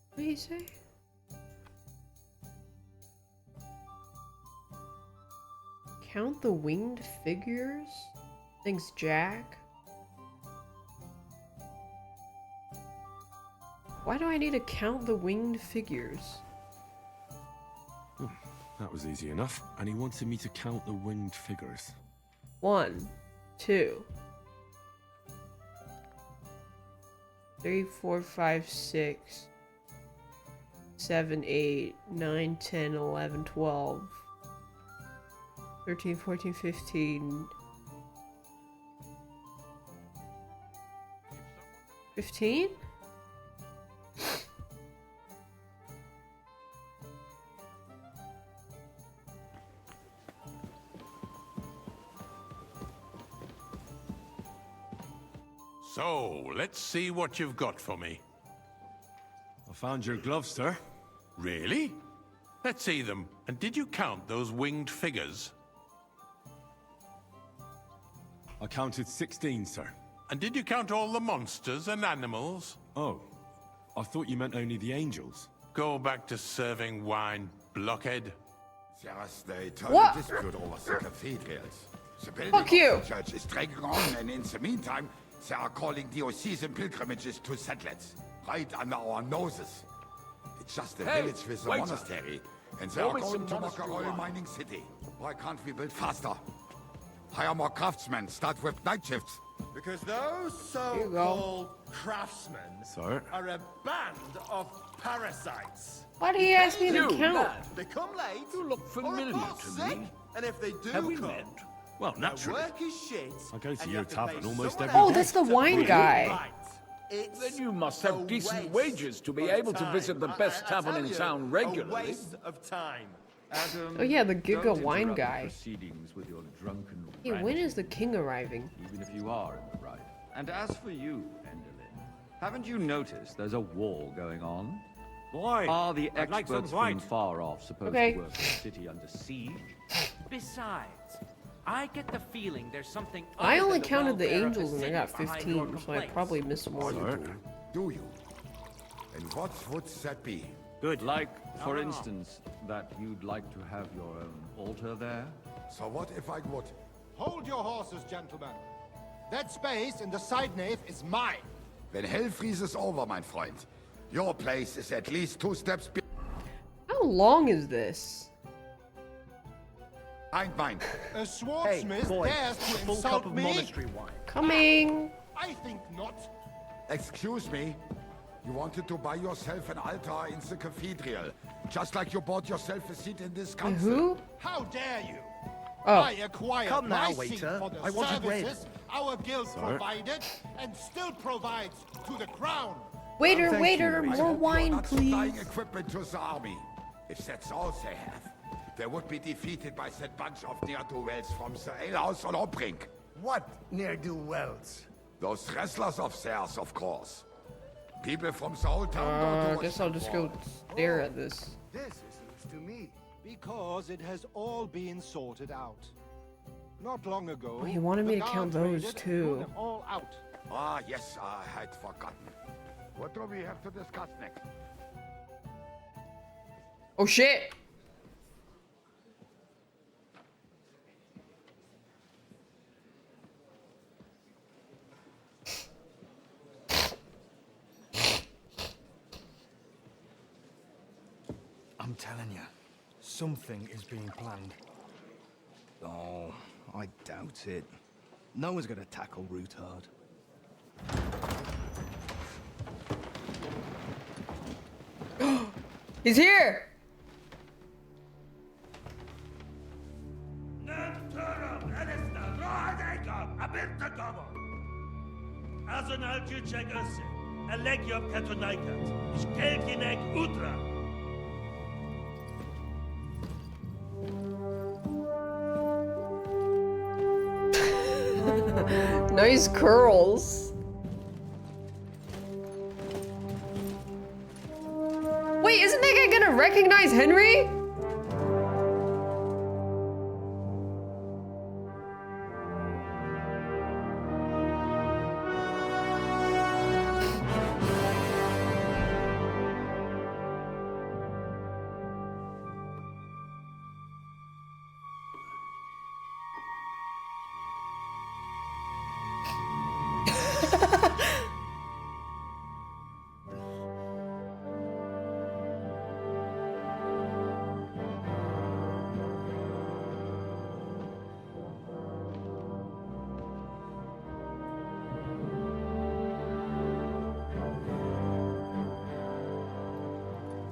Speaker 1: What did he say? Count the winged figures? Thanks, Jack. Why do I need to count the winged figures?
Speaker 11: That was easy enough. And he wanted me to count the winged figures.
Speaker 1: 1, 2, 3, 4, 5, 6, 7, 8, 9, 10, 11, 12, 13, 14, 15, 15?
Speaker 15: So, let's see what you've got for me.
Speaker 11: I found your gloves, sir.
Speaker 15: Really? Let's see them. And did you count those winged figures?
Speaker 11: I counted 16, sir.
Speaker 15: And did you count all the monsters and animals?
Speaker 11: Oh, I thought you meant only the angels.
Speaker 15: Go back to serving wine, blockhead.
Speaker 24: Just a total
Speaker 1: What?
Speaker 24: dispute over the cathedrals. The building
Speaker 1: Fuck you.
Speaker 24: of the church is dragging on, and in the meantime, they are calling diocesan pilgrimages to settlers, right under our noses. It's just a
Speaker 23: Hey,
Speaker 24: village with a
Speaker 23: waiter.
Speaker 24: monastery, and they
Speaker 23: Pour
Speaker 24: are
Speaker 23: me
Speaker 24: going
Speaker 23: some
Speaker 24: to make a
Speaker 23: monastery
Speaker 24: royal
Speaker 23: wine.
Speaker 24: mining city. Why can't we build faster? Hire more craftsmen, start with night shifts.
Speaker 8: Because those
Speaker 1: you go.
Speaker 8: so-called craftsmen
Speaker 11: Sir?
Speaker 8: are a band of parasites.
Speaker 1: Why did he ask me to count?
Speaker 8: They come late.
Speaker 23: You look familiar
Speaker 8: or report
Speaker 23: to
Speaker 8: sick,
Speaker 23: me.
Speaker 8: and if they do
Speaker 23: Have we
Speaker 8: come,
Speaker 23: met?
Speaker 11: Well,
Speaker 8: their
Speaker 11: naturally.
Speaker 8: work is shit.
Speaker 11: I go to
Speaker 8: and you
Speaker 11: your
Speaker 8: have to
Speaker 11: tavern
Speaker 8: pay
Speaker 11: almost
Speaker 8: someone
Speaker 11: every
Speaker 1: Oh,
Speaker 8: else
Speaker 1: that's the
Speaker 8: to
Speaker 1: wine
Speaker 8: put it
Speaker 1: guy.
Speaker 8: right. It's
Speaker 23: Then you must
Speaker 8: a
Speaker 23: have decent
Speaker 8: waste
Speaker 23: wages to be
Speaker 8: of
Speaker 23: able to
Speaker 8: time.
Speaker 23: visit the best
Speaker 8: I
Speaker 23: tavern
Speaker 8: tell
Speaker 23: in
Speaker 8: you,
Speaker 23: town
Speaker 8: a
Speaker 23: regularly.
Speaker 8: waste of time.
Speaker 6: Adam,
Speaker 1: Oh yeah, the Giga
Speaker 6: don't
Speaker 1: wine
Speaker 6: interrupt the
Speaker 1: guy.
Speaker 6: proceedings with your drunken
Speaker 1: Hey, when
Speaker 6: ranting,
Speaker 1: is the king arriving?
Speaker 6: even if you are in the right. And as for you, Endelin, haven't you noticed there's a war going on?
Speaker 3: Why?
Speaker 6: Are the
Speaker 3: I'd like some
Speaker 6: experts from
Speaker 3: wine.
Speaker 6: far off supposed
Speaker 1: Okay.
Speaker 6: to work the city under siege?
Speaker 7: Besides, I get the feeling there's something.
Speaker 1: I
Speaker 7: other
Speaker 1: only
Speaker 7: than the
Speaker 1: counted the
Speaker 7: welfare of
Speaker 1: angels and I
Speaker 7: city
Speaker 1: got
Speaker 7: behind your
Speaker 1: 15, so I
Speaker 7: complaints.
Speaker 1: probably missed more than
Speaker 11: Sorry.
Speaker 1: 2.
Speaker 24: Do you? And what would that be?
Speaker 3: Good.
Speaker 6: Like, for instance, that you'd like to have your own altar there?
Speaker 24: So what if I would?
Speaker 10: Hold your horses, gentlemen. That space in the side nave is mine.
Speaker 24: When hell freezes over, mein Freund, your place is at least 2 steps behind
Speaker 1: How long is this?
Speaker 24: mine.
Speaker 10: A swordsmith
Speaker 12: boy,
Speaker 10: dares to
Speaker 12: full cup
Speaker 10: insult
Speaker 12: of
Speaker 10: me?
Speaker 12: monastery wine.
Speaker 1: Coming!
Speaker 10: I think not.
Speaker 24: Excuse me? You wanted to buy yourself an altar in the cathedral, just like you bought yourself a seat in this council.
Speaker 1: Who?
Speaker 10: How dare you?
Speaker 1: Oh.
Speaker 10: I acquired
Speaker 12: Come now,
Speaker 10: my seat
Speaker 12: waiter.
Speaker 10: for the
Speaker 12: I wanted red.
Speaker 10: services our guild
Speaker 11: Sorry.
Speaker 10: provided and still provides to the crown.
Speaker 1: Waiter,
Speaker 24: Thank
Speaker 1: waiter,
Speaker 24: you. I
Speaker 1: more
Speaker 24: hope you're
Speaker 1: wine,
Speaker 24: not supplying
Speaker 1: please.
Speaker 24: equipment to the army. If that's all they have, they would be defeated by that bunch of ne'er-do-wells from the alehouse on Obrink.
Speaker 9: What ne'er-do-wells?
Speaker 24: Those wrestlers of theirs, of course. People from the whole town don't
Speaker 1: I
Speaker 24: do what
Speaker 1: guess
Speaker 24: they
Speaker 1: I'll just go
Speaker 24: want.
Speaker 1: stare at this.
Speaker 9: This is news to me.
Speaker 10: Because it has all been sorted out. Not long ago,
Speaker 1: Oh, he wanted
Speaker 10: the
Speaker 1: me to count
Speaker 10: guards
Speaker 1: those,
Speaker 10: raided and
Speaker 1: too.
Speaker 10: blew them all out.
Speaker 24: Ah, yes, I had forgotten. What do we have to discuss next?
Speaker 1: Oh shit!
Speaker 12: I'm telling you, something is being planned. Oh, I doubt it. No one's gonna tackle Rootard.
Speaker 1: He's here! Nice curls. Wait, isn't that guy gonna recognize Henry?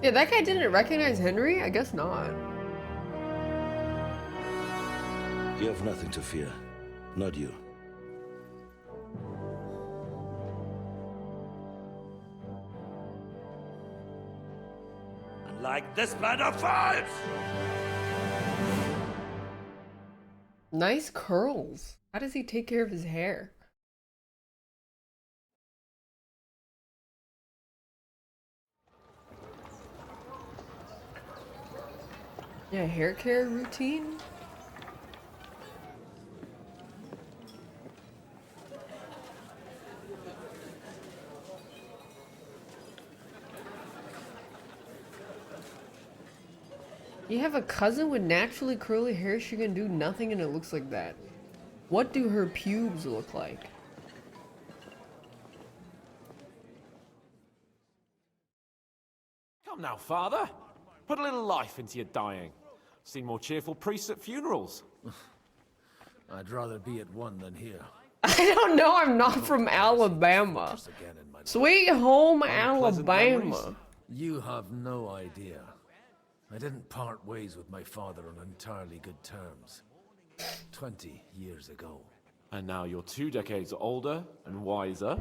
Speaker 1: Yeah, that guy didn't recognize Henry? I guess not.
Speaker 16: You have nothing to fear. Not you.
Speaker 22: Like this planet falls!
Speaker 1: Nice curls. How does he take care of his hair? Yeah, hair care routine? You have a cousin with naturally curly hair, she can do nothing and it looks like that. What do her pubes look like?
Speaker 3: Come now, father. Put a little life into your dying. Seen more cheerful priests at funerals.
Speaker 25: I'd rather be at one than here.
Speaker 1: I don't know, I'm not from Alabama. Sweet home Alabama.
Speaker 25: You have no idea. I didn't part ways with my father on entirely good terms. 20 years ago.
Speaker 3: And now you're 2 decades older and wiser.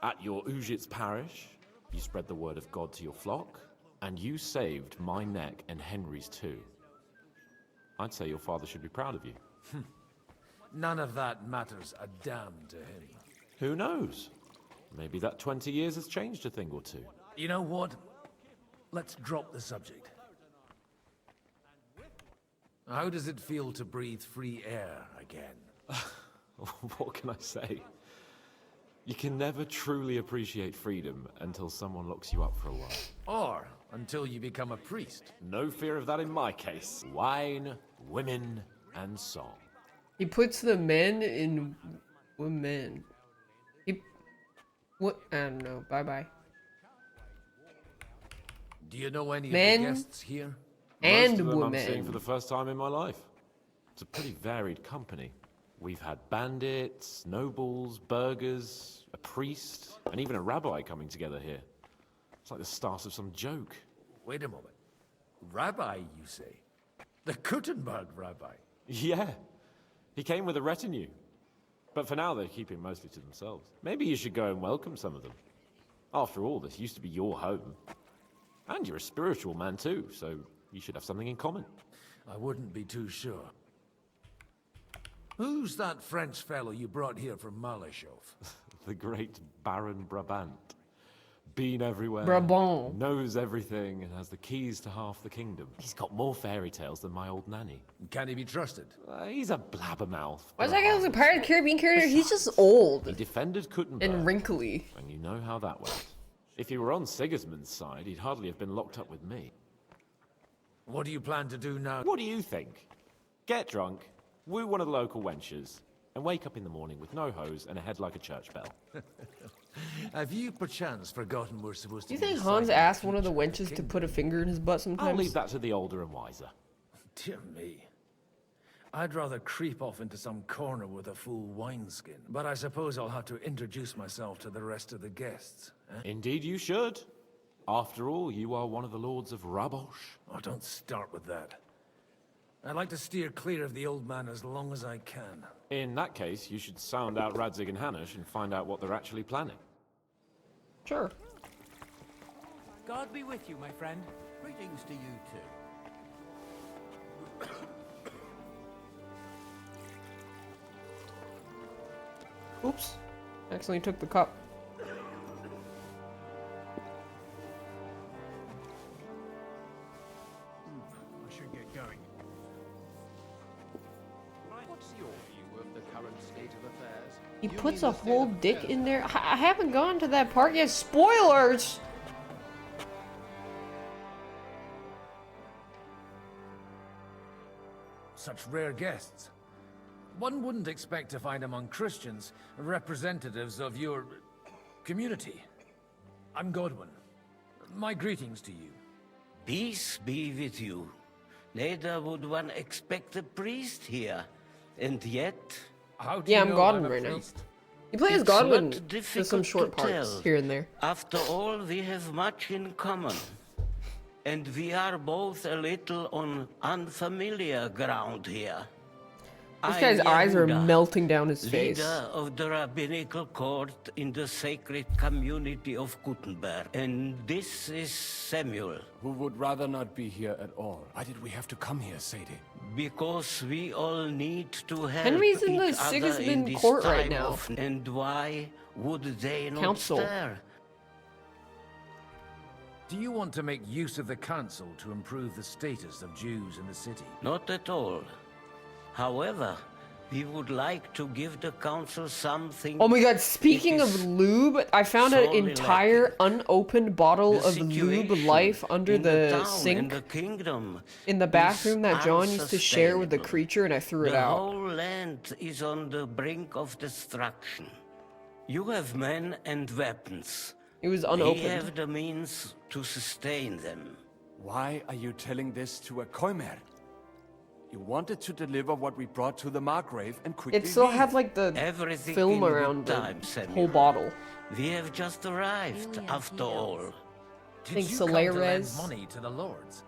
Speaker 3: At your Ujit's parish, you spread the word of God to your flock, and you saved my neck and Henry's too. I'd say your father should be proud of you.
Speaker 25: None of that matters a damn to him.
Speaker 3: Who knows? Maybe that 20 years has changed a thing or two.
Speaker 25: You know what? Let's drop the subject. How does it feel to breathe free air again?
Speaker 3: What can I say? You can never truly appreciate freedom until someone locks you up for a while.
Speaker 25: Or until you become a priest.
Speaker 3: No fear of that in my case. Wine, women, and song.
Speaker 1: He puts the men in women. What? I don't know. Bye-bye.
Speaker 25: Do you know any
Speaker 1: Men
Speaker 25: of the guests here?
Speaker 1: and
Speaker 3: Most of them
Speaker 1: women.
Speaker 3: I'm seeing for the first time in my life. It's a pretty varied company. We've had bandits, nobles, burghers, a priest, and even a rabbi coming together here. It's like the start of some joke.
Speaker 25: Wait a moment. Rabbi, you say? The Kuttenberg rabbi?
Speaker 3: Yeah. He came with a retinue. But for now, they're keeping mostly to themselves. Maybe you should go and welcome some of them. After all, this used to be your home. And you're a spiritual man too, so you should have something in common.
Speaker 25: I wouldn't be too sure. Who's that French fellow you brought here from Malashov?
Speaker 3: The great Baron Brabant. Been everywhere.
Speaker 1: Brabant.
Speaker 3: Knows everything and has the keys to half the kingdom. He's got more fairy tales than my old nanny.
Speaker 25: Can he be trusted?
Speaker 3: He's a blabbermouth.
Speaker 1: Why is that guy like a Pirate of the Caribbean character? He's just old
Speaker 3: He defended Kuttenberg.
Speaker 1: and wrinkly.
Speaker 3: And you know how that went. If he were on Sigismund's side, he'd hardly have been locked up with me.
Speaker 25: What do you plan to do now?
Speaker 3: What do you think? Get drunk, woo one of the local wenches, and wake up in the morning with no hose and a head like a church bell.
Speaker 25: Have you perchance forgotten we're supposed to
Speaker 1: Do you
Speaker 25: be
Speaker 1: think Hans
Speaker 25: deciding
Speaker 1: asked
Speaker 25: the
Speaker 1: one of the
Speaker 25: future
Speaker 1: wenches to
Speaker 25: kingdom?
Speaker 1: put a finger in his butt sometimes?
Speaker 3: I'll leave that to the older and wiser.
Speaker 25: Dear me. I'd rather creep off into some corner with a full wineskin. But I suppose I'll have to introduce myself to the rest of the guests. Eh?
Speaker 3: Indeed you should. After all, you are one of the lords of Rabosh.
Speaker 25: Oh, don't start with that. I'd like to steer clear of the old man as long as I can.
Speaker 3: In that case, you should sound out Radzig and Hanush and find out what they're actually planning.
Speaker 1: Sure.
Speaker 7: God be with you, my friend.
Speaker 4: Greetings to you too.
Speaker 1: Oops. Accidentally took the cup.
Speaker 10: I should get going.
Speaker 2: What's your view of the current state of affairs?
Speaker 1: He puts a whole dick in there. I haven't gone to that part yet. Spoilers!
Speaker 25: Such rare guests. One wouldn't expect to find among Christians representatives of your community. I'm Godwin. My greetings to you.
Speaker 13: Peace be with you. Neither would one expect a priest here. And yet...
Speaker 25: How do
Speaker 1: Yeah,
Speaker 25: you
Speaker 1: I'm
Speaker 25: know
Speaker 1: Godwin
Speaker 25: I'm a
Speaker 1: right now.
Speaker 25: priest?
Speaker 1: You play as
Speaker 13: It's
Speaker 1: Godwin
Speaker 13: not
Speaker 1: for some
Speaker 13: difficult
Speaker 1: short
Speaker 13: to
Speaker 1: parts
Speaker 13: tell.
Speaker 1: here and there.
Speaker 13: After all, we have much in common. And we are both a little on unfamiliar ground here.
Speaker 1: This guy's eyes are
Speaker 13: Yehuda,
Speaker 1: melting down his face.
Speaker 13: leader of the rabbinical court in the sacred community of Gutenberg. And this is Samuel.
Speaker 17: Who would rather not be here at all. Why did we have to come here, Sadie?
Speaker 13: Because we all need to help
Speaker 1: Henry's in the
Speaker 13: each other in
Speaker 1: Sigismund
Speaker 13: this
Speaker 1: court right
Speaker 13: time
Speaker 1: now.
Speaker 13: of- And why would they not
Speaker 1: Council.
Speaker 13: stir?
Speaker 25: Do you want to make use of the council to improve the status of Jews in the city?
Speaker 13: Not at all. However, we would like to give the council something.
Speaker 1: Oh my god, speaking of lube, I found an
Speaker 13: sorely
Speaker 1: entire unopened bottle
Speaker 13: The
Speaker 1: of lube
Speaker 13: situation
Speaker 1: life under
Speaker 13: in
Speaker 1: the
Speaker 13: town and
Speaker 1: sink
Speaker 13: the kingdom
Speaker 1: in the bathroom that John used to share with the
Speaker 13: unsustainable.
Speaker 1: creature, and I threw it
Speaker 13: The
Speaker 1: out.
Speaker 13: whole land is on the brink of destruction. You have men and weapons.
Speaker 1: It was
Speaker 13: We
Speaker 1: unopened.
Speaker 13: have the means to sustain them.
Speaker 17: Why are you telling this to a Koimer? You wanted to deliver what we brought to the Margrave and quickly
Speaker 1: It still
Speaker 17: leave.
Speaker 1: had like the
Speaker 13: Everything
Speaker 1: film
Speaker 13: in good
Speaker 1: around the
Speaker 13: time, Samuel.
Speaker 1: whole bottle.
Speaker 13: We have just arrived, after all.
Speaker 1: Think
Speaker 25: you come to lend
Speaker 1: Solerez.
Speaker 25: money to the lords?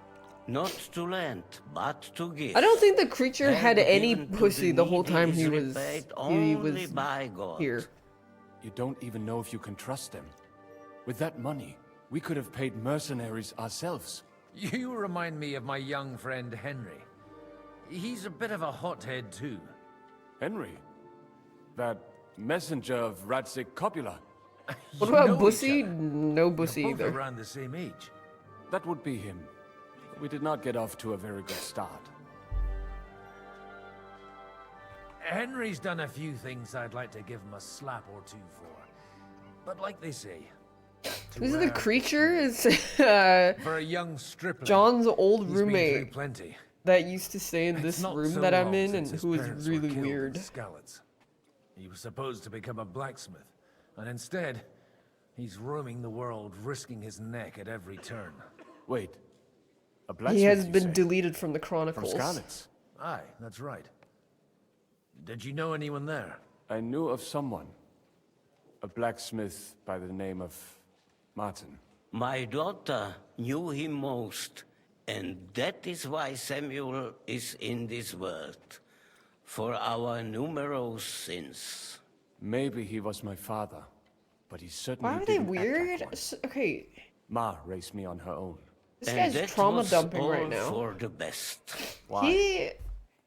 Speaker 13: Not to lend, but to give.
Speaker 1: I don't think the creature
Speaker 13: And
Speaker 1: had any
Speaker 13: given to
Speaker 1: pussy the whole
Speaker 13: needy
Speaker 1: time
Speaker 13: is
Speaker 1: he was
Speaker 13: repaid
Speaker 1: he
Speaker 13: only
Speaker 1: was
Speaker 13: by God.
Speaker 1: here.
Speaker 17: You don't even know if you can trust them. With that money, we could have paid mercenaries ourselves.
Speaker 25: You remind me of my young friend Henry. He's a bit of a hothead too.
Speaker 17: Henry? That messenger of Radzik Copula?
Speaker 1: What about Bussy? No Bussy
Speaker 25: You're both
Speaker 1: either.
Speaker 25: around the same age.
Speaker 17: That would be him. We did not get off to a very good start.
Speaker 25: Henry's done a few things I'd like to give him a slap or two for. But like they say...
Speaker 1: Who's the creature? Is
Speaker 25: for a young stripling,
Speaker 1: John's old
Speaker 25: he's been through
Speaker 1: roommate
Speaker 25: plenty.
Speaker 1: that used to stay in
Speaker 25: It's
Speaker 1: this
Speaker 25: not
Speaker 1: room
Speaker 25: so
Speaker 1: that I'm
Speaker 25: long
Speaker 1: in and
Speaker 25: since his
Speaker 1: who was
Speaker 25: parents were
Speaker 1: really
Speaker 25: killed in
Speaker 1: weird.
Speaker 25: Skalitz. He was supposed to become a blacksmith, and instead, he's roaming the world, risking his neck at every turn.
Speaker 17: Wait, a
Speaker 1: He
Speaker 17: blacksmith,
Speaker 1: has
Speaker 17: you
Speaker 1: been
Speaker 17: say?
Speaker 1: deleted from the Chronicles.
Speaker 17: From Skalitz?
Speaker 25: Aye, that's right. Did you know anyone there?
Speaker 17: I knew of someone. A blacksmith by the name of Martin.
Speaker 13: My daughter knew him most, and that is why Samuel is in this world. For our numerous sins.
Speaker 17: Maybe he was my father, but he certainly
Speaker 1: Why are they
Speaker 17: didn't act like
Speaker 1: weird?
Speaker 17: one.
Speaker 1: Okay,
Speaker 17: Ma raised me on her own.
Speaker 1: this
Speaker 13: And
Speaker 1: guy's
Speaker 13: that
Speaker 1: trauma
Speaker 13: was
Speaker 1: dumping
Speaker 13: all
Speaker 1: right now.
Speaker 13: for the best.
Speaker 17: Why?
Speaker 1: He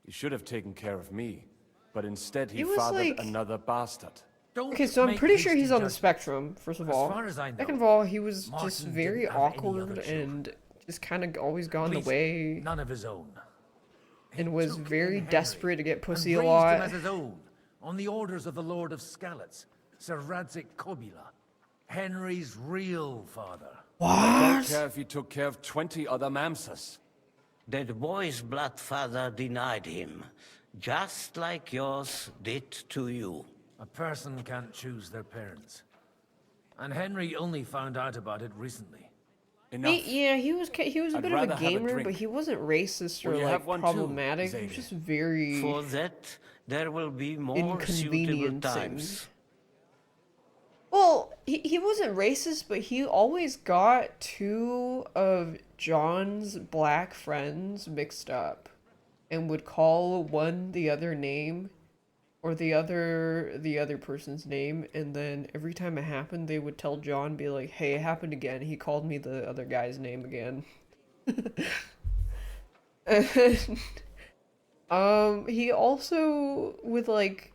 Speaker 17: He should have taken care of me, but instead he
Speaker 1: He was
Speaker 17: fathered
Speaker 1: like-
Speaker 17: another bastard.
Speaker 1: Okay, so I'm pretty sure he's on the spectrum, first of all.
Speaker 25: far as I know,
Speaker 1: Second of all, he was just
Speaker 25: Martin
Speaker 1: very
Speaker 25: didn't have any
Speaker 1: awkward
Speaker 25: other children.
Speaker 1: and just kind of always gone the
Speaker 25: At least
Speaker 1: way
Speaker 25: none of his own.
Speaker 1: and was
Speaker 25: took
Speaker 1: very
Speaker 25: in Henry
Speaker 1: desperate to get pussy
Speaker 25: and
Speaker 1: a
Speaker 25: raised him
Speaker 1: lot.
Speaker 25: as his own, on the orders of the Lord of Skalitz, Sir Radzik Kobula, Henry's real father.
Speaker 17: I don't care if he took care of 20 other mamsas.
Speaker 13: That boy's blood father denied him, just like yours did to you.
Speaker 25: A person can't choose their parents. And Henry only found out about it recently.
Speaker 1: Yeah, he was a
Speaker 25: I'd
Speaker 1: bit of
Speaker 25: rather
Speaker 1: a
Speaker 25: have a
Speaker 1: gamer, but
Speaker 25: drink.
Speaker 1: he wasn't racist or
Speaker 25: Will you
Speaker 1: like
Speaker 25: have one too,
Speaker 1: problematic. He was
Speaker 25: Xavier?
Speaker 1: just very
Speaker 13: For that, there will be more suitable
Speaker 1: inconveniencing.
Speaker 13: times.
Speaker 1: Well, he wasn't racist, but he always got two of John's black friends mixed up and would call one the other name or the other person's name, and then every time it happened they would tell John, be like, hey, it happened again, he called me the other guy's name again. And he also would like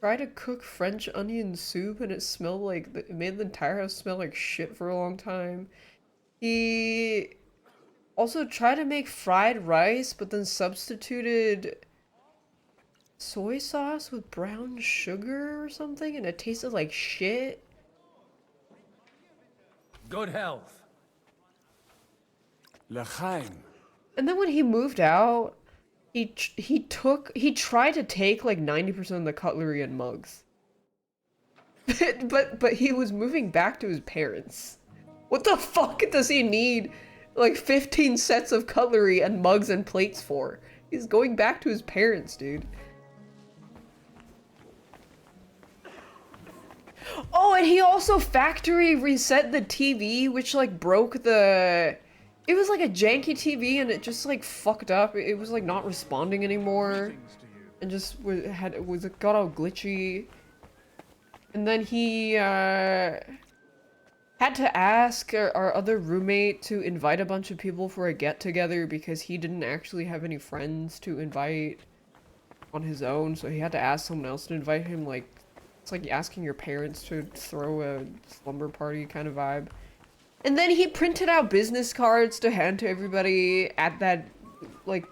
Speaker 1: try to cook French onion soup, and it smelled like it made the entire house smell like shit for a long time. He also tried to make fried rice, but then substituted soy sauce with brown sugar or something, and it tasted like shit.
Speaker 25: Good health.
Speaker 17: L'chaim.
Speaker 1: And then when he moved out, he tried to take like 90% of the cutlery and mugs. but he was moving back to his parents. What the fuck does he need like 15 sets of cutlery and mugs and plates for? He's going back to his parents, dude. Oh, and he also factory reset the TV, which like broke the... It was like a janky TV, and it just like fucked up. It was like not responding anymore, and just got all glitchy. And then he had to ask our other roommate to invite a bunch of people for a get-together because he didn't actually have any friends to invite on his own, so he had to ask someone else to invite him. Like, it's like asking your parents to throw a slumber party kind of vibe. And then he printed out business cards to hand to everybody at that, like,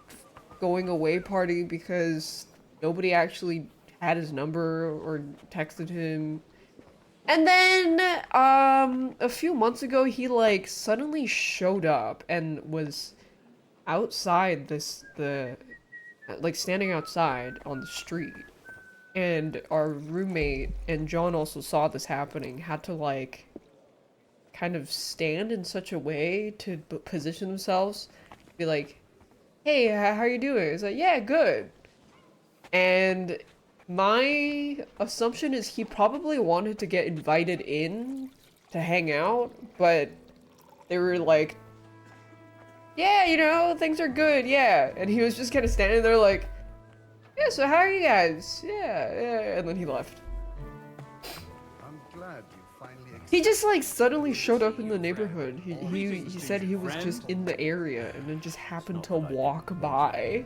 Speaker 1: going away party because nobody actually had his number or texted him. And then, a few months ago, he, like, suddenly showed up and was outside like, standing outside on the street. And our roommate, and John also saw this happening, had to, like, kind of stand in such a way to position themselves, be like, hey, how are you doing? It's like, yeah, good. And my assumption is he probably wanted to get invited in to hang out, but they were like, yeah, you know, things are good, yeah. And he was just kind of standing there like, yeah, so how are you guys? Yeah, and then he left. He just like suddenly showed up in the neighborhood. He said he was just in the area and then just happened to walk by.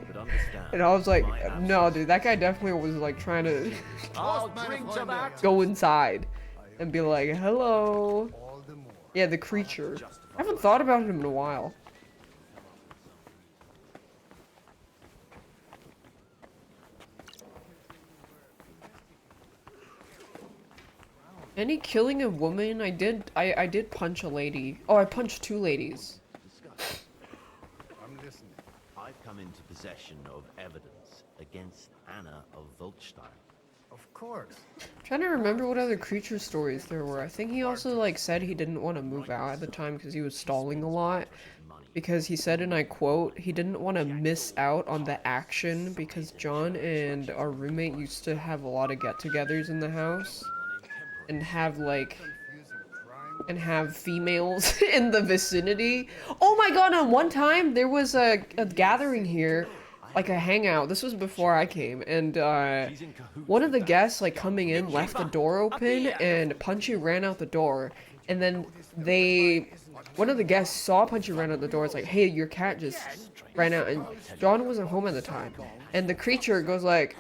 Speaker 1: And I was like, no, dude, that guy definitely was like trying to
Speaker 23: I'll drink to that.
Speaker 1: go inside and be like, hello. Yeah, the creature. I haven't thought about him in a while. Any killing a woman? I did punch a lady. Oh, I punched 2 ladies.
Speaker 16: I'm listening. I've come into possession of evidence against Anna of Volkstein.
Speaker 9: Of course.
Speaker 1: I'm trying to remember what other creature stories there were. I think he also like said he didn't want to move out at the time because he was stalling a lot. Because he said, and I quote, he didn't want to miss out on the action because John and our roommate used to have a lot of get-togethers in the house. And have like females in the vicinity. Oh my god, on one time there was a gathering here, like a hangout. This was before I came, and one of the guests like coming in left the door open and Punchy ran out the door, and then one of the guests saw Punchy run out the door. It's like, hey, your cat just ran out, and John wasn't home at the time, and the creature goes like,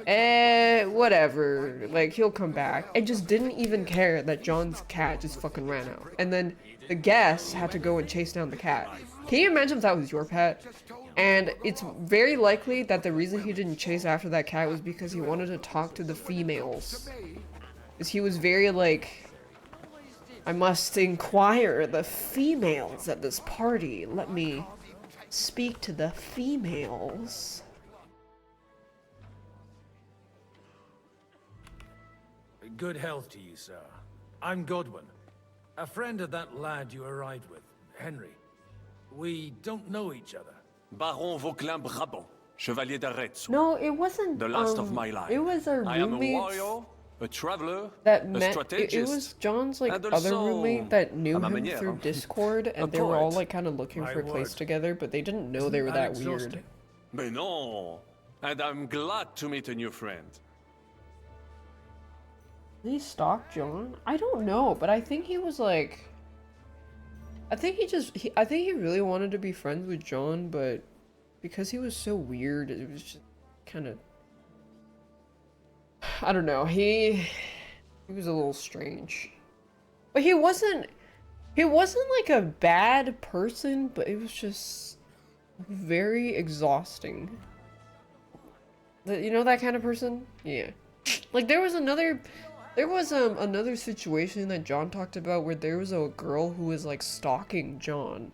Speaker 1: whatever, like, he'll come back, and just didn't even care that John's cat just fucking ran out. And then the guests had to go and chase down the cat. Can you imagine if that was your pet? And it's very likely that the reason he didn't chase after that cat was because he wanted to talk to the females. Because he was very like, I must inquire the females at this party. Let me speak to the females.
Speaker 25: Good health to you, sir. I'm Godwin, a friend of that lad you arrived with, Henry. We don't know each other.
Speaker 17: Baron Vauquelin Brabant, Chevalier d'Arezzo.
Speaker 1: No, it wasn't.
Speaker 17: The last of my line.
Speaker 1: It was our
Speaker 17: I am a
Speaker 1: roommates
Speaker 17: warrior, a traveler,
Speaker 1: that
Speaker 17: a
Speaker 1: met.
Speaker 17: strategist.
Speaker 1: It was John's like
Speaker 17: and
Speaker 1: other
Speaker 17: also
Speaker 1: roommate that knew
Speaker 17: a ma
Speaker 1: him
Speaker 17: manière,
Speaker 1: through Discord, and they were all like kind of looking
Speaker 17: My
Speaker 1: for a place
Speaker 17: word.
Speaker 1: together, but they didn't know they were that weird.
Speaker 17: Mais non. And I'm glad to meet a new friend.
Speaker 1: Did he stalk John? I don't know, but I think he was like, I think he really wanted to be friends with John, but because he was so weird, it was just kind of, I don't know, he was a little strange. But he wasn't like a bad person, but it was just very exhausting. You know that kind of person? Yeah. Like there was another situation that John talked about where there was a girl who was like stalking John,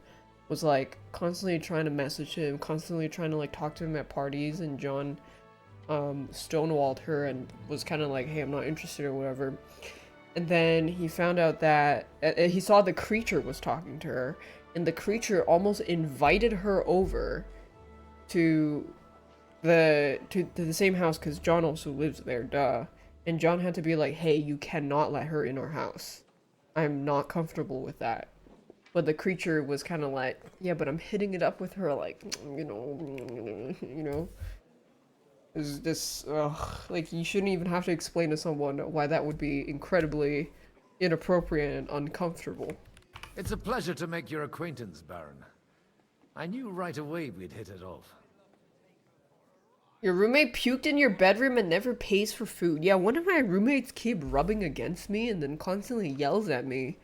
Speaker 1: was like constantly trying to message him, constantly trying to like talk to him at parties, and John stonewalled her and was kind of like, hey, I'm not interested or whatever. And then he found out that he saw the creature was talking to her, and the creature almost invited her over to the same house because John also lives there, duh. And John had to be like, hey, you cannot let her in our house. I'm not comfortable with that. But the creature was kind of like, yeah, but I'm hitting it up with her, like, you know. It's just, like, you shouldn't even have to explain to someone why that would be incredibly inappropriate and uncomfortable.
Speaker 25: It's a pleasure to make your acquaintance, Baron. I knew right away we'd hit it off.
Speaker 1: Your roommate puked in your bedroom and never pays for food. Yeah, one of my roommates keep rubbing against me and then constantly yells at me.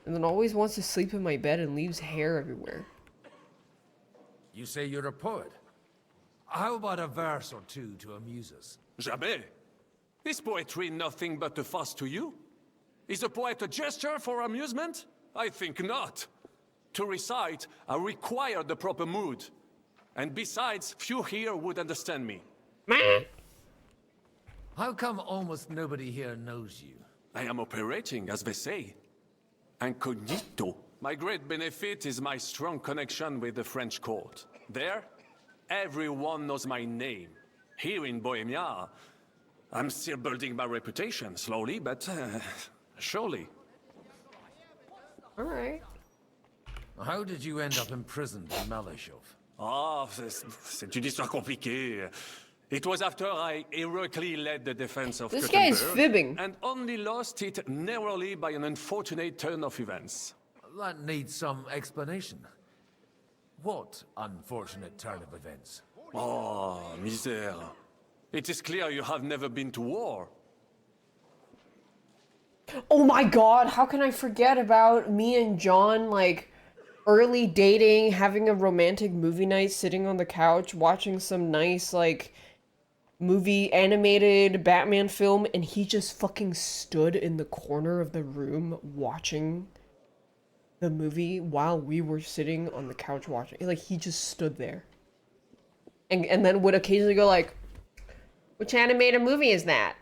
Speaker 1: And then always wants to sleep in my bed and leaves hair everywhere.
Speaker 25: You say you're a poet. How about a verse or two to amuse us?
Speaker 17: Jamais. Is poetry nothing but a fuss to you? Is a poet a gesture for amusement? I think not. To recite, I require the proper mood. And besides, few here would understand me.
Speaker 25: How come almost nobody here knows you?
Speaker 17: I am operating, as they say. Incognito. My great benefit is my strong connection with the French court. There, everyone knows my name. Here in Bohemia, I'm still building my reputation, slowly, but surely.
Speaker 1: Alright.
Speaker 25: How did you end up imprisoned in Malashov?
Speaker 17: Ah, c'est une histoire compliquée. It was after I heroically led the defense of
Speaker 1: This guy's
Speaker 17: Kuttenberg,
Speaker 1: fibbing.
Speaker 17: and only lost it narrowly by an unfortunate turn of events.
Speaker 25: That needs some explanation. What unfortunate turn of events?
Speaker 17: Oh, misère. It is clear you have never been to war.
Speaker 1: Oh my god, how can I forget about me and John, like, early dating, having a romantic movie night, sitting on the couch, watching some nice, like, movie animated Batman film, and he just fucking stood in the corner of the room watching the movie while we were sitting on the couch watching. Like, he just stood there. And then would occasionally go like, which animated movie is that?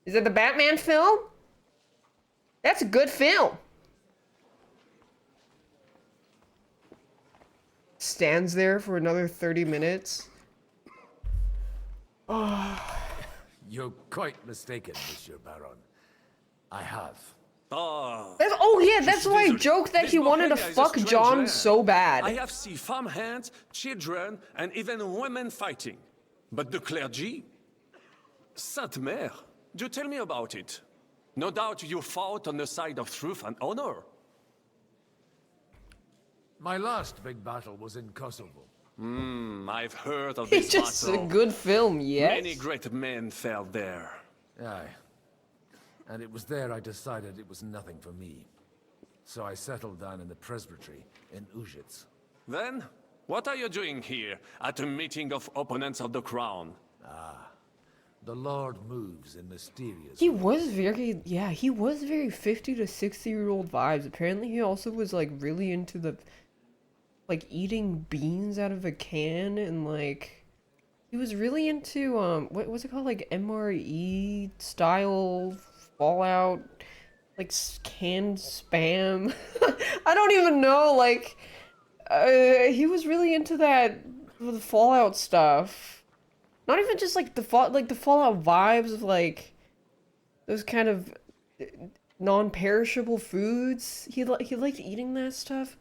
Speaker 1: Is it the Batman film? That's a good film. Stands there for another 30 minutes.
Speaker 25: You're quite mistaken, Monsieur Baron. I have.
Speaker 1: That's why I joked that he wanted to fuck John so bad.
Speaker 17: I have seen farmhands, children, and even women fighting. But the clergy? Sainte Mère, do tell me about it. No doubt you fought on the side of truth and honor.
Speaker 25: My last big battle was in Kosovo.
Speaker 17: I've heard of
Speaker 1: It's
Speaker 17: this
Speaker 1: just
Speaker 17: battle.
Speaker 1: a good film, yes.
Speaker 17: Many great men fell there.
Speaker 25: Aye. And it was there I decided it was nothing for me. So I settled down in the presbytery in Ujits.
Speaker 17: Then, what are you doing here at a meeting of opponents of the crown?
Speaker 25: The Lord moves in mysterious
Speaker 1: He was very, he was very 50 to 60-year-old vibes. Apparently he also was like really into the, like, eating beans out of a can, and like, he was really into, what's it called, like MRE style Fallout, like canned spam. I don't even know, like, he was really into that, the Fallout stuff. Not even just like the Fallout vibes of like those kind of non-perishable foods. He liked eating that stuff.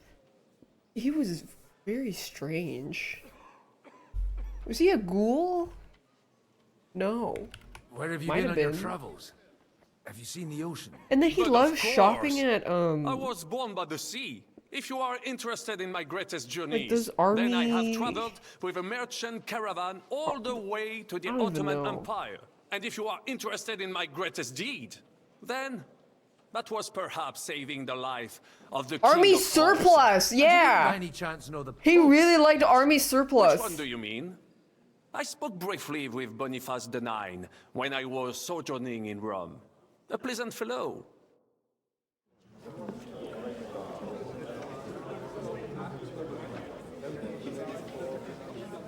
Speaker 1: He was very strange. Was he a ghoul? No.
Speaker 25: Where have you
Speaker 1: Might
Speaker 25: been
Speaker 1: have
Speaker 25: on your
Speaker 1: been.
Speaker 25: travels? Have you seen the ocean?
Speaker 1: And then he
Speaker 17: But
Speaker 1: loved
Speaker 17: of course.
Speaker 1: shopping at
Speaker 17: I was born by the sea. If you are interested in my greatest journeys,
Speaker 1: those
Speaker 17: then I have
Speaker 1: army-
Speaker 17: traveled with a merchant caravan all the way to the
Speaker 1: I don't even
Speaker 17: Ottoman
Speaker 1: know.
Speaker 17: Empire. And if you are interested in my greatest deed, then that was perhaps saving the life of the
Speaker 1: Army
Speaker 17: king of
Speaker 1: surplus, yeah.
Speaker 25: By any chance know the
Speaker 1: He really liked army surplus.
Speaker 17: Which one do you mean? I spoke briefly with Boniface IX when I was sojourning in Rome. A pleasant fellow.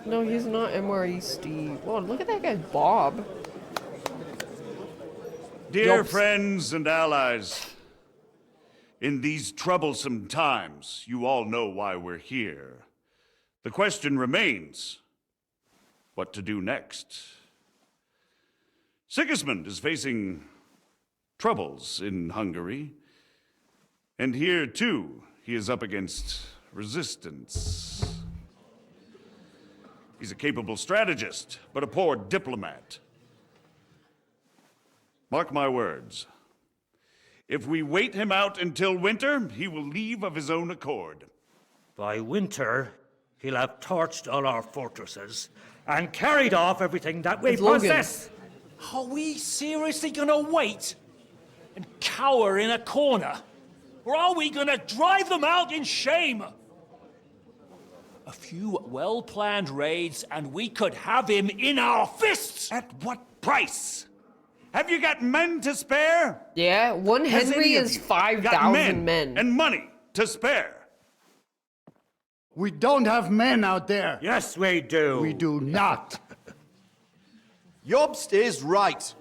Speaker 1: No, he's not MRE Steve. Oh, look at that guy, Bob.
Speaker 14: Dear
Speaker 1: Yup.
Speaker 14: friends and allies, in these troublesome times, you all know why we're here. The question remains, what to do next? Sigismund is facing troubles in Hungary, and here too, he is up against resistance. He's a capable strategist, but a poor diplomat. Mark my words. If we wait him out until winter, he will leave of his own accord.
Speaker 22: By winter, he'll have torched all our fortresses and carried off everything that we
Speaker 1: It's Logan.
Speaker 22: possess. Are we seriously gonna wait and cower in a corner? Or are we gonna drive them out in shame? A few well-planned raids and we could have him in our fists!
Speaker 14: At what price? Have you got men to spare?
Speaker 1: Yeah, one
Speaker 14: Has
Speaker 1: Henry
Speaker 14: any of
Speaker 1: is
Speaker 14: you got
Speaker 1: 5,000 men.
Speaker 14: and money to spare.
Speaker 9: We don't have men out there.
Speaker 22: Yes, we do.
Speaker 9: We do not.
Speaker 8: Jobst is right.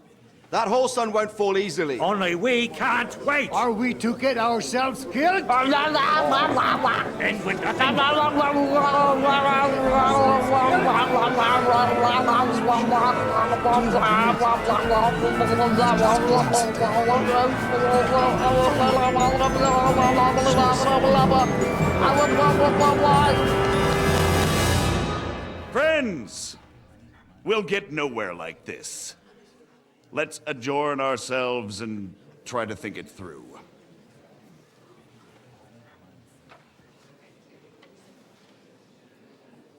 Speaker 8: That whole sun won't fall easily.
Speaker 22: Only we can't wait!
Speaker 9: Are we to get ourselves killed?
Speaker 22: End with nothing.
Speaker 14: Friends, we'll get nowhere like this. Let's adjourn ourselves and try to think it through.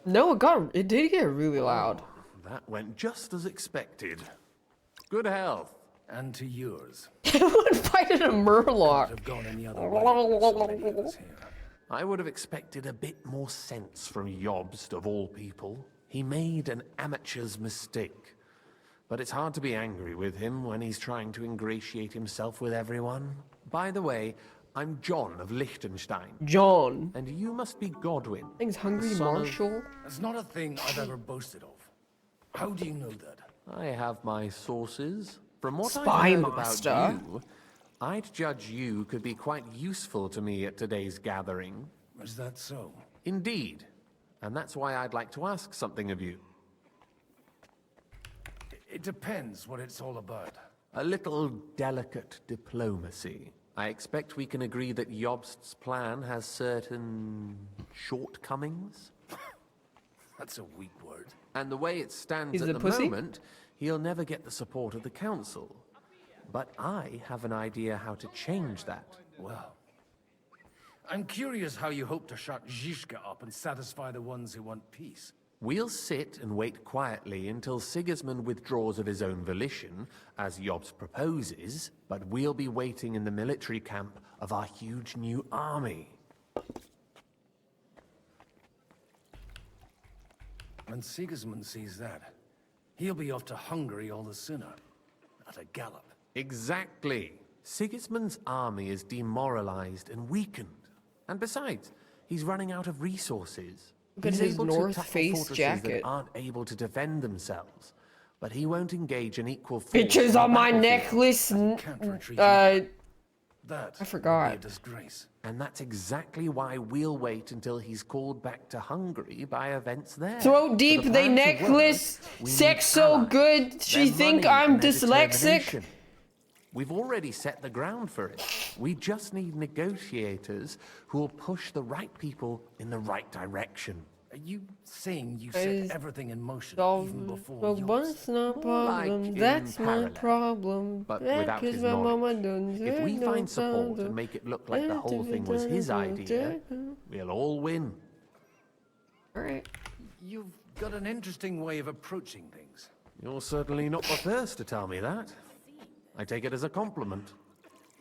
Speaker 1: No, it did get really loud.
Speaker 2: That went just as expected. Good health.
Speaker 25: And to yours.
Speaker 1: Everyone fighting a murloc.
Speaker 25: Have gone any other way. So many of us here.
Speaker 2: I would have expected a bit more sense from Jobst, of all people. He made an amateur's mistake. But it's hard to be angry with him when he's trying to ingratiate himself with everyone. By the way, I'm John of Liechtenstein.
Speaker 1: John.
Speaker 2: And you must be Godwin.
Speaker 1: Thing's hungry Marshall.
Speaker 25: That's not a thing I've ever boasted of. How do you know that?
Speaker 2: I have my sources. From what
Speaker 1: Spy
Speaker 2: I heard
Speaker 1: master.
Speaker 2: about you, I'd judge you could be quite useful to me at today's gathering.
Speaker 25: Is that so?
Speaker 2: Indeed. And that's why I'd like to ask something of you.
Speaker 25: It depends what it's all about.
Speaker 2: A little delicate diplomacy. I expect we can agree that Jobst's plan has certain shortcomings.
Speaker 25: That's a weak word.
Speaker 2: And the way it stands
Speaker 1: Is
Speaker 2: at
Speaker 1: it
Speaker 2: the
Speaker 1: pussy?
Speaker 2: moment, he'll never get the support of the council. But I have an idea how to change that.
Speaker 25: Well, I'm curious how you hope to shut Zizka up and satisfy the ones who want peace.
Speaker 2: We'll sit and wait quietly until Sigismund withdraws of his own volition, as Jobst proposes, but we'll be waiting in the military camp of our huge new army.
Speaker 25: When Sigismund sees that, he'll be off to Hungary all the sooner. At a gallop.
Speaker 2: Exactly. Sigismund's army is demoralized and weakened. And besides, he's running out of resources.
Speaker 1: Look at
Speaker 2: He's
Speaker 1: his
Speaker 2: able to
Speaker 1: North
Speaker 2: tackle
Speaker 1: Face
Speaker 2: fortresses
Speaker 1: jacket.
Speaker 2: that aren't able to defend themselves. But he won't engage in equal force.
Speaker 1: Bitches
Speaker 2: on
Speaker 1: on
Speaker 2: the
Speaker 1: my
Speaker 2: battlefield.
Speaker 1: necklace.
Speaker 25: That
Speaker 1: I forgot.
Speaker 25: would be a disgrace.
Speaker 2: And that's exactly why we'll wait until he's called back to Hungary by events there.
Speaker 1: Throat deep,
Speaker 2: For the
Speaker 1: they
Speaker 2: plan to work,
Speaker 1: necklace.
Speaker 2: we need
Speaker 1: Sex so
Speaker 2: allies,
Speaker 1: good, she
Speaker 2: their
Speaker 1: think
Speaker 2: money,
Speaker 1: I'm
Speaker 2: and their
Speaker 1: dyslexic.
Speaker 2: determination. We've already set the ground for it. We just need negotiators who will push the right people in the right direction.
Speaker 25: Are you saying you set
Speaker 1: Is
Speaker 25: everything in motion
Speaker 1: Solve
Speaker 25: even before
Speaker 1: well,
Speaker 25: yours?
Speaker 1: that's no
Speaker 2: Like
Speaker 1: problem.
Speaker 2: in
Speaker 1: That's my
Speaker 2: parallel,
Speaker 1: problem.
Speaker 2: but
Speaker 1: That
Speaker 2: without
Speaker 1: is
Speaker 2: his
Speaker 1: what mama
Speaker 2: knowledge.
Speaker 1: done
Speaker 2: If we
Speaker 1: said,
Speaker 2: find
Speaker 1: no
Speaker 2: support
Speaker 1: problem.
Speaker 2: and make it look like the whole thing was his idea, we'll all win.
Speaker 1: Alright.
Speaker 25: You've got an interesting way of approaching things.
Speaker 2: You're certainly not the first to tell me that. I take it as a compliment.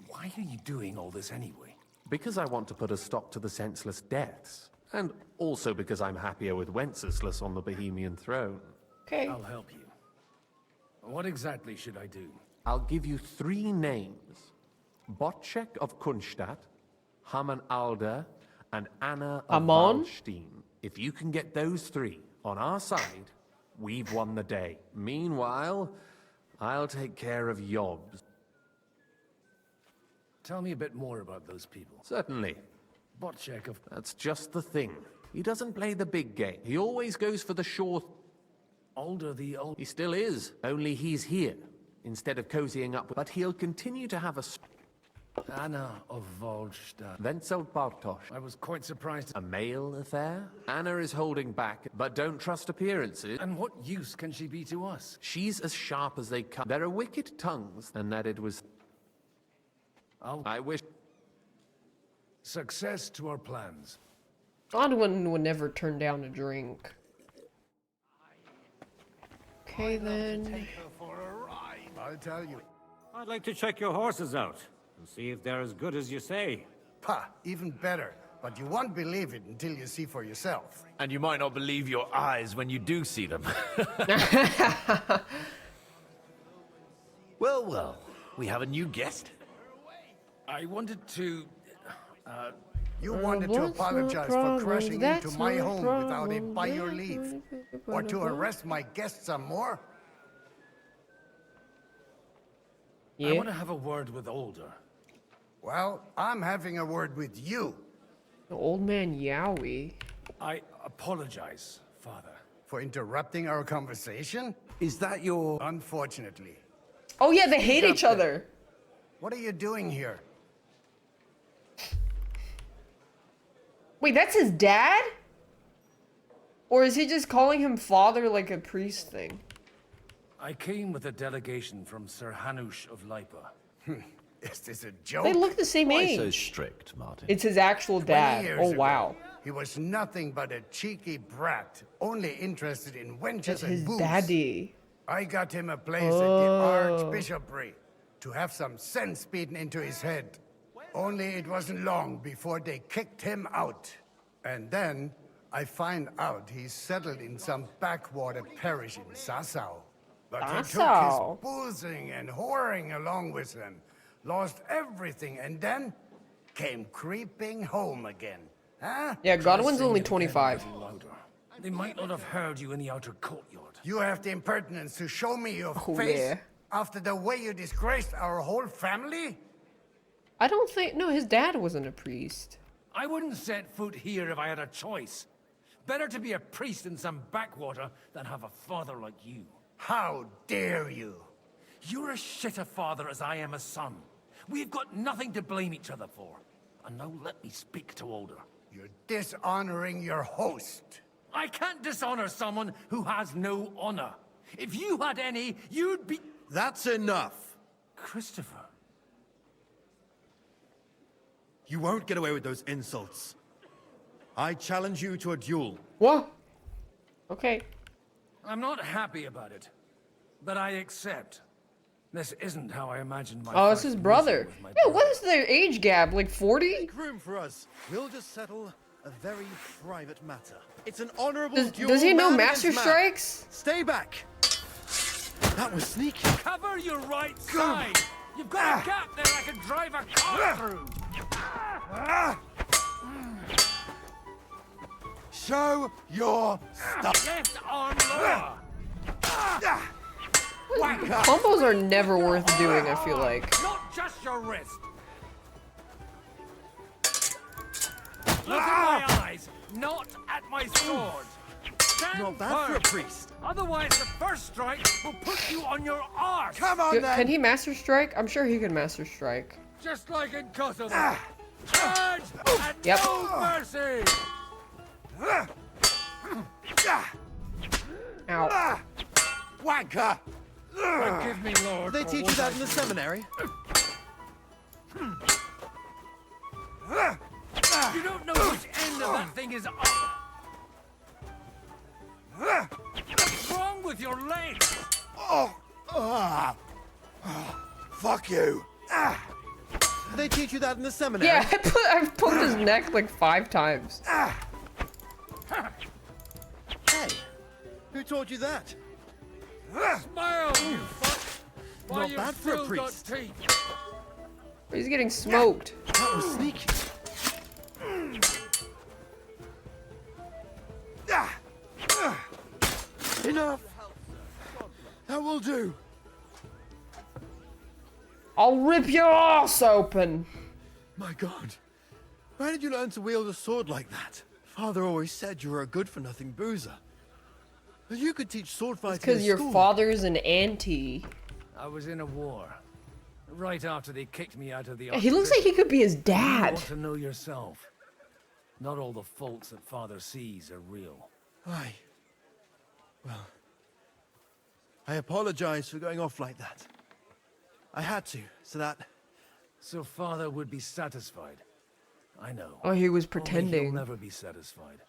Speaker 25: Why are you doing all this anyway?
Speaker 2: Because I want to put a stop to the senseless deaths. And also because I'm happier with Wenceslas on the Bohemian throne.
Speaker 1: Okay.
Speaker 25: I'll help you. What exactly should I do?
Speaker 2: I'll give you 3 names. Botchek of Kunstadt, Haman Alder, and Anna of
Speaker 1: Amon?
Speaker 2: Waldstein. If you can get those 3 on our side, we've won the day. Meanwhile, I'll take care of Jobs.
Speaker 25: Tell me a bit more about those people.
Speaker 2: Certainly.
Speaker 25: Botchek of...
Speaker 2: That's just the thing. He doesn't play the big game. He always goes for the sure...
Speaker 25: Older the old...
Speaker 2: He still is, only he's here, instead of cozying up. But he'll continue to have a...
Speaker 25: Anna of Waldstadt.
Speaker 2: Wenzel Bartosz.
Speaker 25: I was quite surprised.
Speaker 2: A male affair? Anna is holding back, but don't trust appearances.
Speaker 25: And what use can she be to us?
Speaker 2: She's as sharp as they come. There are wicked tongues, and that it was... I wish...
Speaker 25: Success to our plans.
Speaker 1: Godwin would never turn down a drink. Okay then.
Speaker 9: I'll tell you.
Speaker 5: I'd like to check your horses out and see if they're as good as you say.
Speaker 9: Pa, even better. But you won't believe it until you see for yourself.
Speaker 18: And you might not believe your eyes when you do see them. Well, well, we have a new guest.
Speaker 25: I wanted to...
Speaker 9: You wanted to apologize for crashing into my home without it by your leave. Or to harass my guests some more?
Speaker 25: I want to have a word with Older.
Speaker 9: Well, I'm having a word with you.
Speaker 1: The old man Yowie.
Speaker 25: I apologize, Father.
Speaker 9: For interrupting our conversation?
Speaker 18: Is that your...
Speaker 9: Unfortunately.
Speaker 1: Oh yeah, they hate each other.
Speaker 9: What are you doing here?
Speaker 1: Wait, that's his dad? Or is he just calling him father like a priest thing?
Speaker 25: I came with a delegation from Sir Hanush of Lipa.
Speaker 9: Is this a joke?
Speaker 1: They look the same
Speaker 16: Why
Speaker 1: age.
Speaker 16: so strict, Martin?
Speaker 1: It's his actual
Speaker 9: 20
Speaker 1: dad.
Speaker 9: years
Speaker 1: Oh
Speaker 9: ago,
Speaker 1: wow.
Speaker 9: He was nothing but a cheeky brat, only interested in wenches
Speaker 1: That's
Speaker 9: and
Speaker 1: his
Speaker 9: booze.
Speaker 1: daddy.
Speaker 9: I got him a place at the Archbishopric to have some sense beaten into his head. Only it wasn't long before they kicked him out. And then I find out he's settled in some backwater parish in Sassau. But he took his
Speaker 1: Sassau?
Speaker 9: boozing and whoring along with him, lost everything, and then came creeping home again. Huh?
Speaker 1: Yeah, Godwin's
Speaker 9: Trusting
Speaker 1: only
Speaker 9: in
Speaker 1: 25.
Speaker 25: They might not have heard you in the outer courtyard.
Speaker 9: You have the impertinence to show me your
Speaker 1: Oh,
Speaker 9: face
Speaker 1: yeah.
Speaker 9: after the way you disgraced our whole family?
Speaker 1: I don't think. No, his dad wasn't a priest.
Speaker 25: I wouldn't set foot here if I had a choice. Better to be a priest in some backwater than have a father like you.
Speaker 9: How dare you?
Speaker 25: You're as shit a father as I am a son. We've got nothing to blame each other for. And now let me speak to Older.
Speaker 9: You're dishonoring your host.
Speaker 25: I can't dishonor someone who has no honor. If you had any, you'd be...
Speaker 6: That's enough.
Speaker 25: Christopher.
Speaker 6: You won't get away with those insults. I challenge you to a duel.
Speaker 1: What? Okay.
Speaker 25: I'm not happy about it, but I accept. This isn't how I imagined my
Speaker 1: Oh, it's
Speaker 25: fight
Speaker 1: his
Speaker 25: would
Speaker 1: brother.
Speaker 25: with my
Speaker 1: Yeah, what is their age gap? Like 40?
Speaker 6: Make room for us. We'll just settle a very private matter. It's an honorable duel.
Speaker 1: Does he know
Speaker 6: man
Speaker 1: Master
Speaker 6: against man.
Speaker 1: Strikes?
Speaker 6: Stay back. That was sneaky.
Speaker 25: Cover your right side! You've got a gap there I can drive a car through!
Speaker 6: Show your stuff.
Speaker 25: Left arm lower!
Speaker 1: Combos are never worth doing, I feel like.
Speaker 25: Not just your wrist! Look at my eyes, not at my sword! Stand
Speaker 6: Not bad for a
Speaker 25: firm.
Speaker 6: priest.
Speaker 25: Otherwise the first strike will put you on your arse!
Speaker 6: Come on, then.
Speaker 1: Can he Master Strike? I'm sure he can Master Strike.
Speaker 25: Just like in Kosovo! Charge and
Speaker 1: Yep.
Speaker 25: no mercy!
Speaker 1: Ow.
Speaker 6: Wanker!
Speaker 25: Forgive me, Lord.
Speaker 6: They
Speaker 25: for
Speaker 6: teach you
Speaker 25: what
Speaker 6: that
Speaker 25: I
Speaker 6: in the
Speaker 25: did.
Speaker 6: seminary?
Speaker 25: You don't know which end of that thing is up. What's wrong with your legs?
Speaker 6: Fuck you! They teach you that in the seminary?
Speaker 1: Yeah, I've poked his neck like 5 times.
Speaker 6: Hey, who taught you that?
Speaker 25: Smile, you fuck! While
Speaker 6: Not
Speaker 25: you've
Speaker 6: bad for a
Speaker 25: still got
Speaker 6: priest.
Speaker 25: teeth.
Speaker 1: He's getting smoked.
Speaker 6: That was sneaky. Enough. That will do.
Speaker 1: I'll rip your ass open.
Speaker 6: My God, where did you learn to wield a sword like that? Father always said you were a good-for-nothing boozer. But you could teach sword fighting
Speaker 1: Because
Speaker 6: in
Speaker 1: your
Speaker 6: school.
Speaker 1: father's an auntie.
Speaker 25: I was in a war. Right after they kicked me out of the
Speaker 1: He looks like he could be his
Speaker 25: You
Speaker 1: dad.
Speaker 25: want to know yourself. Not all the faults that Father sees are real.
Speaker 6: Aye. Well, I apologize for going off like that. I had to, so that...
Speaker 25: So Father would be satisfied. I know.
Speaker 1: Oh, he was
Speaker 25: Only
Speaker 1: pretending.
Speaker 25: he'll never be satisfied.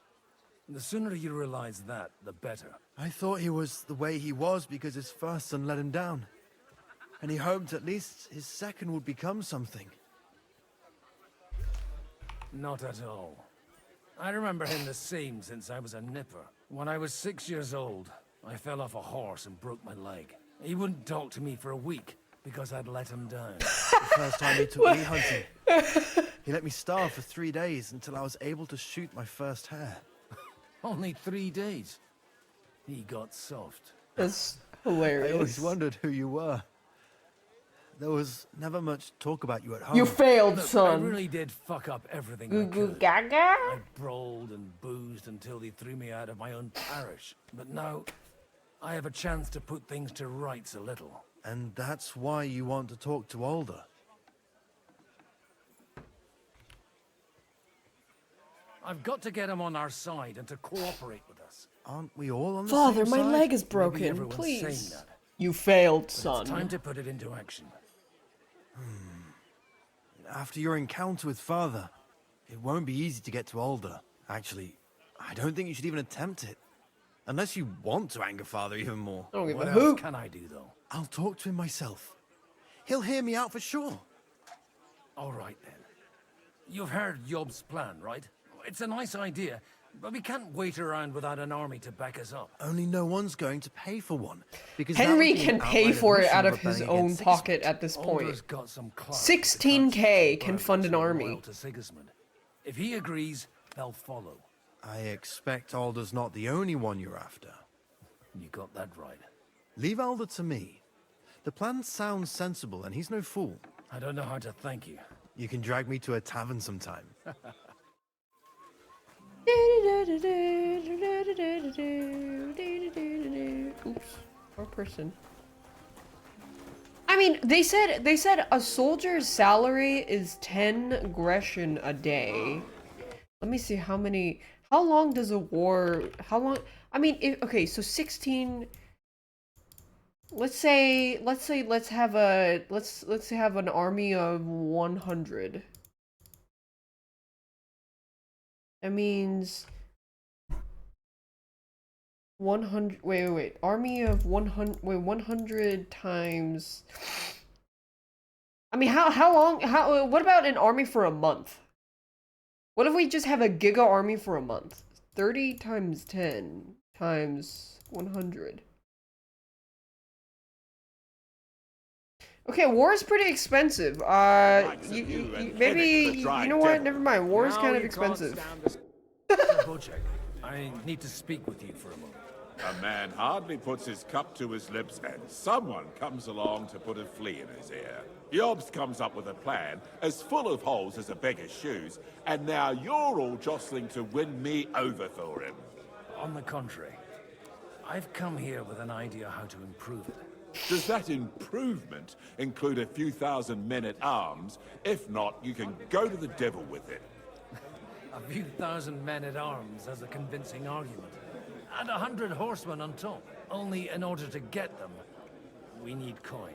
Speaker 25: The sooner you realize that, the better.
Speaker 6: I thought he was the way he was because his first son let him down. And he hoped at least his second would become something.
Speaker 25: Not at all. I remember him the same since I was a nipper. When I was 6 years old, I fell off a horse and broke my leg. He wouldn't talk to me for a week because I'd let him down.
Speaker 6: The first time he took me hunting, he let me starve for 3 days until I was able to shoot my first hare.
Speaker 25: Only 3 days. He got soft.
Speaker 1: That's
Speaker 6: I always
Speaker 1: hilarious.
Speaker 6: wondered who you were. There was never much talk about you at home.
Speaker 1: You failed,
Speaker 25: Look, I
Speaker 1: son.
Speaker 25: really did fuck up everything
Speaker 1: Goo
Speaker 25: I
Speaker 1: goo
Speaker 25: could.
Speaker 1: gaga?
Speaker 25: I brawled and boozed until they threw me out of my own parish. But now, I have a chance to put things to rights a little.
Speaker 6: And that's why you want to talk to Alder.
Speaker 25: I've got to get him on our side and to cooperate with us.
Speaker 6: Aren't we all on the
Speaker 1: Father,
Speaker 6: same
Speaker 1: my
Speaker 6: side?
Speaker 1: leg is
Speaker 25: Maybe
Speaker 1: broken.
Speaker 25: everyone's saying
Speaker 1: Please.
Speaker 25: that,
Speaker 1: You failed,
Speaker 25: but
Speaker 1: son.
Speaker 25: it's time to put it into action.
Speaker 6: After your encounter with Father, it won't be easy to get to Alder. Actually, I don't think you should even attempt it. Unless you want to anger Father even more.
Speaker 1: I don't give
Speaker 25: What
Speaker 1: a
Speaker 25: else
Speaker 1: hoot.
Speaker 25: can I do, though?
Speaker 6: I'll talk to him myself. He'll hear me out for sure.
Speaker 25: All right, then. You've heard Yob's plan, right? It's a nice idea, but we can't wait around without an army to back us up.
Speaker 6: Only no one's going to pay for one. Because that
Speaker 1: Henry
Speaker 6: would be
Speaker 1: can
Speaker 6: an
Speaker 1: pay
Speaker 6: outright
Speaker 1: for it
Speaker 6: admission
Speaker 1: out of
Speaker 6: rebelling
Speaker 1: his own
Speaker 6: against
Speaker 1: pocket at this point.
Speaker 25: Alder's got some clout.
Speaker 1: 16k can fund an army.
Speaker 25: To Sigismund. If he agrees, they'll follow.
Speaker 6: I expect Alder's not the only one you're after.
Speaker 25: You got that right.
Speaker 6: Leave Alder to me. The plan sounds sensible, and he's no fool.
Speaker 25: I don't know how to thank you.
Speaker 6: You can drag me to a tavern sometime.
Speaker 1: Oops, wrong person. I mean, they said a soldier's salary is 10 aggression a day. Let me see how long does a war, I mean, okay, so 16, let's have an army of 100. That means 100, wait, army of 100 times, I mean, what about an army for a month? What if we just have a giga army for a month? 30 times 10 times 100. Okay, war is pretty expensive. Maybe, you know what? Never mind. War is kind of expensive.
Speaker 25: I need to speak with you for a moment.
Speaker 11: A man hardly puts his cup to his lips, and someone comes along to put a flea in his ear. Yobs comes up with a plan as full of holes as a beggar's shoes, and now you're all jostling to win me over for him.
Speaker 25: On the contrary, I've come here with an idea how to improve it.
Speaker 11: Does that improvement include a few thousand men-at-arms? If not, you can go to the devil with it.
Speaker 25: A few thousand men-at-arms as a convincing argument. And 100 horsemen on top. Only in order to get them, we need coin.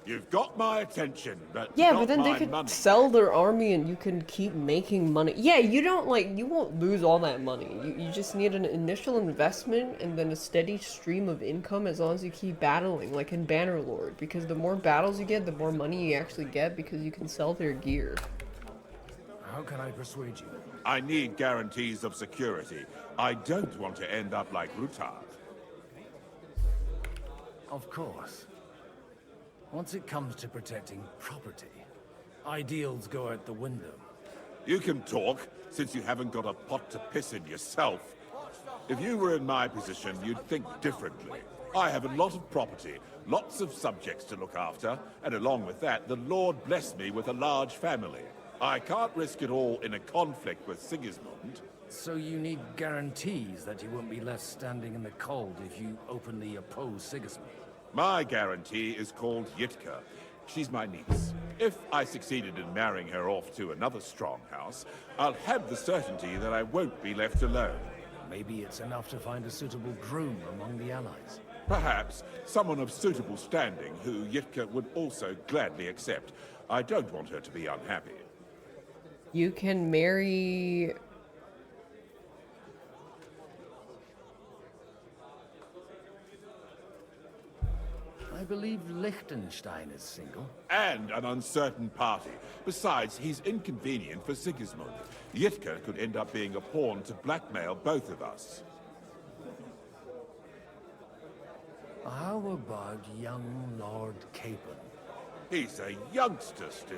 Speaker 11: You've got my attention, but
Speaker 1: Yeah,
Speaker 11: not
Speaker 1: but then they
Speaker 11: my
Speaker 1: could
Speaker 11: money.
Speaker 1: sell their army and you can keep making money. Yeah, you won't lose all that money. You just need an initial investment and then a steady stream of income as long as you keep battling, like in Bannerlord. Because the more battles you get, the more money you actually get because you can sell their gear.
Speaker 25: How can I persuade you?
Speaker 11: I need guarantees of security. I don't want to end up like Rutard.
Speaker 25: Of course. Once it comes to protecting property, ideals go out the window.
Speaker 11: You can talk, since you haven't got a pot to piss in yourself. If you were in my position, you'd think differently. I have a lot of property, lots of subjects to look after, and along with that, the Lord blessed me with a large family. I can't risk it all in a conflict with Sigismund.
Speaker 25: So you need guarantees that you won't be left standing in the cold if you openly oppose Sigismund.
Speaker 11: My guarantee is called Yitka. She's my niece. If I succeeded in marrying her off to another strong house, I'll have the certainty that I won't be left alone.
Speaker 25: Maybe it's enough to find a suitable groom among the allies.
Speaker 11: Perhaps someone of suitable standing who Yitka would also gladly accept. I don't want her to be unhappy.
Speaker 1: You can marry...
Speaker 25: I believe Liechtenstein is single.
Speaker 11: And an uncertain party. Besides, he's inconvenient for Sigismund. Yitka could end up being a pawn to blackmail both of us.
Speaker 25: How about young Lord Capon?
Speaker 11: He's a youngster still.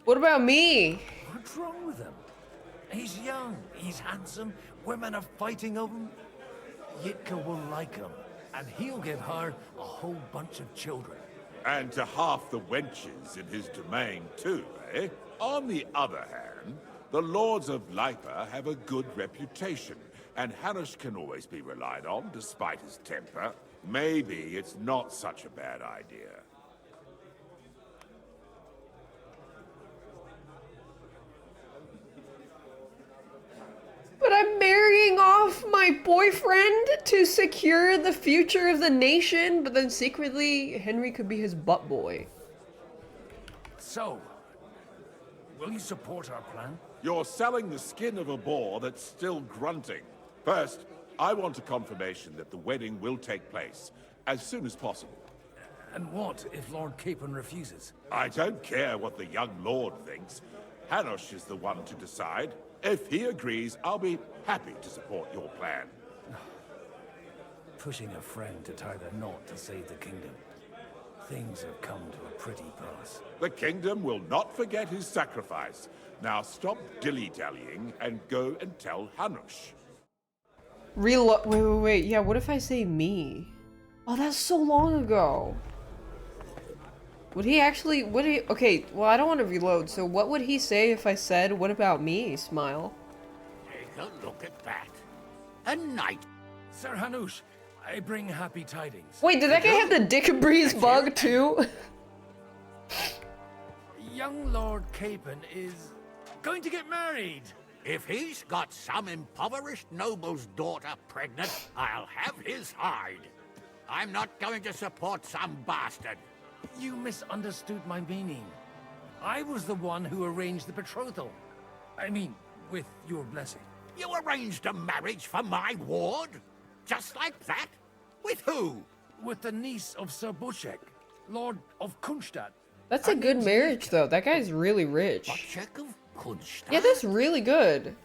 Speaker 1: What about me?
Speaker 25: What's wrong with him? He's young, he's handsome, women are fighting over him. Yitka will like him, and he'll give her a whole bunch of children.
Speaker 11: And to half the wenches in his domain too, eh? On the other hand, the lords of Lipa have a good reputation, and Hanush can always be relied on, despite his temper. Maybe it's not such a bad idea.
Speaker 1: But I'm marrying off my boyfriend to secure the future of the nation, but then secretly Henry could be his butt boy.
Speaker 25: So, will you support our plan?
Speaker 11: You're selling the skin of a boar that's still grunting. First, I want a confirmation that the wedding will take place as soon as possible.
Speaker 25: And what if Lord Capon refuses?
Speaker 11: I don't care what the young lord thinks. Hanush is the one to decide. If he agrees, I'll be happy to support your plan.
Speaker 25: Pushing a friend to tie the knot to save the kingdom. Things have come to a pretty pass.
Speaker 11: The kingdom will not forget his sacrifice. Now stop dilly-dallying and go and tell Hanush.
Speaker 1: Wait. Yeah, what if I say me? Oh, that's so long ago. Would he actually, okay, well, I don't want to reload, so what would he say if I said, what about me, Smile?
Speaker 4: Take a look at that. A knight.
Speaker 25: Sir Hanush, I bring happy tidings.
Speaker 1: Wait, did that guy have the Dick Breeze bug, too?
Speaker 25: Young Lord Capon is going to get married.
Speaker 4: If he's got some impoverished noble's daughter pregnant, I'll have his hide. I'm not going to support some bastard.
Speaker 25: You misunderstood my meaning. I was the one who arranged the betrothal. I mean, with your blessing.
Speaker 4: You arranged a marriage for my ward? Just like that? With who?
Speaker 25: With the niece of Sir Bushek, Lord of Kunstadt.
Speaker 1: That's a good marriage, though. That guy's really rich.
Speaker 4: Bushek of Kunstadt?
Speaker 1: Yeah, that's really good.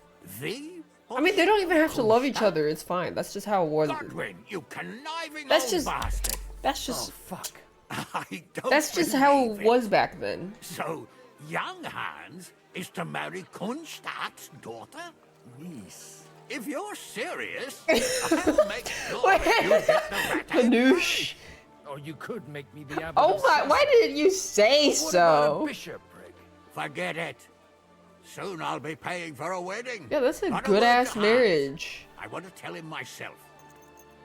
Speaker 4: The?
Speaker 1: I mean, they don't even have to love each other. It's fine. That's just how it was.
Speaker 4: Godwin, you conniving
Speaker 1: That's
Speaker 4: old
Speaker 1: just-
Speaker 4: bastard.
Speaker 1: That's just...
Speaker 25: Oh, fuck.
Speaker 4: I don't
Speaker 1: That's just how
Speaker 4: believe
Speaker 1: it was back then.
Speaker 4: So, young Hans is to marry Kunstadt's daughter?
Speaker 25: Niece.
Speaker 4: If you're serious, I'll make sure you get the rat.
Speaker 1: Hanush.
Speaker 25: Or you could make me the abbot.
Speaker 1: Oh my, why didn't you say
Speaker 25: What about
Speaker 1: so?
Speaker 25: a bishopric?
Speaker 4: Forget it. Soon I'll be paying for a wedding.
Speaker 1: Yeah, that's a
Speaker 4: Not
Speaker 1: good
Speaker 4: word
Speaker 1: ass
Speaker 4: to Hans.
Speaker 1: marriage.
Speaker 4: I want to tell him myself.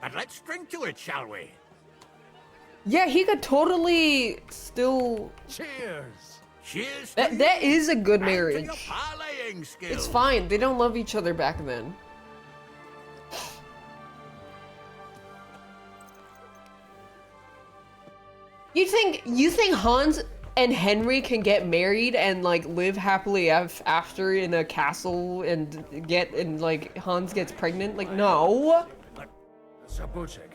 Speaker 4: But let's drink to it, shall we?
Speaker 1: Yeah, he could totally still...
Speaker 25: Cheers.
Speaker 4: Cheers.
Speaker 1: That is a good
Speaker 4: And to
Speaker 1: marriage.
Speaker 4: your parlaying skills.
Speaker 1: It's fine. They don't love each other back then. You think Hans and Henry can get married and like live happily after in a castle and like Hans gets pregnant? Like, no.
Speaker 25: Sir Bushek,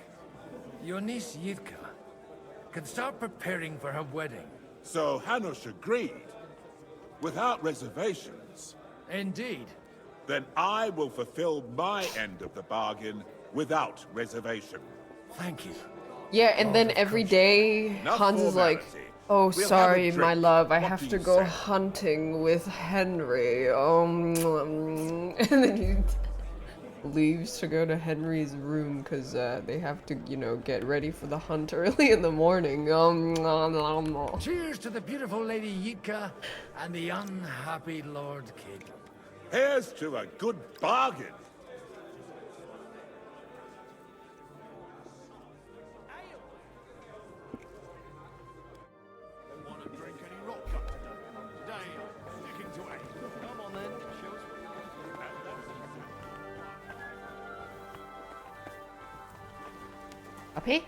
Speaker 25: your niece Yivka can start preparing for her wedding.
Speaker 11: So Hanush agreed, without reservations.
Speaker 25: Indeed.
Speaker 11: Then I will fulfill my end of the bargain without reservation.
Speaker 25: Thank you.
Speaker 1: Yeah, and then every day
Speaker 11: Enough
Speaker 1: Hans is like,
Speaker 11: formality.
Speaker 1: "Oh,
Speaker 11: We'll have a
Speaker 1: sorry, my
Speaker 11: drink.
Speaker 1: love. I
Speaker 11: What
Speaker 1: have
Speaker 11: do
Speaker 1: to
Speaker 11: you
Speaker 1: go
Speaker 11: say?"
Speaker 1: hunting with Henry." And then he leaves to go to Henry's room because they have to, you know, get ready for the hunt early in the morning.
Speaker 25: Cheers to the beautiful Lady Yivka and the unhappy Lord Capon.
Speaker 11: Here's to a good bargain.
Speaker 23: Want to drink any rock cut today? Today, I'm sticking to it. Come on then, show us
Speaker 1: Up here?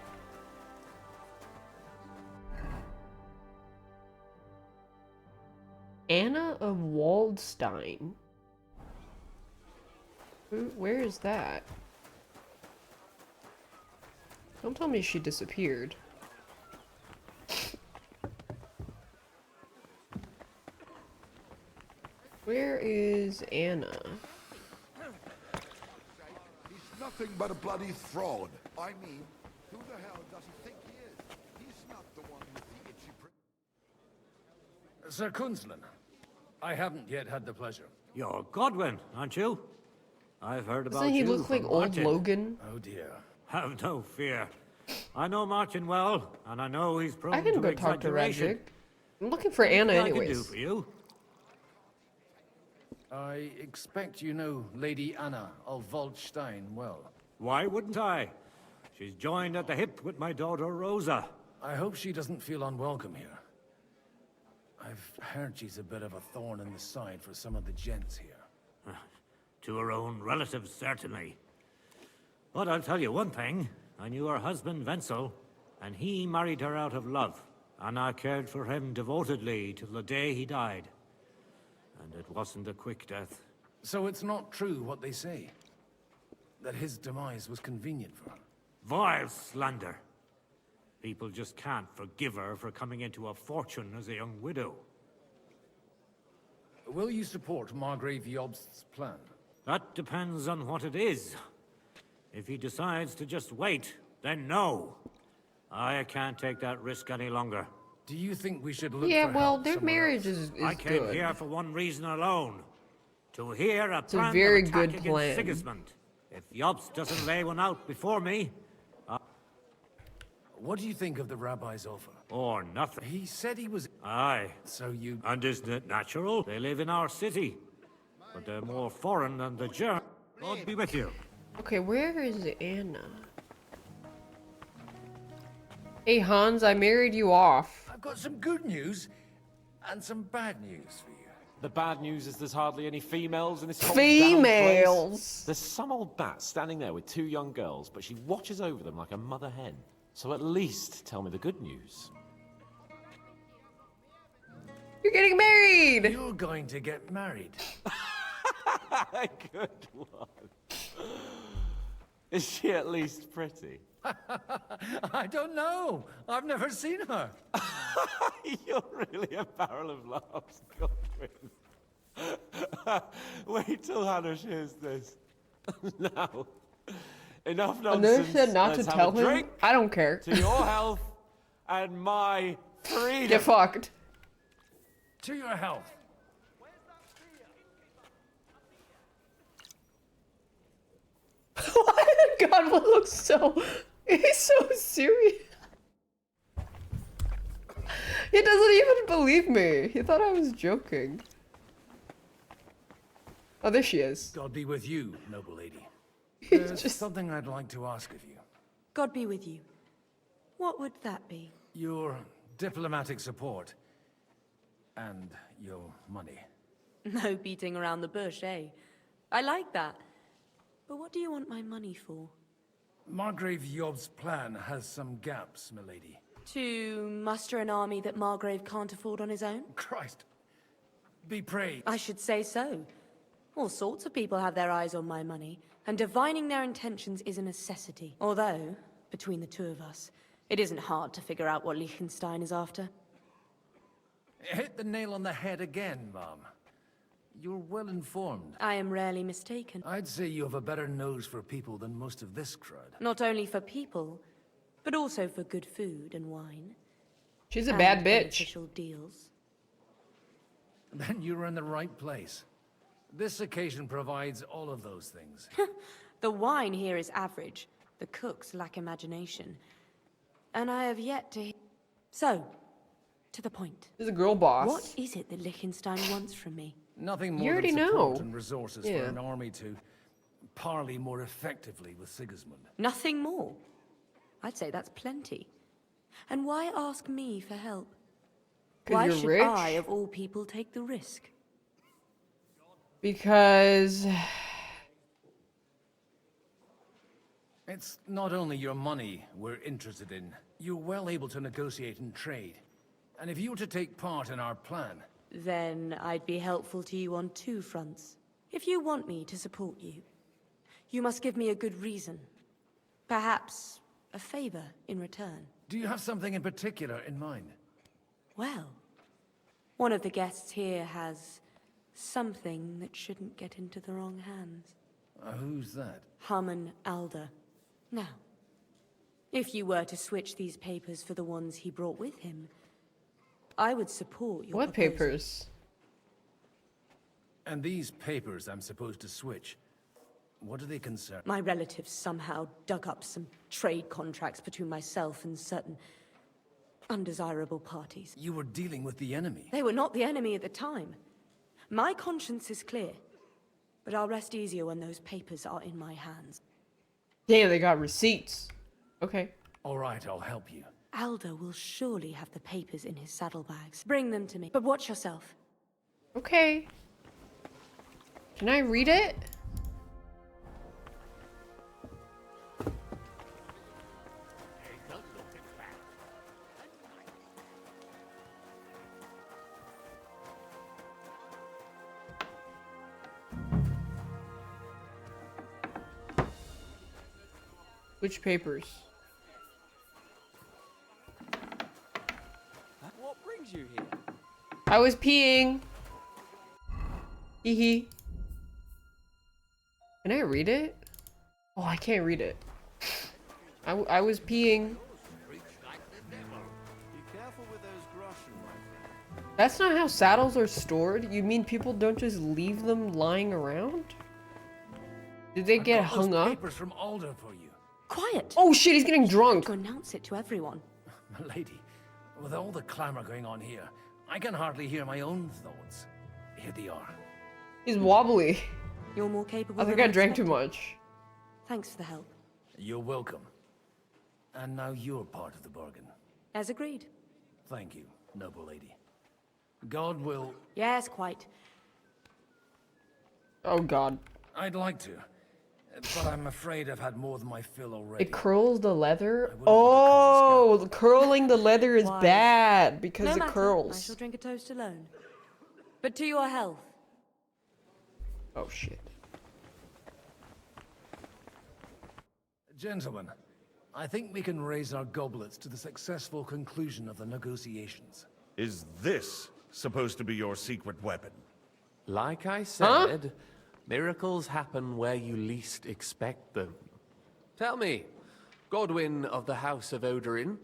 Speaker 1: Anna of Waldstein. Where is that? Don't tell me she disappeared. Where is Anna?
Speaker 15: He's nothing but a bloody fraud. I mean, who the hell does he think he is? He's not the one with the itchy
Speaker 25: Sir Kunzman, I haven't yet had the pleasure.
Speaker 5: You're Godwin, aren't you? I've heard about
Speaker 1: Doesn't he
Speaker 5: you
Speaker 1: look like
Speaker 5: from
Speaker 1: old
Speaker 5: Martin.
Speaker 1: Logan?
Speaker 25: Oh dear.
Speaker 5: Have no fear. I know Martin well, and I know he's prone
Speaker 1: I can
Speaker 5: to
Speaker 1: go talk to
Speaker 5: exaggeration.
Speaker 1: Radzik. I'm looking for Anna
Speaker 5: Anything I can do
Speaker 1: anyways.
Speaker 5: for you?
Speaker 25: I expect you know Lady Anna of Waldstein well.
Speaker 5: Why wouldn't I? She's joined at the hip with my daughter Rosa.
Speaker 25: I hope she doesn't feel unwelcome here. I've heard she's a bit of a thorn in the side for some of the gents here.
Speaker 5: To her own relatives, certainly. But I'll tell you one thing. I knew her husband, Wenzel, and he married her out of love. Anna cared for him devotedly till the day he died. And it wasn't a quick death.
Speaker 25: So it's not true what they say? That his demise was convenient for her?
Speaker 5: Vile slander. People just can't forgive her for coming into a fortune as a young widow.
Speaker 25: Will you support Margrave Jobst's plan?
Speaker 5: That depends on what it is. If he decides to just wait, then no. I can't take that risk any longer.
Speaker 25: Do you think we should look
Speaker 1: Yeah,
Speaker 25: for
Speaker 1: well,
Speaker 25: help
Speaker 1: their
Speaker 25: somewhere
Speaker 1: marriage
Speaker 25: else?
Speaker 1: is
Speaker 5: I came
Speaker 1: good.
Speaker 5: here for one reason alone. To hear a
Speaker 1: a
Speaker 5: plan
Speaker 1: very
Speaker 5: of attack
Speaker 1: good
Speaker 5: against
Speaker 1: plan.
Speaker 5: Sigismund. If Jobst doesn't lay one out before me...
Speaker 25: What do you think of the rabbi's offer?
Speaker 5: Or nothing.
Speaker 25: He said he was...
Speaker 5: Aye.
Speaker 25: So you...
Speaker 5: And isn't it natural? They live in our city. But they're more foreign than the German. God be with you.
Speaker 1: Okay, where is Anna? Hey Hans, I married you off.
Speaker 22: I've got some good news and some bad news for you.
Speaker 3: The bad news is there's hardly any females in this whole
Speaker 1: Females!
Speaker 3: damn place. There's some old bat standing there with two young girls, but she watches over them like a mother hen. So at least tell me the good news.
Speaker 1: You're getting married!
Speaker 22: You're going to get married.
Speaker 3: Good one. Is she at least pretty?
Speaker 22: I don't know. I've never seen her.
Speaker 3: You're really a barrel of laughs, Godwin. Wait till Hannah hears this. Now, enough
Speaker 1: And
Speaker 3: nonsense.
Speaker 1: they said not to
Speaker 3: Let's have
Speaker 1: tell
Speaker 3: a
Speaker 1: him?
Speaker 3: drink
Speaker 1: I don't care.
Speaker 3: to your health and my freedom.
Speaker 1: Get fucked.
Speaker 22: To your health.
Speaker 1: Why did Godwin look so... He's so serious. He doesn't even believe me. He thought I was joking. Oh, there she is.
Speaker 22: God be with you, noble lady.
Speaker 1: He's
Speaker 22: There's
Speaker 1: just...
Speaker 22: something I'd like to ask of you.
Speaker 12: God be with you. What would that be?
Speaker 22: Your diplomatic support. And your money.
Speaker 12: No beating around the bush, eh? I like that. But what do you want my money for?
Speaker 22: Margrave Job's plan has some gaps, milady.
Speaker 12: To muster an army that Margrave can't afford on his own?
Speaker 22: Christ. Be praised.
Speaker 12: I should say so. All sorts of people have their eyes on my money, and divining their intentions is a necessity. Although, between the two of us, it isn't hard to figure out what Liechtenstein is after.
Speaker 22: Hit the nail on the head again, Mom. You're well informed.
Speaker 12: I am rarely mistaken.
Speaker 22: I'd say you have a better nose for people than most of this crowd.
Speaker 12: Not only for people, but also for good food and wine.
Speaker 1: She's a
Speaker 12: And
Speaker 1: bad bitch.
Speaker 12: beneficial deals.
Speaker 22: Then you're in the right place. This occasion provides all of those things.
Speaker 12: The wine here is average. The cooks lack imagination. And I have yet to... So, to the point.
Speaker 1: There's a girl boss.
Speaker 12: What is it that Liechtenstein wants from me?
Speaker 22: Nothing
Speaker 1: You
Speaker 22: more
Speaker 1: already
Speaker 22: than support
Speaker 1: know.
Speaker 22: and resources
Speaker 1: Yeah.
Speaker 22: for an army to parley more effectively with Sigismund.
Speaker 12: Nothing more. I'd say that's plenty. And why ask me for help?
Speaker 1: 'Cause
Speaker 12: Why
Speaker 1: you're
Speaker 12: should
Speaker 1: rich?
Speaker 12: I, of all people, take the risk?
Speaker 1: Because...
Speaker 22: It's not only your money we're interested in. You're well able to negotiate and trade. And if you were to take part in our plan...
Speaker 12: Then I'd be helpful to you on two fronts. If you want me to support you, you must give me a good reason. Perhaps a favor in return.
Speaker 22: Do you have something in particular in mind?
Speaker 12: Well, one of the guests here has something that shouldn't get into the wrong hands.
Speaker 22: Who's that?
Speaker 12: Harmon Alder. Now, if you were to switch these papers for the ones he brought with him, I would support your
Speaker 1: What
Speaker 12: proposal.
Speaker 1: papers?
Speaker 22: And these papers I'm supposed to switch, what do they concern?
Speaker 12: My relatives somehow dug up some trade contracts between myself and certain undesirable parties.
Speaker 22: You were dealing with the enemy.
Speaker 12: They were not the enemy at the time. My conscience is clear. But I'll rest easier when those papers are in my hands.
Speaker 1: Damn, they got receipts. Okay.
Speaker 25: All right, I'll help you.
Speaker 12: Aldo will surely have the papers in his saddlebags. Bring them to me, but watch yourself.
Speaker 1: Okay. Can I read it? Which papers?
Speaker 7: What brings you here?
Speaker 1: I was peeing. Hee hee. Can I read it? Oh, I can't read it. I was peeing. That's not how saddles are stored? You mean people don't just leave them lying around? Did they get hung up?
Speaker 25: Papers from Alder for you.
Speaker 12: Quiet!
Speaker 1: Oh shit, he's getting drunk!
Speaker 12: Go announce it to everyone.
Speaker 25: Milady, with all the clamor going on here, I can hardly hear my own thoughts. Here they are.
Speaker 1: He's wobbly.
Speaker 12: You're more capable
Speaker 1: I think
Speaker 12: than
Speaker 1: I drank too
Speaker 12: expected.
Speaker 1: much.
Speaker 12: Thanks for the help.
Speaker 25: You're welcome. And now you're part of the bargain.
Speaker 12: As agreed.
Speaker 25: Thank you, noble lady. God will...
Speaker 12: Yes, quite.
Speaker 1: Oh god.
Speaker 25: I'd like to, but I'm afraid I've had more than my fill already.
Speaker 1: It curls the leather? Oh, curling the leather is
Speaker 12: Why?
Speaker 1: bad because
Speaker 12: No
Speaker 1: it
Speaker 12: matter. I
Speaker 1: curls.
Speaker 12: shall drink a toast alone. But to your health.
Speaker 1: Oh shit.
Speaker 25: Gentlemen, I think we can raise our goblets to the successful conclusion of the negotiations.
Speaker 14: Is this supposed to be your secret weapon?
Speaker 2: Like I said, miracles happen where you least expect them. Tell me, Godwin of the House of Odorin,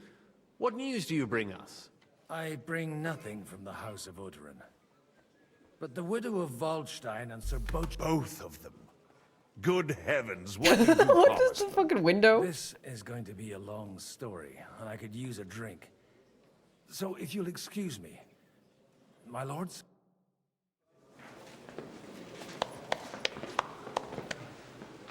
Speaker 2: what news do you bring us?
Speaker 25: I bring nothing from the House of Odorin. But the widow of Waldstein and Sir Boch...
Speaker 14: Both of them. Good heavens, what did you
Speaker 1: What
Speaker 14: promise
Speaker 1: is the fucking window?
Speaker 25: This is going to be a long story, and I could use a drink. So if you'll excuse me, my lords?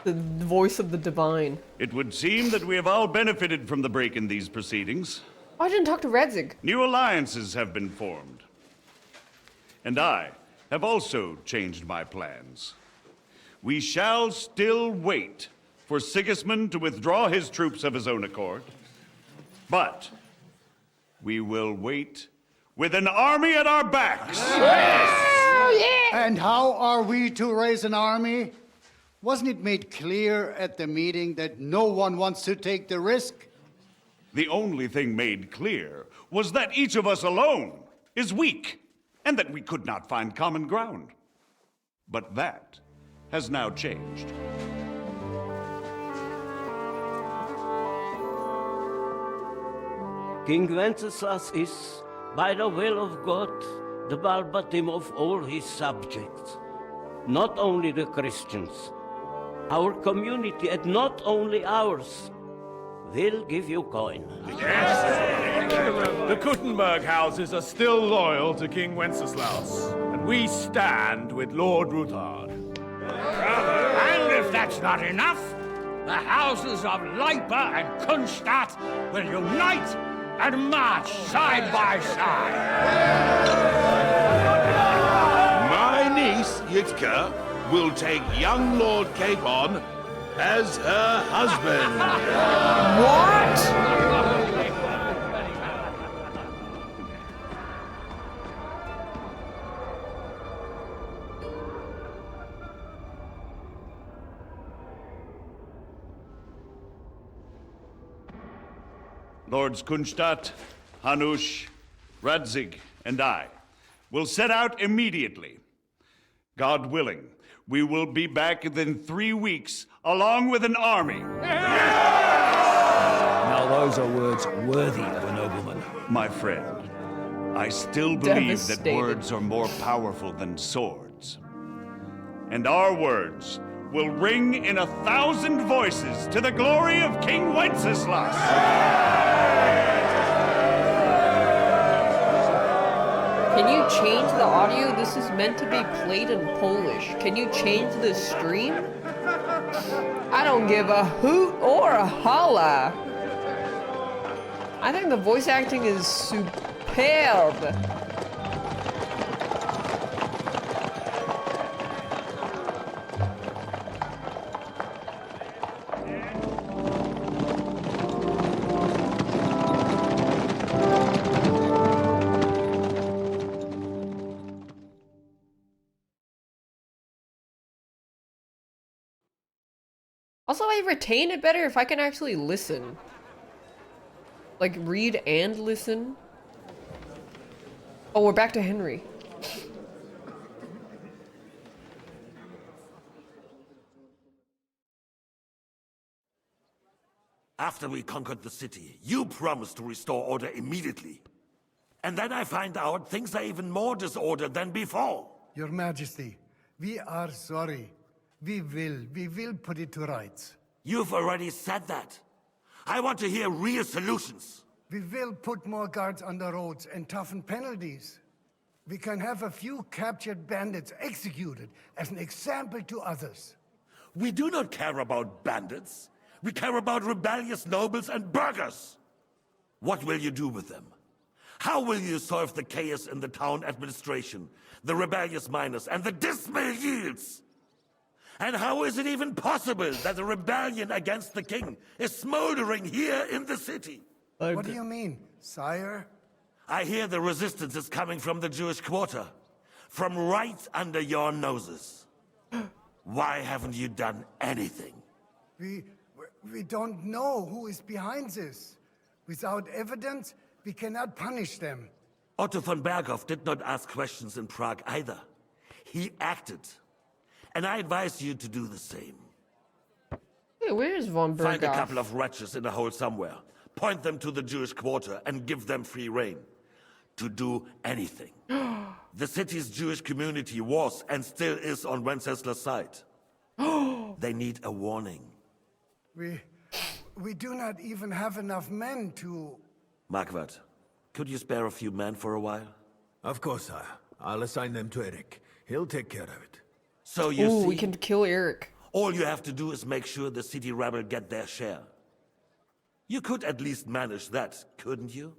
Speaker 1: The voice of the divine.
Speaker 14: It would seem that we have all benefited from the break in these proceedings.
Speaker 1: Oh, I didn't talk to Redzig.
Speaker 14: New alliances have been formed. And I have also changed my plans. We shall still wait for Sigismund to withdraw his troops of his own accord. But we will wait with an army at our backs.
Speaker 9: And how are we to raise an army? Wasn't it made clear at the meeting that no one wants to take the risk?
Speaker 14: The only thing made clear was that each of us alone is weak, and that we could not find common ground. But that has now changed.
Speaker 13: King Wenceslas is, by the will of God, the balbatim of all his subjects. Not only the Christians, our community, and not only ours, will give you coin.
Speaker 19: The Kuttenberg houses are still loyal to King Wenceslas, and we stand with Lord Ruthard.
Speaker 4: And if that's not enough, the houses of Leipa and Kunstadt will unite and march side by side.
Speaker 11: My niece, Yitka, will take young Lord Capon as her husband.
Speaker 1: What?
Speaker 14: Lords Kunstadt, Hanush, Radzig, and I will set out immediately. God willing, we will be back within 3 weeks, along with an army.
Speaker 22: Now those are words worthy of a nobleman.
Speaker 14: My friend, I still believe that
Speaker 1: Devastated.
Speaker 14: words are more powerful than swords. And our words will ring in 1,000 voices to the glory of King Wenceslas.
Speaker 1: Can you change the audio? This is meant to be played in Polish. Can you change the stream? I don't give a hoot or a holla. I think the voice acting is superb. Also, I retain it better if I can actually listen. Like, read and listen. Oh, we're back to Henry.
Speaker 7: After we conquered the city, you promised to restore order immediately. And then I find out things are even more disordered than before.
Speaker 9: Your Majesty, we are sorry. We will put it to rights.
Speaker 7: You've already said that. I want to hear real solutions.
Speaker 9: We will put more guards on the roads and toughen penalties. We can have a few captured bandits executed as an example to others.
Speaker 7: We do not care about bandits. We care about rebellious nobles and burghers. What will you do with them? How will you solve the chaos in the town administration, the rebellious miners, and the dismal yields? And how is it even possible that a rebellion against the king is smoldering here in the city?
Speaker 9: What do you mean, sire?
Speaker 7: I hear the resistance is coming from the Jewish quarter, from right under your noses. Why haven't you done anything?
Speaker 9: We don't know who is behind this. Without evidence, we cannot punish them.
Speaker 7: Otto von Berghoff did not ask questions in Prague either. He acted. And I advise you to do the same.
Speaker 1: Hey, where's von Berghoff?
Speaker 7: Find a couple of wretches in a hole somewhere. Point them to the Jewish quarter and give them free rein. To do anything. The city's Jewish community was and still is on Wencesla's side. They need a warning.
Speaker 9: We do not even have enough men to...
Speaker 7: Marquardt, could you spare a few men for a while?
Speaker 18: Of course, sire. I'll assign them to Eric. He'll take care of it.
Speaker 7: So you see,
Speaker 1: we can kill Eric.
Speaker 7: All you have to do is make sure the city rebel get their share. You could at least manage that, couldn't you?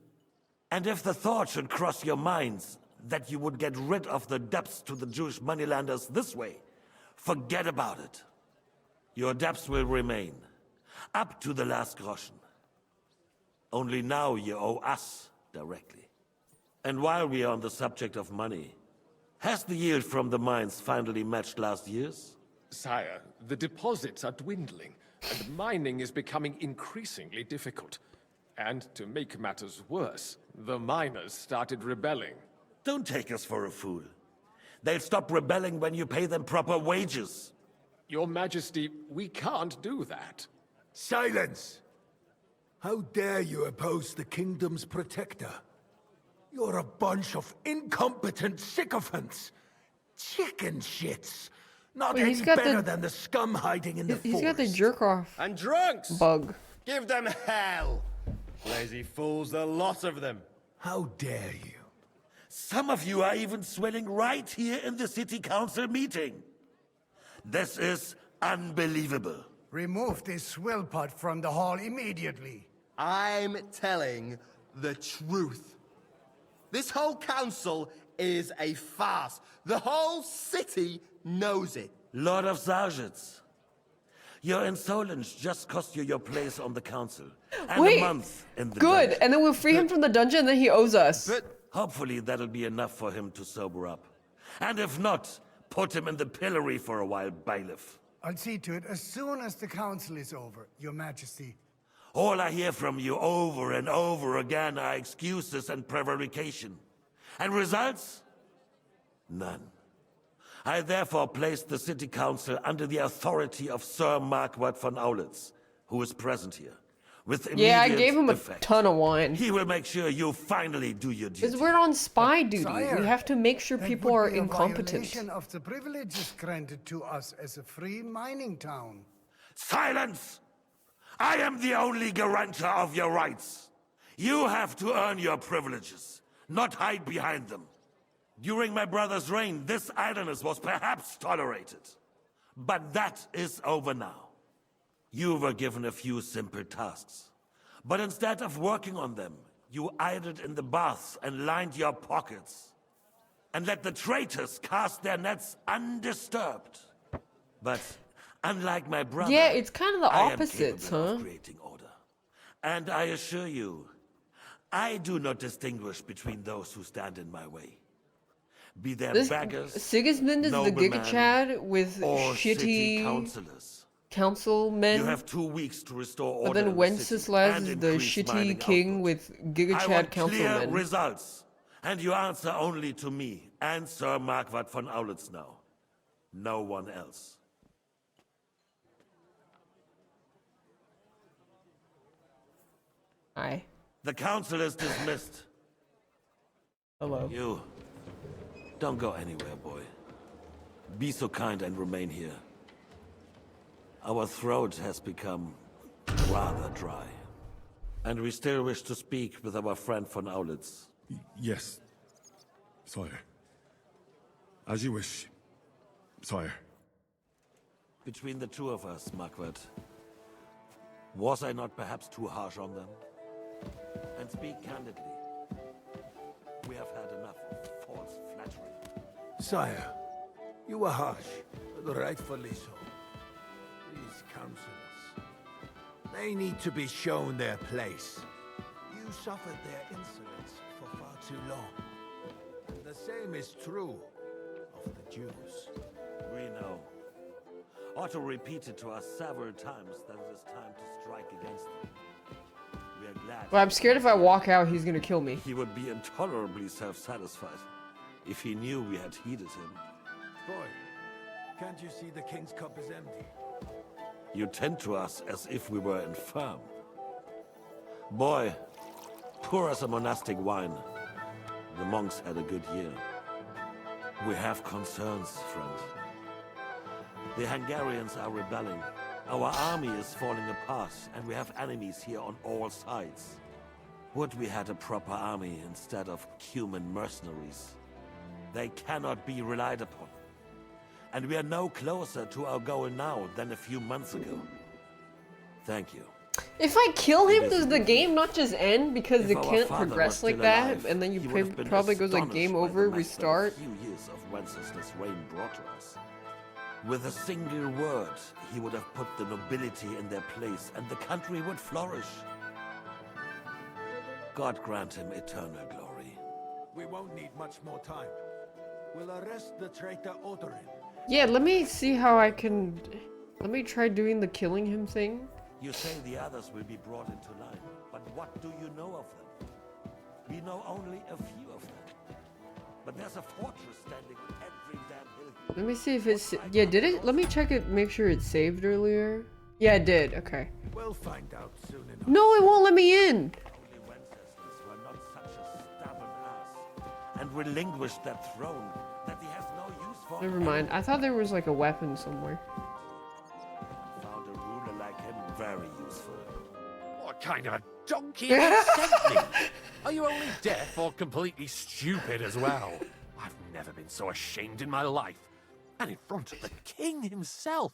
Speaker 7: And if the thought should cross your minds that you would get rid of the debts to the Jewish moneylenders this way, forget about it. Your debts will remain, up to the last groschen. Only now you owe us directly. And while we are on the subject of money, has the yield from the mines finally matched last year's?
Speaker 17: Sire, the deposits are dwindling, and mining is becoming increasingly difficult. And to make matters worse, the miners started rebelling.
Speaker 7: Don't take us for a fool. They'll stop rebelling when you pay them proper wages.
Speaker 17: Your Majesty, we can't do that.
Speaker 18: Silence! How dare you oppose the kingdom's protector? You're a bunch of incompetent sycophants. Chicken shits. Not
Speaker 1: Wait,
Speaker 18: any better than the scum hiding in the forest.
Speaker 1: He's got the jerk off
Speaker 8: And drunks!
Speaker 1: bug.
Speaker 8: Give them hell! Lazy fools, the lot of them.
Speaker 18: How dare you?
Speaker 7: Some of you are even swelling right here in the city council meeting. This is unbelievable.
Speaker 9: Remove this swill pot from the hall immediately.
Speaker 8: I'm telling the truth. This whole council is a farce. The whole city knows it.
Speaker 7: Lord of Sargitz, your insolence just cost you your place on the council. And
Speaker 1: Wait,
Speaker 7: a month in the
Speaker 1: good.
Speaker 7: dungeon.
Speaker 1: And then we'll free him from the dungeon, and then he owes us.
Speaker 8: But
Speaker 7: hopefully that'll be enough for him to sober up. And if not, put him in the pillory for a while, bailiff.
Speaker 9: I'll see to it as soon as the council is over, Your Majesty.
Speaker 7: All I hear from you over and over again are excuses and prevarication. And results? None. I therefore place the city council under the authority of Sir Marquardt von Aulitz, who is present here. With immediate
Speaker 1: Yeah, I gave him a
Speaker 7: effect.
Speaker 1: ton of wine.
Speaker 7: He will make sure you finally do your duty.
Speaker 1: Because we're on spy duty.
Speaker 9: Sire,
Speaker 1: We have to make sure
Speaker 9: that
Speaker 1: people
Speaker 9: would
Speaker 1: are
Speaker 9: be a
Speaker 1: incompetent.
Speaker 9: violation of the privileges granted to us as a free mining town.
Speaker 7: Silence! I am the only guarantor of your rights. You have to earn your privileges, not hide behind them. During my brother's reign, this idleness was perhaps tolerated. But that is over now. You were given a few simple tasks. But instead of working on them, you idled in the baths and lined your pockets. And let the traitors cast their nets undisturbed. But unlike my brother,
Speaker 1: Yeah, it's kind of the
Speaker 7: I am
Speaker 1: opposites,
Speaker 7: capable
Speaker 1: huh?
Speaker 7: of creating order. And I assure you, I do not distinguish between those who stand in my way. Be they
Speaker 1: This
Speaker 7: beggars,
Speaker 1: Sigismund is the
Speaker 7: noblemen,
Speaker 1: Giga Chad with
Speaker 7: or city
Speaker 1: shitty
Speaker 7: councillors.
Speaker 1: councilmen.
Speaker 7: You have 2 weeks to restore
Speaker 1: But
Speaker 7: order
Speaker 1: then
Speaker 7: in the city
Speaker 1: Wenceslas
Speaker 7: and
Speaker 1: is the
Speaker 7: increase mining
Speaker 1: shitty king
Speaker 7: output.
Speaker 1: with Giga
Speaker 7: I
Speaker 1: Chad
Speaker 7: want clear
Speaker 1: councilmen.
Speaker 7: results, and you answer only to me and Sir Marquardt von Aulitz now. No one else.
Speaker 1: Hi.
Speaker 7: The council is dismissed.
Speaker 1: Hello.
Speaker 7: You. Don't go anywhere, boy. Be so kind and remain here. Our throat has become rather dry. And we still wish to speak with our friend von Aulitz.
Speaker 15: Yes, sire. As you wish, sire.
Speaker 7: Between the two of us, Marquardt, was I not perhaps too harsh on them? And speak candidly. We have had enough of false flattery.
Speaker 18: Sire, you were harsh, but rightfully so. These councillors, they need to be shown their place. You suffered their insolence for far too long. And the same is true of the Jews.
Speaker 7: We know. Otto repeated to us several times that it is time to strike against them. We are glad.
Speaker 1: Well, I'm scared if I walk out, he's gonna kill me.
Speaker 7: He would be intolerably self-satisfied if he knew we had heeded him.
Speaker 18: Boy, can't you see the king's cup is empty?
Speaker 7: You tend to us as if we were infirm. Boy, pour us a monastic wine. The monks had a good year. We have concerns, friend. The Hungarians are rebelling. Our army is falling apart, and we have enemies here on all sides. Would we had a proper army instead of human mercenaries? They cannot be relied upon. And we are no closer to our goal now than a few months ago. Thank you.
Speaker 1: If I kill him, does the game not just end because
Speaker 7: If
Speaker 1: it
Speaker 7: our
Speaker 1: can't
Speaker 7: father
Speaker 1: progress
Speaker 7: was
Speaker 1: like
Speaker 7: still
Speaker 1: that,
Speaker 7: alive,
Speaker 1: and then you
Speaker 7: he would have been
Speaker 1: probably goes like
Speaker 7: astonished
Speaker 1: game
Speaker 7: by the
Speaker 1: over,
Speaker 7: mess that
Speaker 1: restart?
Speaker 7: A few years of Wenceslas' reign brought to us. With a single word, he would have put the nobility in their place, and the country would flourish. God grant him eternal glory.
Speaker 18: We won't need much more time. We'll arrest the traitor Odorin.
Speaker 1: Yeah, let me see how I can... Let me try doing the killing him thing.
Speaker 7: You say the others will be brought into line, but what do you know of them? We know only a few of them. But there's a fortress standing on every damn hill.
Speaker 1: Let me see if it's... Yeah, did it? Let me check it, make sure it saved earlier. Yeah, it did. Okay.
Speaker 18: We'll find out soon enough.
Speaker 1: No, it won't let me in!
Speaker 7: Only Wenceslas were not such a stubborn ass, and relinquished that throne that he has no use for.
Speaker 1: Never mind. I thought there was like a weapon somewhere.
Speaker 7: Found a ruler like him very useful.
Speaker 2: What kind of a donkey has sent me? Are you only deaf or completely stupid as well? I've never been so ashamed in my life. And in front of the king himself.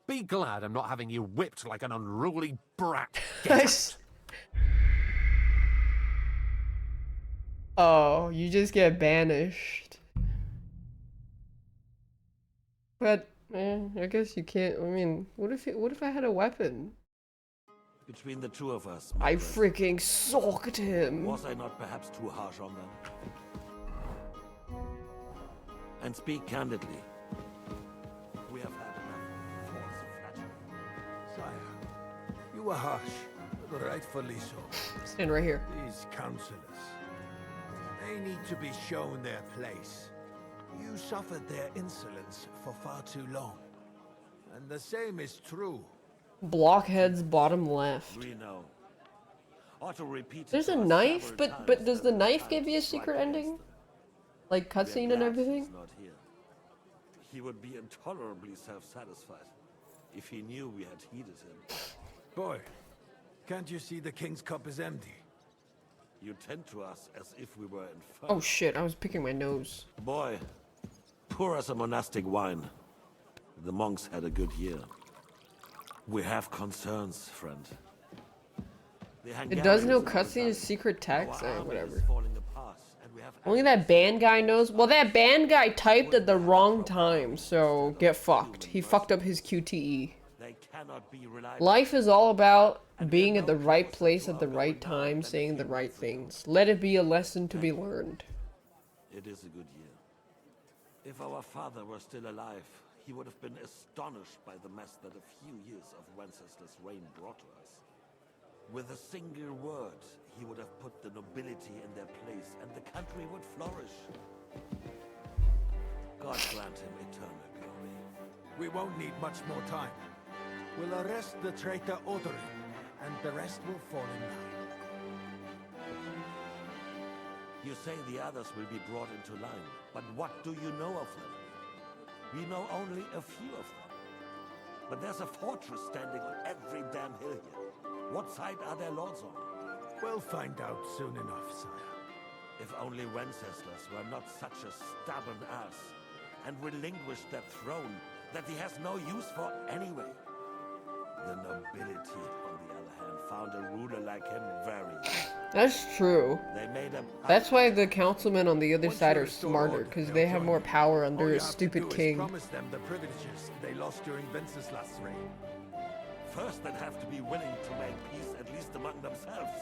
Speaker 2: Be glad I'm not having you whipped like an unruly brat. Get out.
Speaker 1: Oh, you just get banished. But, I guess you can't. I mean, what if I had a weapon?
Speaker 7: Between the two of us,
Speaker 1: I
Speaker 7: Marquis,
Speaker 1: freaking socked him.
Speaker 7: was I not perhaps too harsh on them? And speak candidly. We have had enough false flattery.
Speaker 18: Sire, you were harsh, but rightfully so.
Speaker 1: Stand right here.
Speaker 18: These councillors, they need to be shown their place. You suffered their insolence for far too long. And the same is true.
Speaker 1: Blockheads bottom left.
Speaker 7: We know. Otto repeated
Speaker 1: There's a
Speaker 7: to us
Speaker 1: knife,
Speaker 7: several
Speaker 1: but
Speaker 7: times
Speaker 1: does
Speaker 7: that
Speaker 1: the
Speaker 7: it
Speaker 1: knife
Speaker 7: was
Speaker 1: give you a
Speaker 7: time to
Speaker 1: secret
Speaker 7: strike
Speaker 1: ending?
Speaker 7: against them.
Speaker 1: Like
Speaker 7: We are
Speaker 1: cutscene and
Speaker 7: glad
Speaker 1: everything?
Speaker 7: he's not here. He would be intolerably self-satisfied if he knew we had heeded him.
Speaker 18: Boy, can't you see the king's cup is empty?
Speaker 7: You tend to us as if we were infirm.
Speaker 1: Oh shit, I was picking my nose.
Speaker 7: Boy, pour us a monastic wine. The monks had a good year. We have concerns, friend.
Speaker 1: It does no cutscene is secret text? Whatever. Only that band guy knows. Well, that band guy typed at the wrong time, so get fucked. He fucked up his QTE. Life is all about being at the right place at the right time, saying the right things. Let it be a lesson to be learned.
Speaker 7: It is a good year. If our father were still alive, he would have been astonished by the mess that a few years of Wenceslas' reign brought to us. With a single word, he would have put the nobility in their place, and the country would flourish. God grant him eternal glory.
Speaker 18: We won't need much more time. We'll arrest the traitor Odorin, and the rest will fall in line.
Speaker 7: You say the others will be brought into line, but what do you know of them? We know only a few of them. But there's a fortress standing on every damn hill here. What side are their lords on?
Speaker 18: We'll find out soon enough, sire.
Speaker 7: If only Wenceslas were not such a stubborn ass, and relinquished that throne that he has no use for anyway. The nobility, on the other hand, found a ruler like him very easy.
Speaker 1: That's true.
Speaker 7: They made a
Speaker 1: That's why the councilmen on the other side are smarter, because they have more power under a stupid king.
Speaker 18: Promise them the privileges they lost during Wenceslas' reign.
Speaker 7: First, they'd have to be willing to make peace, at least among themselves.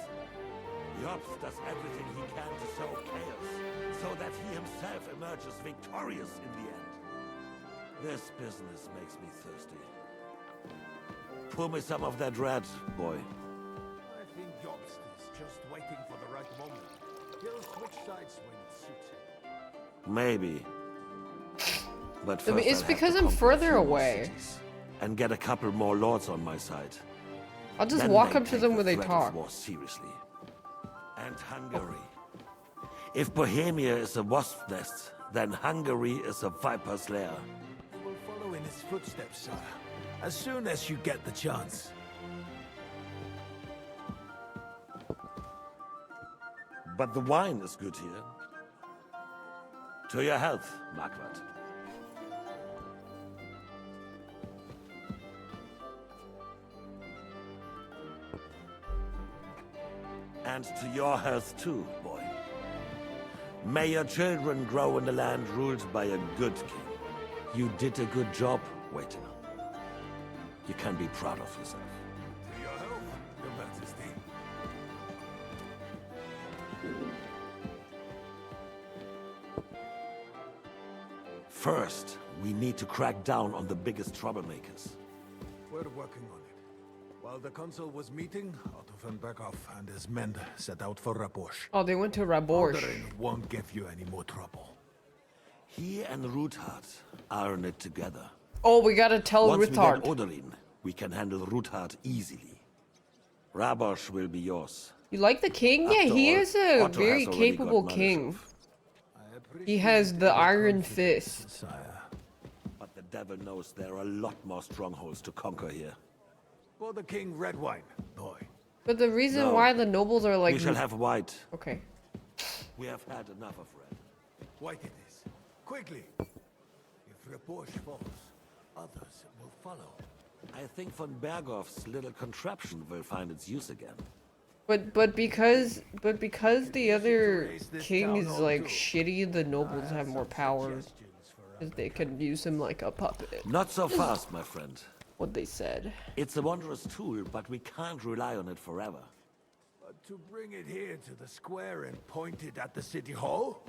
Speaker 7: Jobs does everything he can to sow chaos, so that he himself emerges victorious in the end. This business makes me thirsty. Pour me some of that red, boy.
Speaker 18: I think Jobst is just waiting for the right moment. He'll switch sides when it suits him.
Speaker 7: Maybe. But first
Speaker 1: It's
Speaker 7: I'll
Speaker 1: because
Speaker 7: have to
Speaker 1: I'm
Speaker 7: conquer a
Speaker 1: further
Speaker 7: few more
Speaker 1: away.
Speaker 7: cities and get a couple more lords on my side.
Speaker 1: I'll just
Speaker 7: Then
Speaker 1: walk
Speaker 7: they
Speaker 1: up to
Speaker 7: take
Speaker 1: them
Speaker 7: the
Speaker 1: when they
Speaker 7: threat of
Speaker 1: talk.
Speaker 7: war seriously. And Hungary. If Bohemia is a wasp nest, then Hungary is a viper's lair.
Speaker 18: We'll follow in his footsteps, sire, as soon as you get the chance.
Speaker 7: But the wine is good here. To your health, Margaret. And to your health too, boy. May your children grow in a land ruled by a good king. You did a good job, waiter. You can be proud of yourself.
Speaker 18: To your health, Your Majesty.
Speaker 7: First, we need to crack down on the biggest troublemakers.
Speaker 18: We're working on it. While the consul was meeting, Otto von Berghoff and his men set out for Rabosch.
Speaker 1: Oh, they went to Rabosch.
Speaker 18: Odorin won't give you any more trouble.
Speaker 7: He and Ruthard are in it together.
Speaker 1: Oh, we gotta tell
Speaker 7: Once
Speaker 1: Ruthard.
Speaker 7: we get Odorin, we can handle Ruthard easily. Rabosch will be yours.
Speaker 1: You like the king? Yeah,
Speaker 7: After
Speaker 1: he
Speaker 7: all,
Speaker 1: is a
Speaker 7: Otto
Speaker 1: very
Speaker 7: has already
Speaker 1: capable
Speaker 7: got
Speaker 1: king.
Speaker 7: Malyshev.
Speaker 1: He has the iron fist.
Speaker 7: But the devil knows there are a lot more strongholds to conquer here.
Speaker 18: For the king, red wine, boy.
Speaker 1: But the reason
Speaker 7: No.
Speaker 1: why the nobles are like...
Speaker 7: We shall have white.
Speaker 1: Okay.
Speaker 7: We have had enough of red.
Speaker 18: White it is. Quickly. If Rabosch falls, others will follow.
Speaker 7: I think von Berghoff's little contraption will find its use again.
Speaker 1: But because the other king is like shitty, the nobles have more power. 'Cause they can use him like a puppet.
Speaker 7: Not so fast, my friend.
Speaker 1: What they said.
Speaker 7: It's a wondrous tool, but we can't rely on it forever.
Speaker 18: But to bring it here to the square and point it at the city hall?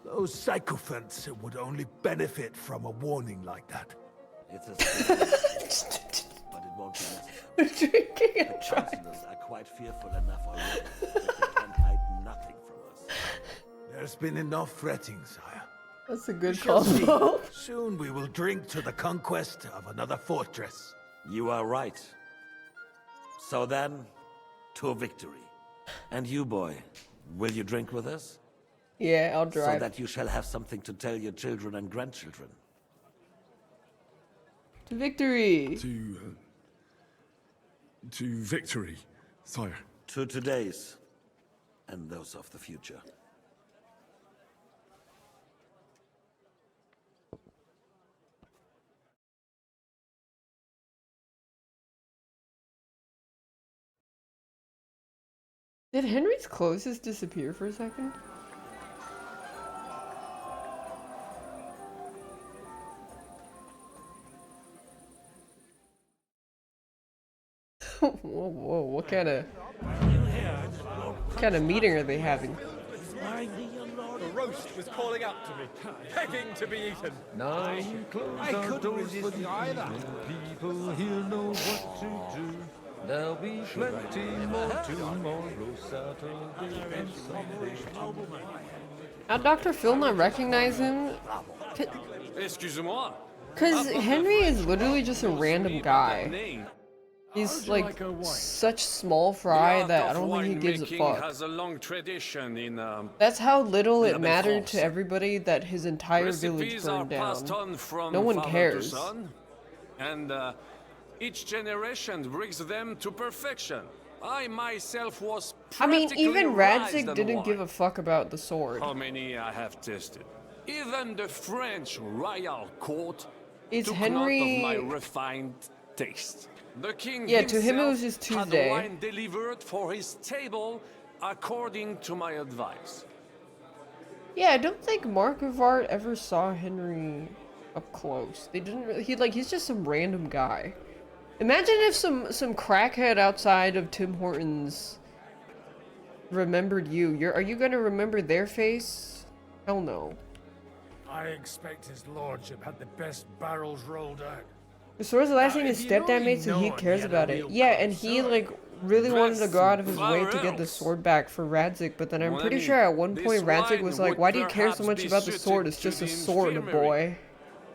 Speaker 18: Those sycophants would only benefit from a warning like that.
Speaker 7: It's a but it won't be necessary. The chancellors are quite fearful enough already. That they can hide nothing from us.
Speaker 18: There's been enough fretting, sire.
Speaker 1: That's a good
Speaker 18: We shall see.
Speaker 1: combo.
Speaker 18: Soon we will drink to the conquest of another fortress.
Speaker 7: You are right. So then, to victory. And you, boy, will you drink with us?
Speaker 1: Yeah, I'll
Speaker 7: So
Speaker 1: drive.
Speaker 7: that you shall have something to tell your children and grandchildren.
Speaker 1: To victory.
Speaker 10: To victory, sire.
Speaker 7: To today's. and those of the future.
Speaker 1: Did Henry's clothes just disappear for a second? Whoa, what kind of meeting are they having?
Speaker 10: The roast was calling out to me, begging to be eaten.
Speaker 16: Nine
Speaker 10: I couldn't resist either.
Speaker 16: People here know what to do. There'll be plenty more tomorrow, Saturday and Sunday.
Speaker 1: How Dr. Phil not recognize him?
Speaker 17: Excuse-moi.
Speaker 1: Because Henry is literally just a random guy. He's like such small fry that I don't think he gives a fuck.
Speaker 17: Has a long tradition in,
Speaker 1: That's how little it mattered to everybody that his entire village
Speaker 17: recipes
Speaker 1: burned
Speaker 17: are passed
Speaker 1: down.
Speaker 17: on from
Speaker 1: No one
Speaker 17: father to
Speaker 1: cares.
Speaker 17: son, and each generation brings them to perfection. I myself was
Speaker 1: I mean,
Speaker 17: practically
Speaker 1: even
Speaker 17: raised
Speaker 1: Radzik
Speaker 17: on
Speaker 1: didn't
Speaker 17: wine.
Speaker 1: give a fuck about the sword.
Speaker 17: How many I have tested. Even the French royal court
Speaker 1: Is
Speaker 17: took
Speaker 1: Henry-
Speaker 17: note of my refined taste. The king
Speaker 1: Yeah, to him it
Speaker 17: himself
Speaker 1: was just
Speaker 17: had
Speaker 1: Tuesday.
Speaker 17: wine delivered for his table according to my advice.
Speaker 1: Yeah, I don't think Mark of Art ever saw Henry up close. They didn't really, he's just some random guy. Imagine if some crackhead outside of Tim Hortons remembered you. Are you gonna remember their face? Hell no.
Speaker 22: I expect his lordship had the best barrels rolled out.
Speaker 1: The sword's the last thing his
Speaker 22: if you'd
Speaker 1: stepdad
Speaker 22: only
Speaker 1: made, so he
Speaker 22: known
Speaker 1: cares
Speaker 22: he had a
Speaker 1: about it.
Speaker 22: real
Speaker 1: Yeah, and he like really wanted to go out of his way to get the
Speaker 17: else.
Speaker 1: sword back for Radzik, but then I'm
Speaker 17: Well,
Speaker 1: pretty
Speaker 17: I mean,
Speaker 1: sure at one
Speaker 17: this
Speaker 1: point Radzik
Speaker 17: wine
Speaker 1: was like,
Speaker 17: would
Speaker 1: "Why do you care so
Speaker 17: perhaps
Speaker 1: much
Speaker 17: be
Speaker 1: about the sword? It's
Speaker 17: suited
Speaker 1: just a
Speaker 17: to the
Speaker 1: sword,
Speaker 17: infirmary,
Speaker 1: boy."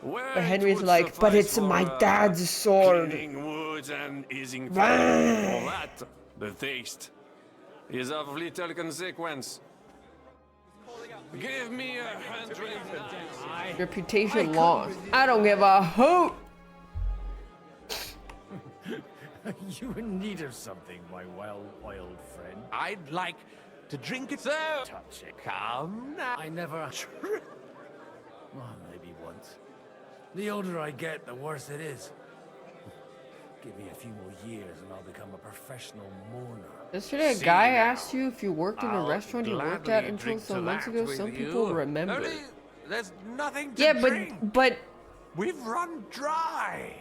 Speaker 17: where
Speaker 1: But
Speaker 17: it
Speaker 1: Henry's
Speaker 17: would
Speaker 1: like, "But
Speaker 17: suffice
Speaker 1: it's my
Speaker 17: for,
Speaker 1: dad's sword."
Speaker 17: cleaning woods and easing
Speaker 1: Bah.
Speaker 17: pain. For that, the taste is of little consequence. Give me 100.
Speaker 1: Reputation lost. I don't give a hoot.
Speaker 22: You in need of something, my well-oiled friend?
Speaker 20: I'd like to drink it so. Touch it. Come now.
Speaker 22: I never... Well, maybe once. The older I get, the worse it is. Give me a few more years and I'll become a professional mourner.
Speaker 1: Yesterday, a
Speaker 22: See
Speaker 1: guy
Speaker 22: now.
Speaker 1: asked you if you worked in a
Speaker 22: I'll
Speaker 1: restaurant you worked
Speaker 22: gladly
Speaker 1: at until
Speaker 22: drink
Speaker 1: some
Speaker 22: to
Speaker 1: months
Speaker 22: that
Speaker 1: ago.
Speaker 22: with
Speaker 1: Some
Speaker 22: you.
Speaker 1: people remember.
Speaker 20: Only there's nothing to
Speaker 1: Yeah,
Speaker 20: drink.
Speaker 1: but
Speaker 20: We've run dry.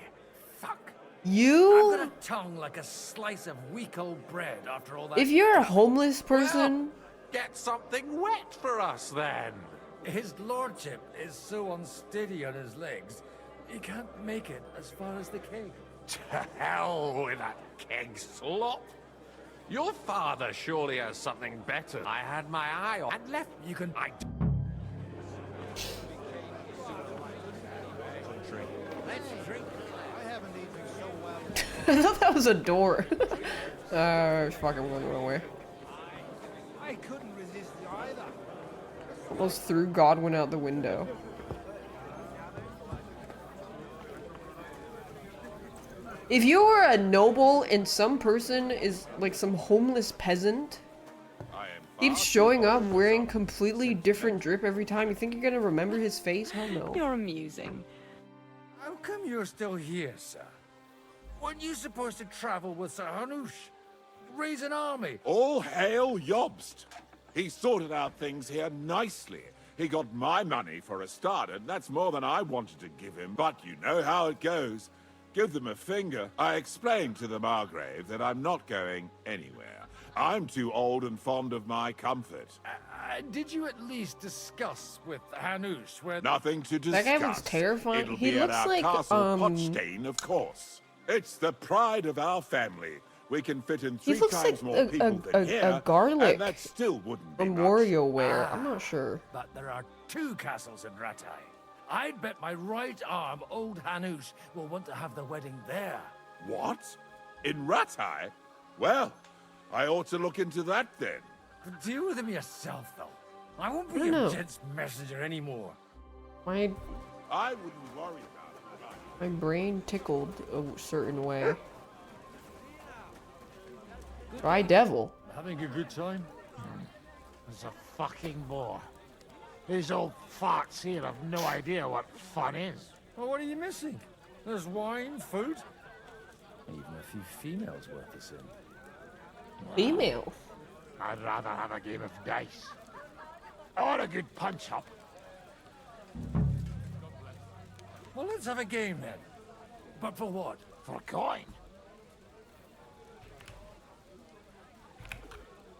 Speaker 20: Fuck.
Speaker 1: you.
Speaker 22: I've got a tongue like a slice of weak old bread after all that.
Speaker 1: If you're a homeless person,
Speaker 20: Get something wet for us then.
Speaker 22: His lordship is so unsteady on his legs, he can't make it as far as the keg.
Speaker 20: To hell with that keg slop. Your father surely has something better. I had my eye on and left.
Speaker 22: You can.
Speaker 20: I
Speaker 9: Let's drink. I haven't eaten so well.
Speaker 1: I thought that was a door. Fuck, I'm going the wrong way.
Speaker 9: I couldn't resist either.
Speaker 1: Almost threw Godwin out the window. If you were a noble and some person is like some homeless peasant, keeps showing up wearing completely different drip every time, you think you're gonna remember his face? Hell no.
Speaker 12: You're amusing.
Speaker 22: How come you're still here, sir? Weren't you supposed to travel with Sir Hanush? Raise an army?
Speaker 11: All hail Jobst. He sorted out things here nicely. He got my money for a start, and that's more than I wanted to give him. But you know how it goes. Give them a finger. I explained to the Margrave that I'm not going anywhere. I'm too old and fond of my comfort.
Speaker 22: Did you at least discuss with Hanush where...
Speaker 11: Nothing to
Speaker 1: That
Speaker 11: discuss.
Speaker 1: guy looks terrifying.
Speaker 11: It'll
Speaker 1: He
Speaker 11: be at
Speaker 1: looks
Speaker 11: our
Speaker 1: like,
Speaker 11: castle Potsdam, of course. It's the pride of our family. We can fit in
Speaker 1: He
Speaker 11: 3
Speaker 1: looks
Speaker 11: times
Speaker 1: like
Speaker 11: more people than here,
Speaker 1: a garlic
Speaker 11: and that still wouldn't be
Speaker 1: from
Speaker 11: much.
Speaker 1: WarioWare. I'm not sure.
Speaker 22: But there are 2 castles in Rattay. I'd bet my right arm old Hanush will want to have the wedding there.
Speaker 11: What? In Rattay? Well, I ought to look into that then.
Speaker 22: Deal with him yourself, though. I won't be
Speaker 1: I
Speaker 22: your
Speaker 1: know.
Speaker 22: gent's messenger anymore.
Speaker 1: My
Speaker 11: I wouldn't worry about it.
Speaker 1: my brain tickled a certain way. Try devil.
Speaker 22: Having a good time?
Speaker 5: As a fucking bore. These old farts here have no idea what fun is.
Speaker 25: Well, what are you missing? There's wine, food, even a few females worth the sin.
Speaker 1: Female?
Speaker 5: I'd rather have a game of dice. Or a good punch-up.
Speaker 25: Well, let's have a game then. But for what?
Speaker 5: For coin.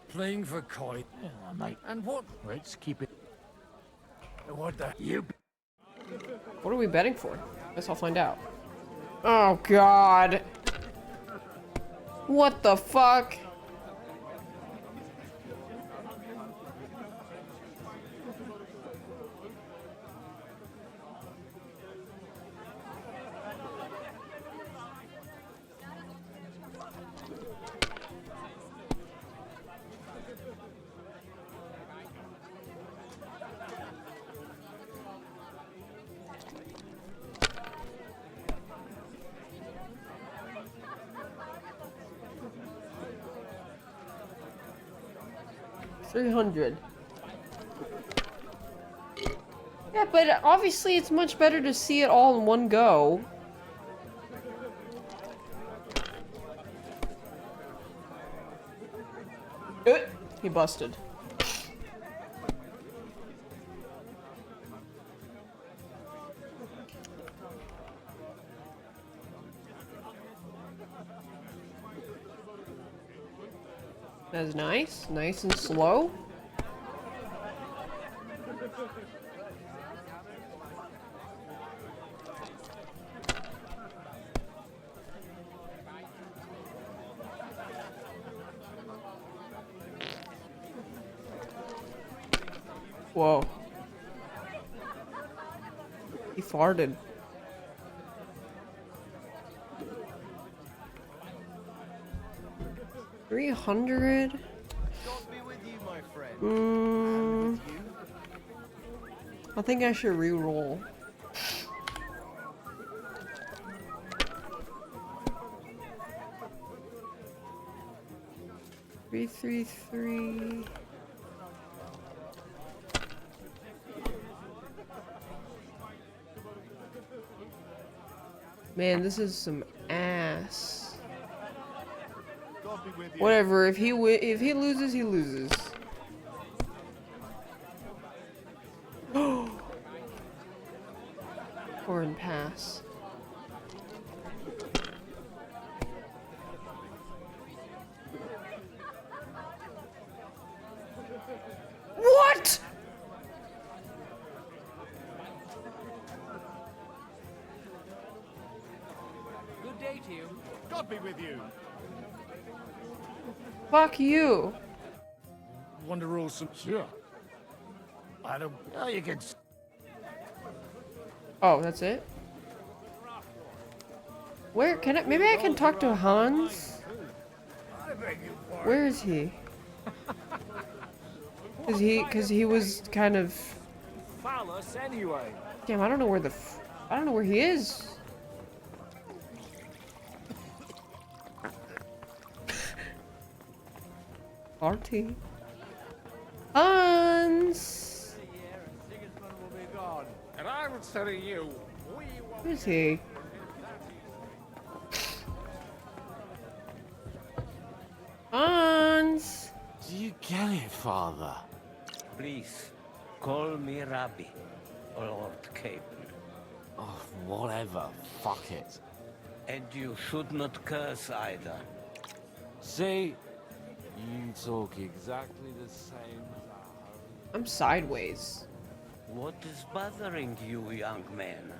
Speaker 25: Playing for coin.
Speaker 5: Yeah, mate.
Speaker 25: And what?
Speaker 5: Let's keep it.
Speaker 25: What the?
Speaker 5: You.
Speaker 1: What are we betting for? Guess I'll find out. Oh god. What the fuck? $300. Yeah, but obviously it's much better to see it all in one go. He busted. That's nice. Nice and slow. Whoa. He farted. $300. I think I should re-roll. $333. Man, this is some ass. Whatever. If he loses, he loses. Foreign pass. What?
Speaker 10: Good day to you. God be with you.
Speaker 1: Fuck you.
Speaker 25: Want to roll some?
Speaker 5: Sure. I don't. Oh, you can.
Speaker 1: Oh, that's it? Where can I? Maybe I can talk to Hans? Where is he? Cause he was kind of.
Speaker 10: Phallus anyway.
Speaker 1: Damn, I don't know where I don't know where he is. RT. Hans!
Speaker 20: And I would say to you,
Speaker 1: Who is he? Hans!
Speaker 3: Do you get it, Father?
Speaker 13: Please, call me Rabbi, or Lord Capon.
Speaker 3: Oh, whatever. Fuck it.
Speaker 13: And you should not curse either.
Speaker 3: See? You talk exactly the same as our home.
Speaker 1: I'm sideways.
Speaker 13: What is bothering you, young man?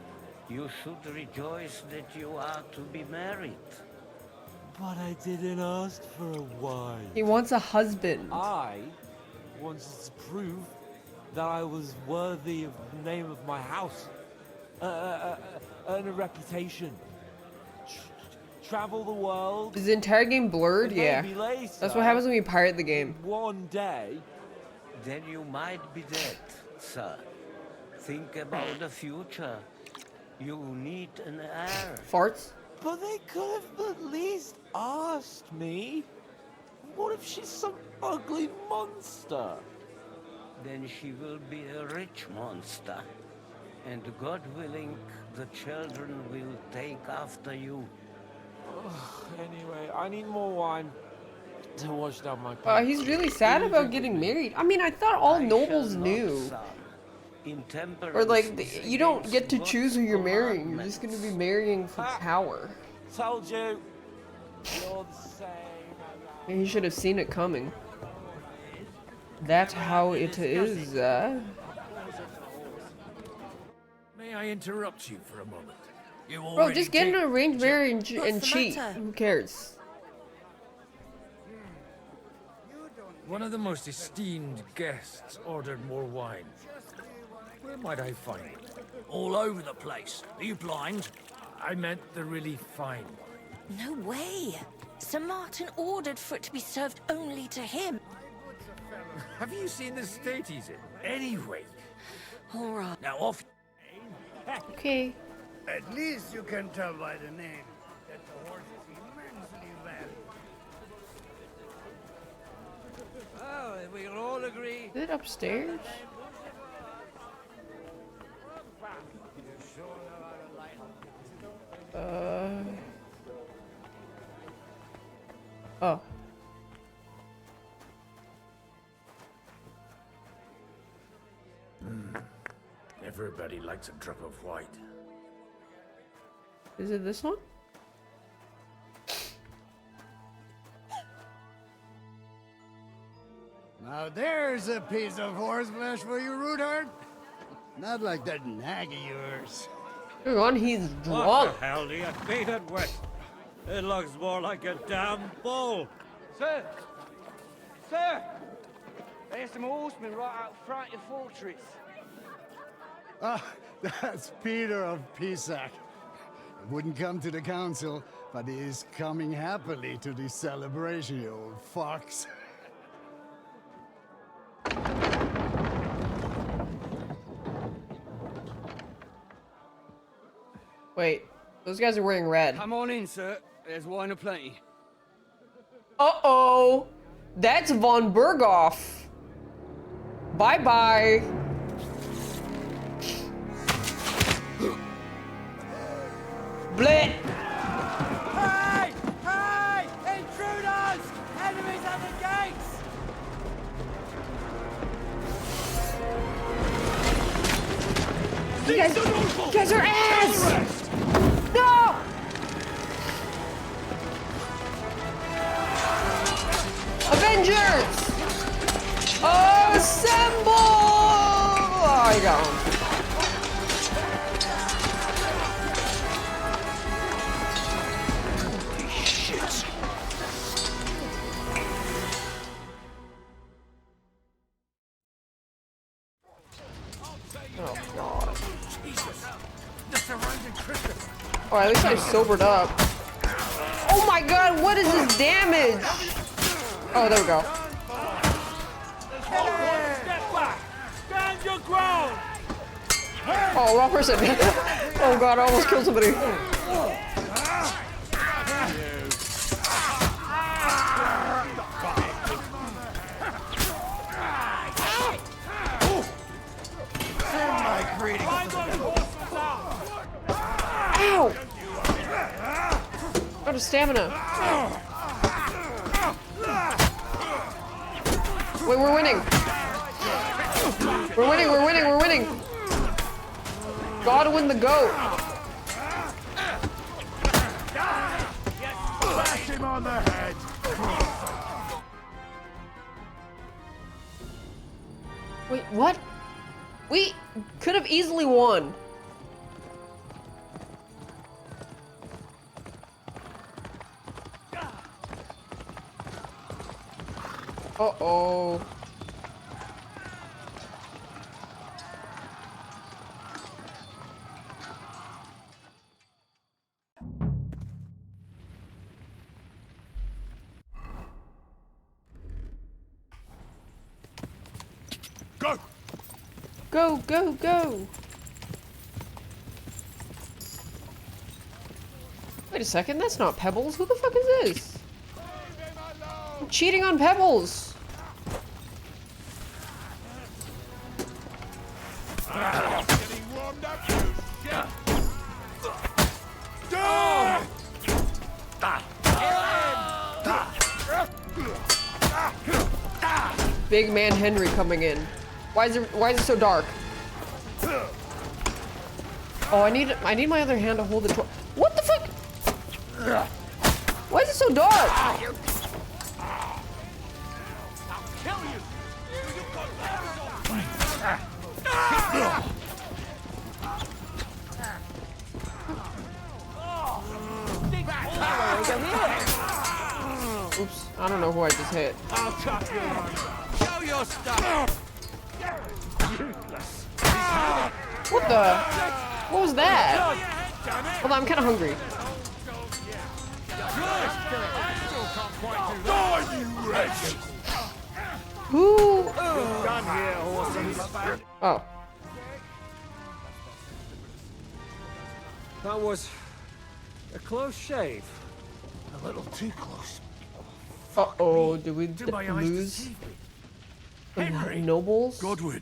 Speaker 13: You should rejoice that you are to be married.
Speaker 3: But I didn't ask for a wife.
Speaker 1: He wants a husband.
Speaker 3: I wanted to prove that I was worthy of the name of my house. Earn a reputation. Travel the world.
Speaker 1: Is the entire game blurred?
Speaker 3: And
Speaker 1: Yeah.
Speaker 3: maybe later,
Speaker 1: That's what happens when you pirate the game.
Speaker 3: One day.
Speaker 13: Then you might be dead, sir. Think about the future. You need an heir.
Speaker 1: Farts?
Speaker 3: But they could have at least asked me. What if she's some ugly monster?
Speaker 13: then she will be a rich monster. And God willing, the children will take after you.
Speaker 3: Anyway, I need more wine to wash down my pain.
Speaker 1: He's really sad about getting married. I mean, I thought all nobles knew. Or like, you don't get to choose who you're marrying. You're just gonna be marrying for power.
Speaker 3: Told you. You're the same.
Speaker 1: And he should have seen it coming. That's how it is.
Speaker 25: May I interrupt you for a moment? You
Speaker 1: Bro, just get an arranged marriage and cheat. Who cares?
Speaker 25: One of the most esteemed guests ordered more wine. Where might I find it?
Speaker 22: All over the place. Are you blind?
Speaker 25: I meant the really fine wine.
Speaker 6: No way. Sir Martin ordered for it to be served only to him.
Speaker 25: Have you seen the state he's in? Anyway.
Speaker 6: All right.
Speaker 22: Now off.
Speaker 1: Okay.
Speaker 9: At least you can tell by the name that the horse is immensely valuable.
Speaker 22: Oh, we can all agree.
Speaker 1: Is it upstairs? Oh.
Speaker 25: Everybody likes a drop of white.
Speaker 1: Is it this one?
Speaker 9: Now there's a piece of horseflesh for you, Rootard. Not like that nag of yours.
Speaker 1: Hang on, he's
Speaker 13: What
Speaker 1: drunk.
Speaker 13: the hell do you feed it with? It looks more like a damn bull.
Speaker 19: Sir! Sir! There's some horsemen right out front of the fortress.
Speaker 9: Ah, that's Peter of Pisac. He wouldn't come to the council, but he is coming happily to the celebration, you old fox.
Speaker 1: Wait, those guys are wearing red.
Speaker 19: Come on in, sir. There's wine aplenty.
Speaker 1: Uh-oh! That's von Berghoff. Bye-bye. Blech!
Speaker 19: Hey! Hey! Intruders! Enemies at the gates!
Speaker 1: You guys are ass! No! Avengers! Assemble! Oh, I got him. Oh, God. Oh, at least I sobered up. Oh my God, what is this damage? Oh, there we go.
Speaker 22: Step back! Stand your ground!
Speaker 1: Oh, wrong person. Oh God, I almost killed somebody. Ow! Out of stamina. Wait, we're winning. We're winning, we're winning, we're winning. Gotta win the goat.
Speaker 15: Bash him on the head!
Speaker 1: Wait, what? We could have easily won. Uh-oh.
Speaker 15: Go!
Speaker 1: Go, go, go! Wait a second, that's not Pebbles. Who the fuck is this? I'm cheating on Pebbles!
Speaker 15: Getting warmed up, you shit!
Speaker 1: Big man Henry coming in. Why is it so dark? Oh, I need my other hand to hold the torch. What the fuck? Why is it so dark?
Speaker 15: I'll kill you!
Speaker 1: Oops, I don't know who I just hit.
Speaker 15: I'll chop you on. Show your stuff!
Speaker 1: What the? What was that? Hold on, I'm kind of hungry.
Speaker 15: Die, you wretch!
Speaker 1: Who?
Speaker 15: Done here, horses.
Speaker 1: Oh.
Speaker 10: That was a close shave.
Speaker 5: A little too close.
Speaker 1: Uh-oh, did we
Speaker 10: my eyes
Speaker 1: lose
Speaker 10: deceive me?
Speaker 1: the
Speaker 10: Henry!
Speaker 1: nobles?
Speaker 15: Godwin.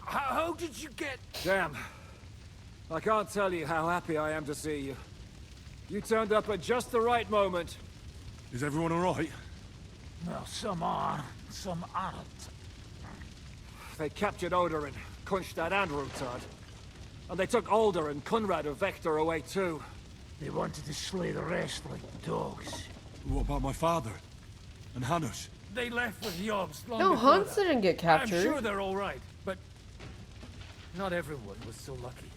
Speaker 10: How did you get... Damn. I can't tell you how happy I am to see you. You turned up at just the right moment.
Speaker 15: Is everyone alright?
Speaker 5: Well, some are, some aren't.
Speaker 10: They captured Odorin, Kunstad and Rutard. And they took Alder and Conrad of Vector away too.
Speaker 5: They wanted to slay the rest like dogs.
Speaker 15: What about my father? And Hanush?
Speaker 10: They left with Yobs long
Speaker 1: No,
Speaker 10: before
Speaker 1: Hans
Speaker 10: that.
Speaker 1: didn't get captured.
Speaker 10: I'm sure they're all right, but not everyone was so lucky.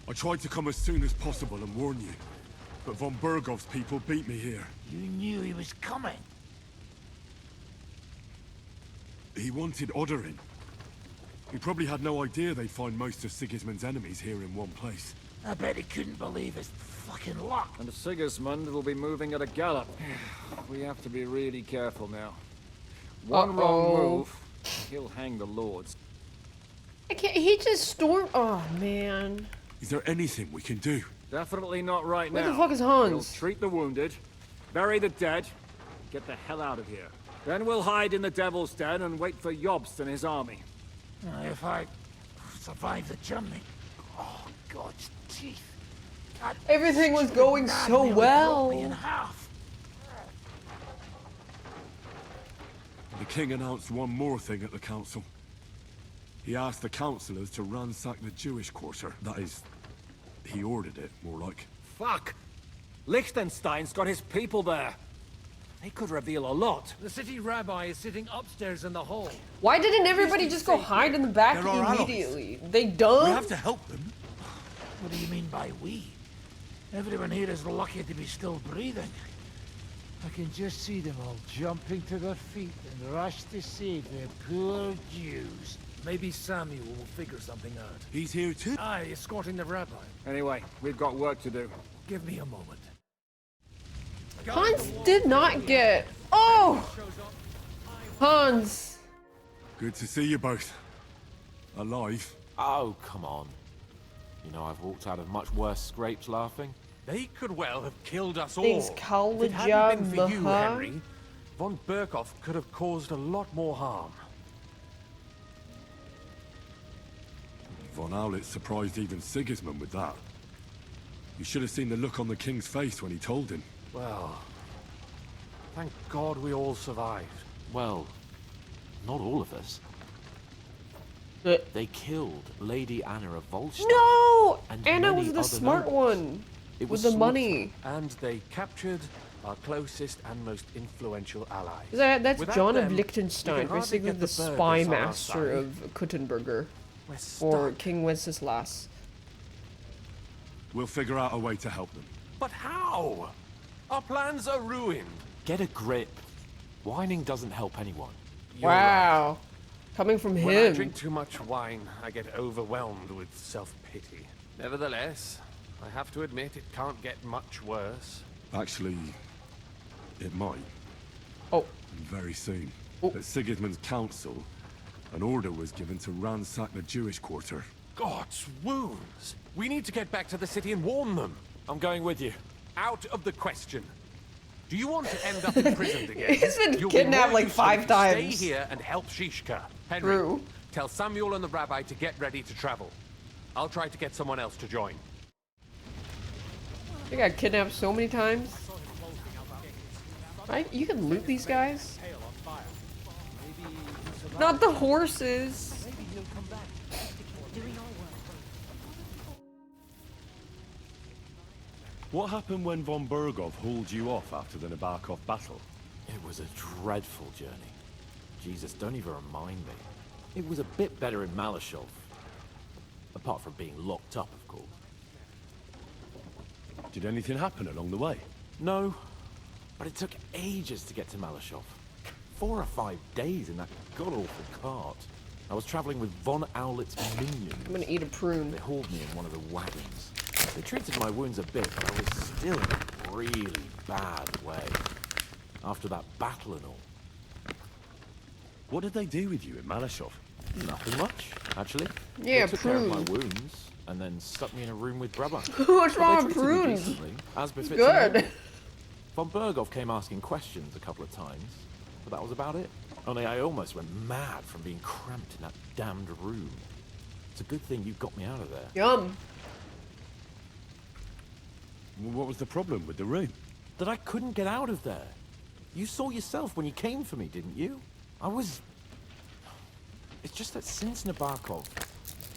Speaker 15: I tried to come as soon as possible and warn you, but von Bergov's people beat me here.
Speaker 5: You knew he was coming.
Speaker 15: He wanted Odorin. He probably had no idea they'd find most of Sigismund's enemies here in one place.
Speaker 5: I bet he couldn't believe his fucking luck.
Speaker 10: And Sigismund will be moving at a gallop. We have to be really careful now. One wrong move, he'll hang the lords.
Speaker 1: I can't. He just stormed. Oh man.
Speaker 15: Is there anything we can do?
Speaker 10: Definitely not right now.
Speaker 1: Where the fuck is Hans?
Speaker 10: We'll treat the wounded, bury the dead, get the hell out of here. Then we'll hide in the Devil's Den and wait for Jobst and his army.
Speaker 5: If I survive the journey. Oh, God's teeth. God,
Speaker 1: Everything was going so
Speaker 5: nearly
Speaker 1: well.
Speaker 5: broke me in half.
Speaker 15: The king announced one more thing at the council. He asked the councillors to ransack the Jewish quarter. That is, he ordered it, more like.
Speaker 10: Fuck! Liechtenstein's got his people there. They could reveal a lot. The city rabbi is sitting upstairs in the hall.
Speaker 1: Why didn't everybody just go hide in the back
Speaker 15: There are
Speaker 1: immediately? They dumb?
Speaker 15: We have to help them.
Speaker 5: What do you mean by we? Everyone here is lucky to be still breathing.
Speaker 19: I can just see them all jumping to their feet and rush to save their poor Jews.
Speaker 10: Maybe Samuel will figure something out.
Speaker 15: He's here too.
Speaker 10: Aye, escorting the rabbi. Anyway, we've got work to do. Give me a moment.
Speaker 1: Hans did not get. Oh! Hans.
Speaker 15: Good to see you both. Alive.
Speaker 3: Oh, come on. You know, I've walked out of much worse scrapes laughing.
Speaker 2: They could well have killed us all.
Speaker 1: Thanks,
Speaker 2: If it hadn't been for you,
Speaker 1: Kalwaja
Speaker 2: Henry, von Berkhoff could have caused a lot more harm.
Speaker 15: Von Aulitz surprised even Sigismund with that. You should have seen the look on the king's face when he told him.
Speaker 2: Well, thank God we all survived.
Speaker 3: Well, not all of us. They killed Lady Anna of Volstein.
Speaker 1: No!
Speaker 3: And
Speaker 1: Anna
Speaker 3: many
Speaker 1: was the
Speaker 3: other
Speaker 1: smart
Speaker 3: nobles.
Speaker 1: one.
Speaker 3: It
Speaker 1: With
Speaker 3: was
Speaker 1: the
Speaker 3: slaughter.
Speaker 1: money.
Speaker 2: And they captured our closest and most influential allies.
Speaker 1: That's
Speaker 2: Without
Speaker 1: John
Speaker 2: them,
Speaker 1: of
Speaker 2: you
Speaker 1: Liechtenstein,
Speaker 2: can hardly
Speaker 1: basically
Speaker 2: get
Speaker 1: the
Speaker 2: the burghers
Speaker 1: spy
Speaker 2: on our
Speaker 1: master
Speaker 2: side.
Speaker 1: of Kuttenberger.
Speaker 2: We're
Speaker 1: Or
Speaker 2: stuck.
Speaker 1: King Wenceslas.
Speaker 15: We'll figure out a way to help them.
Speaker 2: But how? Our plans are ruined.
Speaker 3: Get a grip. Whining doesn't help anyone.
Speaker 2: You're right.
Speaker 1: Wow. Coming from
Speaker 2: When I
Speaker 1: him.
Speaker 2: drink too much wine, I get overwhelmed with self-pity. Nevertheless, I have to admit it can't get much worse.
Speaker 15: Actually, it might.
Speaker 1: Oh.
Speaker 15: Very soon. At Sigismund's council, an order was given to ransack the Jewish quarter.
Speaker 2: God's wounds! We need to get back to the city and warn them.
Speaker 3: I'm going with you.
Speaker 2: Out of the question. Do you want to end up imprisoned again?
Speaker 1: He's been
Speaker 2: You'll be
Speaker 1: kidnapped
Speaker 2: more
Speaker 1: like
Speaker 2: useful
Speaker 1: 5
Speaker 2: if you
Speaker 1: times.
Speaker 2: Stay here and help Shishka. Henry,
Speaker 1: True.
Speaker 2: tell Samuel and the rabbi to get ready to travel. I'll try to get someone else to join.
Speaker 1: They got kidnapped so many times. Right? You can loot these guys. Not the horses.
Speaker 15: What happened when von Bergov hauled you off after the Nabokov battle?
Speaker 3: It was a dreadful journey. Jesus, don't even remind me. It was a bit better in Malashov. Apart from being locked up, of course.
Speaker 15: Did anything happen along the way?
Speaker 3: No, but it took ages to get to Malashov. 4 or 5 days in that god-awful cart. I was traveling with von Owlet's minions.
Speaker 1: I'm gonna eat a prune.
Speaker 3: They hauled me in one of the wagons. They treated my wounds a bit, but I was still in a really bad way. After that battle and all.
Speaker 15: What did they do with you in Malashov?
Speaker 3: Nothing much, actually.
Speaker 1: Yeah,
Speaker 3: they took care of my
Speaker 1: prune.
Speaker 3: wounds, and then stuck me in a room with Brabant.
Speaker 1: What's
Speaker 3: But
Speaker 1: wrong
Speaker 3: they
Speaker 1: with
Speaker 3: treated me
Speaker 1: prunes?
Speaker 3: decently, as befits a
Speaker 1: Good.
Speaker 3: noble. Von Bergov came asking questions a couple of times, but that was about it. Only I almost went mad from being cramped in that damned room. It's a good thing you got me out of there.
Speaker 1: Yum.
Speaker 15: What was the problem with the room?
Speaker 3: That I couldn't get out of there. You saw yourself when you came for me, didn't you? It's just that since Nabokov,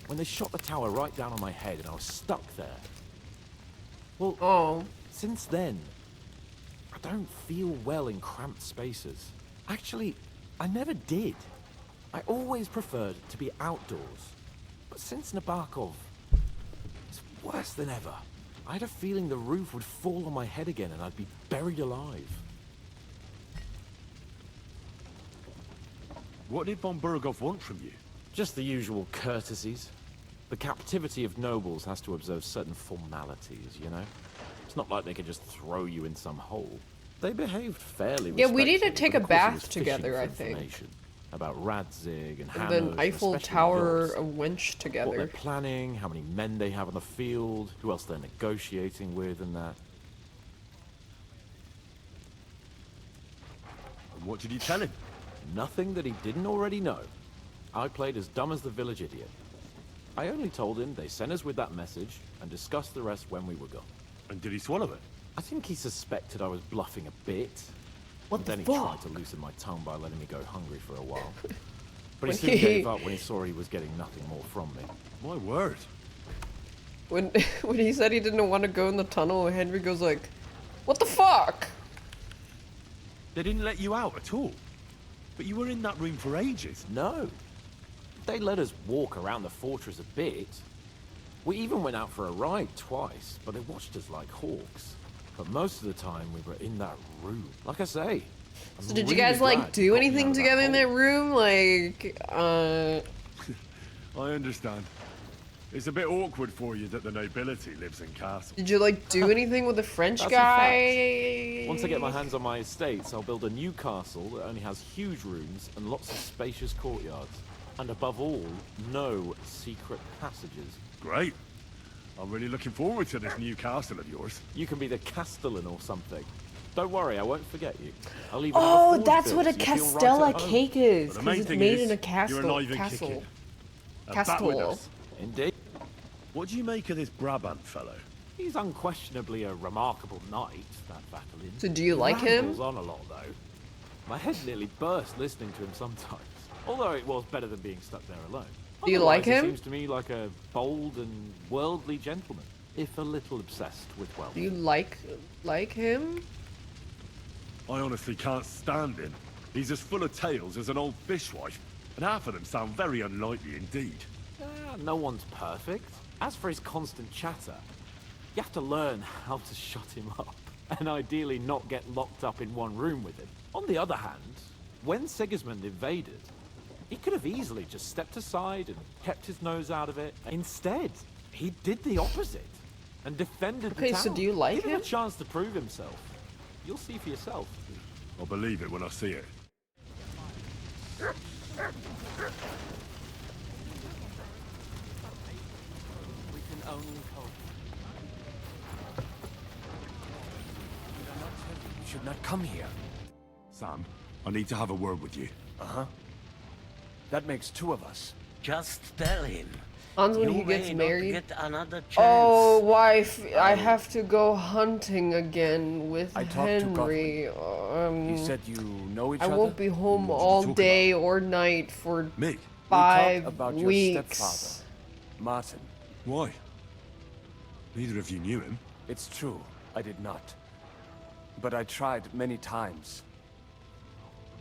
Speaker 3: when they shot the tower right down on my head and I was stuck there. Well, since then, I don't feel well in cramped spaces. Actually, I never did. I always preferred to be outdoors. But since Nabokov, it's worse than ever. I had a feeling the roof would fall on my head again and I'd be buried alive.
Speaker 15: What did von Bergov want from you?
Speaker 3: Just the usual courtesies. The captivity of nobles has to observe certain formalities, you know? It's not like they could just throw you in some hole. They behaved fairly
Speaker 1: Yeah, we need to
Speaker 3: respectfully,
Speaker 1: take
Speaker 3: but
Speaker 1: a
Speaker 3: of course he was
Speaker 1: bath
Speaker 3: fishing
Speaker 1: together,
Speaker 3: for
Speaker 1: I think.
Speaker 3: information about Radzig and
Speaker 1: And
Speaker 3: Hammers,
Speaker 1: then Eiffel
Speaker 3: especially
Speaker 1: Tower
Speaker 3: yours.
Speaker 1: a wench
Speaker 3: What
Speaker 1: together.
Speaker 3: they're planning, how many men they have on the field, who else they're negotiating with and that.
Speaker 15: And what did you tell him?
Speaker 3: Nothing that he didn't already know. I played as dumb as the village idiot. I only told him they sent us with that message and discussed the rest when we were gone.
Speaker 15: And did he swallow it?
Speaker 3: I think he suspected I was bluffing a bit.
Speaker 1: What
Speaker 3: then
Speaker 1: the
Speaker 3: he
Speaker 1: fuck?
Speaker 3: tried to loosen my tongue by letting me go hungry for a while. But
Speaker 1: When
Speaker 3: he soon
Speaker 1: he-
Speaker 3: gave up when he saw he was getting nothing more from me.
Speaker 15: My word.
Speaker 1: When when he said he didn't want to go in the tunnel, Henry goes like, "What the fuck?"
Speaker 15: They didn't let you out at all? But you were in that room for ages.
Speaker 3: No. They let us walk around the fortress a bit. We even went out for a ride twice, but they watched us like hawks. But most of the time we were in that room. Like I say. I'm
Speaker 1: So did you
Speaker 3: really
Speaker 1: guys like
Speaker 3: glad
Speaker 1: do
Speaker 3: you got me
Speaker 1: anything
Speaker 3: out of
Speaker 1: together in
Speaker 3: hole.
Speaker 1: that room? Like,
Speaker 15: I understand. It's a bit awkward for you that the nobility lives in castles.
Speaker 1: did you like do anything with the French
Speaker 3: That's a
Speaker 1: guy?
Speaker 3: Once I get my hands on my estates, I'll build a new castle that only has huge rooms and lots of spacious courtyards. And above all, no secret passages.
Speaker 15: Great. I'm really looking forward to this new castle of yours.
Speaker 3: You can be the castellan or something. Don't worry, I won't forget you. I'll even have a
Speaker 1: Oh,
Speaker 3: forge
Speaker 1: that's
Speaker 3: built
Speaker 1: what a
Speaker 3: so you feel right
Speaker 1: castella
Speaker 3: at home.
Speaker 1: cake is,
Speaker 15: But the
Speaker 1: because
Speaker 15: main
Speaker 1: it's
Speaker 15: thing
Speaker 1: made
Speaker 15: is,
Speaker 1: in a
Speaker 15: you're
Speaker 1: castle.
Speaker 15: not even
Speaker 1: Castle.
Speaker 15: kicking. Back with
Speaker 1: Castle.
Speaker 15: us.
Speaker 3: Indeed.
Speaker 15: What do you make of this Brabant fellow?
Speaker 3: He's unquestionably a remarkable knight, that Vatalin.
Speaker 1: So do you like
Speaker 3: He
Speaker 1: him?
Speaker 3: rambles on a lot, though. My head nearly burst listening to him sometimes. Although it was better than being stuck there alone.
Speaker 1: Do you like
Speaker 3: Otherwise,
Speaker 1: him?
Speaker 3: He seems to me like a bold and worldly gentleman, if a little obsessed with wealth.
Speaker 1: Do you like him?
Speaker 15: I honestly can't stand him. He's as full of tales as an old fishwife, and half of them sound very unlikely indeed.
Speaker 3: No one's perfect. As for his constant chatter, you have to learn how to shut him up, and ideally not get locked up in one room with him. On the other hand, when Sigismund invaded, he could have easily just stepped aside and kept his nose out of it. Instead, he did the opposite and defended the
Speaker 1: Okay,
Speaker 3: town.
Speaker 1: so do you like
Speaker 3: Give him
Speaker 1: him?
Speaker 3: a chance to prove himself. You'll see for yourself.
Speaker 15: I'll believe it when I see it.
Speaker 3: We can only hope. Did I not tell you
Speaker 10: You should not come here.
Speaker 15: Sam, I need to have a word with you.
Speaker 10: Uh-huh. That makes two of us.
Speaker 13: Just tell him.
Speaker 1: Hans, when
Speaker 13: You
Speaker 1: he gets
Speaker 13: may not
Speaker 1: married.
Speaker 13: get another chance.
Speaker 1: Oh, wife, I have to go hunting again with
Speaker 10: I talked to
Speaker 1: Henry.
Speaker 10: He said you know each
Speaker 1: I
Speaker 10: other?
Speaker 1: won't be home all day or night for
Speaker 15: Me?
Speaker 1: 5
Speaker 10: about
Speaker 1: weeks.
Speaker 10: your stepfather, Martin.
Speaker 15: Why? Neither of you knew him.
Speaker 10: It's true, I did not. But I tried many times.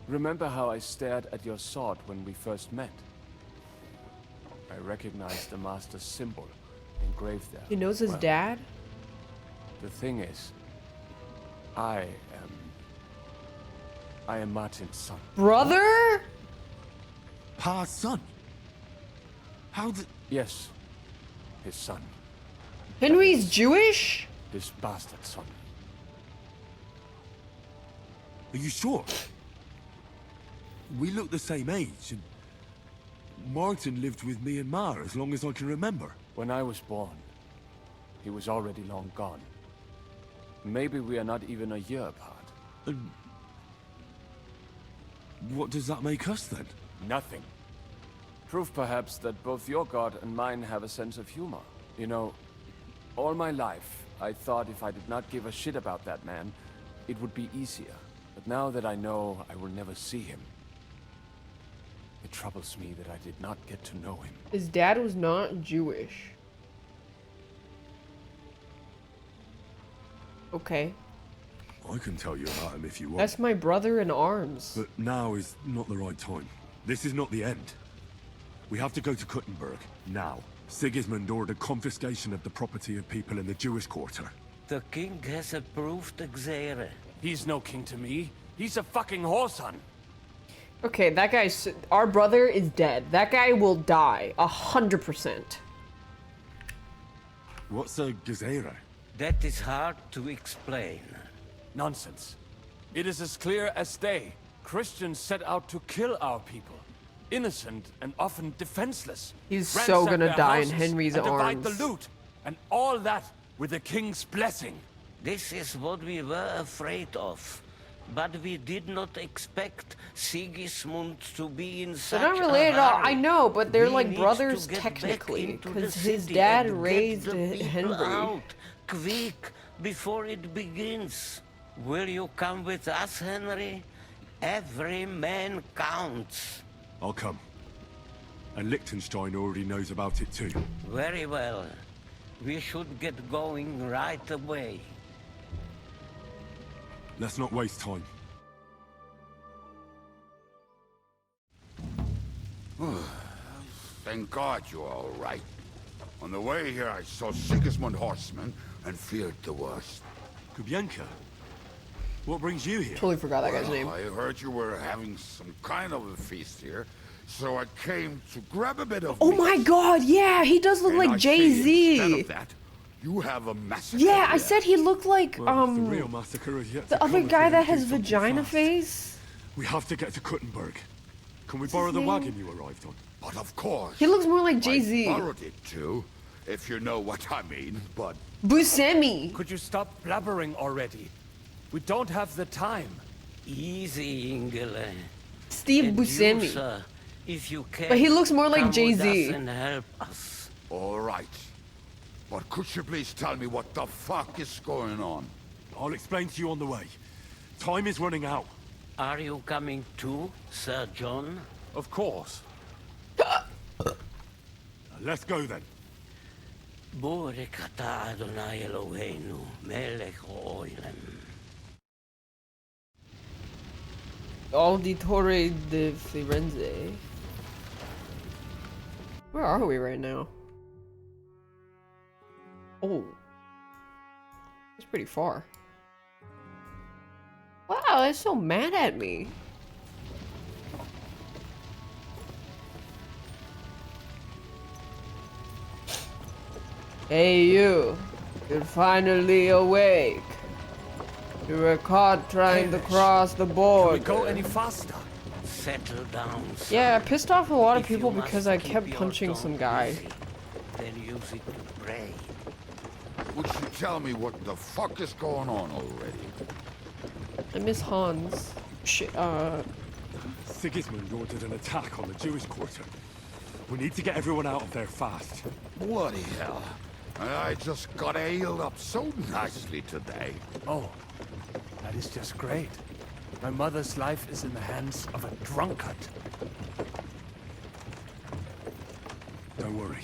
Speaker 10: Remember how I stared at your sword when we first met? I recognized the Master's symbol engraved there.
Speaker 1: He knows his
Speaker 10: Well,
Speaker 1: dad?
Speaker 10: The thing is, I am Martin's son.
Speaker 1: Brother?
Speaker 15: Pa's son? How did...
Speaker 10: Yes, his son.
Speaker 1: Henry's Jewish?
Speaker 10: This bastard son.
Speaker 15: Are you sure? We look the same age, and Martin lived with me and Ma as long as I can remember.
Speaker 10: When I was born, he was already long gone. Maybe we are not even a year apart.
Speaker 15: And what does that make us then?
Speaker 10: Nothing. Proof perhaps that both your god and mine have a sense of humor. You know, all my life, I thought if I did not give a shit about that man, it would be easier. But now that I know I will never see him, it troubles me that I did not get to know him.
Speaker 1: His dad was not Jewish. Okay.
Speaker 15: I can tell you about him if you want.
Speaker 1: That's my brother in arms.
Speaker 15: But now is not the right time. This is not the end. We have to go to Kuttenberg, now. Sigismund ordered confiscation of the property of people in the Jewish quarter.
Speaker 13: The king has approved Xere.
Speaker 10: He's no king to me. He's a fucking whoreson.
Speaker 1: Okay, that guy's... Our brother is dead. That guy will die. 100%.
Speaker 15: What's a Gezerah?
Speaker 13: That is hard to explain.
Speaker 10: Nonsense. It is as clear as day. Christians set out to kill our people. Innocent and often defenseless.
Speaker 1: He's so
Speaker 10: Ransack
Speaker 1: gonna
Speaker 10: their
Speaker 1: die in
Speaker 10: houses
Speaker 1: Henry's
Speaker 10: and divide
Speaker 1: arms.
Speaker 10: the loot. And all that with the king's blessing.
Speaker 13: This is what we were afraid of. But we did not expect Sigismund to be in such
Speaker 1: They're not related
Speaker 13: a
Speaker 1: at all.
Speaker 13: hurry.
Speaker 1: I know, but they're
Speaker 13: We
Speaker 1: like
Speaker 13: need
Speaker 1: brothers
Speaker 13: to get back
Speaker 1: technically.
Speaker 13: into the
Speaker 1: Because his
Speaker 13: city
Speaker 1: dad
Speaker 13: and get
Speaker 1: raised
Speaker 13: the people
Speaker 1: Henry.
Speaker 13: out, quick, before it begins. Will you come with us, Henry? Every man counts.
Speaker 15: I'll come. And Liechtenstein already knows about it too.
Speaker 13: Very well. We should get going right away.
Speaker 15: Let's not waste time.
Speaker 4: Thank God you're all right. On the way here, I saw Sigismund horsemen and feared the worst.
Speaker 15: Kubienka? What brings you here?
Speaker 1: Totally forgot that guy's name.
Speaker 4: I heard you were having some kind of a feast here, so I came to grab a bit of
Speaker 1: Oh
Speaker 4: meat.
Speaker 1: my god, yeah, he does look
Speaker 4: And
Speaker 1: like
Speaker 4: I see
Speaker 1: Jay-Z.
Speaker 4: instead of that, you have a massacre
Speaker 1: Yeah, I
Speaker 4: here.
Speaker 1: said he looked like,
Speaker 15: Well, the real massacre is yet
Speaker 1: the
Speaker 15: to
Speaker 1: other
Speaker 15: come if
Speaker 1: guy
Speaker 15: we
Speaker 1: that
Speaker 15: don't do
Speaker 1: has
Speaker 15: something
Speaker 1: vagina
Speaker 15: fast.
Speaker 1: face.
Speaker 15: We have to get to Kuttenberg. Can we
Speaker 1: What's
Speaker 15: borrow
Speaker 1: his
Speaker 15: the
Speaker 1: name?
Speaker 15: wagon you arrived on?
Speaker 4: But of course.
Speaker 1: He looks more like Jay-Z.
Speaker 4: I borrowed it too, if you know what I mean, but...
Speaker 1: Buscemi.
Speaker 10: Could you stop blabbering already? We don't have the time.
Speaker 13: Easy, Ingele.
Speaker 1: Steve
Speaker 13: And you,
Speaker 1: Buscemi.
Speaker 13: sir, if you can,
Speaker 1: But he looks more like
Speaker 13: come with
Speaker 1: Jay-Z.
Speaker 13: us and help us.
Speaker 4: All right. But could you please tell me what the fuck is going on?
Speaker 15: I'll explain to you on the way. Time is running out.
Speaker 13: Are you coming too, Sir John?
Speaker 10: Of course.
Speaker 15: Let's go then.
Speaker 13: Baruch atah Adonai Eloheinu, melech ha'olam.
Speaker 1: Auditore de Firenze. Where are we right now? Oh. That's pretty far. Wow, it's so mad at me. Hey you, you're finally awake. You were caught trying to cross the border.
Speaker 10: Can we go any faster?
Speaker 13: Settle down, son.
Speaker 1: Yeah, I pissed off a lot of
Speaker 13: If you
Speaker 1: people
Speaker 13: must
Speaker 1: because I
Speaker 13: keep
Speaker 1: kept
Speaker 13: your
Speaker 1: punching
Speaker 13: tongue
Speaker 1: some guy.
Speaker 13: easy, then use it to pray.
Speaker 4: Would you tell me what the fuck is going on already?
Speaker 1: I miss Hans.
Speaker 15: Sigismund ordered an attack on the Jewish quarter. We need to get everyone out of there fast.
Speaker 4: Bloody hell. I just got ailed up so nicely today.
Speaker 10: Oh, that is just great. My mother's life is in the hands of a drunkard.
Speaker 15: Don't worry.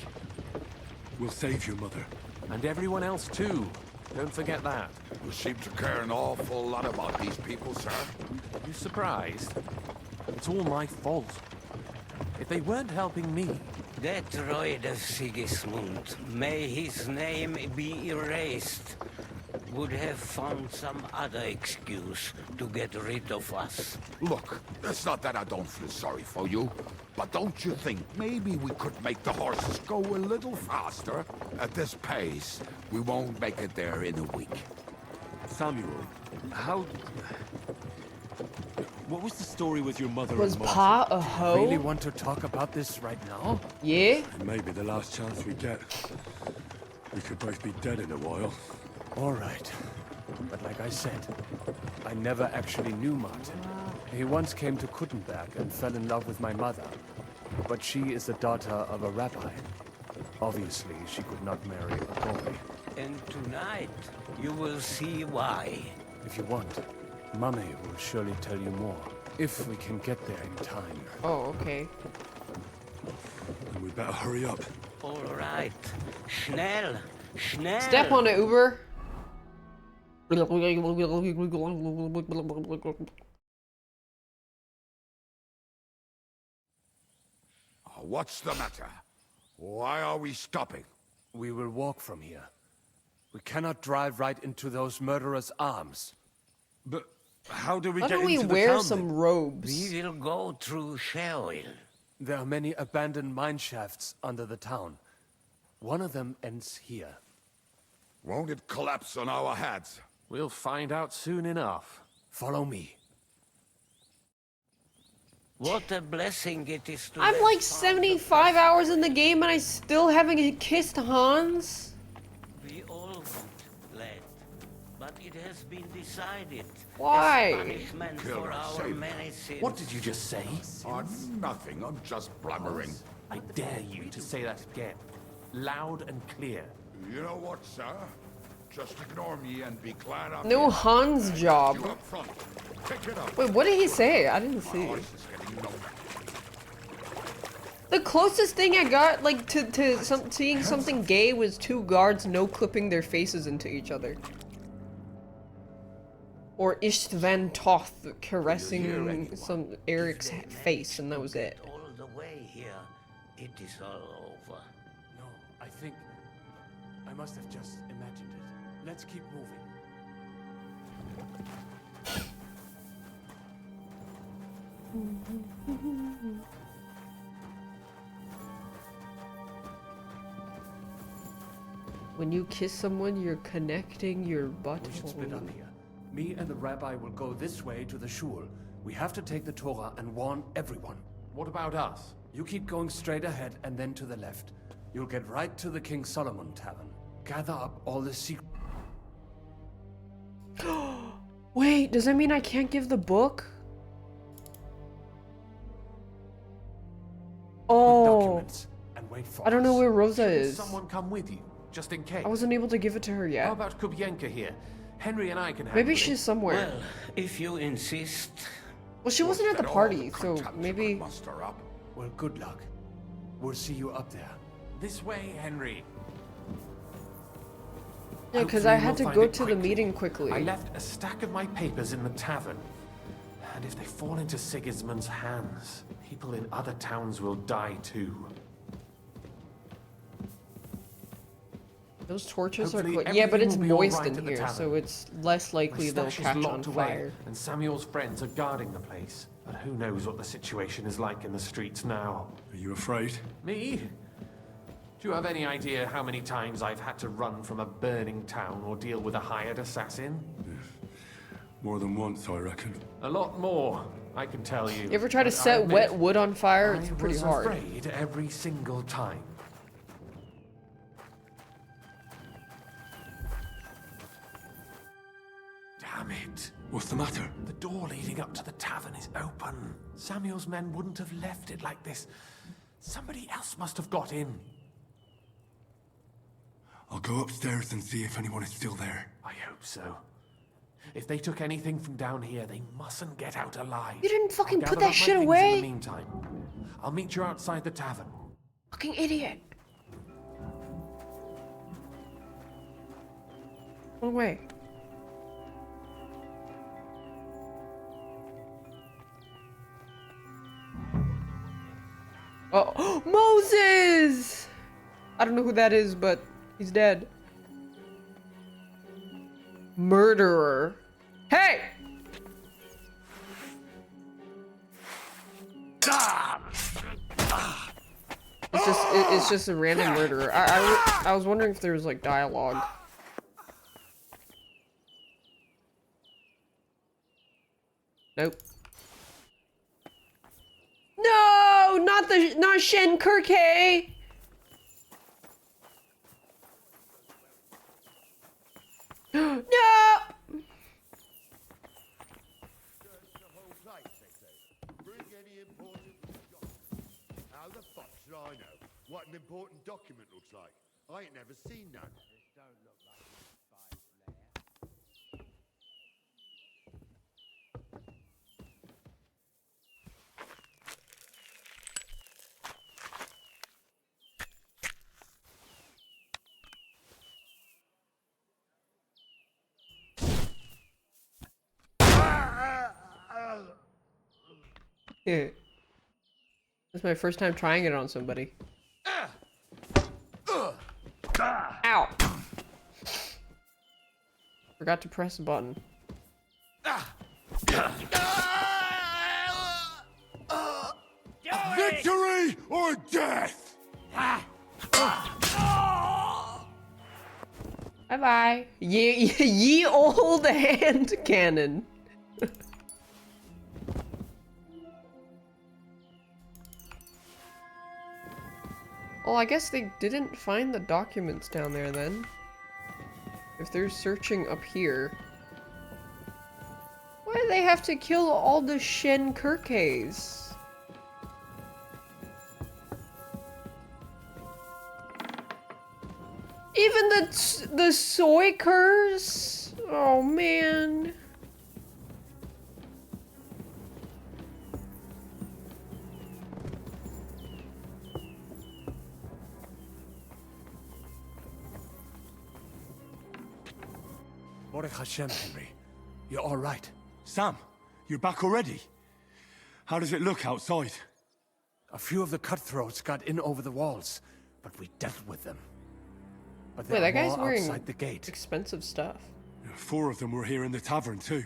Speaker 15: We'll save your mother.
Speaker 2: And everyone else too. Don't forget that.
Speaker 4: You seem to care an awful lot about these people, sir.
Speaker 2: You surprised? It's all my fault. If they weren't helping me...
Speaker 13: That droid of Sigismund, may his name be erased, would have found some other excuse to get rid of us.
Speaker 4: Look, it's not that I don't feel sorry for you, but don't you think maybe we could make the horses go a little faster? At this pace, we won't make it there in a week.
Speaker 15: Samuel, how... What was the story with your mother
Speaker 1: Was
Speaker 15: and
Speaker 1: Pa a
Speaker 10: Do
Speaker 1: hoe?
Speaker 10: you really want to talk about this right now?
Speaker 1: Yeah?
Speaker 15: It may be the last chance we get. We could both be dead in a while.
Speaker 10: All right. But like I said, I never actually knew Martin. He once came to Kuttenberg and fell in love with my mother. But she is the daughter of a rabbi. Obviously, she could not marry a boy.
Speaker 13: And tonight, you will see why.
Speaker 10: If you want, Mummy will surely tell you more. If we can get there in time.
Speaker 1: Oh, okay.
Speaker 15: And we better hurry up.
Speaker 13: All right. Schnell. Schnell.
Speaker 1: Step on it, Uber.
Speaker 4: What's the matter? Why are we stopping?
Speaker 10: We will walk from here. We cannot drive right into those murderers' arms.
Speaker 15: But how do we
Speaker 1: Why
Speaker 15: get
Speaker 1: don't we
Speaker 15: into the
Speaker 1: wear
Speaker 15: town,
Speaker 1: some
Speaker 15: then?
Speaker 1: robes?
Speaker 13: We will go through Sherwill.
Speaker 10: There are many abandoned mine shafts under the town. One of them ends here.
Speaker 4: Won't it collapse on our heads?
Speaker 2: We'll find out soon enough.
Speaker 10: Follow me.
Speaker 13: What a blessing it is to
Speaker 1: I'm
Speaker 13: have
Speaker 1: like
Speaker 13: found
Speaker 1: 75 hours in the game and I still haven't kissed Hans.
Speaker 13: We all want, lad. But it has been decided.
Speaker 1: Why?
Speaker 13: As punishment for our many sins.
Speaker 2: What did you just say?
Speaker 4: Oh, nothing. I'm just blabbering.
Speaker 2: I dare you to say that again. Loud and clear.
Speaker 4: You know what, sir? Just ignore me and be glad I'm
Speaker 1: No
Speaker 4: here.
Speaker 1: Hans job.
Speaker 4: You up front. Pick it up.
Speaker 1: Wait, what did he say? I didn't see.
Speaker 4: Horse is getting numb.
Speaker 1: The closest thing I got, like, to seeing something gay was two guards no-clipping their faces into each other. Or Istvan Toth caressing some Eric's face, and that was it.
Speaker 13: All the way here, it is all over.
Speaker 10: No, I think... I must have just imagined it. Let's keep moving.
Speaker 1: When you kiss someone, you're connecting your butt.
Speaker 10: We should split up here. Me and the rabbi will go this way to the shul. We have to take the Torah and warn everyone.
Speaker 2: What about us?
Speaker 10: You keep going straight ahead and then to the left. You'll get right to the King Solomon Tavern. Gather up all the secret...
Speaker 1: Wait, does that mean I can't give the book? Oh,
Speaker 10: documents and wait for
Speaker 1: I don't know
Speaker 10: us.
Speaker 1: where Rosa
Speaker 2: Shouldn't
Speaker 1: is.
Speaker 2: someone come with you, just in case?
Speaker 1: I wasn't able to give it to her
Speaker 2: How
Speaker 1: yet.
Speaker 2: about Kubienka here? Henry and I can handle
Speaker 1: Maybe
Speaker 2: it.
Speaker 1: she's somewhere.
Speaker 13: Well, if you insist.
Speaker 1: Well, she wasn't at the party, so maybe...
Speaker 4: Muster up.
Speaker 10: Well, good luck. We'll see you up there.
Speaker 2: This way, Henry.
Speaker 1: Yeah, because I
Speaker 2: Hopefully
Speaker 1: had to
Speaker 2: we'll
Speaker 1: go
Speaker 2: find it
Speaker 1: to the
Speaker 2: quickly.
Speaker 1: meeting quickly.
Speaker 2: I left a stack of my papers in the tavern. And if they fall into Sigismund's hands, people in other towns will die too.
Speaker 1: Those torches
Speaker 2: Hopefully
Speaker 1: are yeah, but
Speaker 2: everything
Speaker 1: it's
Speaker 2: will be all
Speaker 1: moist
Speaker 2: right
Speaker 1: in
Speaker 2: at the
Speaker 1: here,
Speaker 2: tavern.
Speaker 1: so it's less likely
Speaker 2: My
Speaker 1: they'll
Speaker 2: stash is
Speaker 1: catch on
Speaker 2: locked away,
Speaker 1: fire.
Speaker 2: and Samuel's friends are guarding the place. But who knows what the situation is like in the streets now?
Speaker 15: Are you afraid?
Speaker 2: Me? Do you have any idea how many times I've had to run from a burning town or deal with a hired assassin?
Speaker 15: More than once, I reckon.
Speaker 2: A lot more, I can tell you.
Speaker 1: You ever try to
Speaker 2: But I
Speaker 1: set
Speaker 2: admit,
Speaker 1: wet wood on fire? It's
Speaker 2: I
Speaker 1: pretty
Speaker 2: was
Speaker 1: hard.
Speaker 2: afraid every single time. Damn it.
Speaker 15: What's the matter?
Speaker 2: The door leading up to the tavern is open. Samuel's men wouldn't have left it like this. Somebody else must have got in.
Speaker 15: I'll go upstairs and see if anyone is still there.
Speaker 2: I hope so. If they took anything from down here, they mustn't get out alive.
Speaker 1: You didn't fucking
Speaker 2: I'll
Speaker 1: put
Speaker 2: gather
Speaker 1: that
Speaker 2: up my
Speaker 1: shit
Speaker 2: things
Speaker 1: away?
Speaker 2: In the meantime, I'll meet you outside the tavern.
Speaker 1: Fucking idiot. One way. Oh, Moses! I don't know who that is, but he's dead. Murderer. Hey! It's just a random murderer. I was wondering if there was like dialogue. Nope. No, not Shen Kirke. No.
Speaker 8: How the fuck should I know what an important document looks like? I ain't never seen none.
Speaker 1: Yeah. This is my first time trying it on somebody. Ow! Forgot to press a button.
Speaker 8: Victory or death!
Speaker 1: Bye bye. Ye old hand cannon. Well, I guess they didn't find the documents down there then. If they're searching up here. Why do they have to kill all the Shen Kirkes? Even the soy curs? Oh man.
Speaker 15: Baruch Hashem, Henry. You're all right. Sam, you're back already? How does it look outside?
Speaker 2: A few of the cutthroats got in over the walls, but we dealt with them. But
Speaker 1: Wait, that guy's wearing
Speaker 2: outside the gate.
Speaker 1: Expensive stuff.
Speaker 15: 4 of them were here in the tavern too.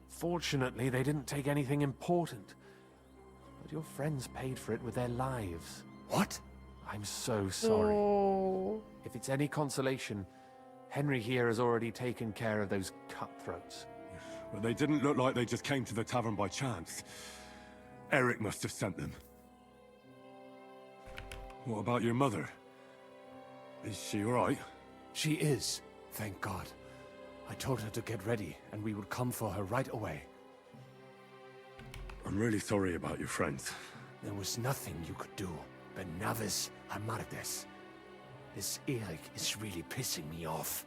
Speaker 2: Fortunately, they didn't take anything important. But your friends paid for it with their lives.
Speaker 15: What?
Speaker 2: I'm so sorry.
Speaker 1: Oh.
Speaker 2: If it's any consolation, Henry here has already taken care of those cutthroats.
Speaker 15: But they didn't look like they just came to the tavern by chance. Eric must have sent them. What about your mother? Is she alright?
Speaker 2: She is, thank God. I told her to get ready, and we would come for her right away.
Speaker 15: I'm really sorry about your friends.
Speaker 2: There was nothing you could do. Benavis Amardes. This Eric is really pissing me off.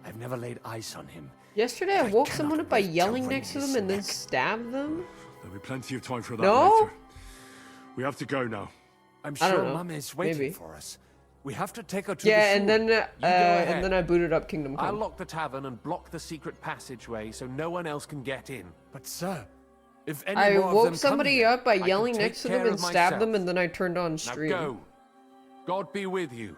Speaker 2: I've never laid eyes on him.
Speaker 1: Yesterday I woke someone up by yelling next to them and then stabbed them?
Speaker 15: There'll be plenty of time for that
Speaker 1: No?
Speaker 15: later. We have to go now.
Speaker 2: I'm
Speaker 1: I don't
Speaker 2: sure
Speaker 1: know.
Speaker 2: Mama is waiting
Speaker 1: Maybe.
Speaker 2: for us. We have to take her to
Speaker 1: Yeah,
Speaker 2: the
Speaker 1: and
Speaker 2: shore.
Speaker 1: then
Speaker 2: You go ahead.
Speaker 1: and then I booted up Kingdom
Speaker 2: I'll
Speaker 1: Come.
Speaker 2: lock the tavern and block the secret passageway so no one else can get in. But sir, if any
Speaker 1: I
Speaker 2: more of
Speaker 1: woke
Speaker 2: them
Speaker 1: somebody
Speaker 2: come here,
Speaker 1: up by
Speaker 2: I can
Speaker 1: yelling
Speaker 2: take
Speaker 1: next to them
Speaker 2: care
Speaker 1: and
Speaker 2: of
Speaker 1: stabbed them,
Speaker 2: myself.
Speaker 1: and then I turned on
Speaker 2: Now
Speaker 1: stream.
Speaker 2: go. God be with you.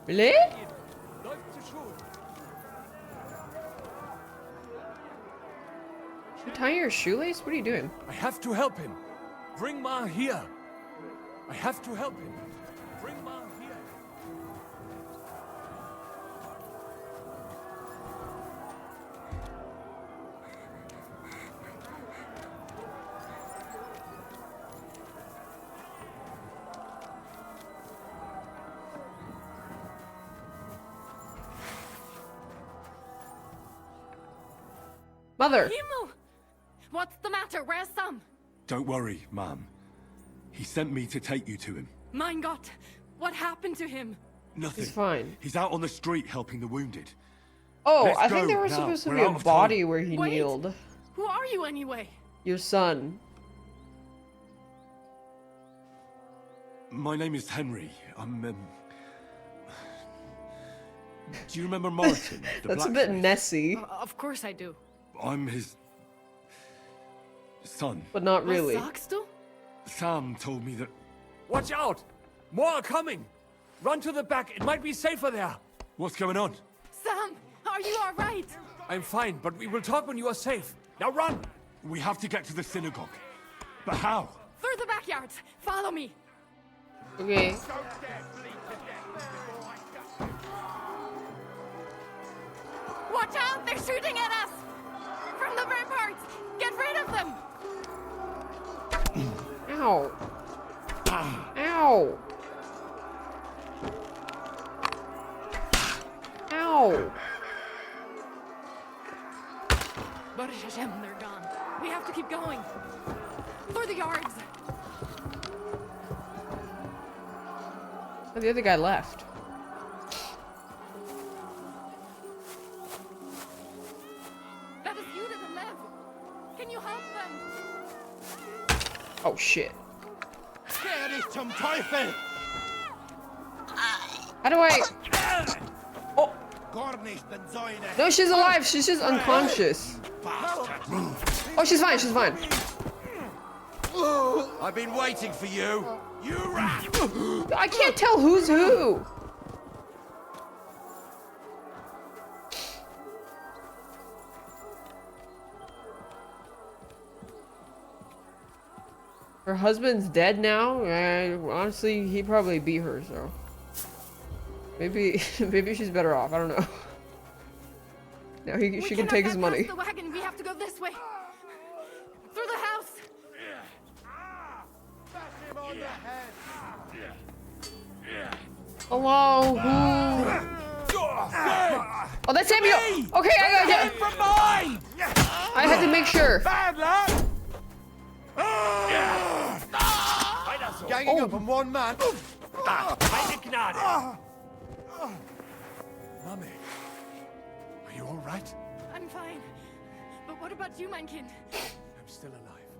Speaker 1: Really? You tying your shoelace? What are you doing?
Speaker 2: I have to help him. Bring Ma here. I have to help him. Bring Ma here.
Speaker 1: Mother!
Speaker 14: Himmel! What's the matter? Where's Sam?
Speaker 15: Don't worry, ma'am. He sent me to take you to him.
Speaker 14: Mein Gott! What happened to him?
Speaker 15: Nothing.
Speaker 1: He's fine.
Speaker 15: He's out on the street helping the wounded.
Speaker 1: Oh,
Speaker 15: Let's
Speaker 1: I think
Speaker 15: go
Speaker 1: there was
Speaker 15: now.
Speaker 1: supposed to
Speaker 15: We're
Speaker 1: be a
Speaker 15: out of
Speaker 1: body
Speaker 15: time.
Speaker 1: where he
Speaker 14: Wait.
Speaker 1: kneeled.
Speaker 14: Who are you anyway?
Speaker 1: Your son.
Speaker 15: My name is Henry. I'm, Do you remember Martin? the
Speaker 1: That's a bit
Speaker 15: blacksmith?
Speaker 1: messy,
Speaker 14: Of course I do.
Speaker 15: I'm his... son.
Speaker 1: but not really.
Speaker 14: Was sagst du?
Speaker 15: Sam told me that...
Speaker 10: Watch out! More are coming! Run to the back, it might be safer there!
Speaker 15: What's going on?
Speaker 14: Sam, are you alright?
Speaker 10: I'm fine, but we will talk when you are safe. Now run!
Speaker 15: We have to get to the synagogue. But how?
Speaker 14: Through the backyards. Follow me.
Speaker 1: Okay.
Speaker 14: Watch out! They're shooting at us! From the ramparts! Get rid of them!
Speaker 1: Ow. Ow. Ow.
Speaker 14: Baruch Hashem, they're gone. We have to keep going. Through the yards.
Speaker 1: Oh, the other guy left.
Speaker 14: That is you to the left. Can you help them?
Speaker 1: Oh shit.
Speaker 8: Wer ist zum Teufel?
Speaker 1: How do I... Oh.
Speaker 8: Gar nicht den Säune.
Speaker 1: No, she's alive. She's just unconscious. Oh, she's fine. She's fine.
Speaker 8: I've been waiting for you. You rat!
Speaker 1: I can't tell who's who. Her husband's dead now. Honestly, he probably beat her, so maybe maybe she's better off. I don't know. Now she can take his money.
Speaker 14: The wagon. We have to go this way. Through the house.
Speaker 1: Hello, who? Oh, that's Samuel. Okay, I got it.
Speaker 8: From mine!
Speaker 1: I had to make sure.
Speaker 8: Bad lad! Ganging up on one man.
Speaker 10: Keine Gnade! Mummy, are you all right?
Speaker 14: I'm fine. But what about you, mein Kind?
Speaker 10: I'm still alive.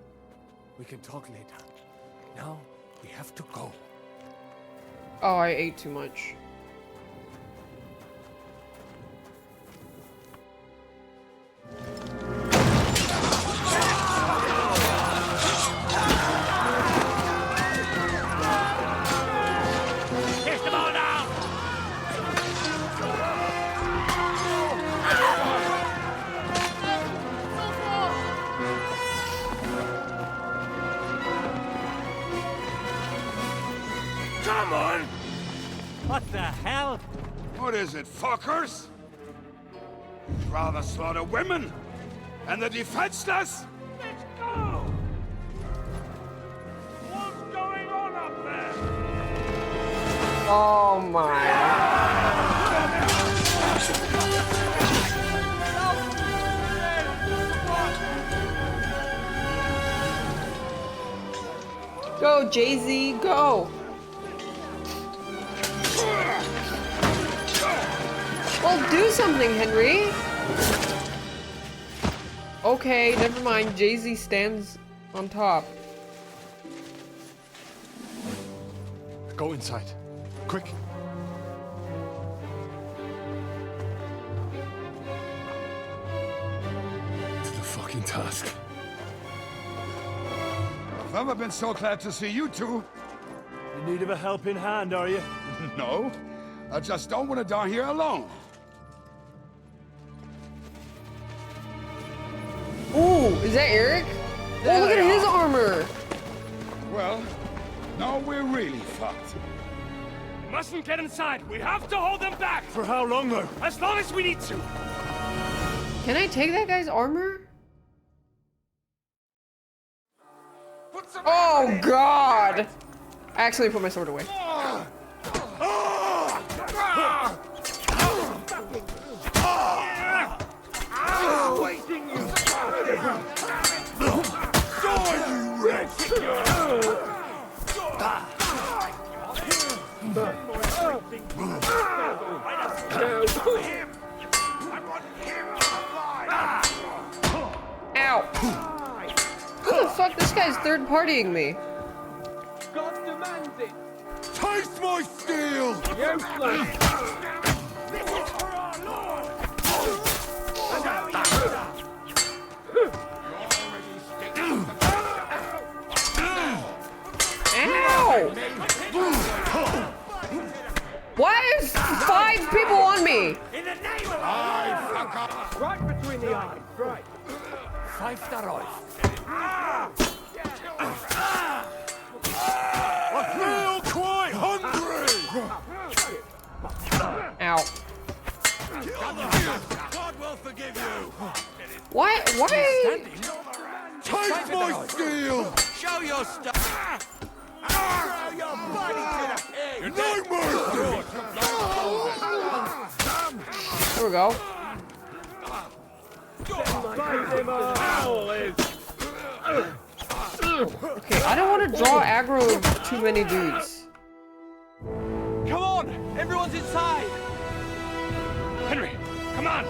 Speaker 10: We can talk later. Now, we have to go.
Speaker 1: Oh, I ate too much.
Speaker 22: Kiss them all down!
Speaker 8: Come on!
Speaker 22: What the hell?
Speaker 4: What is it, fuckers? Rather slaughter women and the defenseless?
Speaker 22: Let's go! What's going on up there?
Speaker 1: Oh my. Go, Jay-Z, go. Well, do something, Henry. Okay, never mind. Jay-Z stands on top.
Speaker 15: Go inside. Quick. To the fucking task.
Speaker 4: I've never been so glad to see you two.
Speaker 22: In need of a helping hand, are you?
Speaker 4: No, I just don't want to die here alone.
Speaker 1: Ooh, is that Eric? Oh, look at his armor.
Speaker 4: Well, now we're really fucked.
Speaker 22: We mustn't get inside. We have to hold them back. For how long, though? As long as we need to.
Speaker 1: Can I take that guy's armor? Oh God! I accidentally put my sword away.
Speaker 8: Waiting you!
Speaker 1: Ow! Who the fuck? This guy's third partying me.
Speaker 10: God demands it!
Speaker 4: Taste my steel!
Speaker 10: Useless!
Speaker 5: This is for our Lord!
Speaker 1: Ow! Why is 5 people on me?
Speaker 5: In the name of our Lord!
Speaker 10: Right between the eyes, right.
Speaker 5: 5 staroid.
Speaker 4: I feel quite hungry!
Speaker 1: Ow.
Speaker 4: God will forgive you!
Speaker 1: Why?
Speaker 4: Taste my steel!
Speaker 5: Show your stuff! Throw your body to the pig!
Speaker 4: No mercy!
Speaker 1: There we go. Okay, I don't want to draw aggro of too many dudes.
Speaker 10: Come on! Everyone's inside! Henry, come on!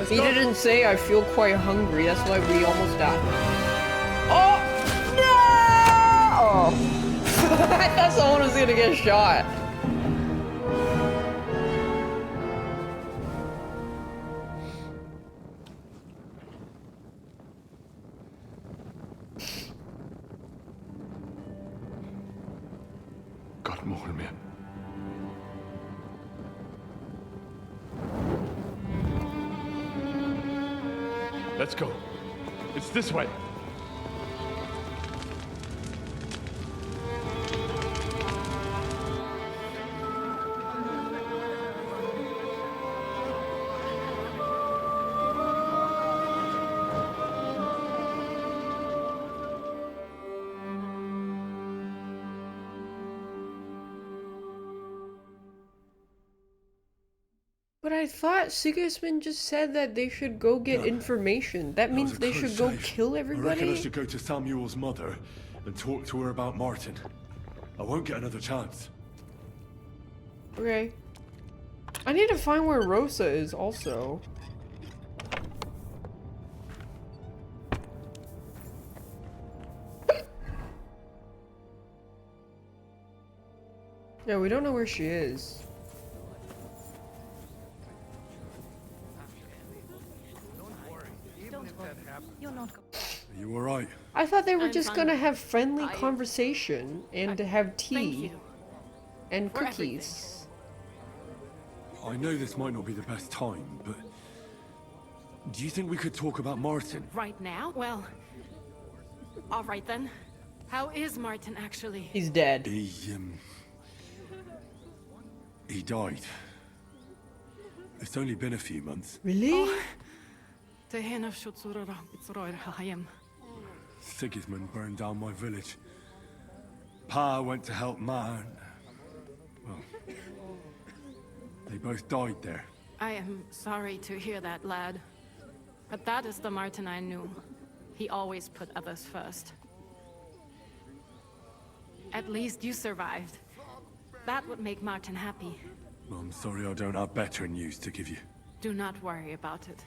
Speaker 1: He didn't say I feel quite hungry, that's why we almost died. Oh! No! Oh. I thought someone was gonna get shot.
Speaker 15: God more me. Let's go. It's this way.
Speaker 1: But I thought Sigismund just said that they should go get information. That means they should go kill
Speaker 15: I reckon I
Speaker 1: everybody?
Speaker 15: should go to Samuel's mother and talk to her about Martin. I won't get another chance.
Speaker 1: Okay. I need to find where Rosa is also. Yeah, we don't know where she is.
Speaker 15: Are you alright?
Speaker 1: I thought they were
Speaker 12: I'm
Speaker 1: just
Speaker 12: fine.
Speaker 1: gonna have friendly conversation and to have tea
Speaker 12: you
Speaker 1: and
Speaker 12: for
Speaker 1: cookies.
Speaker 15: I know this might not be the best time, but do you think we could talk about Martin?
Speaker 14: Right now? Well, all right then. How is Martin actually?
Speaker 1: He's dead.
Speaker 15: He died. It's only been a few months.
Speaker 1: Really?
Speaker 15: Sigismund burned down my village. Pa went to help Ma. Well, they both died there.
Speaker 14: I am sorry to hear that, lad. But that is the Martin I knew. He always put others first. At least you survived. That would make Martin happy.
Speaker 15: I'm sorry I don't have better news to give you.
Speaker 14: Do not worry about it.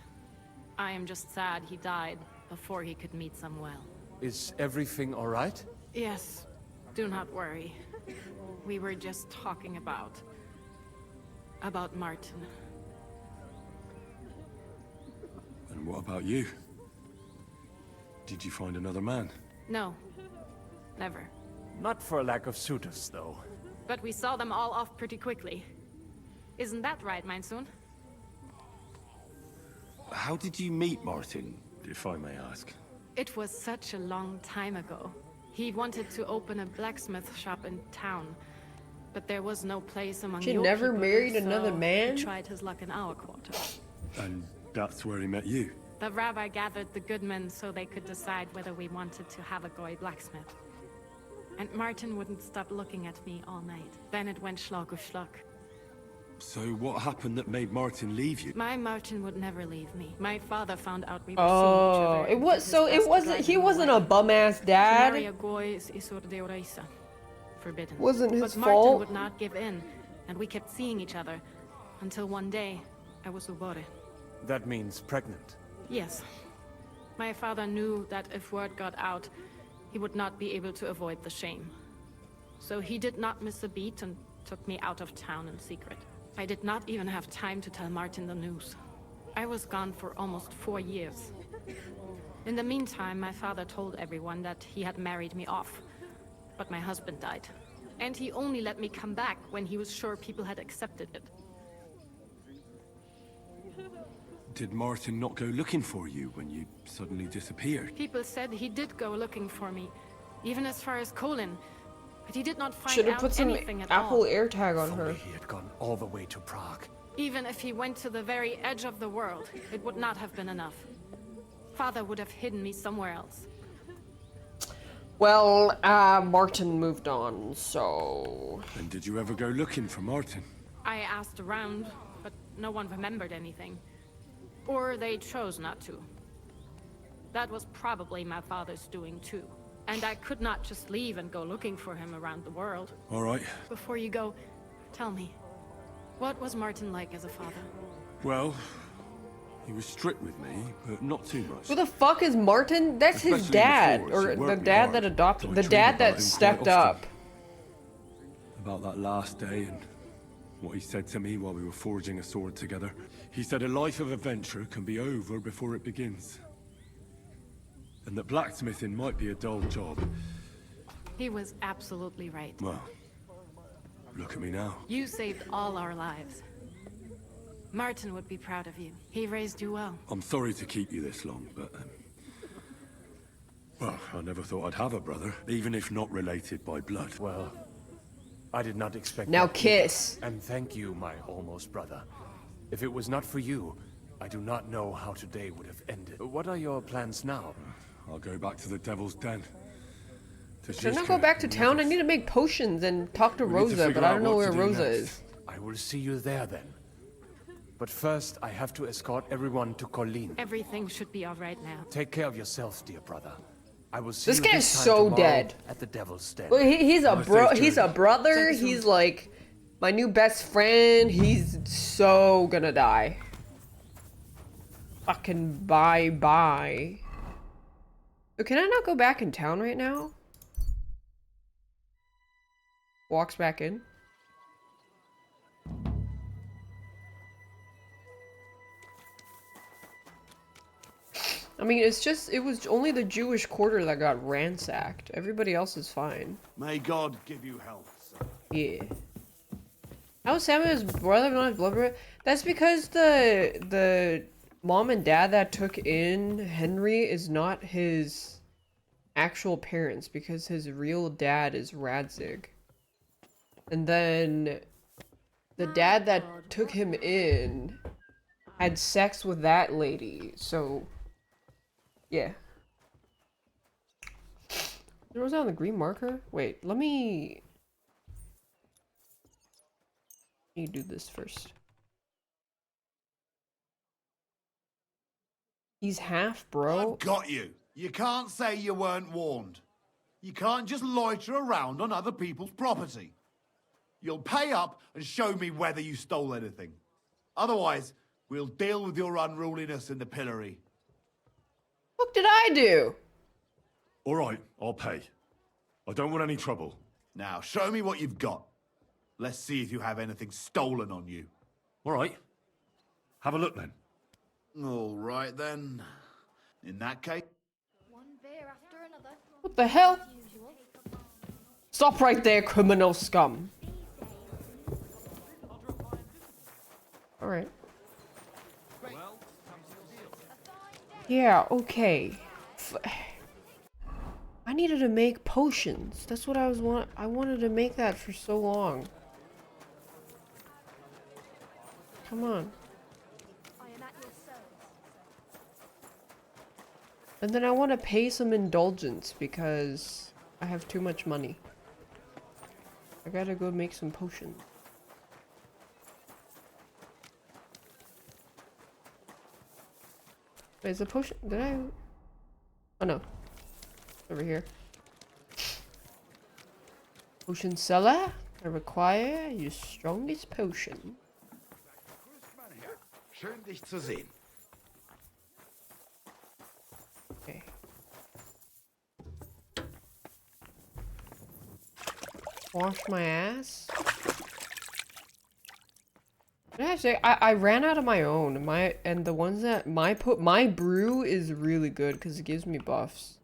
Speaker 14: I am just sad he died before he could meet some well.
Speaker 10: Is everything alright?
Speaker 14: Yes, do not worry. We were just talking about Martin.
Speaker 15: And what about you? Did you find another man?
Speaker 14: No, never.
Speaker 3: Not for a lack of suitors, though.
Speaker 14: But we saw them all off pretty quickly. Isn't that right, Meinsohn?
Speaker 15: How did you meet Martin, if I may ask?
Speaker 14: It was such a long time ago. He wanted to open a blacksmith shop in town, but there was no place among
Speaker 1: She
Speaker 14: your
Speaker 1: never
Speaker 14: people,
Speaker 1: married
Speaker 14: so
Speaker 1: another man?
Speaker 14: He tried his luck in our quarter.
Speaker 15: And that's where he met you?
Speaker 14: The rabbi gathered the good men so they could decide whether we wanted to have a goy blacksmith. And Martin wouldn't stop looking at me all night. Then it went Schlag auf Schlag.
Speaker 15: So what happened that made Martin leave you?
Speaker 14: My Martin would never leave me. My father found out we were
Speaker 1: Oh,
Speaker 14: seeing each other.
Speaker 1: it was so it wasn't. He wasn't a
Speaker 14: away.
Speaker 1: bum-ass
Speaker 14: To
Speaker 1: dad.
Speaker 14: marry a goy is isur deoraisa. Forbidden.
Speaker 1: Wasn't his
Speaker 14: but Martin
Speaker 1: fault.
Speaker 14: would not give in, and we kept seeing each other until one day I was ubore.
Speaker 10: That means pregnant.
Speaker 14: Yes. My father knew that if word got out, he would not be able to avoid the shame. So he did not miss a beat and took me out of town in secret. I did not even have time to tell Martin the news. I was gone for almost 4 years. In the meantime, my father told everyone that he had married me off. But my husband died. And he only let me come back when he was sure people had accepted it.
Speaker 15: Did Martin not go looking for you when you suddenly disappeared?
Speaker 14: People said he did go looking for me, even as far as Colin. But he did not find
Speaker 1: Should have
Speaker 14: out
Speaker 1: put some
Speaker 14: anything at
Speaker 1: Apple
Speaker 14: all.
Speaker 1: AirTag on her.
Speaker 10: He had gone all the way to Prague.
Speaker 14: Even if he went to the very edge of the world, it would not have been enough. Father would have hidden me somewhere else.
Speaker 1: Well, Martin moved on, so...
Speaker 15: And did you ever go looking for Martin?
Speaker 14: I asked around, but no one remembered anything. Or they chose not to. That was probably my father's doing too. And I could not just leave and go looking for him around the world.
Speaker 15: All right.
Speaker 14: Before you go, tell me, what was Martin like as a father?
Speaker 15: Well, he was strict with me, but not too much.
Speaker 1: Who the fuck is Martin? That's his
Speaker 15: Especially
Speaker 1: dad,
Speaker 15: before, she
Speaker 1: or the
Speaker 15: worked me
Speaker 1: dad
Speaker 15: hard,
Speaker 1: that adopted,
Speaker 15: so I
Speaker 1: the
Speaker 15: dreamed
Speaker 1: dad
Speaker 15: about
Speaker 1: that
Speaker 15: him quite
Speaker 1: stepped
Speaker 15: often.
Speaker 1: up.
Speaker 15: About that last day and what he said to me while we were forging a sword together. He said a life of adventure can be over before it begins. And that blacksmithing might be a dull job.
Speaker 14: He was absolutely right.
Speaker 15: Well, look at me now.
Speaker 14: You saved all our lives. Martin would be proud of you. He raised you well.
Speaker 15: I'm sorry to keep you this long, but... well, I never thought I'd have a brother, even if not related by blood.
Speaker 10: Well, I did not expect
Speaker 1: Now
Speaker 10: that
Speaker 1: kiss.
Speaker 10: either. And thank you, my almost brother. If it was not for you, I do not know how today would have ended. What are your plans now?
Speaker 15: I'll go back to the Devil's Den.
Speaker 1: Should I go back to town? I need to make potions and talk to Rosa, but I don't know where Rosa is.
Speaker 10: I will see you there then. But first, I have to escort everyone to Colleen.
Speaker 14: Everything should be all right now.
Speaker 10: Take care of yourself, dear brother. I will see
Speaker 1: This
Speaker 10: you
Speaker 1: guy's
Speaker 10: this time
Speaker 1: so
Speaker 10: tomorrow
Speaker 1: dead.
Speaker 10: at the Devil's Den.
Speaker 1: Well, he's a bro. He's a brother. He's like my new best friend. He's so gonna die. Fucking bye. So can I not go back in town right now? Walks back in. I mean, it was only the Jewish quarter that got ransacked. Everybody else is fine.
Speaker 8: May God give you health, sir.
Speaker 1: Yeah. How Sam and his brother not his blood brother? That's because the mom and dad that took in Henry is not his actual parents, because his real dad is Radzig. And then the dad that took him in had sex with that lady, so yeah. There was on the green marker? Wait, let me do this first. He's half, bro.
Speaker 8: I've got you. You can't say you weren't warned. You can't just loiter around on other people's property. You'll pay up and show me whether you stole anything. Otherwise, we'll deal with your unruliness in the pillory.
Speaker 1: What did I do?
Speaker 15: All right, I'll pay. I don't want any trouble.
Speaker 8: Now, show me what you've got. Let's see if you have anything stolen on you.
Speaker 15: All right. Have a look then.
Speaker 8: All right then. In that case...
Speaker 1: What the hell? Stop right there, criminal scum. Alright. Yeah, okay. I needed to make potions. That's what I wanted to make that for so long. Come on. And then I want to pay some indulgence because I have too much money. I gotta go make some potions. Wait, is the potion? Did I? Oh no. Over here. Potion seller. I require your strongest potion.
Speaker 4: Schön, dich zu sehen.
Speaker 1: Okay. Wash my ass. What did I say? I ran out of my own. And the ones that my brew is really good because it gives me buffs.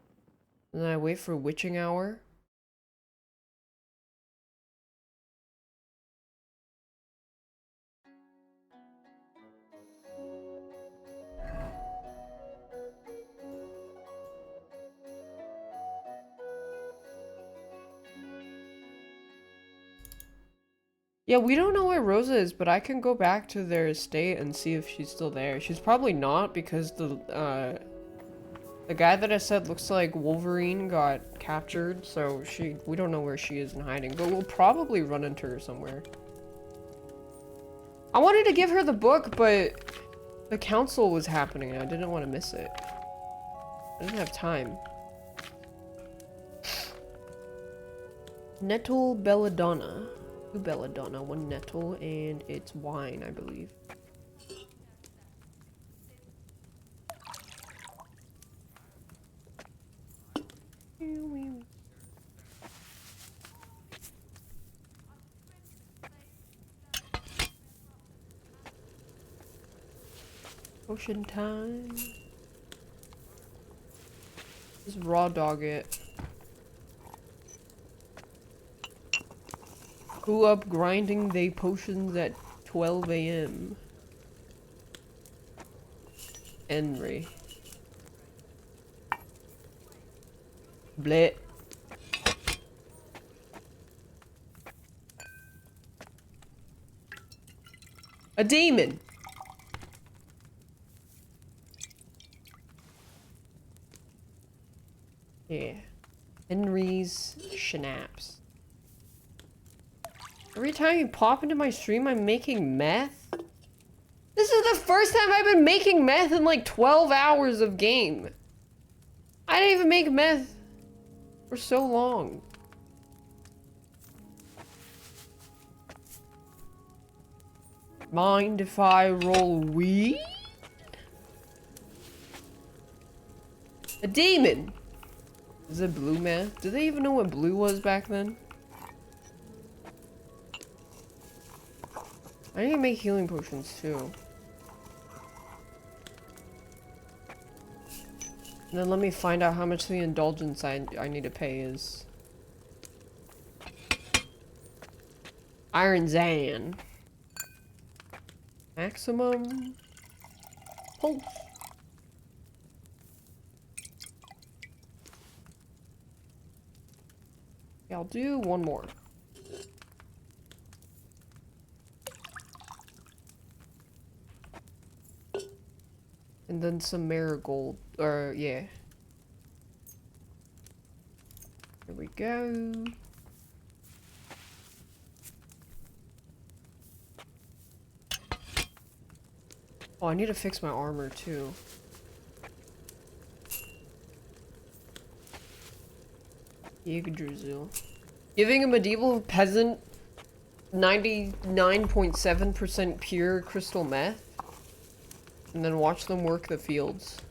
Speaker 1: And then I wait for witching hour. Yeah, we don't know where Rosa is, but I can go back to their estate and see if she's still there. She's probably not because the guy that I said looks like Wolverine got captured, so we don't know where she is in hiding, but we'll probably run into her somewhere. I wanted to give her the book, but the council was happening and I didn't want to miss it. I didn't have time. Nettle Belladonna. 2 Belladonna, 1 nettle, and it's wine, I believe. Potion time. Just raw dog it. Who up grinding they potions at 12 AM? Henry. Blit. A demon! Yeah. Henry's schnapps. Every time you pop into my stream, I'm making meth? This is the first time I've been making meth in like 12 hours of game. I didn't even make meth for so long. Mind if I roll weed? A demon! Is it blue meth? Did they even know what blue was back then? I need to make healing potions too. And then let me find out how much the indulgence I need to pay is. Iron Zan. Maximum pulse. Yeah, I'll do one more. And then some marigold, or yeah. Here we go. Oh, I need to fix my armor too. Yggdrasil. Giving a medieval peasant 99.7% pure crystal meth. And then watch them work the fields.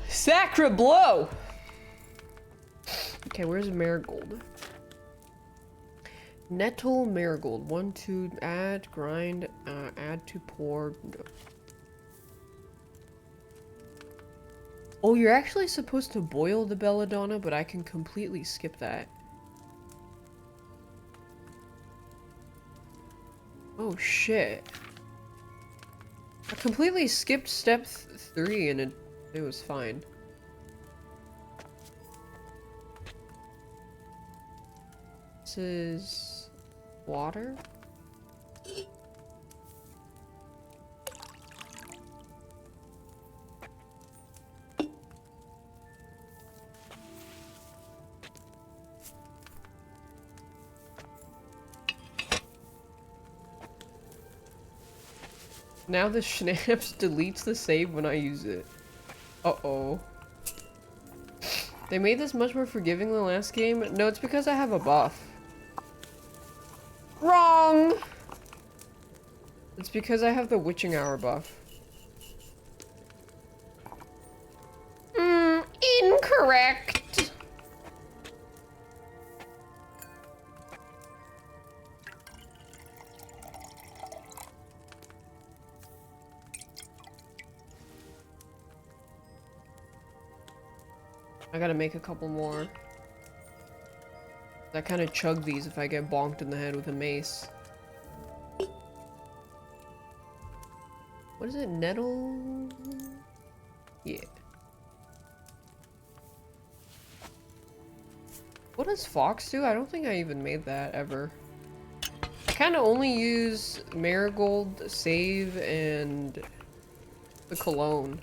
Speaker 1: Sacre blow! Okay, where's marigold? Nettle marigold. 1 to add, grind, add to pour. Oh, you're actually supposed to boil the belladonna, but I can completely skip that. Oh shit. I completely skipped step 3 and it was fine. This is water. Now the schnapps deletes the save when I use it. Uh-oh. They made this much more forgiving than the last game? No, it's because I have a buff. Wrong! It's because I have the witching hour buff. Incorrect! I gotta make a couple more. I kind of chug these if I get bonked in the head with a mace. What is it? Nettle? Yeah. What does Fox do? I don't think I even made that ever. I kind of only use Marigold, Save, and the Cologne.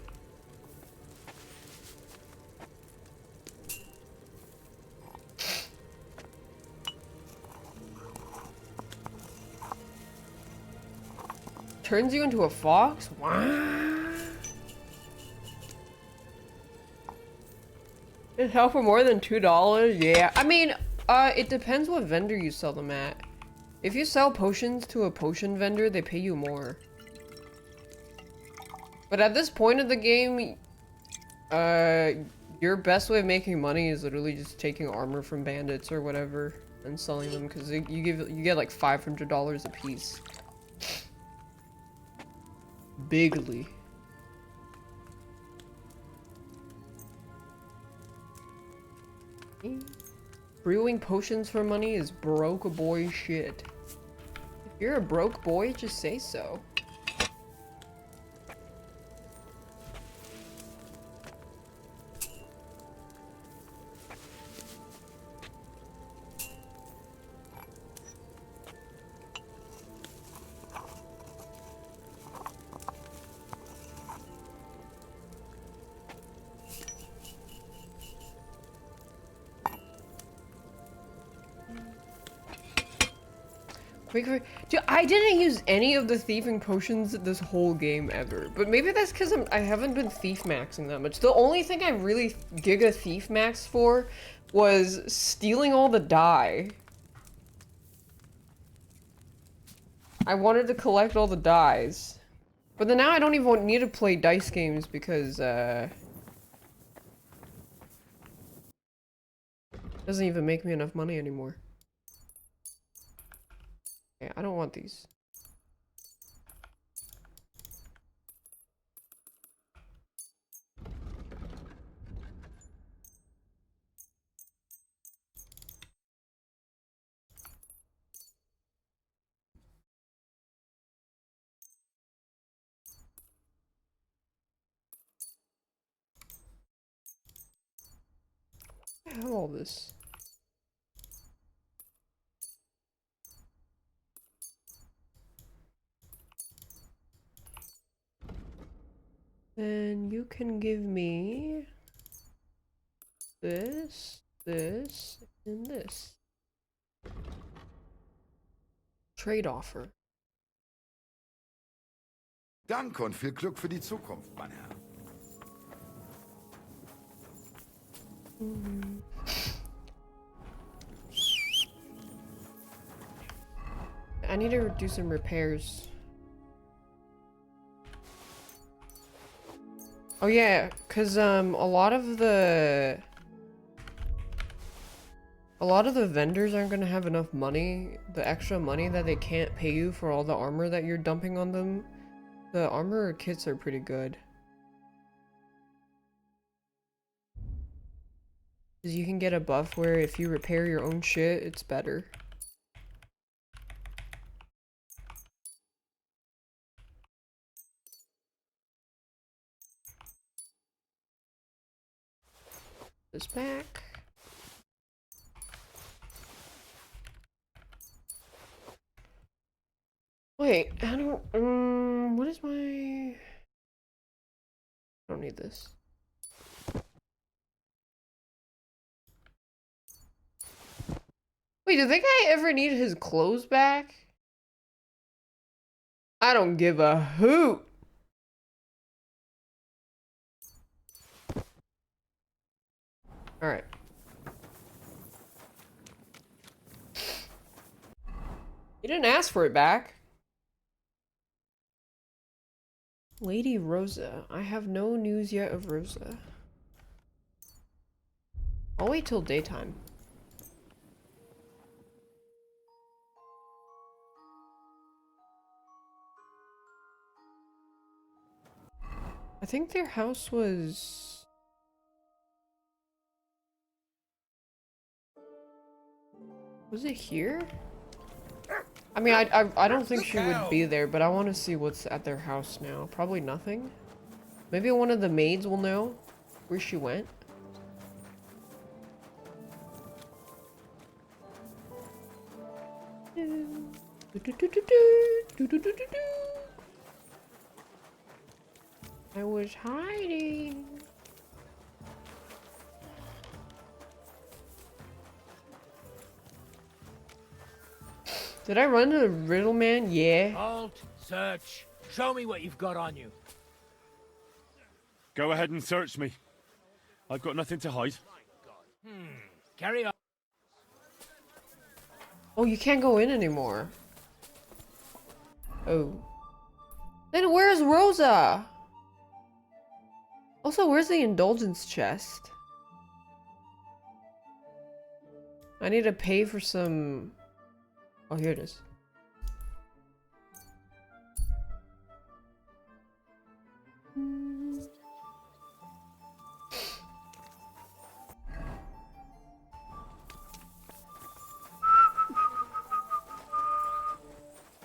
Speaker 1: Turns you into a fox? Wow. It help for more than $2? Yeah. I mean, it depends what vendor you sell them at. If you sell potions to a potion vendor, they pay you more. But at this point of the game, your best way of making money is literally just taking armor from bandits or whatever and selling them, because you get like $500 a piece. Bigly. Brewing potions for money is broke boy shit. If you're a broke boy, just say so. Dude, I didn't use any of the thieving potions this whole game ever, but maybe that's because I haven't been thief maxing that much. The only thing I really giga thief maxed for was stealing all the dye. I wanted to collect all the dyes, but then now I don't even need to play dice games because it doesn't even make me enough money anymore. Yeah, I don't want these. I have all this. Then you can give me this, this, and this. Trade offer.
Speaker 4: Danke und viel Glück für die Zukunft, mein Herr.
Speaker 1: I need to do some repairs. Oh yeah, cause a lot of the vendors aren't gonna have enough money, the extra money that they can't pay you for all the armor that you're dumping on them. The armor kits are pretty good. Cause you can get a buff where if you repair your own shit, it's better. This back. Wait, I don't, what is my... I don't need this. Wait, did that guy ever need his clothes back? I don't give a hoot. Alright. You didn't ask for it back. Lady Rosa. I have no news yet of Rosa. I'll wait till daytime. I think their house was... Was it here? I mean, I don't think she would be there, but I want to see what's at their house now. Probably nothing. Maybe one of the maids will know where she went. I was hiding. Did I run to the riddle man? Yeah.
Speaker 22: Halt! Search! Show me what you've got on you.
Speaker 15: Go ahead and search me. I've got nothing to hide.
Speaker 22: Carry on.
Speaker 1: Oh, you can't go in anymore. Oh. Then where's Rosa? Also, where's the indulgence chest? I need to pay for some... Oh, here it is.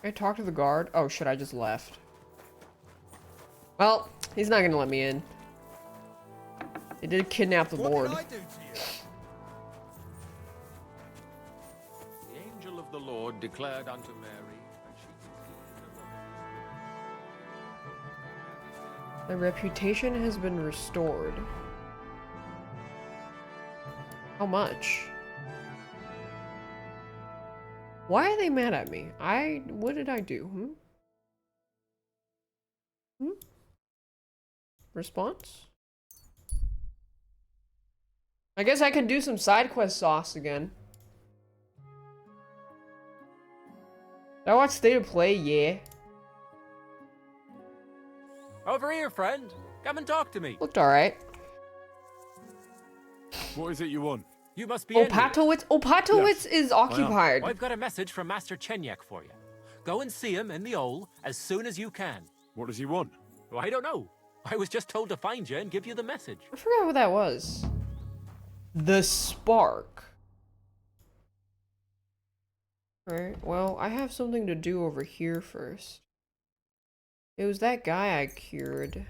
Speaker 1: I talked to the guard. Oh shit, I just left. Well, he's not gonna let me in. They did kidnap the board.
Speaker 2: The angel of the Lord declared unto Mary, and she
Speaker 1: My reputation has been restored. How much? Why are they mad at me? What did I do? Response? I guess I can do some side quest sauce again. Did I watch State of Play? Yeah.
Speaker 7: Over here, friend. Come and talk to me.
Speaker 1: Looked alright.
Speaker 15: What is it you want?
Speaker 7: You must be in here.
Speaker 1: Opatowitz is occupied.
Speaker 7: I've got a message from Master Chenyek for you. Go and see him in the Ole as soon as you can.
Speaker 15: What does he want?
Speaker 7: Well, I don't know. I was just told to find you and give you the message.
Speaker 1: I forgot what that was. The Spark. Alright, well, I have something to do over here first. It was that guy I cured.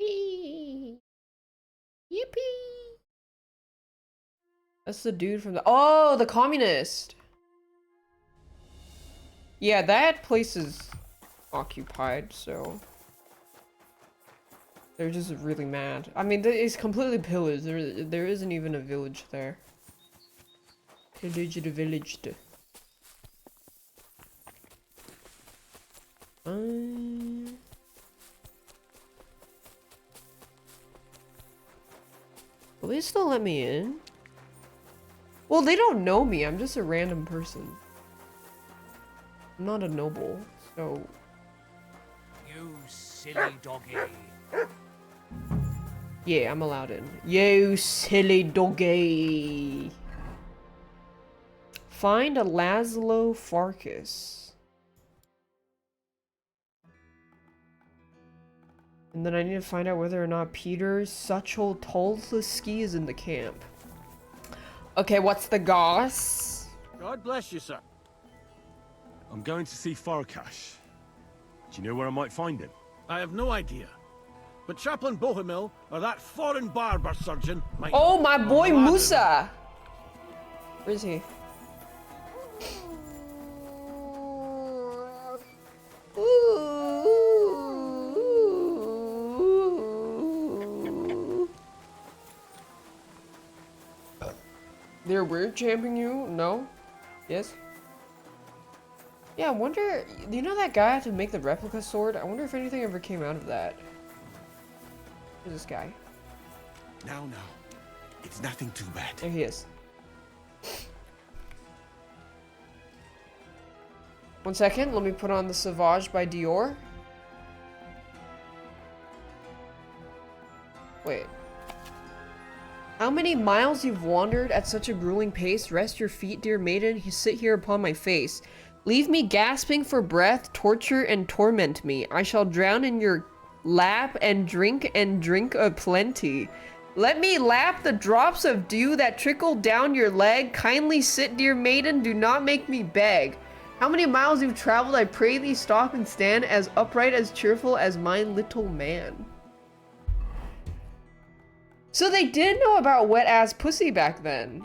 Speaker 1: Yippee! That's the dude from the— oh, the communist! Yeah, that place is occupied, so... they're just really mad. I mean, it's completely pillaged. There isn't even a village there. Pillaged villaged. Will they still let me in? Well, they don't know me. I'm just a random person. I'm not a noble, so...
Speaker 22: You silly doggy.
Speaker 1: yeah, I'm allowed in. You silly doggy. Find a Laszlo Farkas. And then I need to find out whether or not Peter Suchel Tolsky is in the camp. Okay, what's the goss?
Speaker 15: God bless you, sir. I'm going to see Farkas. Do you know where I might find him?
Speaker 18: I have no idea. But Chaplain Bohemil, or that foreign barber surgeon, might...
Speaker 1: Oh, my boy Musa! Where is he? They're weird champing you? No? Yes? Yeah, I wonder, you know that guy had to make the replica sword? I wonder if anything ever came out of that. Who's this guy?
Speaker 16: Now, it's nothing too bad.
Speaker 1: There he is. 1 second, let me put on the Sauvage by Dior. Wait. How many miles you've wandered at such a grueling pace? Rest your feet, dear maiden. You sit here upon my face. Leave me gasping for breath, torture and torment me. I shall drown in your lap and drink a plenty. Let me lap the drops of dew that trickle down your leg. Kindly sit, dear maiden. Do not make me beg. How many miles you've traveled, I pray thee stop and stand as upright, as cheerful as my little man. So they did know about wet-ass pussy back then.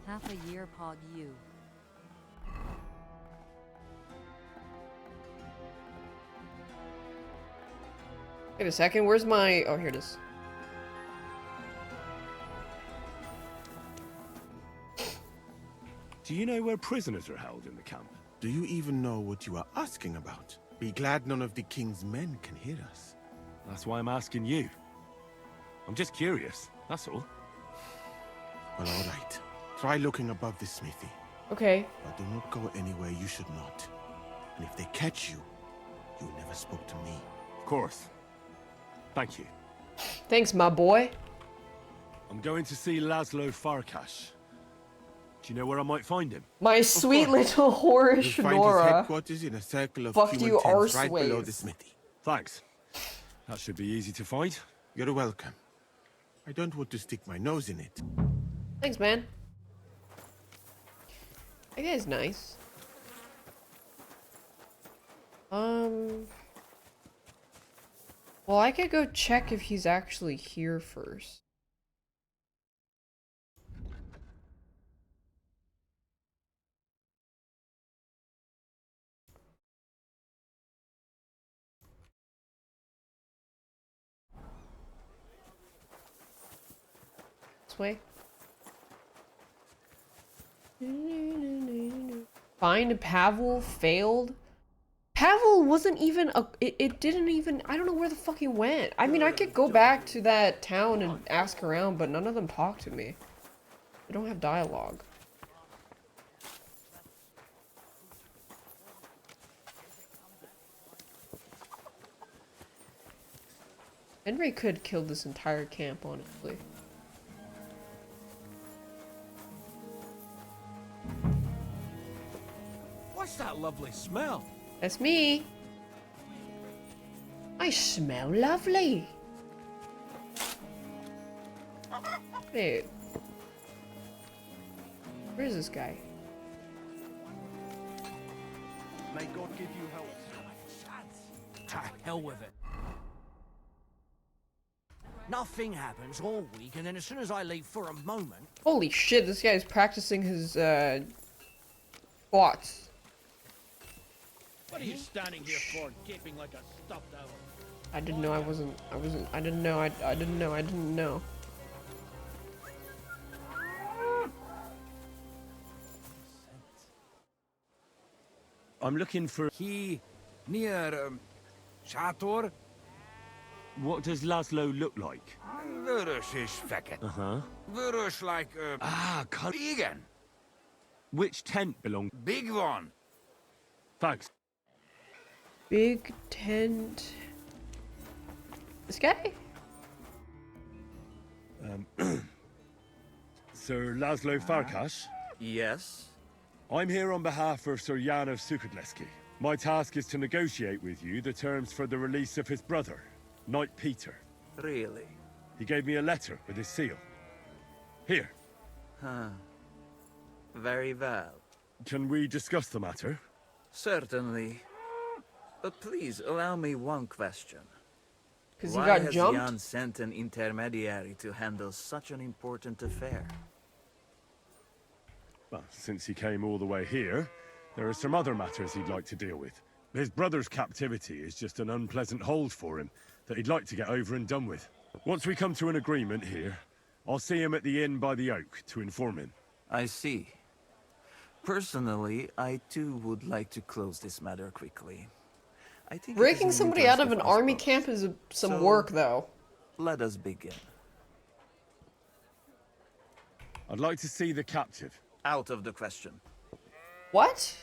Speaker 17: Half a year pog you.
Speaker 1: Wait a second, where's my... Oh, here it is.
Speaker 15: Do you know where prisoners are held in the camp?
Speaker 16: Do you even know what you are asking about? Be glad none of the king's men can hear us.
Speaker 15: That's why I'm asking you. I'm just curious, that's all.
Speaker 16: Well, all right. Try looking above the smithy.
Speaker 1: Okay.
Speaker 16: But do not go anywhere you should not. And if they catch you, you never spoke to me.
Speaker 15: Of course. Thank you.
Speaker 1: Thanks, my boy.
Speaker 15: I'm going to see Laszlo Farkas. Do you know where I might find him?
Speaker 1: My sweet little whorish
Speaker 16: You'll find his
Speaker 1: Nora.
Speaker 16: headquarters in a circle of
Speaker 1: Fuck you,
Speaker 16: tents right
Speaker 1: arseways.
Speaker 16: below the smithy.
Speaker 15: Thanks. That should be easy to find.
Speaker 16: You're welcome. I don't want to stick my nose in it.
Speaker 1: Thanks, man. That guy's nice. Well, I could go check if he's actually here first. This way. Find Pavel failed. Pavel wasn't even a. It didn't even. I don't know where the fuck he went. I mean, I could go back to that town and ask around, but none of them talk to me. They don't have dialogue. Henry could kill this entire camp, honestly.
Speaker 18: What's that lovely smell?
Speaker 1: That's me. I smell lovely. Wait. Where is this guy?
Speaker 18: May God give you help. To hell with it. Nothing happens all week, and then as soon as I leave for a moment...
Speaker 1: Holy shit, this guy's practicing his, squats.
Speaker 18: What are you standing here for, gaping like a stuffed owl?
Speaker 1: I didn't know I didn't know.
Speaker 15: I'm looking for...
Speaker 5: He... near, Chator?
Speaker 15: What does Laszlo look like?
Speaker 5: Vörös és fekete.
Speaker 15: Uh-huh.
Speaker 5: Vörös like, Igen.
Speaker 15: Which tent belongs?
Speaker 5: Big one.
Speaker 15: Thanks.
Speaker 1: Big tent. This guy?
Speaker 15: Sir Laszlo Farkas?
Speaker 5: Yes?
Speaker 15: I'm here on behalf of Sir Jan of Sukadleski. My task is to negotiate with you the terms for the release of his brother, Knight Peter.
Speaker 5: Really?
Speaker 15: He gave me a letter with his seal. Here.
Speaker 5: Huh. Very well.
Speaker 15: Can we discuss the matter?
Speaker 5: Certainly. But please, allow me one question.
Speaker 1: 'Cause he
Speaker 5: Why
Speaker 1: got
Speaker 5: has
Speaker 1: jumped?
Speaker 5: Jan sent an intermediary to handle such an important affair?
Speaker 15: Well, since he came all the way here, there are some other matters he'd like to deal with. His brother's captivity is just an unpleasant hold for him that he'd like to get over and done with. Once we come to an agreement here, I'll see him at the inn by the oak to inform him.
Speaker 5: I see.
Speaker 11: Personally, I too would like to close this matter quickly. I think it is
Speaker 1: Breaking
Speaker 11: in the
Speaker 1: somebody out
Speaker 11: interest
Speaker 1: of an
Speaker 11: us
Speaker 1: army
Speaker 11: both.
Speaker 1: camp is some
Speaker 11: So,
Speaker 1: work, though.
Speaker 11: Let us begin.
Speaker 15: I'd like to see the captive.
Speaker 11: Out of the question.
Speaker 1: What?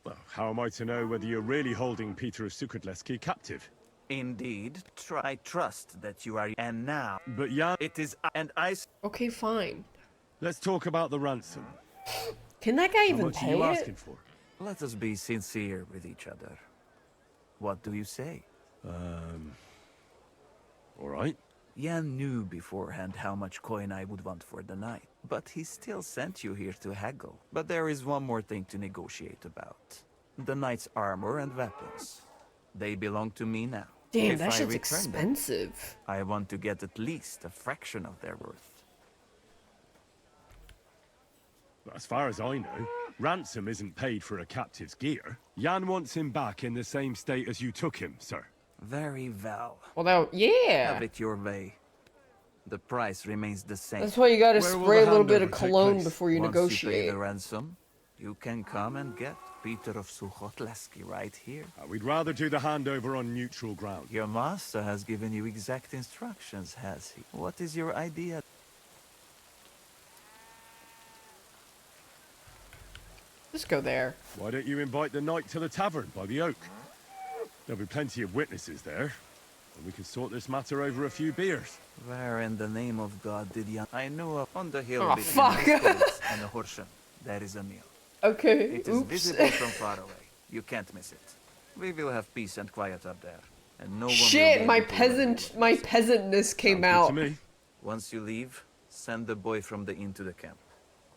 Speaker 15: Well, how am I to know whether you're really holding Peter of Sukhodleski captive?
Speaker 11: Indeed, I trust that you are, and now.
Speaker 15: But Jan,
Speaker 11: it is, and I.
Speaker 1: Okay, fine.
Speaker 15: Let's talk about the ransom.
Speaker 1: Can that guy
Speaker 15: How
Speaker 1: even
Speaker 15: much
Speaker 1: pay
Speaker 15: are you
Speaker 1: it?
Speaker 15: asking for?
Speaker 11: Let us be sincere with each other. What do you say?
Speaker 15: All right.
Speaker 11: Jan knew beforehand how much coin I would want for the night, but he still sent you here to haggle. But there is one more thing to negotiate about. The knight's armor and weapons. They belong to me now.
Speaker 1: Damn,
Speaker 11: If
Speaker 1: that
Speaker 11: I
Speaker 1: shit's
Speaker 11: return them,
Speaker 1: expensive.
Speaker 11: I want to get at least a fraction of their worth.
Speaker 15: As far as I know, ransom isn't paid for a captive's gear. Jan wants him back in the same state as you took him, sir.
Speaker 11: Very well.
Speaker 1: Well, now, yeah.
Speaker 11: Have it your way. The price remains the same.
Speaker 1: That's why you gotta
Speaker 15: Where will
Speaker 1: spray a
Speaker 15: the
Speaker 1: little bit of
Speaker 15: handover take
Speaker 1: cologne
Speaker 15: place?
Speaker 1: before you
Speaker 11: Once
Speaker 1: negotiate.
Speaker 11: you pay the ransom, you can come and get Peter of Sukhodleski right here.
Speaker 15: We'd rather do the handover on neutral ground.
Speaker 11: Your master has given you exact instructions, has he? What is your idea?
Speaker 1: Just go there.
Speaker 15: Why don't you invite the knight to the tavern by the oak? There'll be plenty of witnesses there, and we can sort this matter over a few beers.
Speaker 11: Where in the name of God did Jan? I know on the hill
Speaker 1: Oh,
Speaker 11: between
Speaker 1: fuck.
Speaker 11: Moskowitz and the Horshen. There is a meal.
Speaker 1: Okay,
Speaker 11: It is
Speaker 1: oops.
Speaker 11: visible from far away. You can't miss it. We will have peace and quiet up there, and no one will
Speaker 1: Shit,
Speaker 11: be
Speaker 1: my
Speaker 11: able to worry
Speaker 1: peasant,
Speaker 11: about
Speaker 1: my
Speaker 11: us.
Speaker 1: peasantness came
Speaker 15: Sounds good
Speaker 1: out.
Speaker 15: to me.
Speaker 11: Once you leave, send the boy from the inn to the camp.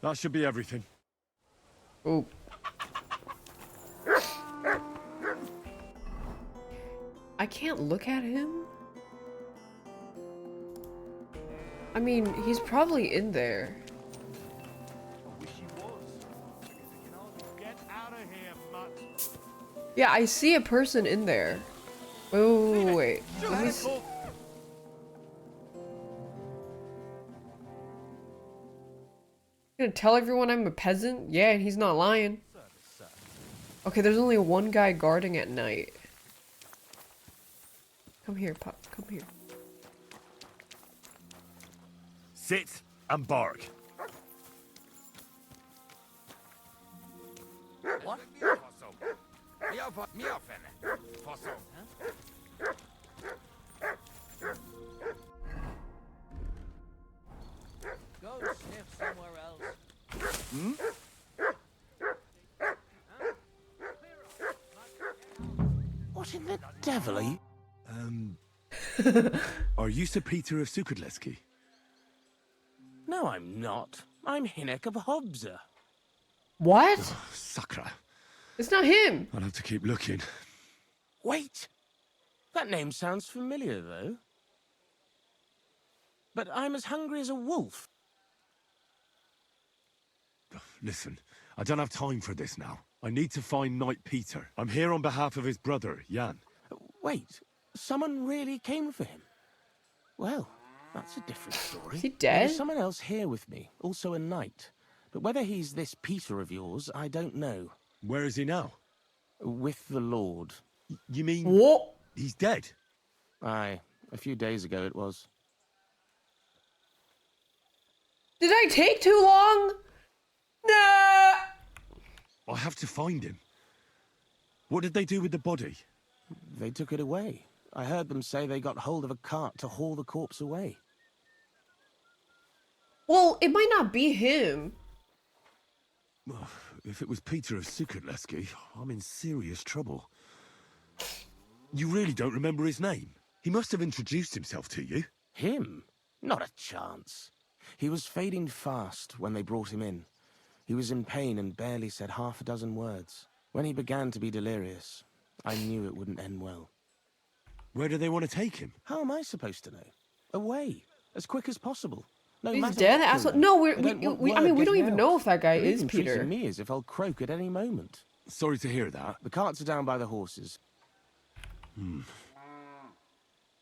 Speaker 15: That should be everything.
Speaker 1: Ooh. I can't look at him? I mean, he's probably in there. Yeah, I see a person in there. Oh, wait. Let me see. Gonna tell everyone I'm a peasant? Yeah, and he's not lying. Okay, there's only one guy guarding at night. Come here, pup. Come here.
Speaker 15: Sit and bark.
Speaker 4: What?
Speaker 20: Go sniff somewhere else.
Speaker 11: Hmm?
Speaker 18: What in the devil are you?
Speaker 15: Are you Sir Peter of Sukhodleski?
Speaker 18: No, I'm not. I'm Hinek of Hobza.
Speaker 1: What?
Speaker 15: Sakra.
Speaker 1: It's not him.
Speaker 15: I'll have to keep looking.
Speaker 18: Wait! That name sounds familiar, though. But I'm as hungry as a wolf.
Speaker 15: Listen, I don't have time for this now. I need to find Knight Peter. I'm here on behalf of his brother, Jan.
Speaker 18: Wait, someone really came for him? Well, that's a different story.
Speaker 1: Is he dead?
Speaker 18: There's someone else here with me, also a knight. But whether he's this Peter of yours, I don't know.
Speaker 15: Where is he now?
Speaker 18: With the Lord.
Speaker 15: You mean...
Speaker 1: What?
Speaker 15: He's dead?
Speaker 18: Aye, a few days ago it was.
Speaker 1: Did I take too long? Nah.
Speaker 15: I have to find him. What did they do with the body?
Speaker 18: They took it away. I heard them say they got hold of a cart to haul the corpse away.
Speaker 1: Well, it might not be him.
Speaker 15: If it was Peter of Sukhodleski, I'm in serious trouble. You really don't remember his name? He must have introduced himself to you.
Speaker 18: Him? Not a chance. He was fading fast when they brought him in. He was in pain and barely said half a dozen words. When he began to be delirious, I knew it wouldn't end well.
Speaker 15: Where do they want to take him?
Speaker 18: How am I supposed to know? Away, as quick as possible. No
Speaker 1: He's
Speaker 18: matter
Speaker 1: dead?
Speaker 18: what
Speaker 1: Absolutely.
Speaker 18: killed him.
Speaker 1: No,
Speaker 18: I don't want
Speaker 1: we
Speaker 18: word
Speaker 1: don't
Speaker 18: getting
Speaker 1: even
Speaker 18: out.
Speaker 1: know if that guy
Speaker 18: They're
Speaker 1: is
Speaker 18: even
Speaker 1: Peter.
Speaker 18: treating me as if I'll croak at any moment.
Speaker 15: Sorry to hear that.
Speaker 18: The carts are down by the horses.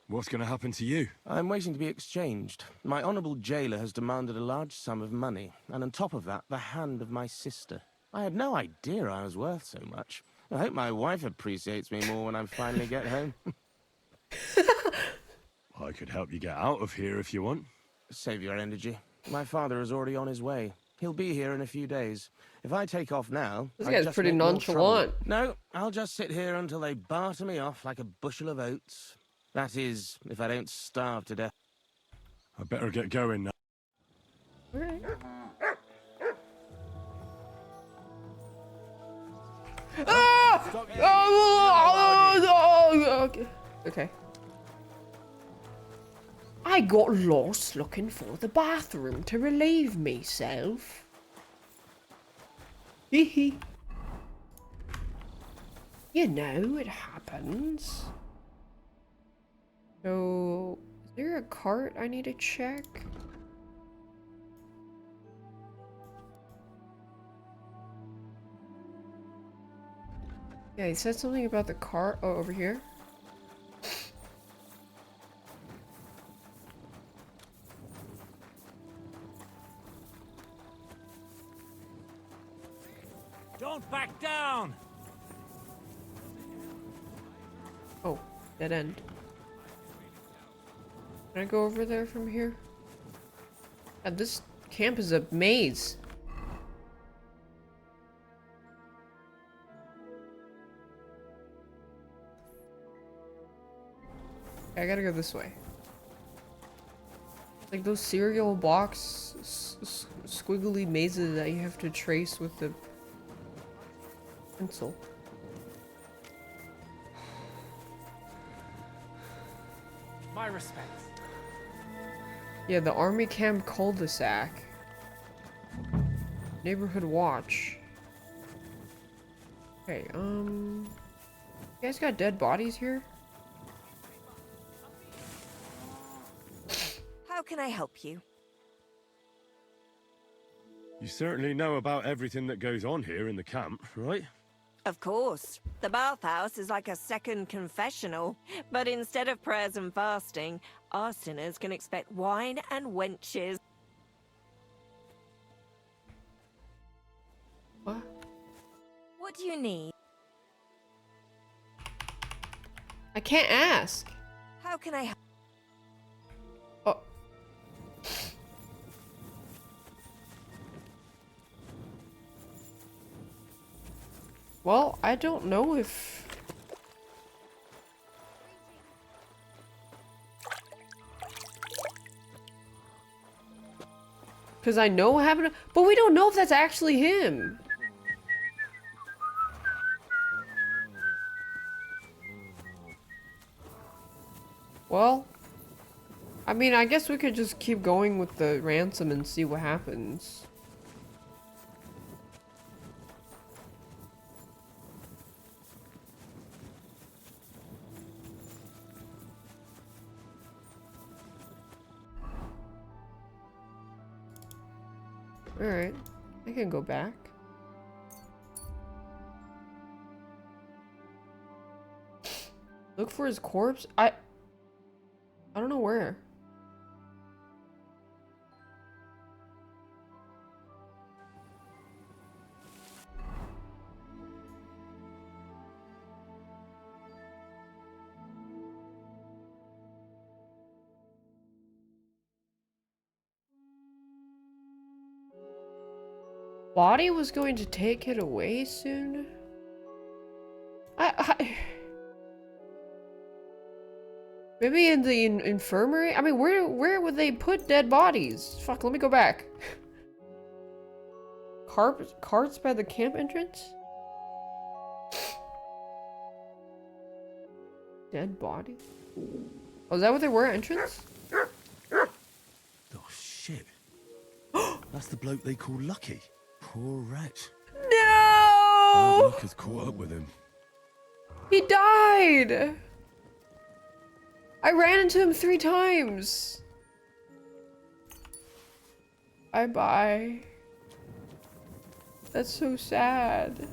Speaker 15: What's going to happen to you?
Speaker 18: I'm waiting to be exchanged. My honourable jailer has demanded a large sum of money, and on top of that, the hand of my sister. I had no idea I was worth so much. I hope my wife appreciates me more when I finally get home.
Speaker 15: I could help you get out of here if you want.
Speaker 18: Save your energy. My father is already on his way. He'll be here in a few days. If I take off now,
Speaker 1: This
Speaker 18: I'd
Speaker 1: guy's
Speaker 18: just
Speaker 1: pretty
Speaker 18: make more trouble.
Speaker 1: nonchalant.
Speaker 18: No, I'll just sit here until they barter me off like a bushel of oats. That is, if I don't starve to death.
Speaker 15: I better get going now.
Speaker 1: Alright. Ah! Oh, okay. I got lost looking for the bathroom to relieve myself. Hee hee. You know, it happens. So, is there a cart I need to check? Yeah, he said something about the cart. Oh, over here.
Speaker 22: Don't back down!
Speaker 1: Oh, dead end. Can I go over there from here? God, this camp is a maze. I gotta go this way. Like those cereal box squiggly mazes that you have to trace with the pencil.
Speaker 22: My respects.
Speaker 1: Yeah, the army camp cul-de-sac. Neighborhood watch. Okay, you guys got dead bodies here?
Speaker 6: How can I help you?
Speaker 15: You certainly know about everything that goes on here in the camp, right?
Speaker 6: Of course. The bathhouse is like a second confessional, but instead of prayers and fasting, our sinners can expect wine and wenches.
Speaker 1: What?
Speaker 6: What do you need?
Speaker 1: I can't ask.
Speaker 6: How can I help?
Speaker 1: Oh. Well, I don't know if... Because I know what happened, but we don't know if that's actually him. Well, I mean, I guess we could just keep going with the ransom and see what happens. Alright, I can go back. Look for his corpse? I don't know where. Body was going to take it away soon. Maybe in the infirmary? I mean, where would they put dead bodies? Fuck, let me go back. Carts by the camp entrance? Dead body? Oh, is that what they were, entrance?
Speaker 16: Oh, shit. That's the bloke they call Lucky. Poor rat.
Speaker 1: No!
Speaker 15: Bad luck has caught up with him.
Speaker 1: He died! I ran into him 3 times. Bye-bye. That's so sad.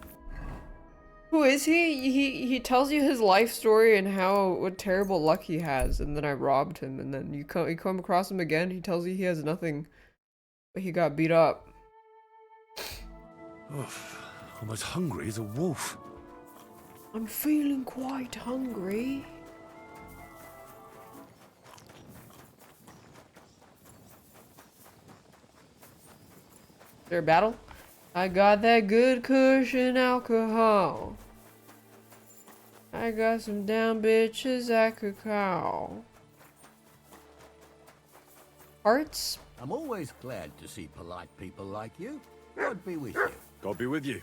Speaker 1: Who is he? He tells you his life story and what terrible luck he has, and then I robbed him, and then you come across him again, he tells you he has nothing, but he got beat up.
Speaker 15: Oof. I'm as hungry as a wolf.
Speaker 1: I'm feeling quite hungry. Is there a battle? I got that good cushion alcohol. I got some down bitches I could call. Hearts?
Speaker 9: I'm always glad to see polite people like you. God be with you.
Speaker 15: God be with you.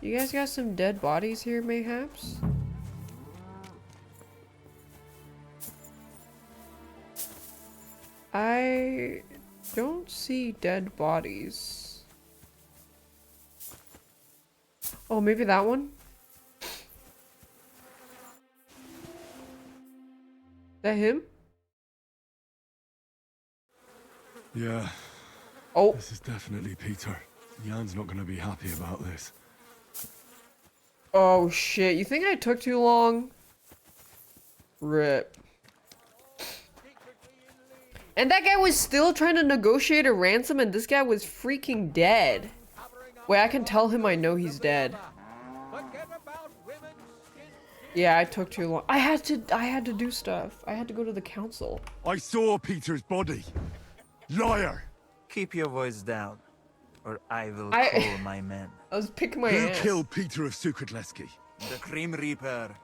Speaker 1: You guys got some dead bodies here, mayhaps? I don't see dead bodies. Oh, maybe that one? That him?
Speaker 15: Yeah.
Speaker 1: Oh.
Speaker 15: This is definitely Peter. Jan's not gonna be happy about this.
Speaker 1: Oh shit, you think I took too long? Rip. And that guy was still trying to negotiate a ransom and this guy was freaking dead. Wait, I can tell him I know he's dead. Yeah, I took too long. I had to do stuff. I had to go to the council.
Speaker 15: I saw Peter's body. Liar!
Speaker 11: Keep your voice down, or I will call my men.
Speaker 1: I was picking my
Speaker 15: Who
Speaker 1: ass.
Speaker 15: killed Peter of Sukatleski?
Speaker 11: The Grim Reaper.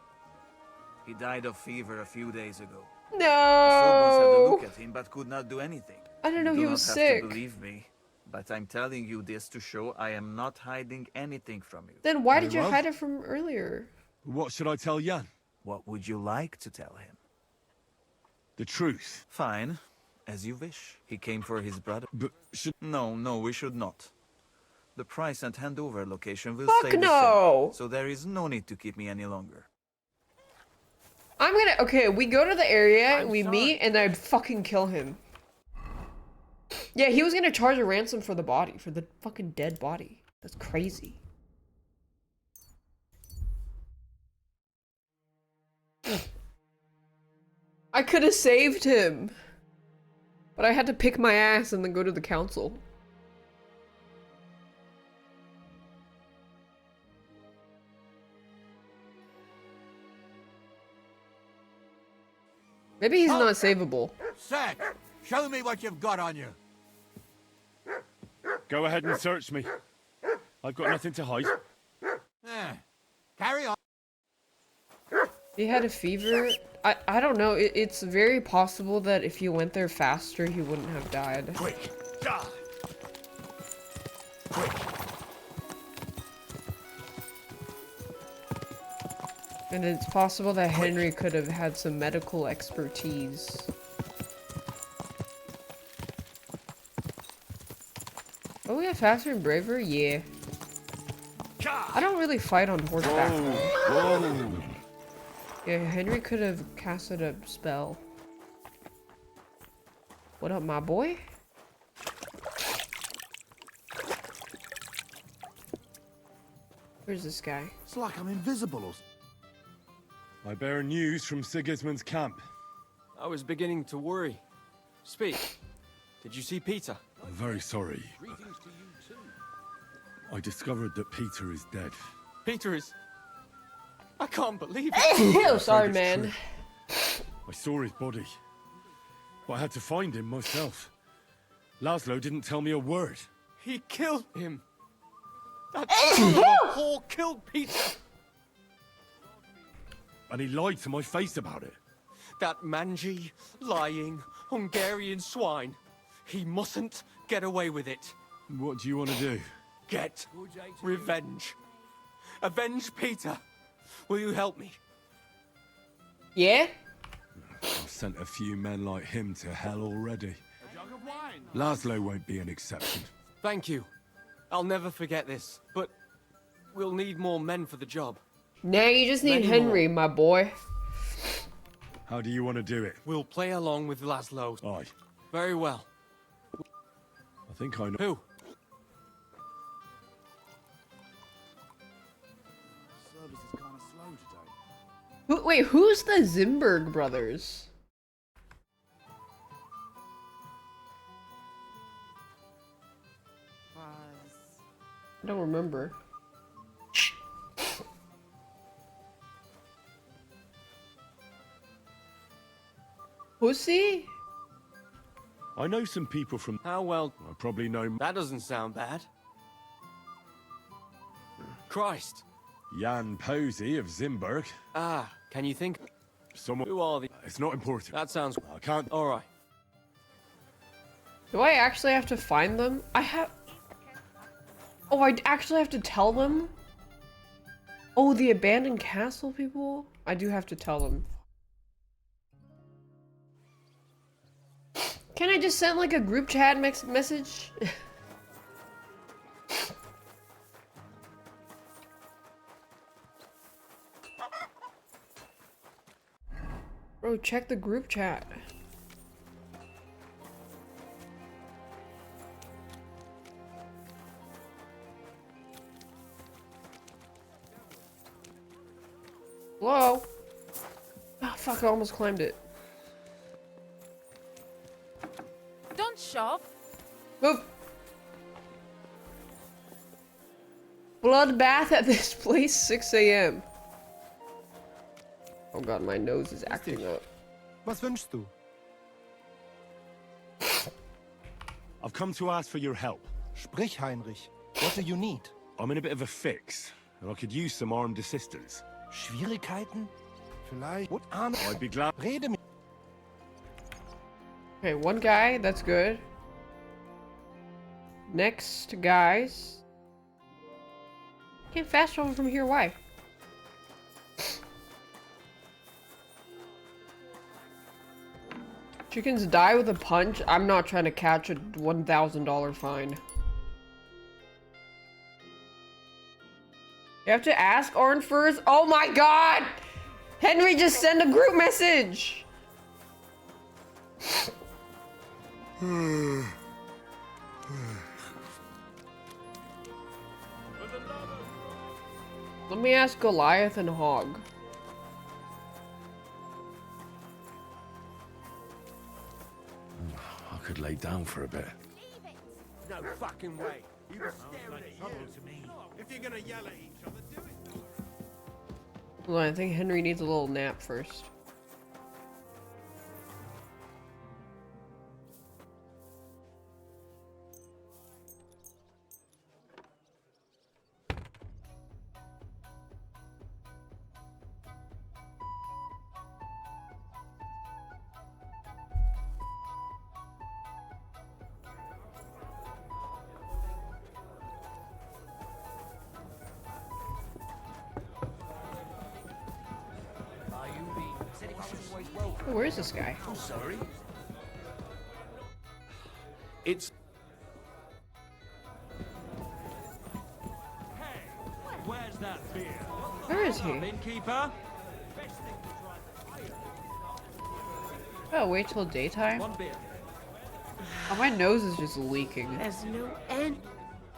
Speaker 11: He died of fever a few days ago.
Speaker 1: No!
Speaker 11: The soldiers had a look at him, but could not do anything.
Speaker 1: I didn't know
Speaker 11: You
Speaker 1: he
Speaker 11: do
Speaker 1: was
Speaker 11: not have
Speaker 1: sick.
Speaker 11: to believe me, but I'm telling you this to show I am not hiding anything from you.
Speaker 1: Then why
Speaker 15: Very
Speaker 1: did you
Speaker 15: well.
Speaker 1: hide it from earlier?
Speaker 15: What should I tell Jan?
Speaker 11: What would you like to tell him?
Speaker 15: The truth.
Speaker 11: Fine, as you wish. He came for his brother.
Speaker 15: But should...
Speaker 11: No, we should not. The price and handover location will
Speaker 1: Fuck
Speaker 11: stay the
Speaker 1: no!
Speaker 11: same, so there is no need to keep me any longer.
Speaker 1: I'm gonna- okay, we go to the area,
Speaker 11: I'm
Speaker 1: we
Speaker 11: sorry.
Speaker 1: meet, and I'd fucking kill him. Yeah, he was gonna charge a ransom for the body, for the fucking dead body. That's crazy. I could have saved him. But I had to pick my ass and then go to the council. Maybe he's not savable.
Speaker 9: Sack, show me what you've got on you.
Speaker 15: Go ahead and search me. I've got nothing to hide.
Speaker 9: Carry on.
Speaker 1: He had a fever. I don't know. It's very possible that if he went there faster, he wouldn't have died.
Speaker 9: Quick, die. Quick.
Speaker 1: And it's possible that Henry could have had some medical expertise. Oh, yeah, faster and braver? Yeah. I don't really fight on horseback.
Speaker 15: Whoa.
Speaker 1: Yeah, Henry could have casted a spell. What up, my boy? Where's this guy?
Speaker 8: It's like I'm invisible or...
Speaker 15: I bear news from Sigismund's camp.
Speaker 10: I was beginning to worry. Speak. Did you see Peter?
Speaker 15: I'm very sorry. I discovered that Peter is dead.
Speaker 10: Peter is... I can't believe
Speaker 1: Oh, sorry,
Speaker 15: It's
Speaker 1: man.
Speaker 15: true. I saw his body. But I had to find him myself. Laszlo didn't tell me a word.
Speaker 10: He killed him. That son of a whore killed Peter.
Speaker 15: And he lied to my face about it.
Speaker 10: That mangy, lying, Hungarian swine. He mustn't get away with it.
Speaker 15: What do you want to do?
Speaker 10: Get revenge. Avenge Peter. Will you help me?
Speaker 1: Yeah?
Speaker 15: I've sent a few men like him to hell already. Laszlo won't be an exception.
Speaker 10: Thank you. I'll never forget this, but we'll need more men for the job.
Speaker 1: Nah, you just need
Speaker 10: Many
Speaker 1: Henry, my boy.
Speaker 15: How do you want to do it?
Speaker 10: We'll play along with Laszlo.
Speaker 15: Aye.
Speaker 10: Very well.
Speaker 15: I think I know.
Speaker 10: Who?
Speaker 8: Service is kind of slow today.
Speaker 1: Wait, who's the Zimberg brothers? I don't remember. Pussy?
Speaker 15: I know some people from...
Speaker 10: How well?
Speaker 15: I probably know...
Speaker 10: That doesn't sound bad. Christ.
Speaker 15: Jan Posey of Zimberg.
Speaker 10: Ah, can you think?
Speaker 15: Someone...
Speaker 10: Who are the...
Speaker 15: It's not important.
Speaker 10: That sounds...
Speaker 15: I can't...
Speaker 10: Alright.
Speaker 1: Do I actually have to find them? I have... Oh, I actually have to tell them? Oh, the abandoned castle people? I do have to tell them. Can I just send like a group chat message? Bro, check the group chat. Hello? Oh fuck, I almost climbed it.
Speaker 19: Don't shove.
Speaker 1: Move! Bloodbath at this place, 6 AM. Oh god, my nose is acting up.
Speaker 16: Was wünschst du?
Speaker 15: I've come to ask for your help.
Speaker 16: Sprich, Heinrich. What do you need?
Speaker 15: I'm in a bit of a fix, and I could use some armed assistance.
Speaker 16: Schwierigkeiten? Vielleicht. What?
Speaker 15: I'd be glad.
Speaker 16: Rede mit.
Speaker 1: Okay, one guy, that's good. Next, guys. Can't fast travel from here, why? Chickens die with a punch? I'm not trying to catch a $1,000 fine. You have to ask Orange Furs? Oh my god! Henry, just send a group message! Let me ask Goliath and Hog.
Speaker 15: I could lay down for a bit.
Speaker 2: No fucking way. He was staring at you. To me. If you're gonna yell at each other, do it.
Speaker 1: Hold on, I think Henry needs a little nap first. Oh, where is this guy?
Speaker 5: I'm sorry.
Speaker 3: It's...
Speaker 22: Where's that beer?
Speaker 1: Where is he?
Speaker 22: Innkeeper?
Speaker 1: Oh, wait till daytime?
Speaker 22: One beer.
Speaker 1: Oh, my nose is just leaking.
Speaker 6: There's no end.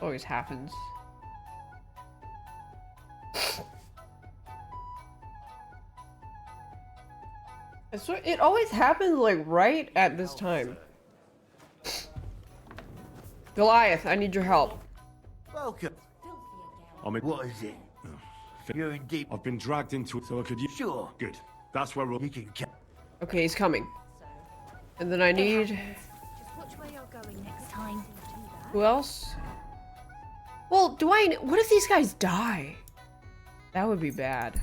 Speaker 1: Always happens. I swear, it always happens like right at this time. Goliath, I need your help.
Speaker 5: Welcome.
Speaker 15: I'm in...
Speaker 5: What is it? You're in deep...
Speaker 15: I've been dragged into it so I could use...
Speaker 5: Sure.
Speaker 15: Good. That's where we'll...
Speaker 5: You can...
Speaker 1: Okay, he's coming. And then I need...
Speaker 19: Just watch where you're going next time.
Speaker 1: Who else? Well, do I... What if these guys die? That would be bad.